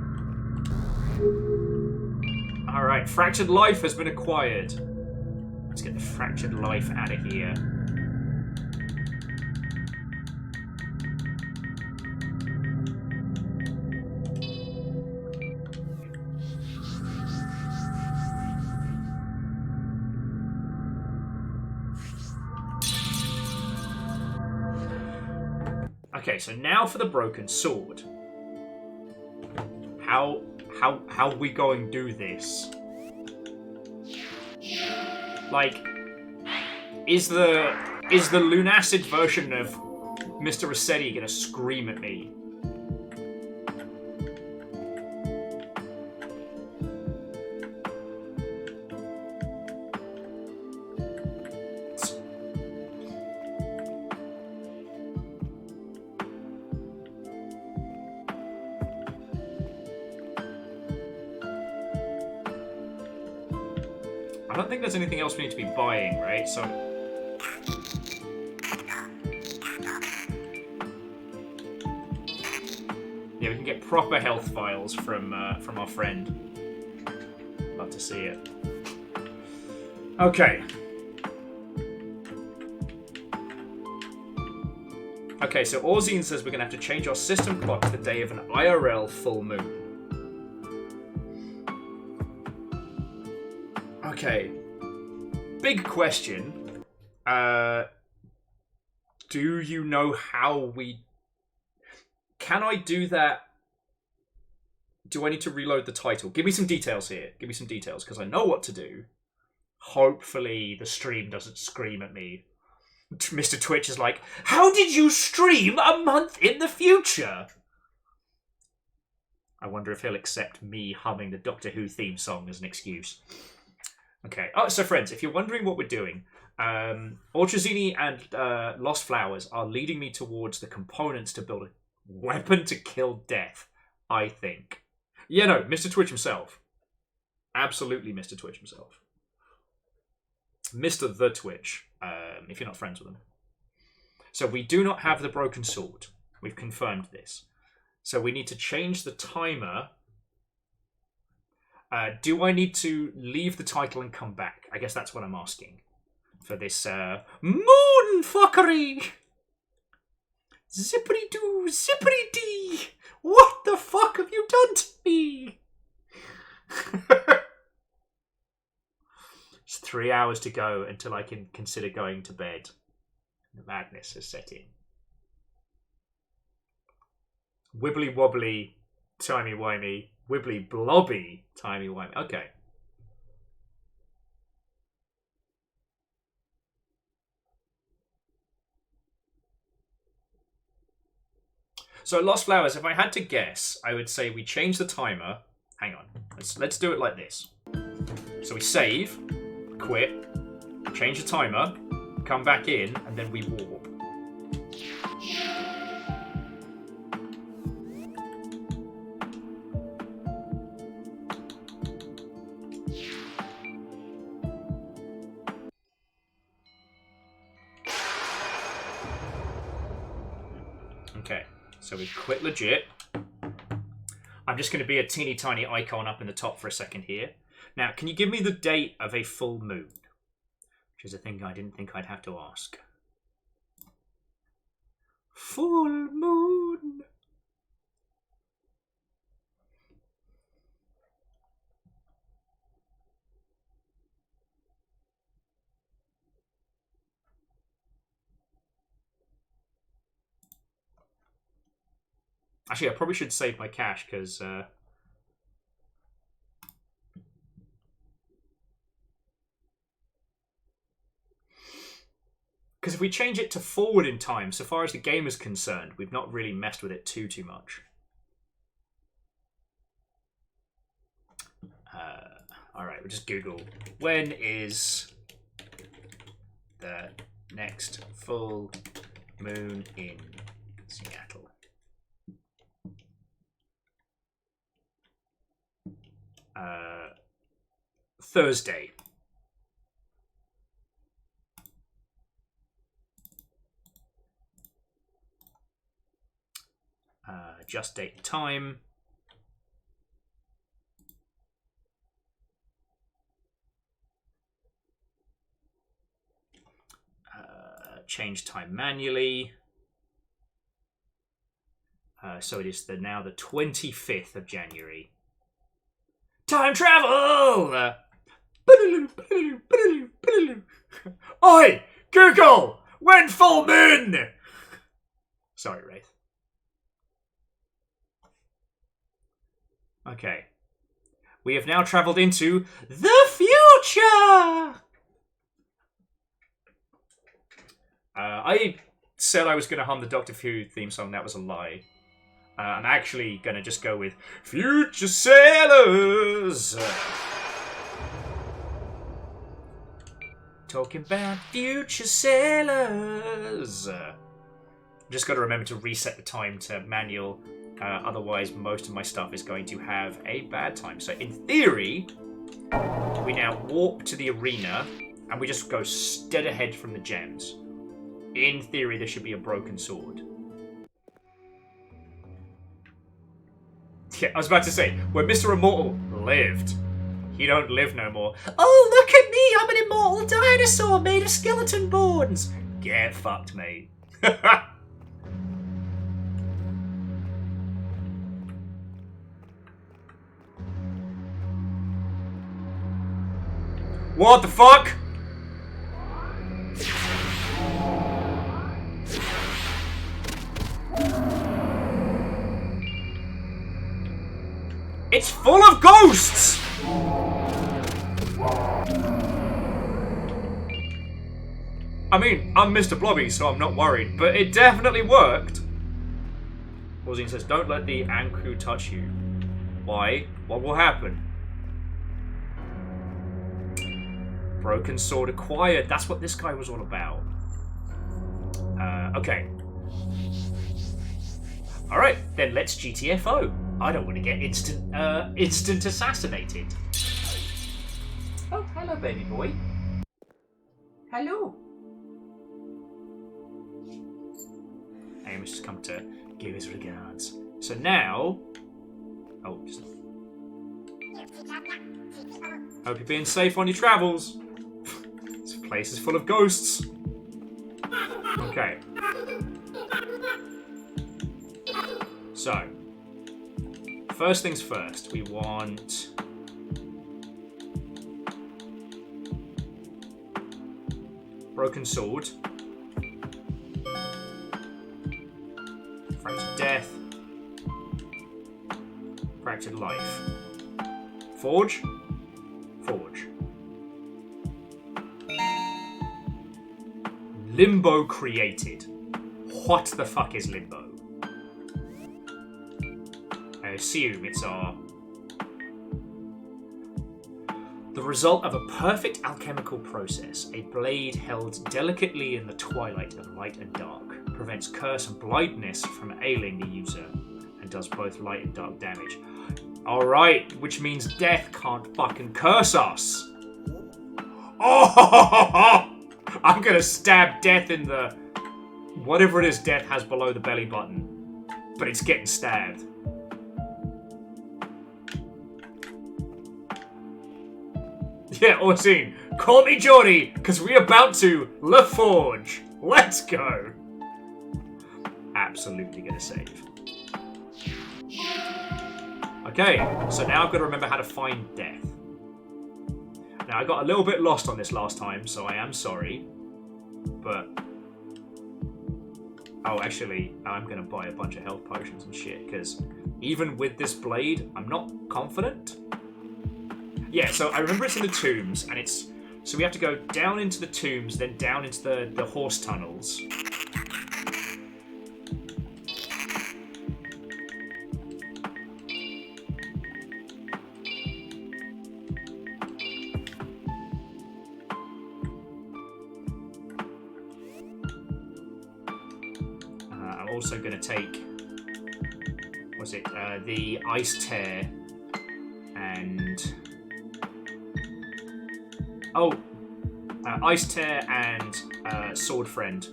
Alright, Fractured Life has been acquired. Let's get the Fractured Life out of here. Okay, so now for the broken sword. How are we going to do this? Like, is the Lunacid version of Mr. Rossetti gonna scream at me? I don't think there's anything else we need to be buying, right? So... yeah, we can get proper health files from our friend. Love to see it. Okay. Okay, so Orzine says we're going to have to change our system clock to the day of an IRL full moon. Okay. Big question. Do you know how we... Can I do that? Do I need to reload the title? Give me some details here. Give me some details, because I know what to do. Hopefully the stream doesn't scream at me. Mr. Twitch is like, how did you stream a month in the future? I wonder if he'll accept me humming the Doctor Who theme song as an excuse. Okay. Oh, so friends, if you're wondering what we're doing, Orchazini and Lost Flowers are leading me towards the components to build a weapon to kill death, I think. Yeah, no, Mr. Twitch himself. Absolutely Mr. Twitch himself. Mr. The Twitch, if you're not friends with him. So we do not have the broken sword. We've confirmed this. So we need to change the timer. Do I need to leave the title and come back? I guess that's what I'm asking. For this moon fuckery! Zippity-doo, zippity-dee! What the fuck have you done to me? It's 3 hours to go until I can consider going to bed. The madness has set in. Wibbly wobbly, timey wimey, wibbly blobby, timey wimey. Okay. So Lost Flowers, if I had to guess, I would say we change the timer. Hang on. Let's do it like this. So we save, quit, change the timer, come back in, and then we warp. Okay, so we quit legit. I'm just going to be a teeny tiny icon up in the top for a second here. Now, can you give me the date of a full moon? Which is a thing I didn't think I'd have to ask. Full moon. Actually, I probably should save my cash, because... Because if we change it to forward in time, so far as the game is concerned, we've not really messed with it too much. Alright, we'll just Google. When is the next full moon in Seattle? Thursday. Just date and time. Change time manually. So it is now the 25th of January. Time travel! Oi! Google! When full moon? Sorry, Wraith. Okay. We have now travelled into the future! I said I was going to hum the Doctor Who theme song. That was a lie. I'm actually going to just go with Future Sailors. Talking about future sailors. Just got to remember to reset the time to manual. Otherwise, most of my stuff is going to have a bad time. So in theory, we now warp to the arena and we just go dead ahead from the gems. In theory, there should be a broken sword. Yeah, I was about to say, when Mr. Immortal lived, he don't live no more. Oh, look at me, I'm an immortal dinosaur made of skeleton bones. Get fucked, mate. What the fuck? It's full of ghosts! I mean, I'm Mr. Blobby, so I'm not worried, but it definitely worked. Warzine says, don't let the Anku touch you. Why? What will happen? Broken sword acquired. That's what this guy was all about. Okay. Alright, then let's GTFO. I don't want to get instant assassinated. Oh, hello, baby boy. Hello. Amos has come to give his regards. So now... Oh, just... Hope you're being safe on your travels. This place is full of ghosts. Okay. So, first things first, we want broken sword, fractured death, fractured life, forge, forge, limbo created. What the fuck is limbo? I assume it's the result of a perfect alchemical process. A blade held delicately in the twilight of light and dark prevents curse and blindness from ailing the user and does both light and dark damage. Alright, which means death can't fucking curse us. Oh! I'm gonna stab death in the... whatever it is death has below the belly button. But it's getting stabbed. Yeah, Orsine, call me Geordie, because we're about to La Forge. Let's go. Absolutely gonna save. Okay, so now I've got to remember how to find death. Now, I got a little bit lost on this last time, so I am sorry. But Oh, actually, I'm going to buy a bunch of health potions and shit, because even with this blade, I'm not confident. Yeah, so I remember it's in the tombs, and it's... So we have to go down into the tombs, then down into the horse tunnels. I'm also going to take... What's it? The Ice Tear and... Oh, Ice Tear and Sword Friend.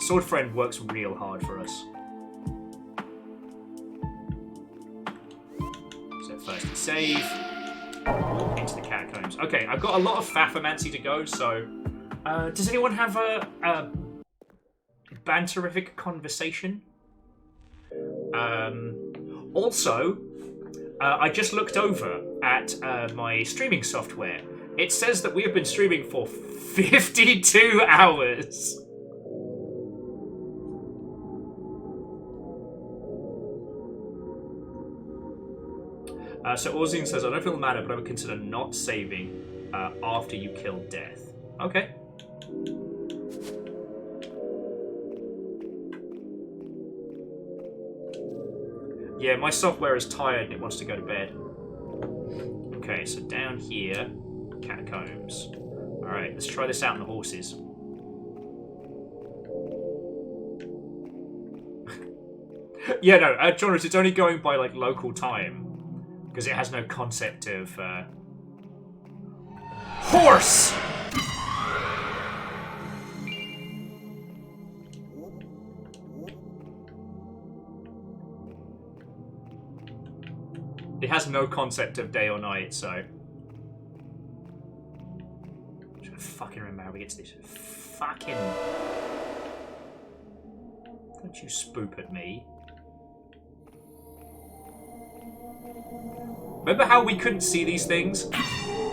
Sword Friend works real hard for us. So first we save, walk into the catacombs. Okay, I've got a lot of Faffomancy to go, so... does anyone have a banterific conversation? Also... I just looked over at my streaming software. It says that we have been streaming for 52 hours. So Orzine says, I don't feel the matter, but I would consider not saving after you kill death. Okay. Yeah, my software is tired and it wants to go to bed. Okay, so down here, catacombs. Alright, let's try this out on the horses. Yeah, no, Jonas, it's only going by, like, local time. Because it has no concept of, Horse! It has no concept of day or night, so... I'm just gonna fucking remember how we get to this. Fucking... Don't you spoop at me. Remember how we couldn't see these things?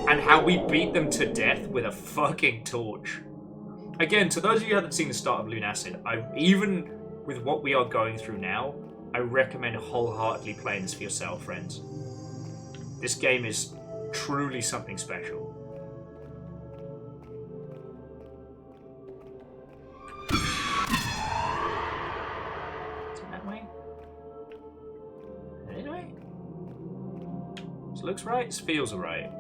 And how we beat them to death with a fucking torch? Again, to those of you who haven't seen the start of Lunacid, even with what we are going through now, I recommend wholeheartedly playing this for yourself, friends. This game is truly something special. Is it that way? Anyway? This looks right, this feels alright.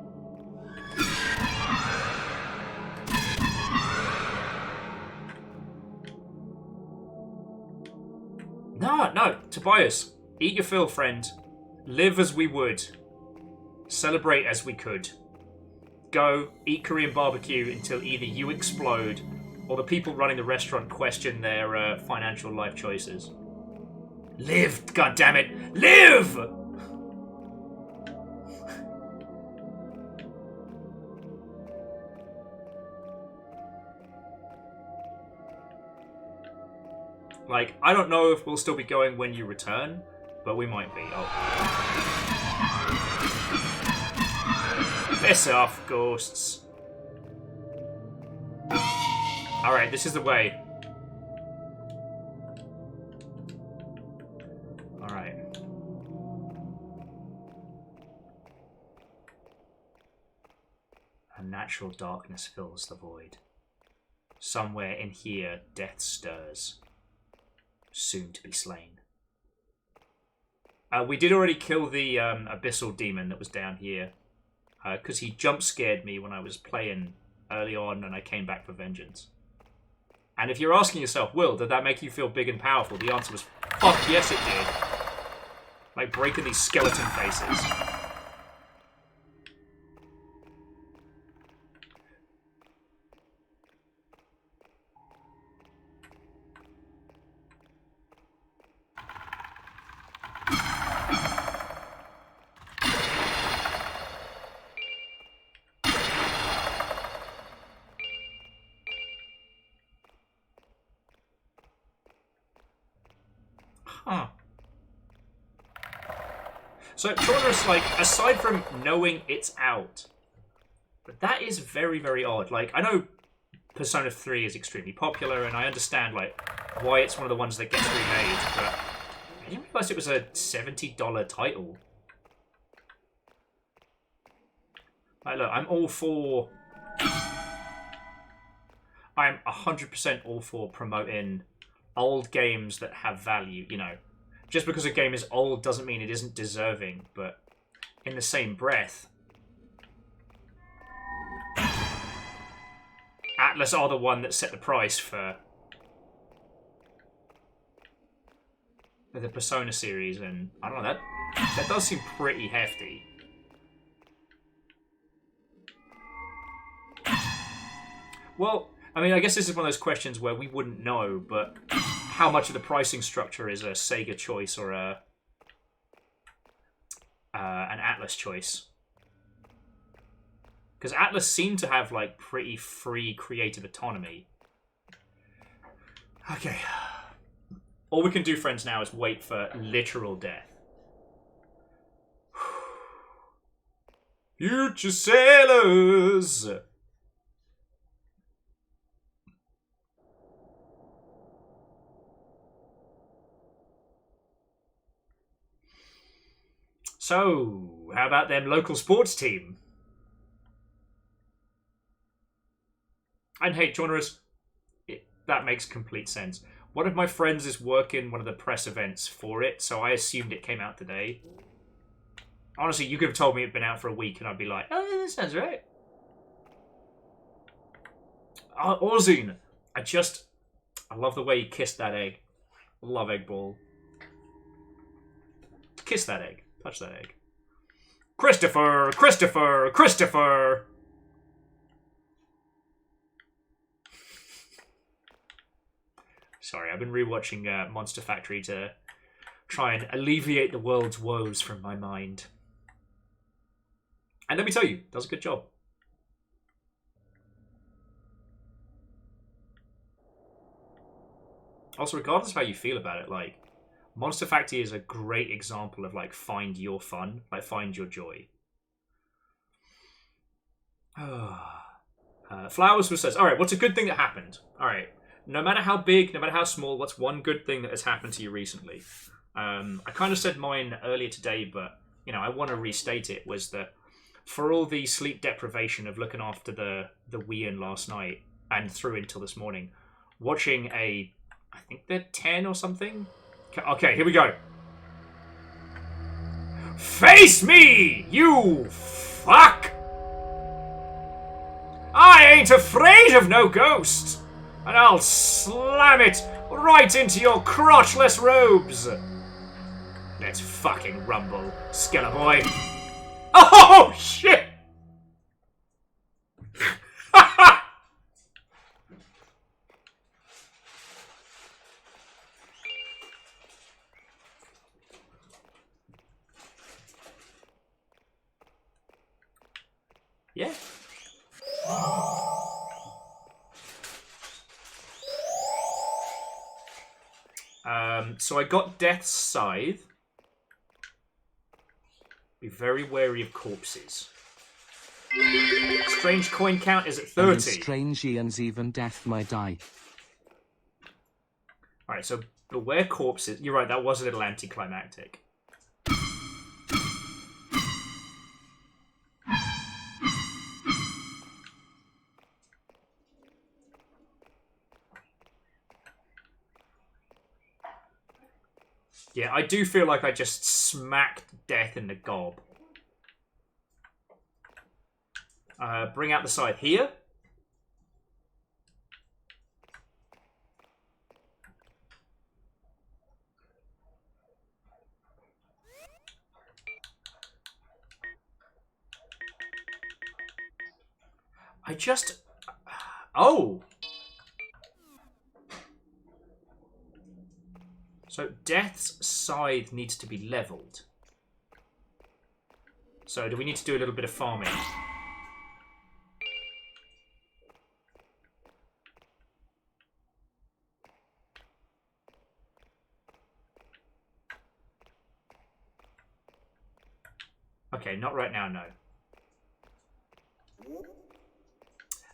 No, Tobias, eat your fill, friend. Live as we would. Celebrate as we could. Go, eat Korean barbecue until either you explode or the people running the restaurant question their financial life choices. Live, goddammit! Live! Like, I don't know if we'll still be going when you return, but we might be. Oh. Piss off, ghosts. Alright, this is the way. Alright. A natural darkness fills the void. Somewhere in here, death stirs. Soon to be slain. We did already kill the abyssal demon that was down here. Because he jump-scared me when I was playing early on and I came back for vengeance. And if you're asking yourself, Will, did that make you feel big and powerful? The answer was, fuck yes it did. Like breaking these skeleton faces. Huh. So, Taurus, like, aside from knowing it's out, but that is very, very odd. Like, I know Persona 3 is extremely popular, and I understand like why it's one of the ones that gets remade, but I didn't realize it was a $70 title. Like, look, I'm 100% all for promoting old games that have value, you know. Just because a game is old doesn't mean it isn't deserving, but in the same breath, Atlas are the one that set the price for the Persona series, and I don't know, that does seem pretty hefty. Well, I mean, I guess this is one of those questions where we wouldn't know, but how much of the pricing structure is a Sega choice or an Atlas choice? Because Atlas seemed to have, like, pretty free creative autonomy. Okay. All we can do, friends, now is wait for literal death. Future sailors! So, how about them local sports team? And hey, joiners, that makes complete sense. One of my friends is working one of the press events for it, so I assumed it came out today. Honestly, you could have told me it'd been out for a week, and I'd be like, oh, yeah, that sounds right. Orzine, I love the way you kissed that egg. Love egg ball. Kiss that egg. Touch that egg. Christopher! Christopher! Christopher! Sorry, I've been rewatching Monster Factory to try and alleviate the world's woes from my mind. And let me tell you, does a good job. Also, regardless of how you feel about it, like, Monster Factory is a great example of, like, find your fun, like, find your joy. Flowers says, alright, what's a good thing that happened? Alright, no matter how big, no matter how small, what's one good thing that has happened to you recently? I kind of said mine earlier today, but, you know, I want to restate it, was that for all the sleep deprivation of looking after the Wii last night and through until this morning, watching I think they're 10 or something? Okay, here we go. Face me, you fuck! I ain't afraid of no ghost, and I'll slam it right into your crotchless robes. Let's fucking rumble, Skella boy. Oh, shit! Yeah. So I got Death's Scythe. Be very wary of corpses. Strange coin count is at 30. And strange Ian's even death my die. Alright, so beware corpses. You're right, that was a little anticlimactic. Yeah, I do feel like I just smacked death in the gob. Bring out the scythe here. Oh! So Death's Scythe needs to be leveled. So do we need to do a little bit of farming? Okay, not right now, no.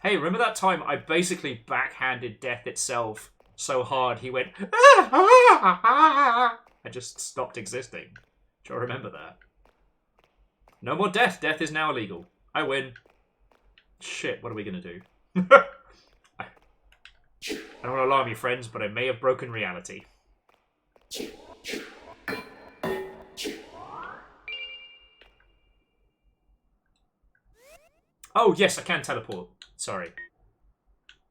Hey, remember that time I basically backhanded death itself so hard he went, I just stopped existing. Do you remember that? No more death. Death is now illegal. I win. Shit, what are we going to do? I don't want to alarm you, friends, but I may have broken reality. Oh, yes, I can teleport. Sorry.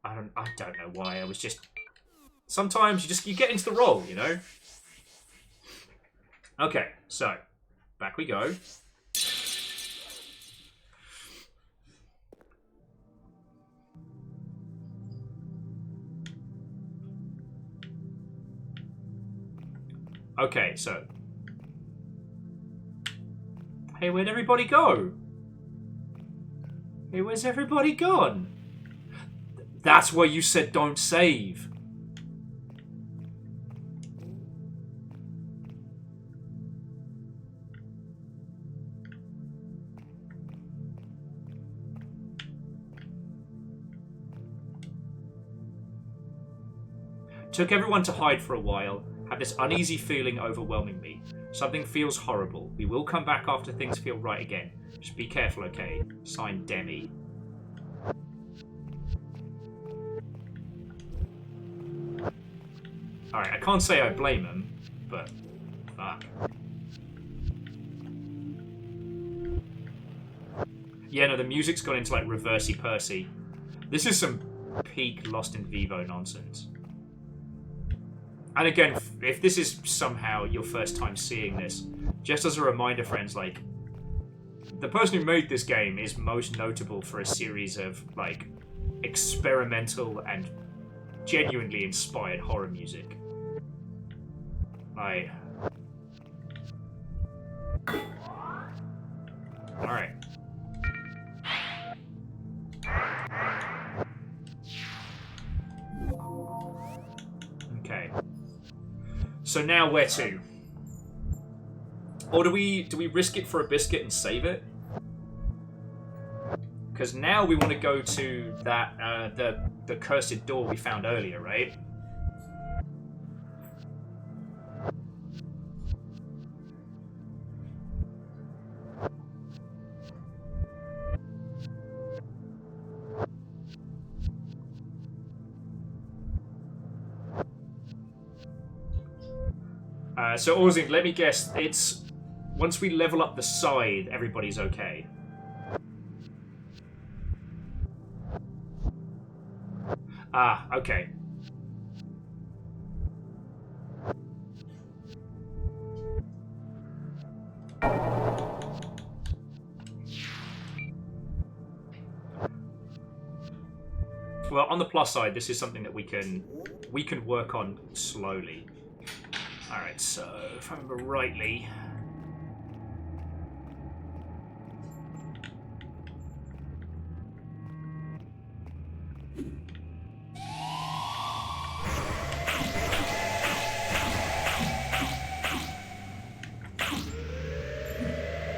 I don't know why. I was just... Sometimes you get into the role, you know? Okay, so back we go. Okay, so... Hey, where'd everybody go? Hey, where's everybody gone? That's why you said don't save. Took everyone to hide for a while. Have this uneasy feeling overwhelming me. Something feels horrible. We will come back after things feel right again. Just be careful, okay? Signed, Demi. Alright, I can't say I blame him, but... Fuck. Yeah, no, the music's gone into, like, reversey-pursey. This is some peak Lost in Vivo nonsense. And again, if this is somehow your first time seeing this, just as a reminder, friends, like, the person who made this game is most notable for a series of, like, experimental and genuinely inspired horror music. Like... Alright. Okay. So now where to? Or do we risk it for a biscuit and save it? Because now we want to go to that the cursed door we found earlier, right? So, Orzing, let me guess, it's... Once we level up the side, everybody's okay. Ah, okay. Well, on the plus side, this is something that we can work on slowly. Alright, so, if I remember rightly...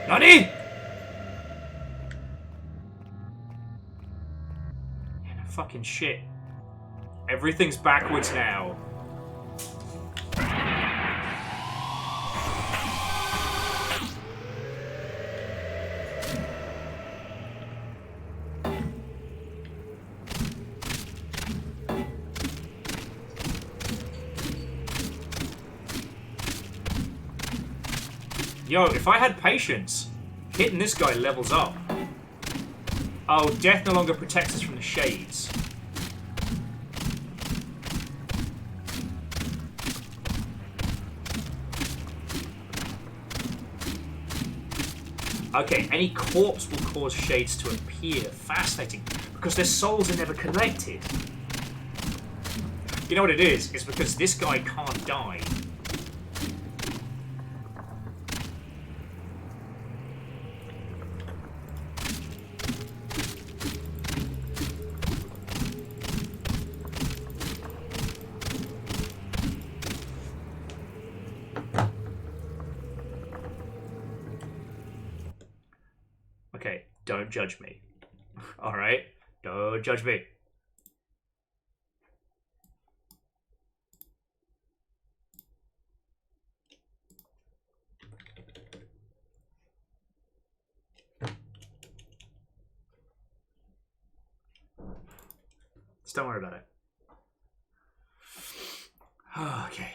NANI?! Yeah, no fucking shit. Everything's backwards now. Yo, if I had patience, hitting this guy levels up. Oh, death no longer protects us from the shades. Okay, any corpse will cause shades to appear. Fascinating, because their souls are never connected. You know what it is? It's because this guy can't die. Don't judge me. Alright? Don't judge me. Just don't worry about it. Okay.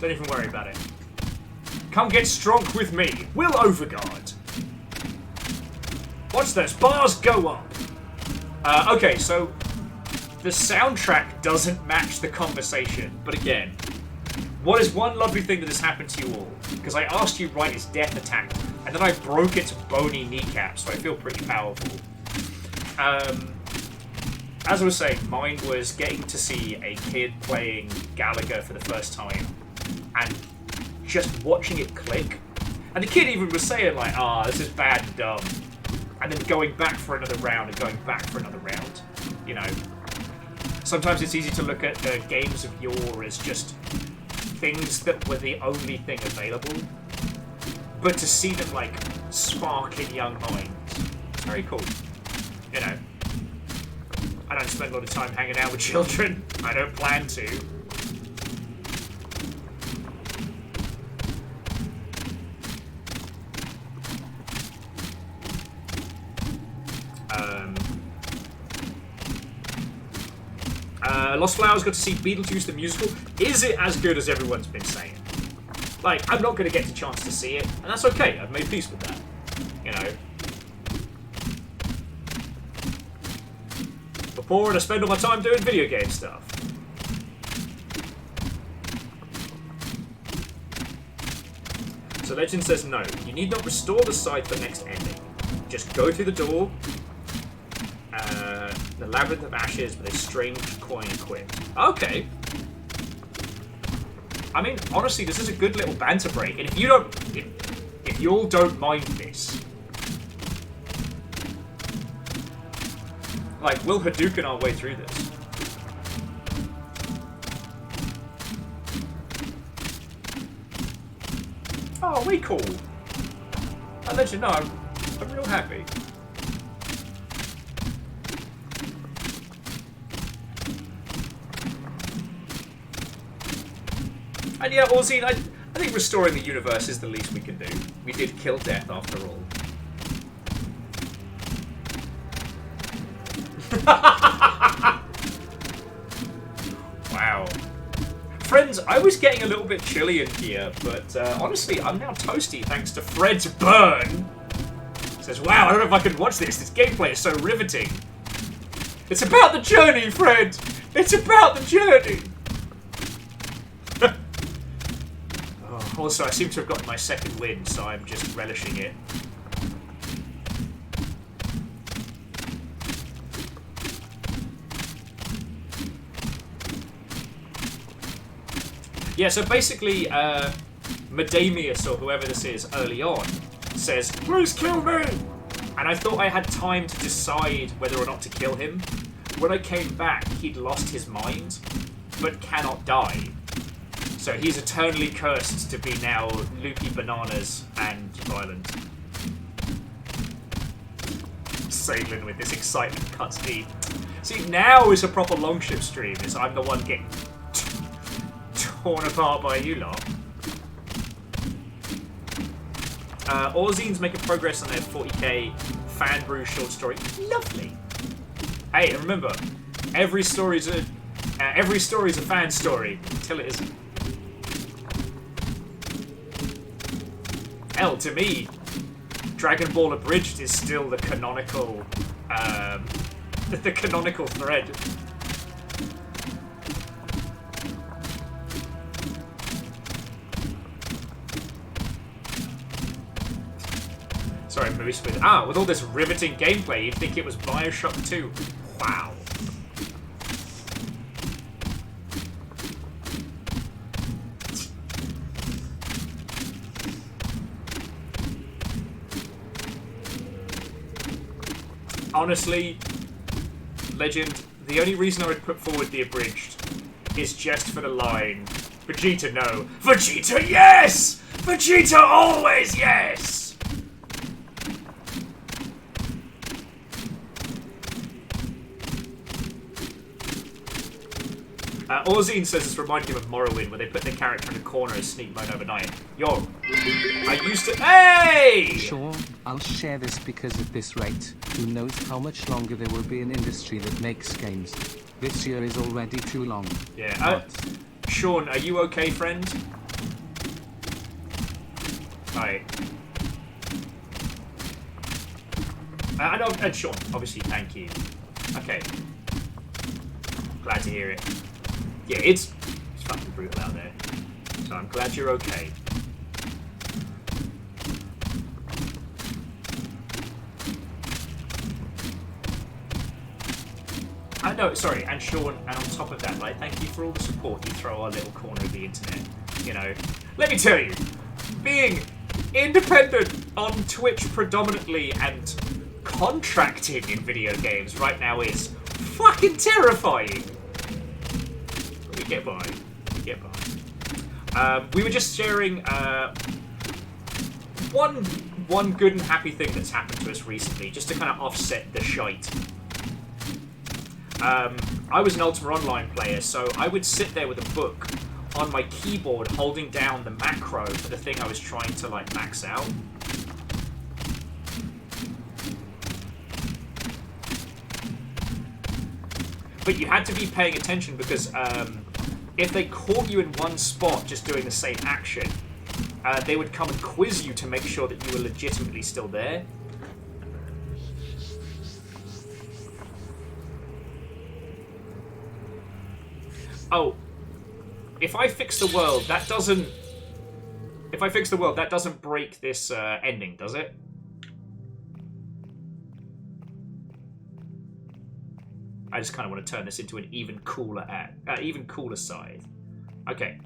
Don't even worry about it. Come get strong with me. We'll overguard. Watch those bars go up. Okay, so the soundtrack doesn't match the conversation. But again, what is one lovely thing that has happened to you all? Because I asked you right as death attacked, and then I broke its bony kneecap, so I feel pretty powerful. As I was saying, mine was getting to see a kid playing Gallagher for the first time, and just watching it click. And the kid even was saying, like, this is bad and dumb. And then going back for another round and going back for another round. You know, sometimes it's easy to look at the games of yore as just things that were the only thing available. But to see them, like, spark in young minds, it's very cool. You know, I don't spend a lot of time hanging out with children. I don't plan to. Lost Flowers got to see Beetlejuice the musical. Is it as good as everyone's been saying? Like, I'm not going to get the chance to see it, and that's okay. I've made peace with that. You know. Before, I spend all my time doing video game stuff. So Legend says no. You need not restore the site for next ending. Just go through the door. The Labyrinth of Ashes with a strange coin equipped. Okay. I mean, honestly, this is a good little banter break. And if you don't... If you all don't mind this... Like, we'll Hadouken our way through this. Oh, we cool. I'll let you know. I'm real happy. And yeah, Orzine, I think restoring the universe is the least we can do. We did kill death after all. Wow. Friends, I was getting a little bit chilly in here, but honestly, I'm now toasty thanks to Fred's burn. Says, wow, I don't know if I can watch this. This gameplay is so riveting. It's about the journey, Fred. It's about the journey. Also, I seem to have gotten my second win, so I'm just relishing it. Yeah, so basically, Medamius, or whoever this is, early on, says, please kill me! And I thought I had time to decide whether or not to kill him. When I came back, he'd lost his mind, but cannot die. So he's eternally cursed to be now loopy bananas and violent. Sailing with this excitement cuts deep. See, now is a proper longship stream, is I'm the one getting torn apart by you lot. Orzine's making progress on their 40k fan brew short story. Lovely. Hey, and remember, every story's a fan story until it isn't. Hell, to me, Dragon Ball Abridged is still the canonical, the canonical thread. Sorry, Moose, with all this riveting gameplay, you'd think it was Bioshock 2. Wow. Honestly, Legend, the only reason I would put forward the Abridged is just for the line, Vegeta, no. Vegeta, yes! Vegeta, always yes! Orzine says it's reminding him of Morrowind, where they put their character in a corner and sneak mode overnight. Yo, I used to... Hey! Sure, I'll share this because at this rate, who knows how much longer there will be an industry that makes games. This year is already too long. Yeah, Sean, are you okay, friend? Alright. And Sean, obviously, thank you. Okay. Glad to hear it. Yeah, it's fucking brutal out there. So I'm glad you're okay. No, sorry, and Sean, and on top of that, like, thank you for all the support you throw our little corner of the internet. You know, let me tell you, being independent on Twitch predominantly and contracting in video games right now is fucking terrifying. But we get by. We get by. We were just sharing one good and happy thing that's happened to us recently, just to kind of offset the shite. I was an Ultima Online player, so I would sit there with a book on my keyboard holding down the macro for the thing I was trying to, like, max out. But you had to be paying attention because if they caught you in one spot just doing the same action, they would come and quiz you to make sure that you were legitimately still there. Oh, if I fix the world, that doesn't... If I fix the world, that doesn't break this ending, does it? I just kind of want to turn this into an even cooler scythe. Okay.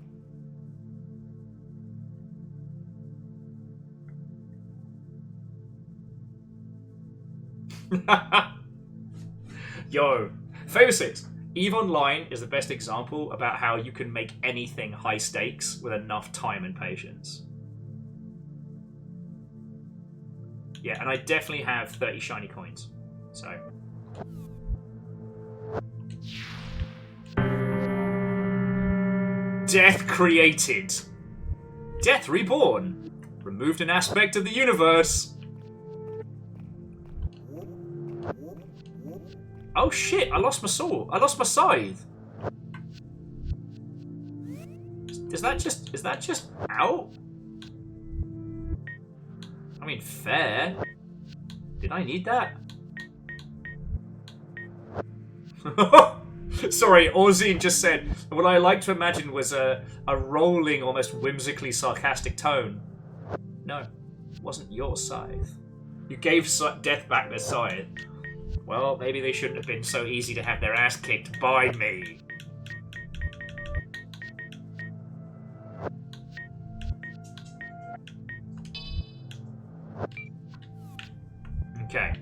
Yo, Favor 6. EVE Online is the best example about how you can make anything high stakes with enough time and patience. Yeah, and I definitely have 30 shiny coins. So. Death created. Death reborn. Removed an aspect of the universe. Oh shit, I lost my sword. I lost my scythe. Is that just out? I mean, fair. Did I need that? Sorry, Orzine just said, what I like to imagine was a rolling, almost whimsically sarcastic tone. No, it wasn't your scythe. You gave Death back their scythe. Well, maybe they shouldn't have been so easy to have their ass kicked by me. Okay.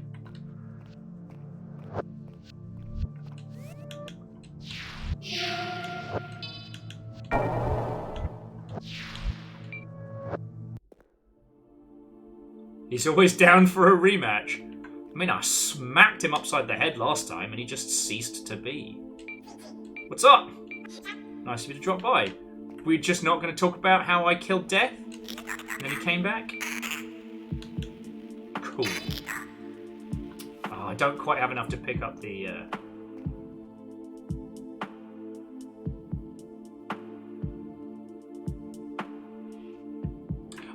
He's always down for a rematch. I mean, I smacked him upside the head last time and he just ceased to be. What's up? Nice of you to drop by. We're just not going to talk about how I killed Death? And then he came back? Cool. Oh, I don't quite have enough to pick up the...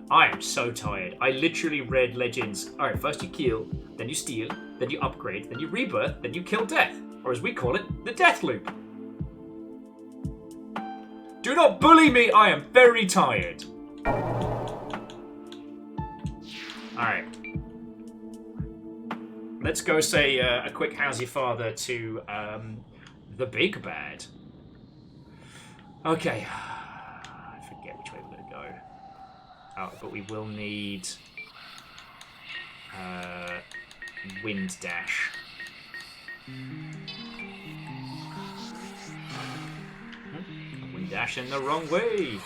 I am so tired. I literally read Legends. Alright, first you kill, then you steal, then you upgrade, then you rebirth, then you kill Death. Or as we call it, the Death Loop. Do not bully me, I am very tired. Alright. Let's go say a quick how's your father to the big bad. Okay. I forget which way we're going to go. Oh, but we will need wind dash. Wind dashing the wrong way.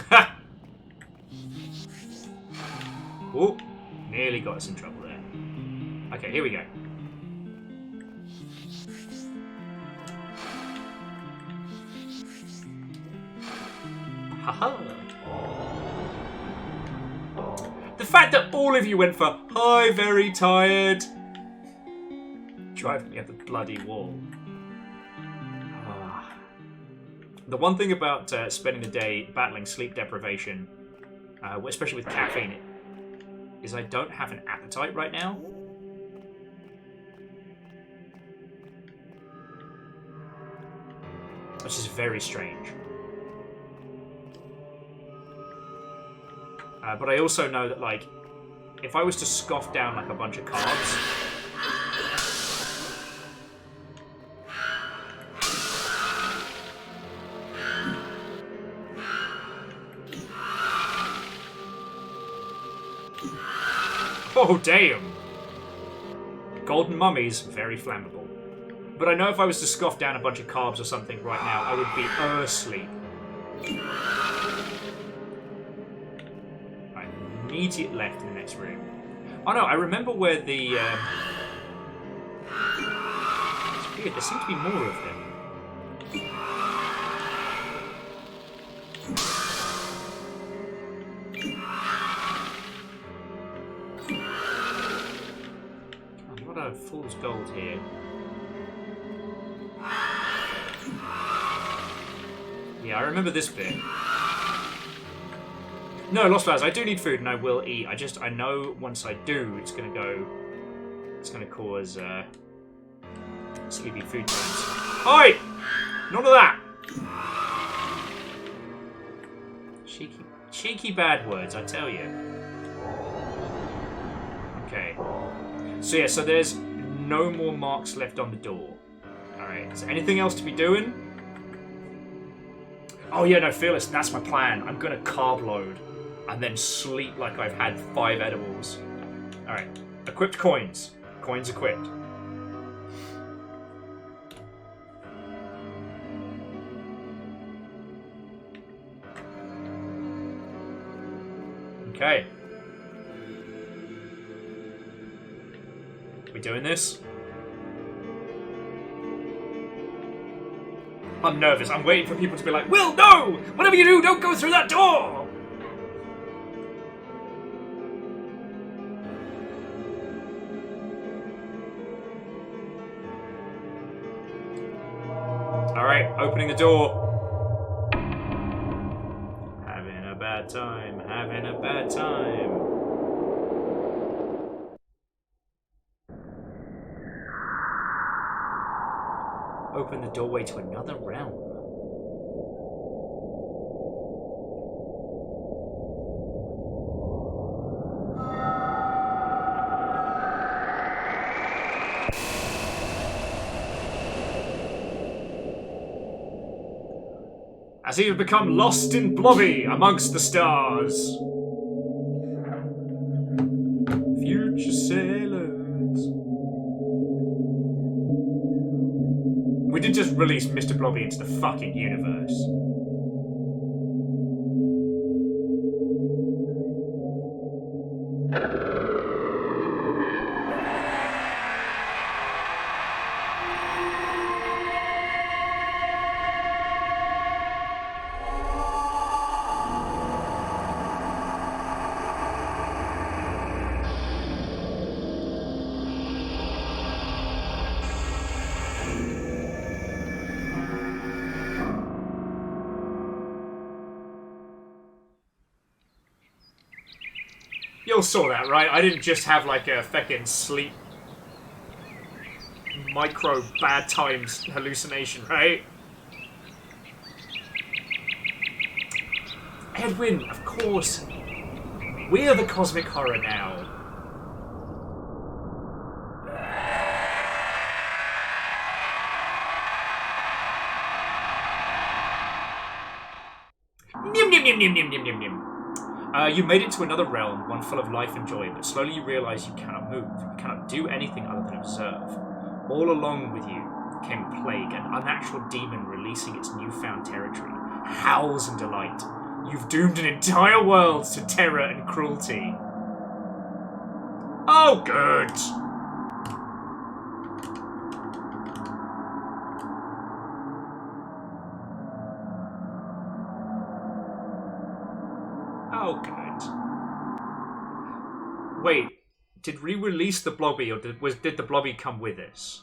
Ha! Oh, nearly got us in trouble there. Okay, here we go. Haha. The fact that all of you went for "Hi, very tired," driving me up the bloody wall. Ah. The one thing about spending the day battling sleep deprivation, especially with caffeine, is I don't have an appetite right now. Which is very strange. But I also know that, like, if I was to scoff down, like, a bunch of carbs... Oh, damn! Golden mummies, very flammable. But I know if I was to scoff down a bunch of carbs or something right now, I would be asleep. Immediate left in the next room. Oh no, I remember where the... It's weird, there seem to be more of them. A lot of fool's gold here. Yeah, I remember this bit. No, Lost Flowers, I do need food and I will eat. I know once I do, it's gonna cause, sleepy food times. Oi! None of that! Cheeky bad words, I tell you. Okay. So yeah, so there's no more marks left on the door. Alright, is there anything else to be doing? Oh yeah, no, Fearless, that's my plan. I'm gonna carb load. And then sleep like I've had 5 edibles. Alright. Equipped coins. Coins equipped. Okay. We doing this? I'm nervous. I'm waiting for people to be like, Will, no! Whatever you do, don't go through that door! Alright, opening the door. Having a bad time, having a bad time. Open the doorway to another realm. As he had become lost in Blobby amongst the stars. Future sailors. We did just release Mr. Blobby into the fucking universe. You all saw that, right? I didn't just have like a feckin' sleep micro bad times hallucination, right? Edwin, of course. We're the cosmic horror now. Nim nim Nim, nim, nim, nim, nim, nim, nim. You made it to another realm, one full of life and joy, but slowly you realize you cannot move. You cannot do anything other than observe. All along with you came a plague, an unnatural demon releasing its newfound territory. Howls in delight. You've doomed an entire world to terror and cruelty. Oh, good. Oh, good. Wait, did we release the blobby, or did the blobby come with us?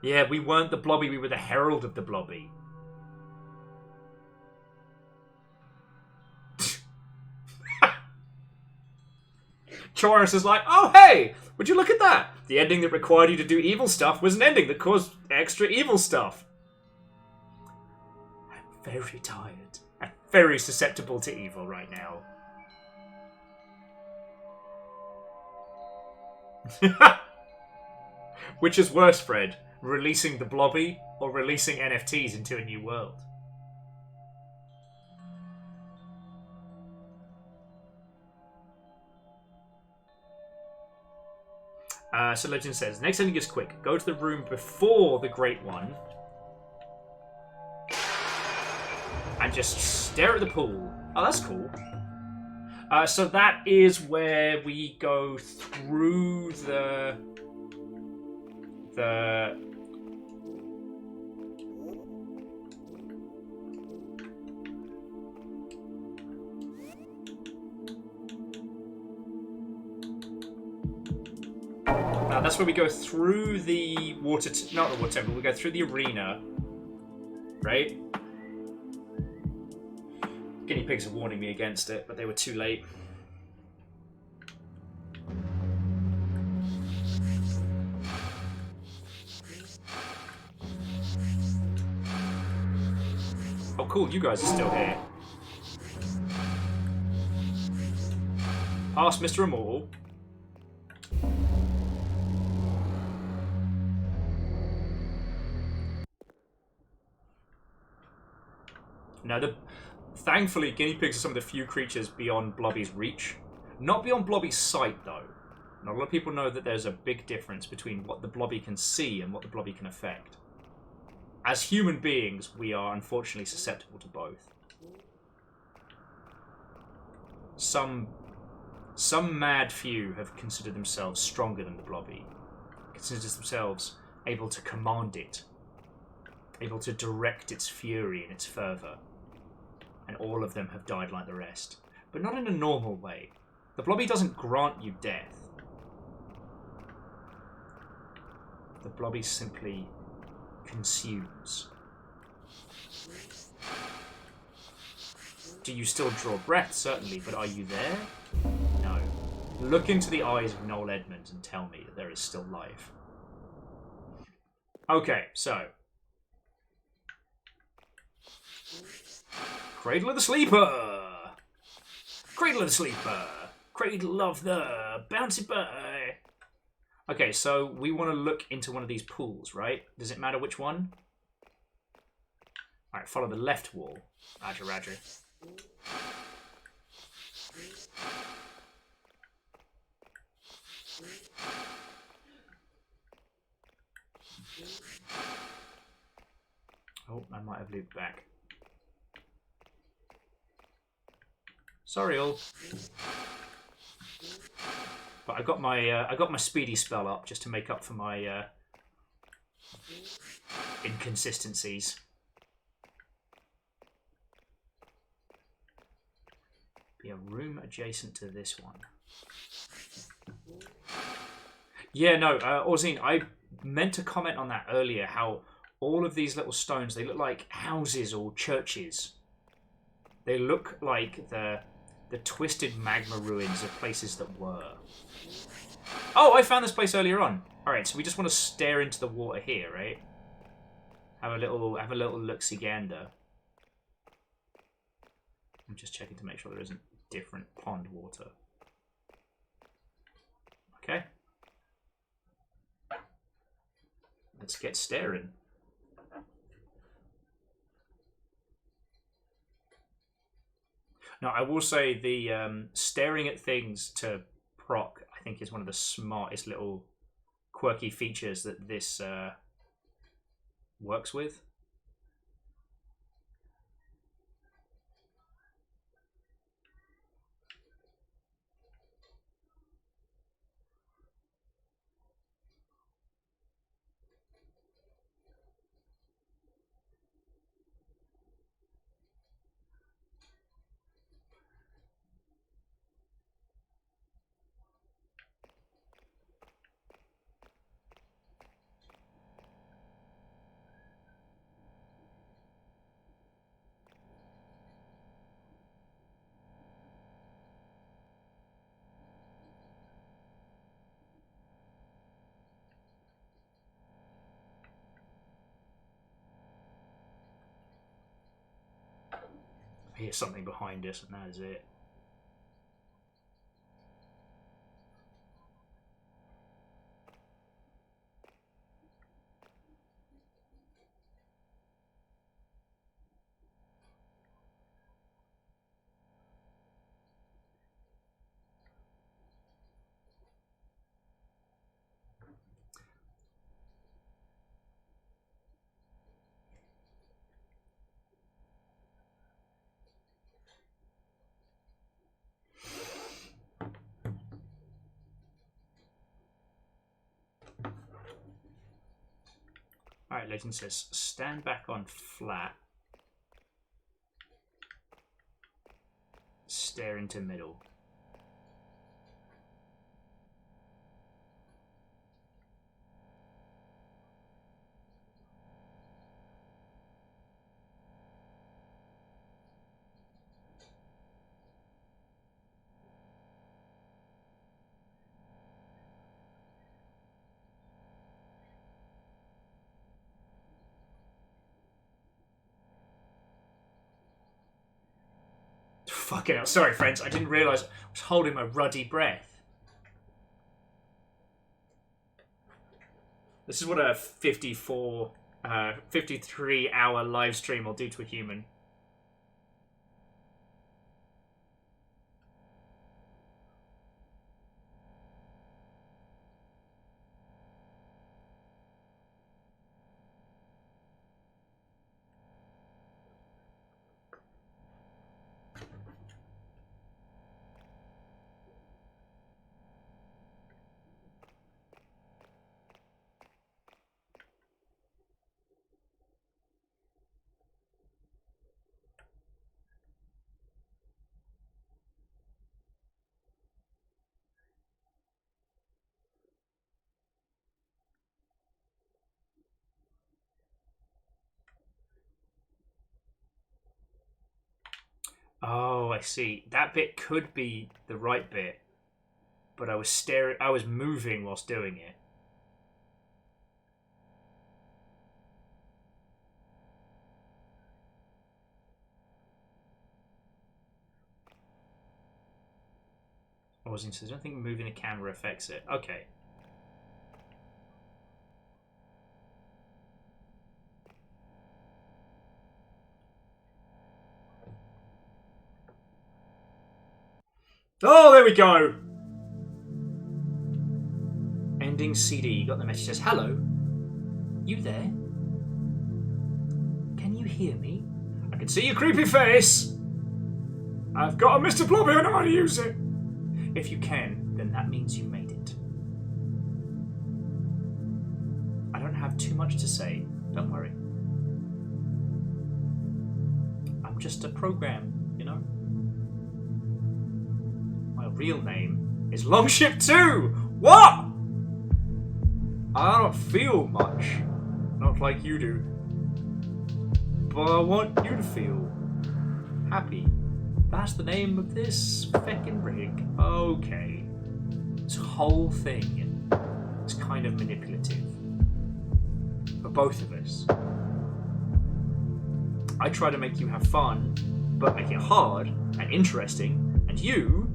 Yeah, we weren't the blobby, we were the herald of the blobby. Chorus is like, oh hey, would you look at that? The ending that required you to do evil stuff was an ending that caused extra evil stuff. I'm very tired. I'm very susceptible to evil right now. Which is worse, Fred? Releasing the blobby or releasing NFTs into a new world? So Legend says, next ending is quick. Go to the room before the Great One and just stare at the pool. Oh, that's cool. So that is where we go through the that's where we go through the water, not the water temple, we go through the arena, right? Guinea pigs are warning me against it, but they were too late. Oh cool, you guys are still here. Ask Mr. Immortal. Now, thankfully, guinea pigs are some of the few creatures beyond Blobby's reach. Not beyond Blobby's sight, though. Not a lot of people know that there's a big difference between what the Blobby can see and what the Blobby can affect. As human beings, we are unfortunately susceptible to both. Some mad few have considered themselves stronger than the Blobby. Considered themselves able to command it. Able to direct its fury and its fervour. And all of them have died like the rest. But not in a normal way. The Blobby doesn't grant you death. The Blobby simply consumes. Do you still draw breath? Certainly, but are you there? No. Look into the eyes of Noel Edmonds and tell me that there is still life. Okay, so... Cradle of the Sleeper! Cradle of the Sleeper! Cradle of the Bouncy Boy! Okay, so we want to look into one of these pools, right? Does it matter which one? Alright, follow the left wall. Roger, roger. Oh, I might have looped back. Sorry, all. But I got my speedy spell up just to make up for my inconsistencies. Be a room adjacent to this one. Yeah, no, Orzine, I meant to comment on that earlier. How all of these little stones, they look like houses or churches. They look like the twisted magma ruins of places that were. Oh, I found this place earlier on. Alright, so we just want to stare into the water here, right? Have a little look-see gander. I'm just checking to make sure there isn't different pond water. Okay. Let's get staring. No, I will say the staring at things to proc, I think, is one of the smartest little quirky features that this works with. I hear something behind us, and that is it. Alright, Legend says, stand back on flat. Stare into middle. Fucking hell. Sorry, friends. I didn't realise I was holding my ruddy breath. This is what a 53-hour live stream will do to a human. Oh, I see. That bit could be the right bit, but I was moving whilst doing it. I don't think moving the camera affects it. Okay. Oh, there we go. Ending CD. You got the message. Says, hello. You there? Can you hear me? I can see your creepy face. I've got a Mr. Blobby. I know how to use it. If you can, then that means you made it. I don't have too much to say. Don't worry. I'm just a program, you know? My real name is Longship 2! What? I don't feel much. Not like you do. But I want you to feel happy. That's the name of this feckin' rig. Okay. This whole thing is kind of manipulative. For both of us. I try to make you have fun, but make it hard and interesting, and you...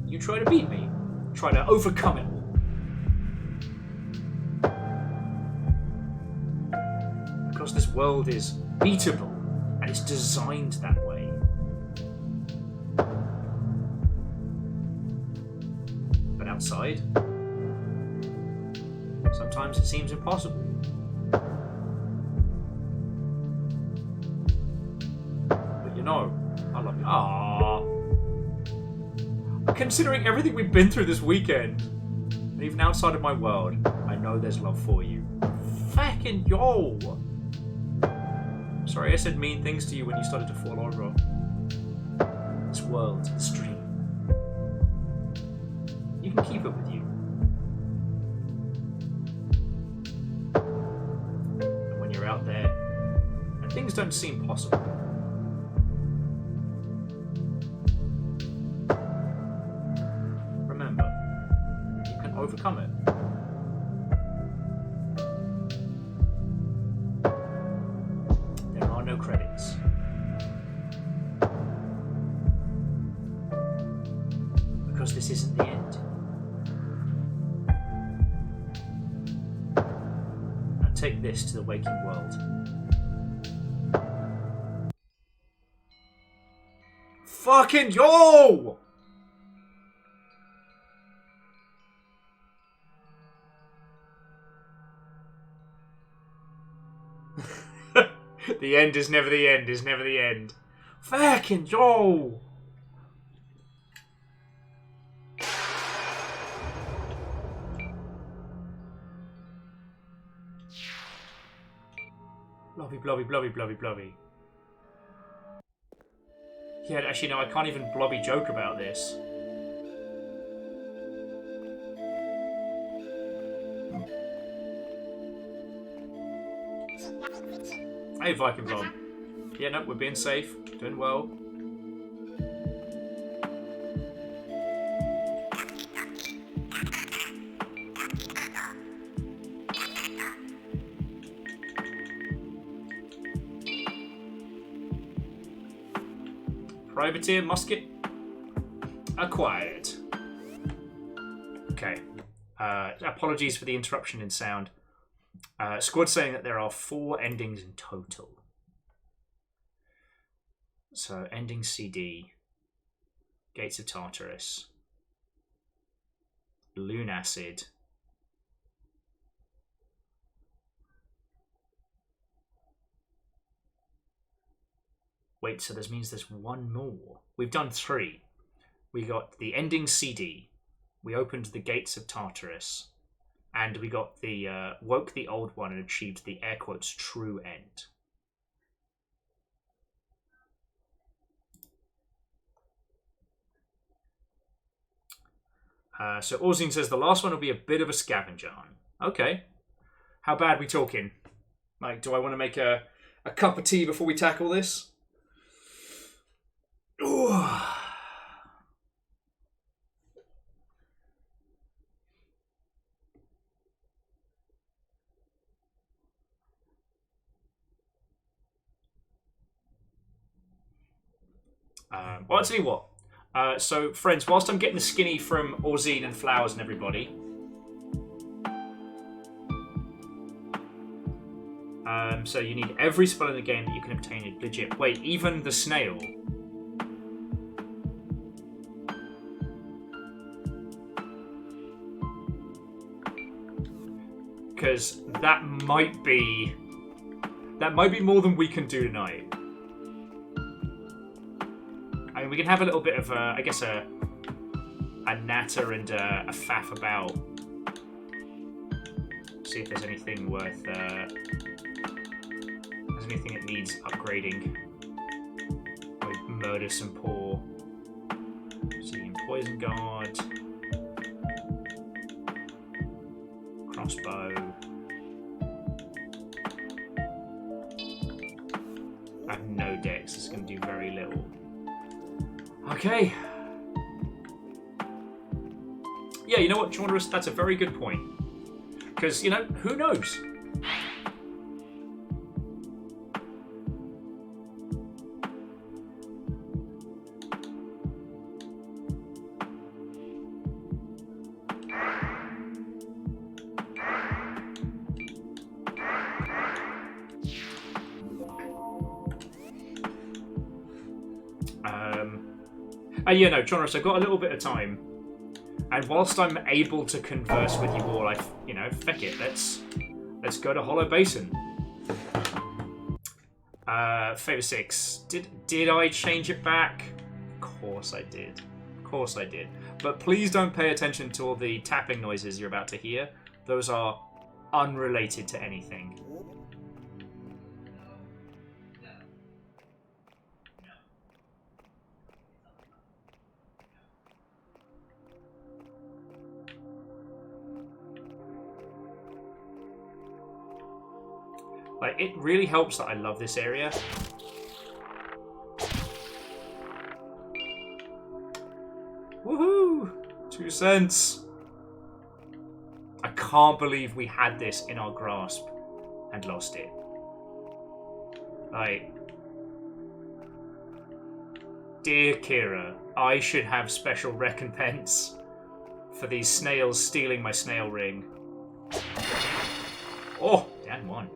you try to beat me. Try to overcome it all. because this world is beatable and it's designed that way. But outside, sometimes it seems impossible. But you know, I love you. Aww. Considering everything we've been through this weekend, and even outside of my world, I know there's love for you. Fucking yo! Sorry I said mean things to you when you started to fall over. This world, this dream. You can keep it with you. And when you're out there, and things don't seem possible, remember, you can overcome it. There are no credits. Because this isn't the end. Now take this to the waking world. Fucking yo! The end is never the end, is never the end. Fucking yo! Blobby, blobby, blobby, blobby, blobby. Yeah, actually, no, I can't even blobby joke about this. Hey, Viking Blob. Yeah, no, we're being safe. Doing well. Privateer musket acquired. Okay. Apologies for the interruption in sound. Squad saying that there are 4 endings in total. So, ending CD, Gates of Tartarus, Lunacid, wait, so this means there's 1 more. We've done 3. We got the ending CD, we opened the Gates of Tartarus, and we got the woke the old one and achieved the air quotes true end. So Orzine says the last one will be a bit of a scavenger hunt. Okay. How bad we talking? Like, do I want to make a cup of tea before we tackle this? Ooh. Well, I'll tell you what. So, friends, whilst I'm getting the skinny from Orzine and Flowers and everybody, so you need every spell in the game that you can obtain it legit. Wait, even the snail. Because that might be more than we can do tonight. I mean, we can have a little bit of, I guess, a natter and a faff about. See if there's anything worth, there's anything that needs upgrading. Like murder some poor. See, poison guard, crossbow. I have no dex. It's going to do very little. Okay. Yeah, you know what, Jaundice? That's a very good point. Because, you know, who knows? Yeah, no, Chonros, I've got a little bit of time. And whilst I'm able to converse with you all, feck it, let's go to Hollow Basin. Favor 6. Did I change it back? Of course I did. Of course I did. But please don't pay attention to all the tapping noises you're about to hear. Those are unrelated to anything. Like, it really helps that I love this area. Woohoo! 2 cents. I can't believe we had this in our grasp and lost it. Like, dear Kira, I should have special recompense for these snails stealing my snail ring. Oh, damn one.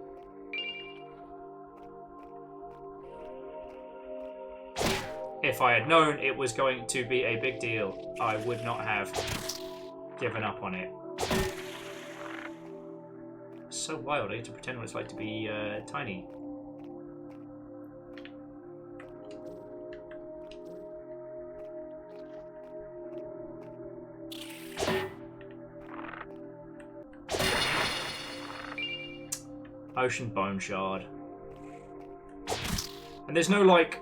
If I had known it was going to be a big deal, I would not have given up on it. It's so wild, I get to pretend what it's like to be tiny. Ocean Bone Shard. And there's no, like,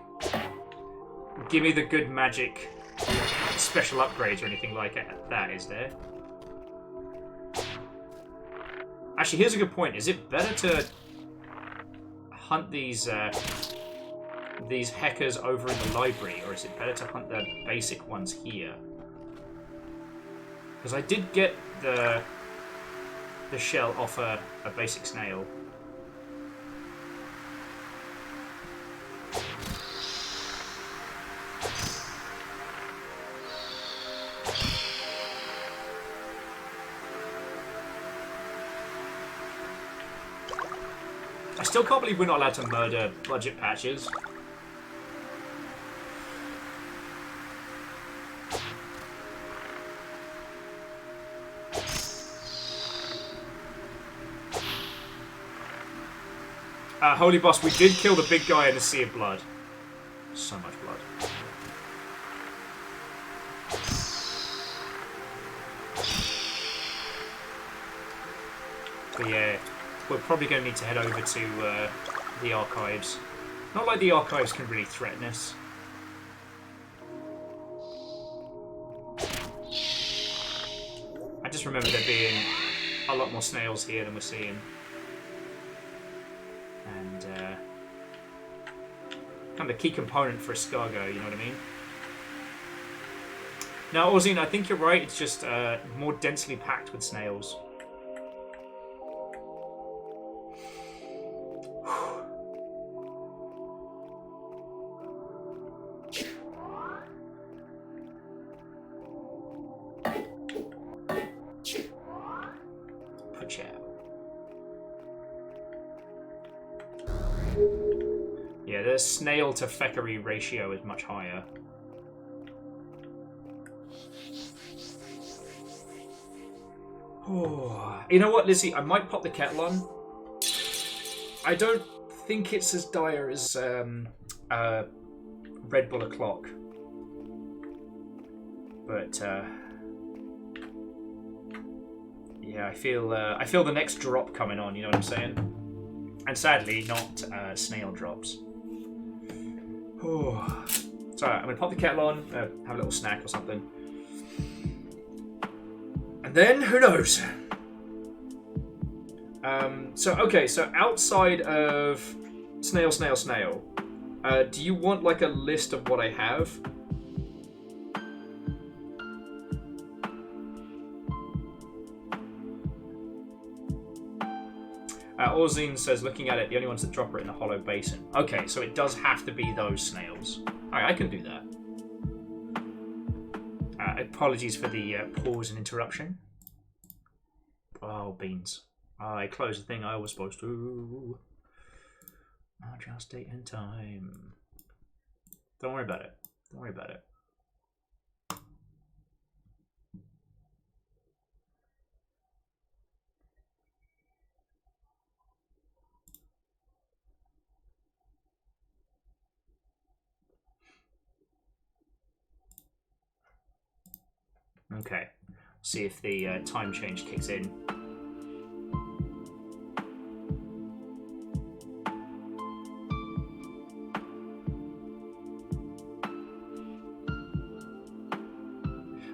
give me the good magic special upgrades or anything like that, is there? Actually, here's a good point. Is it better to hunt these hackers over in the library, or is it better to hunt the basic ones here? Because I did get the shell off a basic snail. I still can't believe we're not allowed to murder budget patches. Holy Boss, we did kill the big guy in the Sea of Blood. So much blood. But yeah, we're probably going to need to head over to the archives. Not like the archives can really threaten us. I just remember there being a lot more snails here than we're seeing. And kind of a key component for escargot, you know what I mean? Now, Ozine, I think you're right. It's just more densely packed with snails. Yeah, the snail to feckery ratio is much higher. Oh, you know what, Lizzie? I might pop the kettle on. I don't think it's as dire as Red Bull o'clock, but yeah, I feel the next drop coming on. You know what I'm saying? And sadly, not snail drops. Oh. So I'm gonna pop the kettle on, have a little snack or something. And then, who knows? So outside of snail, do you want like a list of what I have? Orzine says, looking at it, the only ones that drop are in the Hollow Basin. Okay, so it does have to be those snails. Alright, I can do that. Apologies for the pause and interruption. Oh, beans. I closed the thing I was supposed to. Just date and time. Don't worry about it. Don't worry about it. Okay. See if the time change kicks in.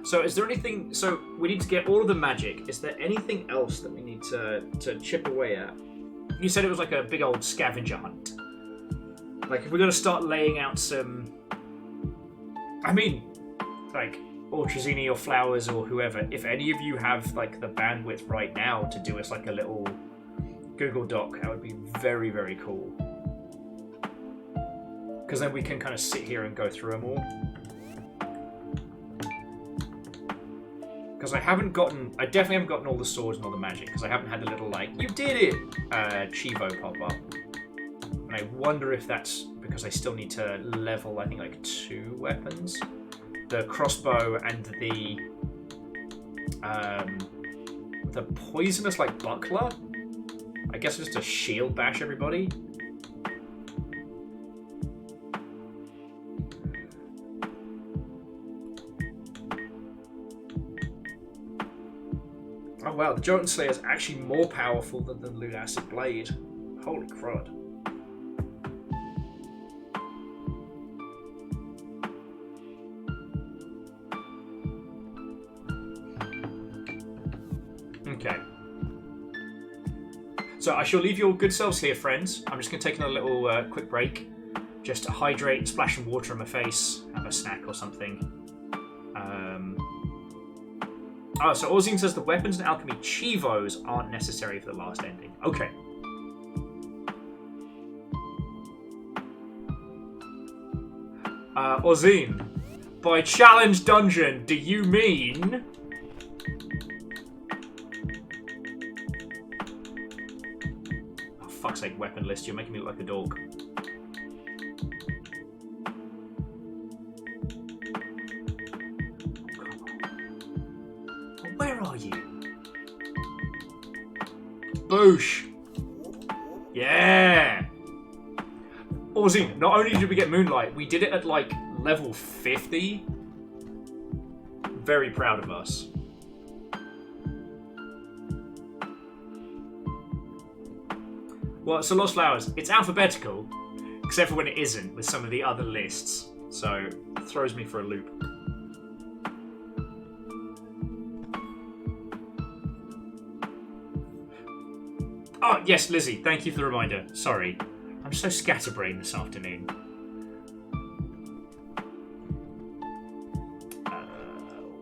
So is there anything... So we need to get all of the magic. Is there anything else that we need to chip away at? You said it was like a big old scavenger hunt. Like, if we're going to start laying out some... I mean, like, Ortrazini or Flowers or whoever, if any of you have, like, the bandwidth right now to do us, like, a little Google Doc, that would be very, very cool. Because then we can kind of sit here and go through them all. Because I definitely haven't gotten all the swords and all the magic, because I haven't had the little, like, you did it! Chivo pop up. And I wonder if that's because I still need to level, I think, like, 2 weapons. The crossbow and the poisonous, like, buckler? I guess it's just a shield bash everybody. Oh wow, the Jotunn Slayer is actually more powerful than the Lunacid Blade. Holy crud. Okay. So I shall leave your good selves here, friends. I'm just going to take another little quick break. Just to hydrate, splash some water on my face, have a snack or something. Oh, so Orzine says the weapons and alchemy chivos aren't necessary for the last ending. Okay. Orzine, by challenge dungeon, do you mean... Oh, fuck's sake, weapon list, you're making me look like a dog. Where are you? Boosh! Yeah! Orzine, not only did we get Moonlight, we did it at like level 50. Very proud of us. Well, so Lost Flowers, it's alphabetical, except for when it isn't with some of the other lists. So, it throws me for a loop. Oh, yes, Lizzie, thank you for the reminder. Sorry. I'm so scatterbrained this afternoon.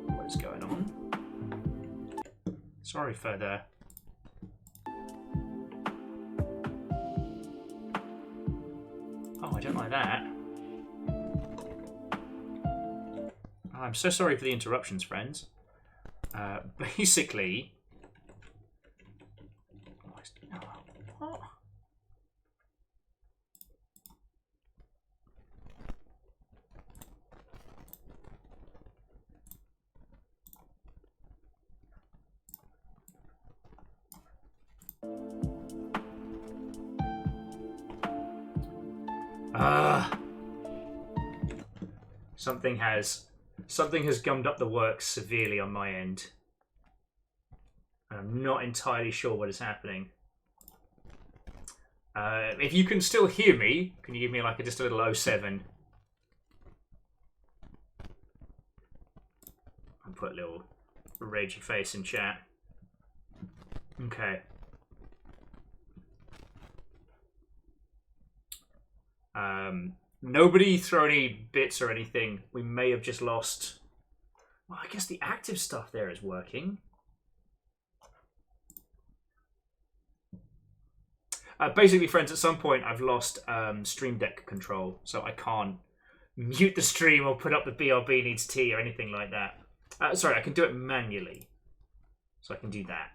What is going on? Sorry for the... Oh, I don't like that. I'm so sorry for the interruptions, friends. Basically... What? Something has gummed up the works severely on my end. And I'm not entirely sure what is happening. If you can still hear me, can you give me like just a little 07? I'll put a little ragey face in chat. Okay. Nobody throw any bits or anything. We may have just lost... Well, I guess the active stuff there is working. Basically, friends, at some point I've lost Stream Deck control, so I can't mute the stream or put up the BRB needs tea or anything like that. Sorry, I can do it manually. So I can do that.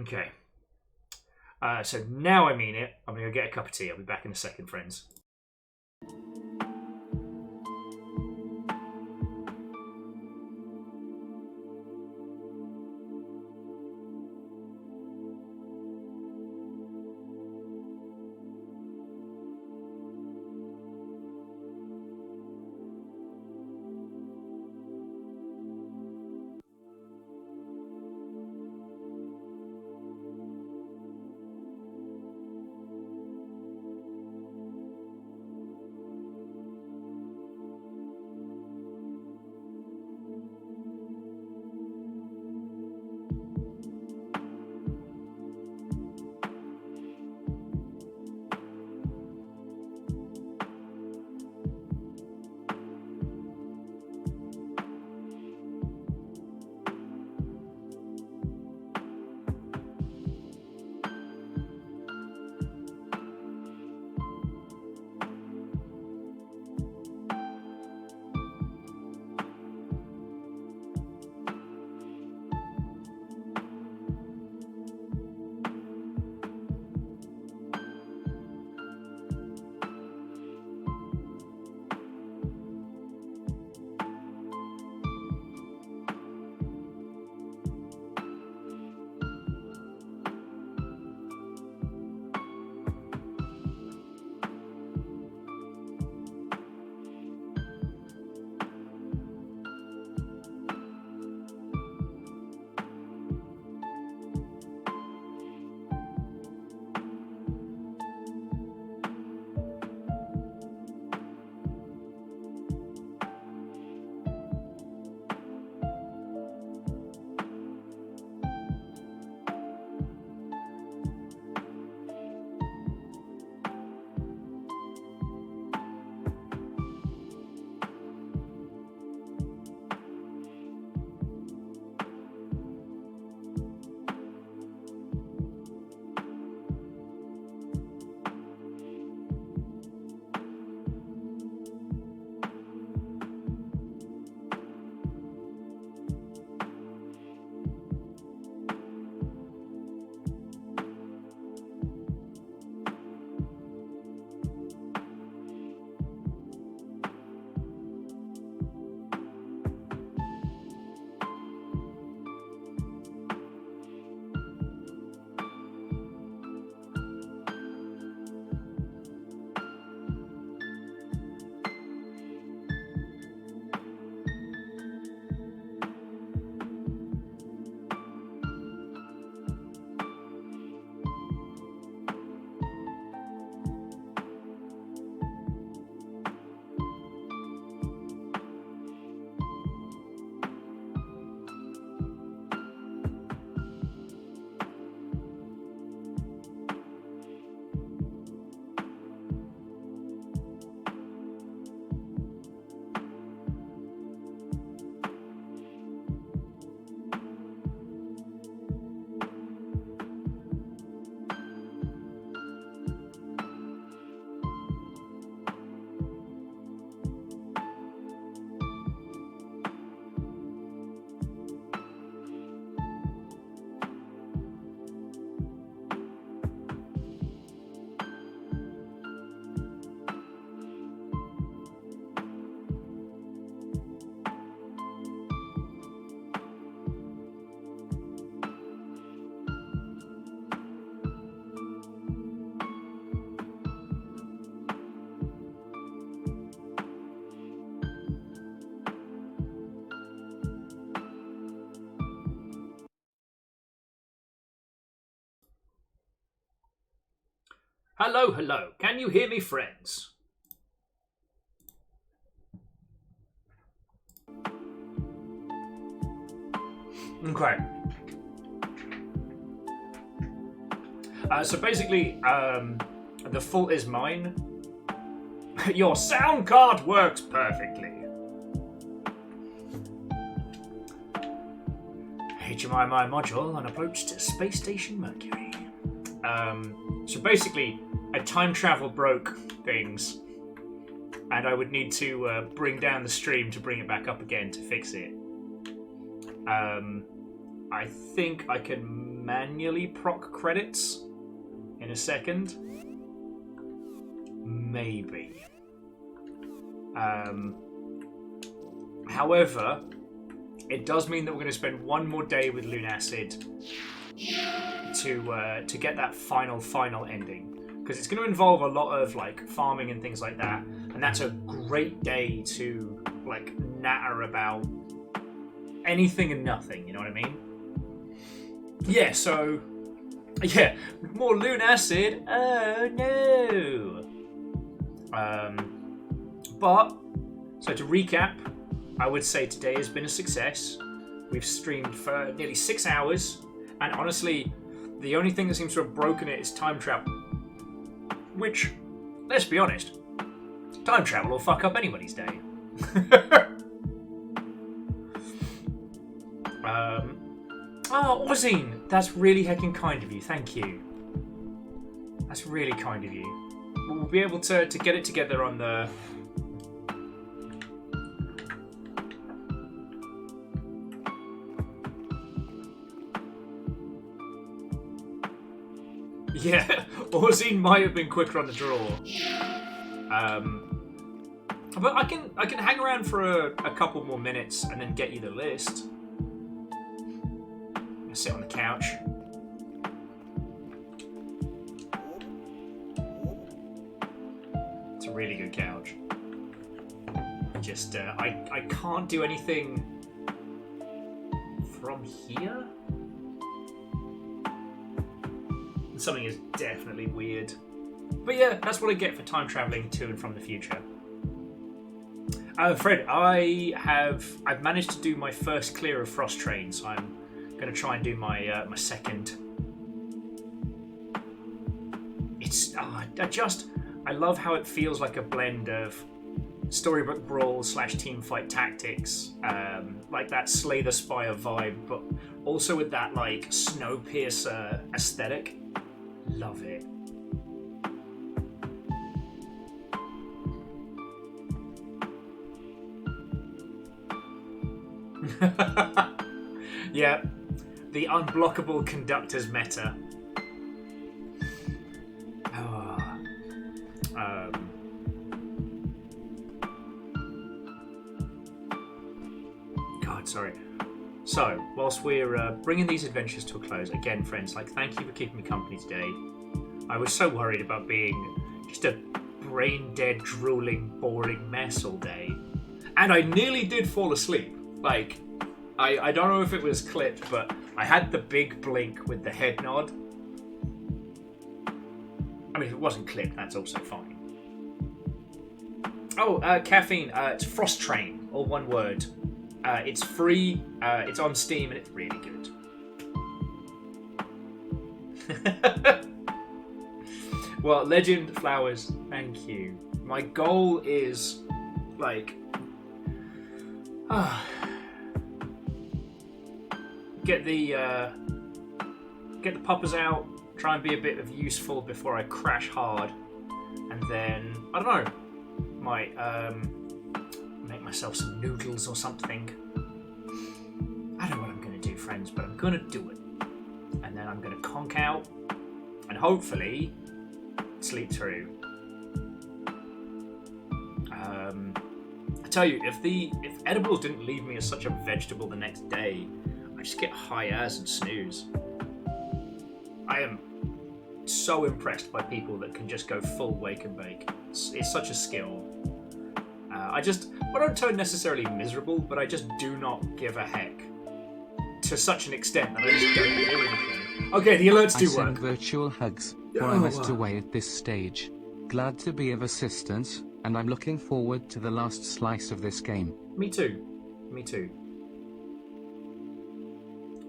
Okay. So now I mean it. I'm going to go get a cup of tea. I'll be back in a second, friends. Hello, hello. Can you hear me, friends? Okay. So basically, the fault is mine. Your sound card works perfectly. HMI module on approach to Space Station Mercury. So basically, a time travel broke things, and I would need to bring down the stream to bring it back up again to fix it. I think I can manually proc credits in a second. Maybe. However, it does mean that we're going to spend one more day with Lunacid to get that final ending, because it's going to involve a lot of like farming and things like that, and that's a great day to like natter about anything and nothing. You know what I mean? Yeah. So yeah, more Lunacid. Oh no. But so to recap, I would say today has been a success. We've streamed for nearly 6 hours, and honestly, the only thing that seems to have broken it is time travel. Which, let's be honest, time travel will fuck up anybody's day. Oh, Ozine, that's really heckin' kind of you. Thank you. That's really kind of you. We'll be able to get it together on the... Yeah, Ozine might have been quicker on the draw. But I can hang around for a couple more minutes and then get you the list. I'll sit on the couch. It's a really good couch. Just I can't do anything from here. Something is definitely weird. But yeah, that's what I get for time traveling to and from the future. Fred, I've managed to do my first clear of Frost Train, so I'm going to try and do my my second. It's I love how it feels like a blend of storybook brawl / teamfight tactics, like that Slay the Spire vibe, but also with that like Snowpiercer aesthetic. Love it. Yeah, the unblockable conductors meta. God, sorry. So, whilst we're bringing these adventures to a close, again, friends, like, thank you for keeping me company today. I was so worried about being just a brain-dead, drooling, boring mess all day. And I nearly did fall asleep. Like, I don't know if it was clipped, but I had the big blink with the head nod. I mean, if it wasn't clipped, that's also fine. Oh, caffeine. It's Frost Train, all one word. It's free, it's on Steam, and it's really good. Well, Legend Flowers, thank you. My goal is, like, get the poppers out, try and be a bit of useful before I crash hard, and then, I don't know, might make myself some noodles or something. I don't know what I'm going to do, friends, but I'm going to do it. And then I'm going to conk out and hopefully sleep through. I tell you, if edibles didn't leave me as such a vegetable the next day, I just get high as and snooze. I am so impressed by people that can just go full wake and bake. It's such a skill. I don't turn necessarily miserable, but I just do not give a heck to such an extent that I just don't do anything. Okay, the alerts do I work. send virtual hugs. or I must away at this stage. Glad to be of assistance, and I'm looking forward to the last slice of this game. Me too. Me too.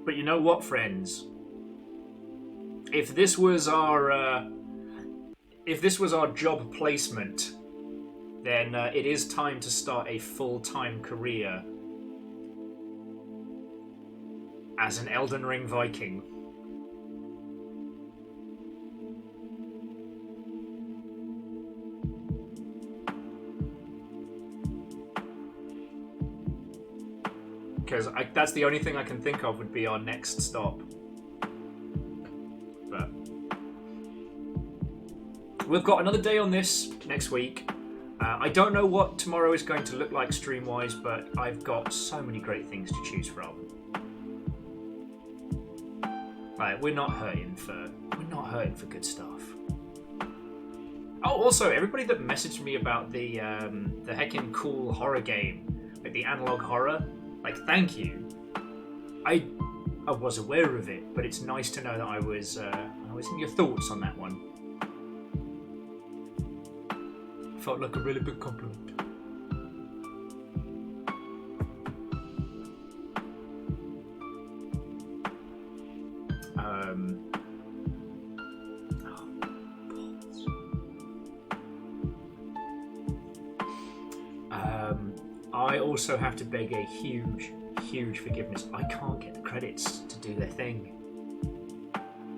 But you know what, friends? If this was our job placement, then it is time to start a full-time career as an Elden Ring Viking. Because that's the only thing I can think of would be our next stop. But we've got another day on this next week. I don't know what tomorrow is going to look like stream-wise, but I've got so many great things to choose from. Like, we're not hurting for good stuff. Oh, also, everybody that messaged me about the heckin' cool horror game, like the analog horror, like, thank you. I was aware of it, but it's nice to know that I was in your thoughts on that one. Felt like a really big compliment. I also have to beg a huge forgiveness. I can't get the credits to do their thing.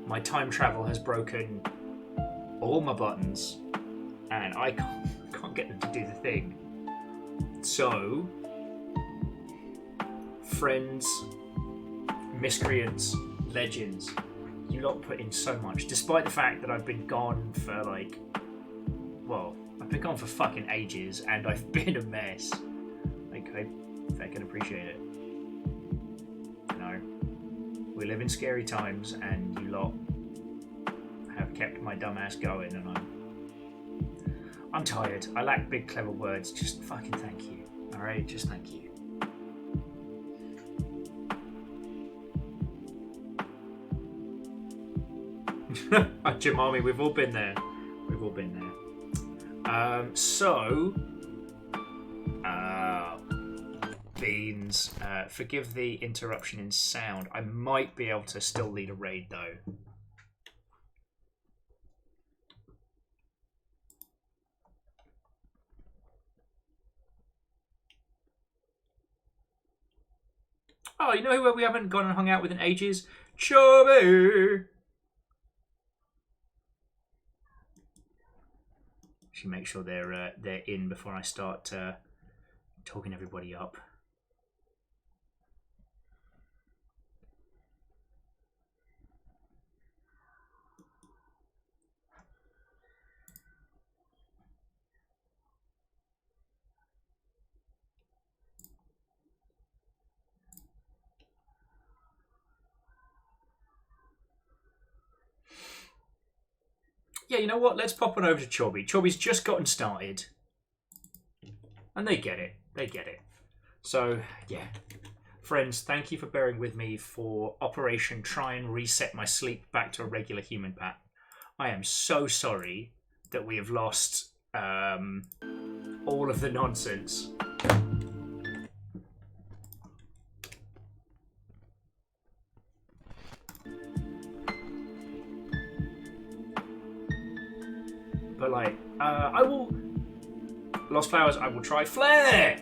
My time travel has broken all my buttons, and I can't get them to do the thing. So, friends, miscreants, legends, you lot put in so much, despite the fact that I've been gone for I've been gone for fucking ages, and I've been a mess. I can appreciate it. You know, we live in scary times, and you lot have kept my dumb ass going, and I'm tired. I lack big clever words. Just fucking thank you. Alright, just thank you. Jamami, we've all been there. We've all been there. Beans, forgive the interruption in sound. I might be able to still lead a raid though. Oh, you know who we haven't gone and hung out with in ages? Chubby! Should make sure they're in before I start talking everybody up. Yeah, you know what? Let's pop on over to Chobby. Chobby's just gotten started. And they get it. They get it. So, yeah. Friends, thank you for bearing with me for Operation Try and Reset My Sleep back to a regular human pattern. I am so sorry that we have lost all of the nonsense. But I will... Lost Flowers, I will try. Flare!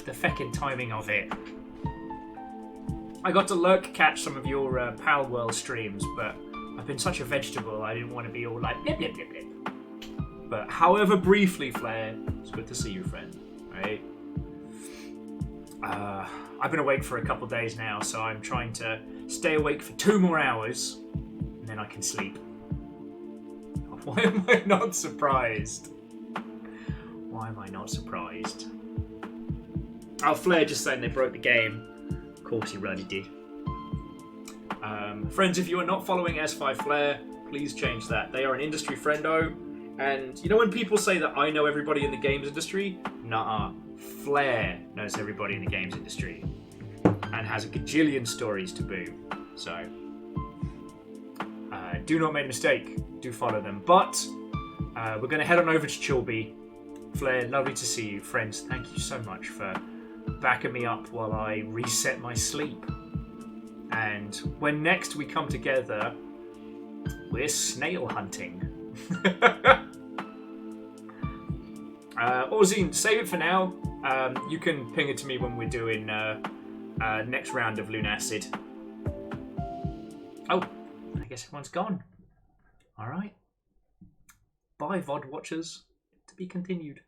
The feckin' timing of it. I got to lurk catch some of your Pal World streams, but I've been such a vegetable, I didn't want to be all like, blip, blip, blip, blip. But however briefly, Flare, it's good to see you, friend. Right? I've been awake for a couple days now, so I'm trying to stay awake for 2 more hours, and then I can sleep. Why am I not surprised? Why am I not surprised? Oh, Flair just saying they broke the game. Of course he really did. Friends, if you are not following S5 Flair, please change that. They are an industry friendo. And you know when people say that I know everybody in the games industry? Nuh-uh. Flair knows everybody in the games industry. And has a gajillion stories to boot. So... do not make a mistake. Do follow them. But we're going to head on over to Chilby. Flair, lovely to see you. Friends, thank you so much for backing me up while I reset my sleep. And when next we come together, we're snail hunting. Orzine, save it for now. You can ping it to me when we're doing next round of Lunacid. Oh, I guess everyone's gone. Alright. Bye, VOD watchers. To be continued.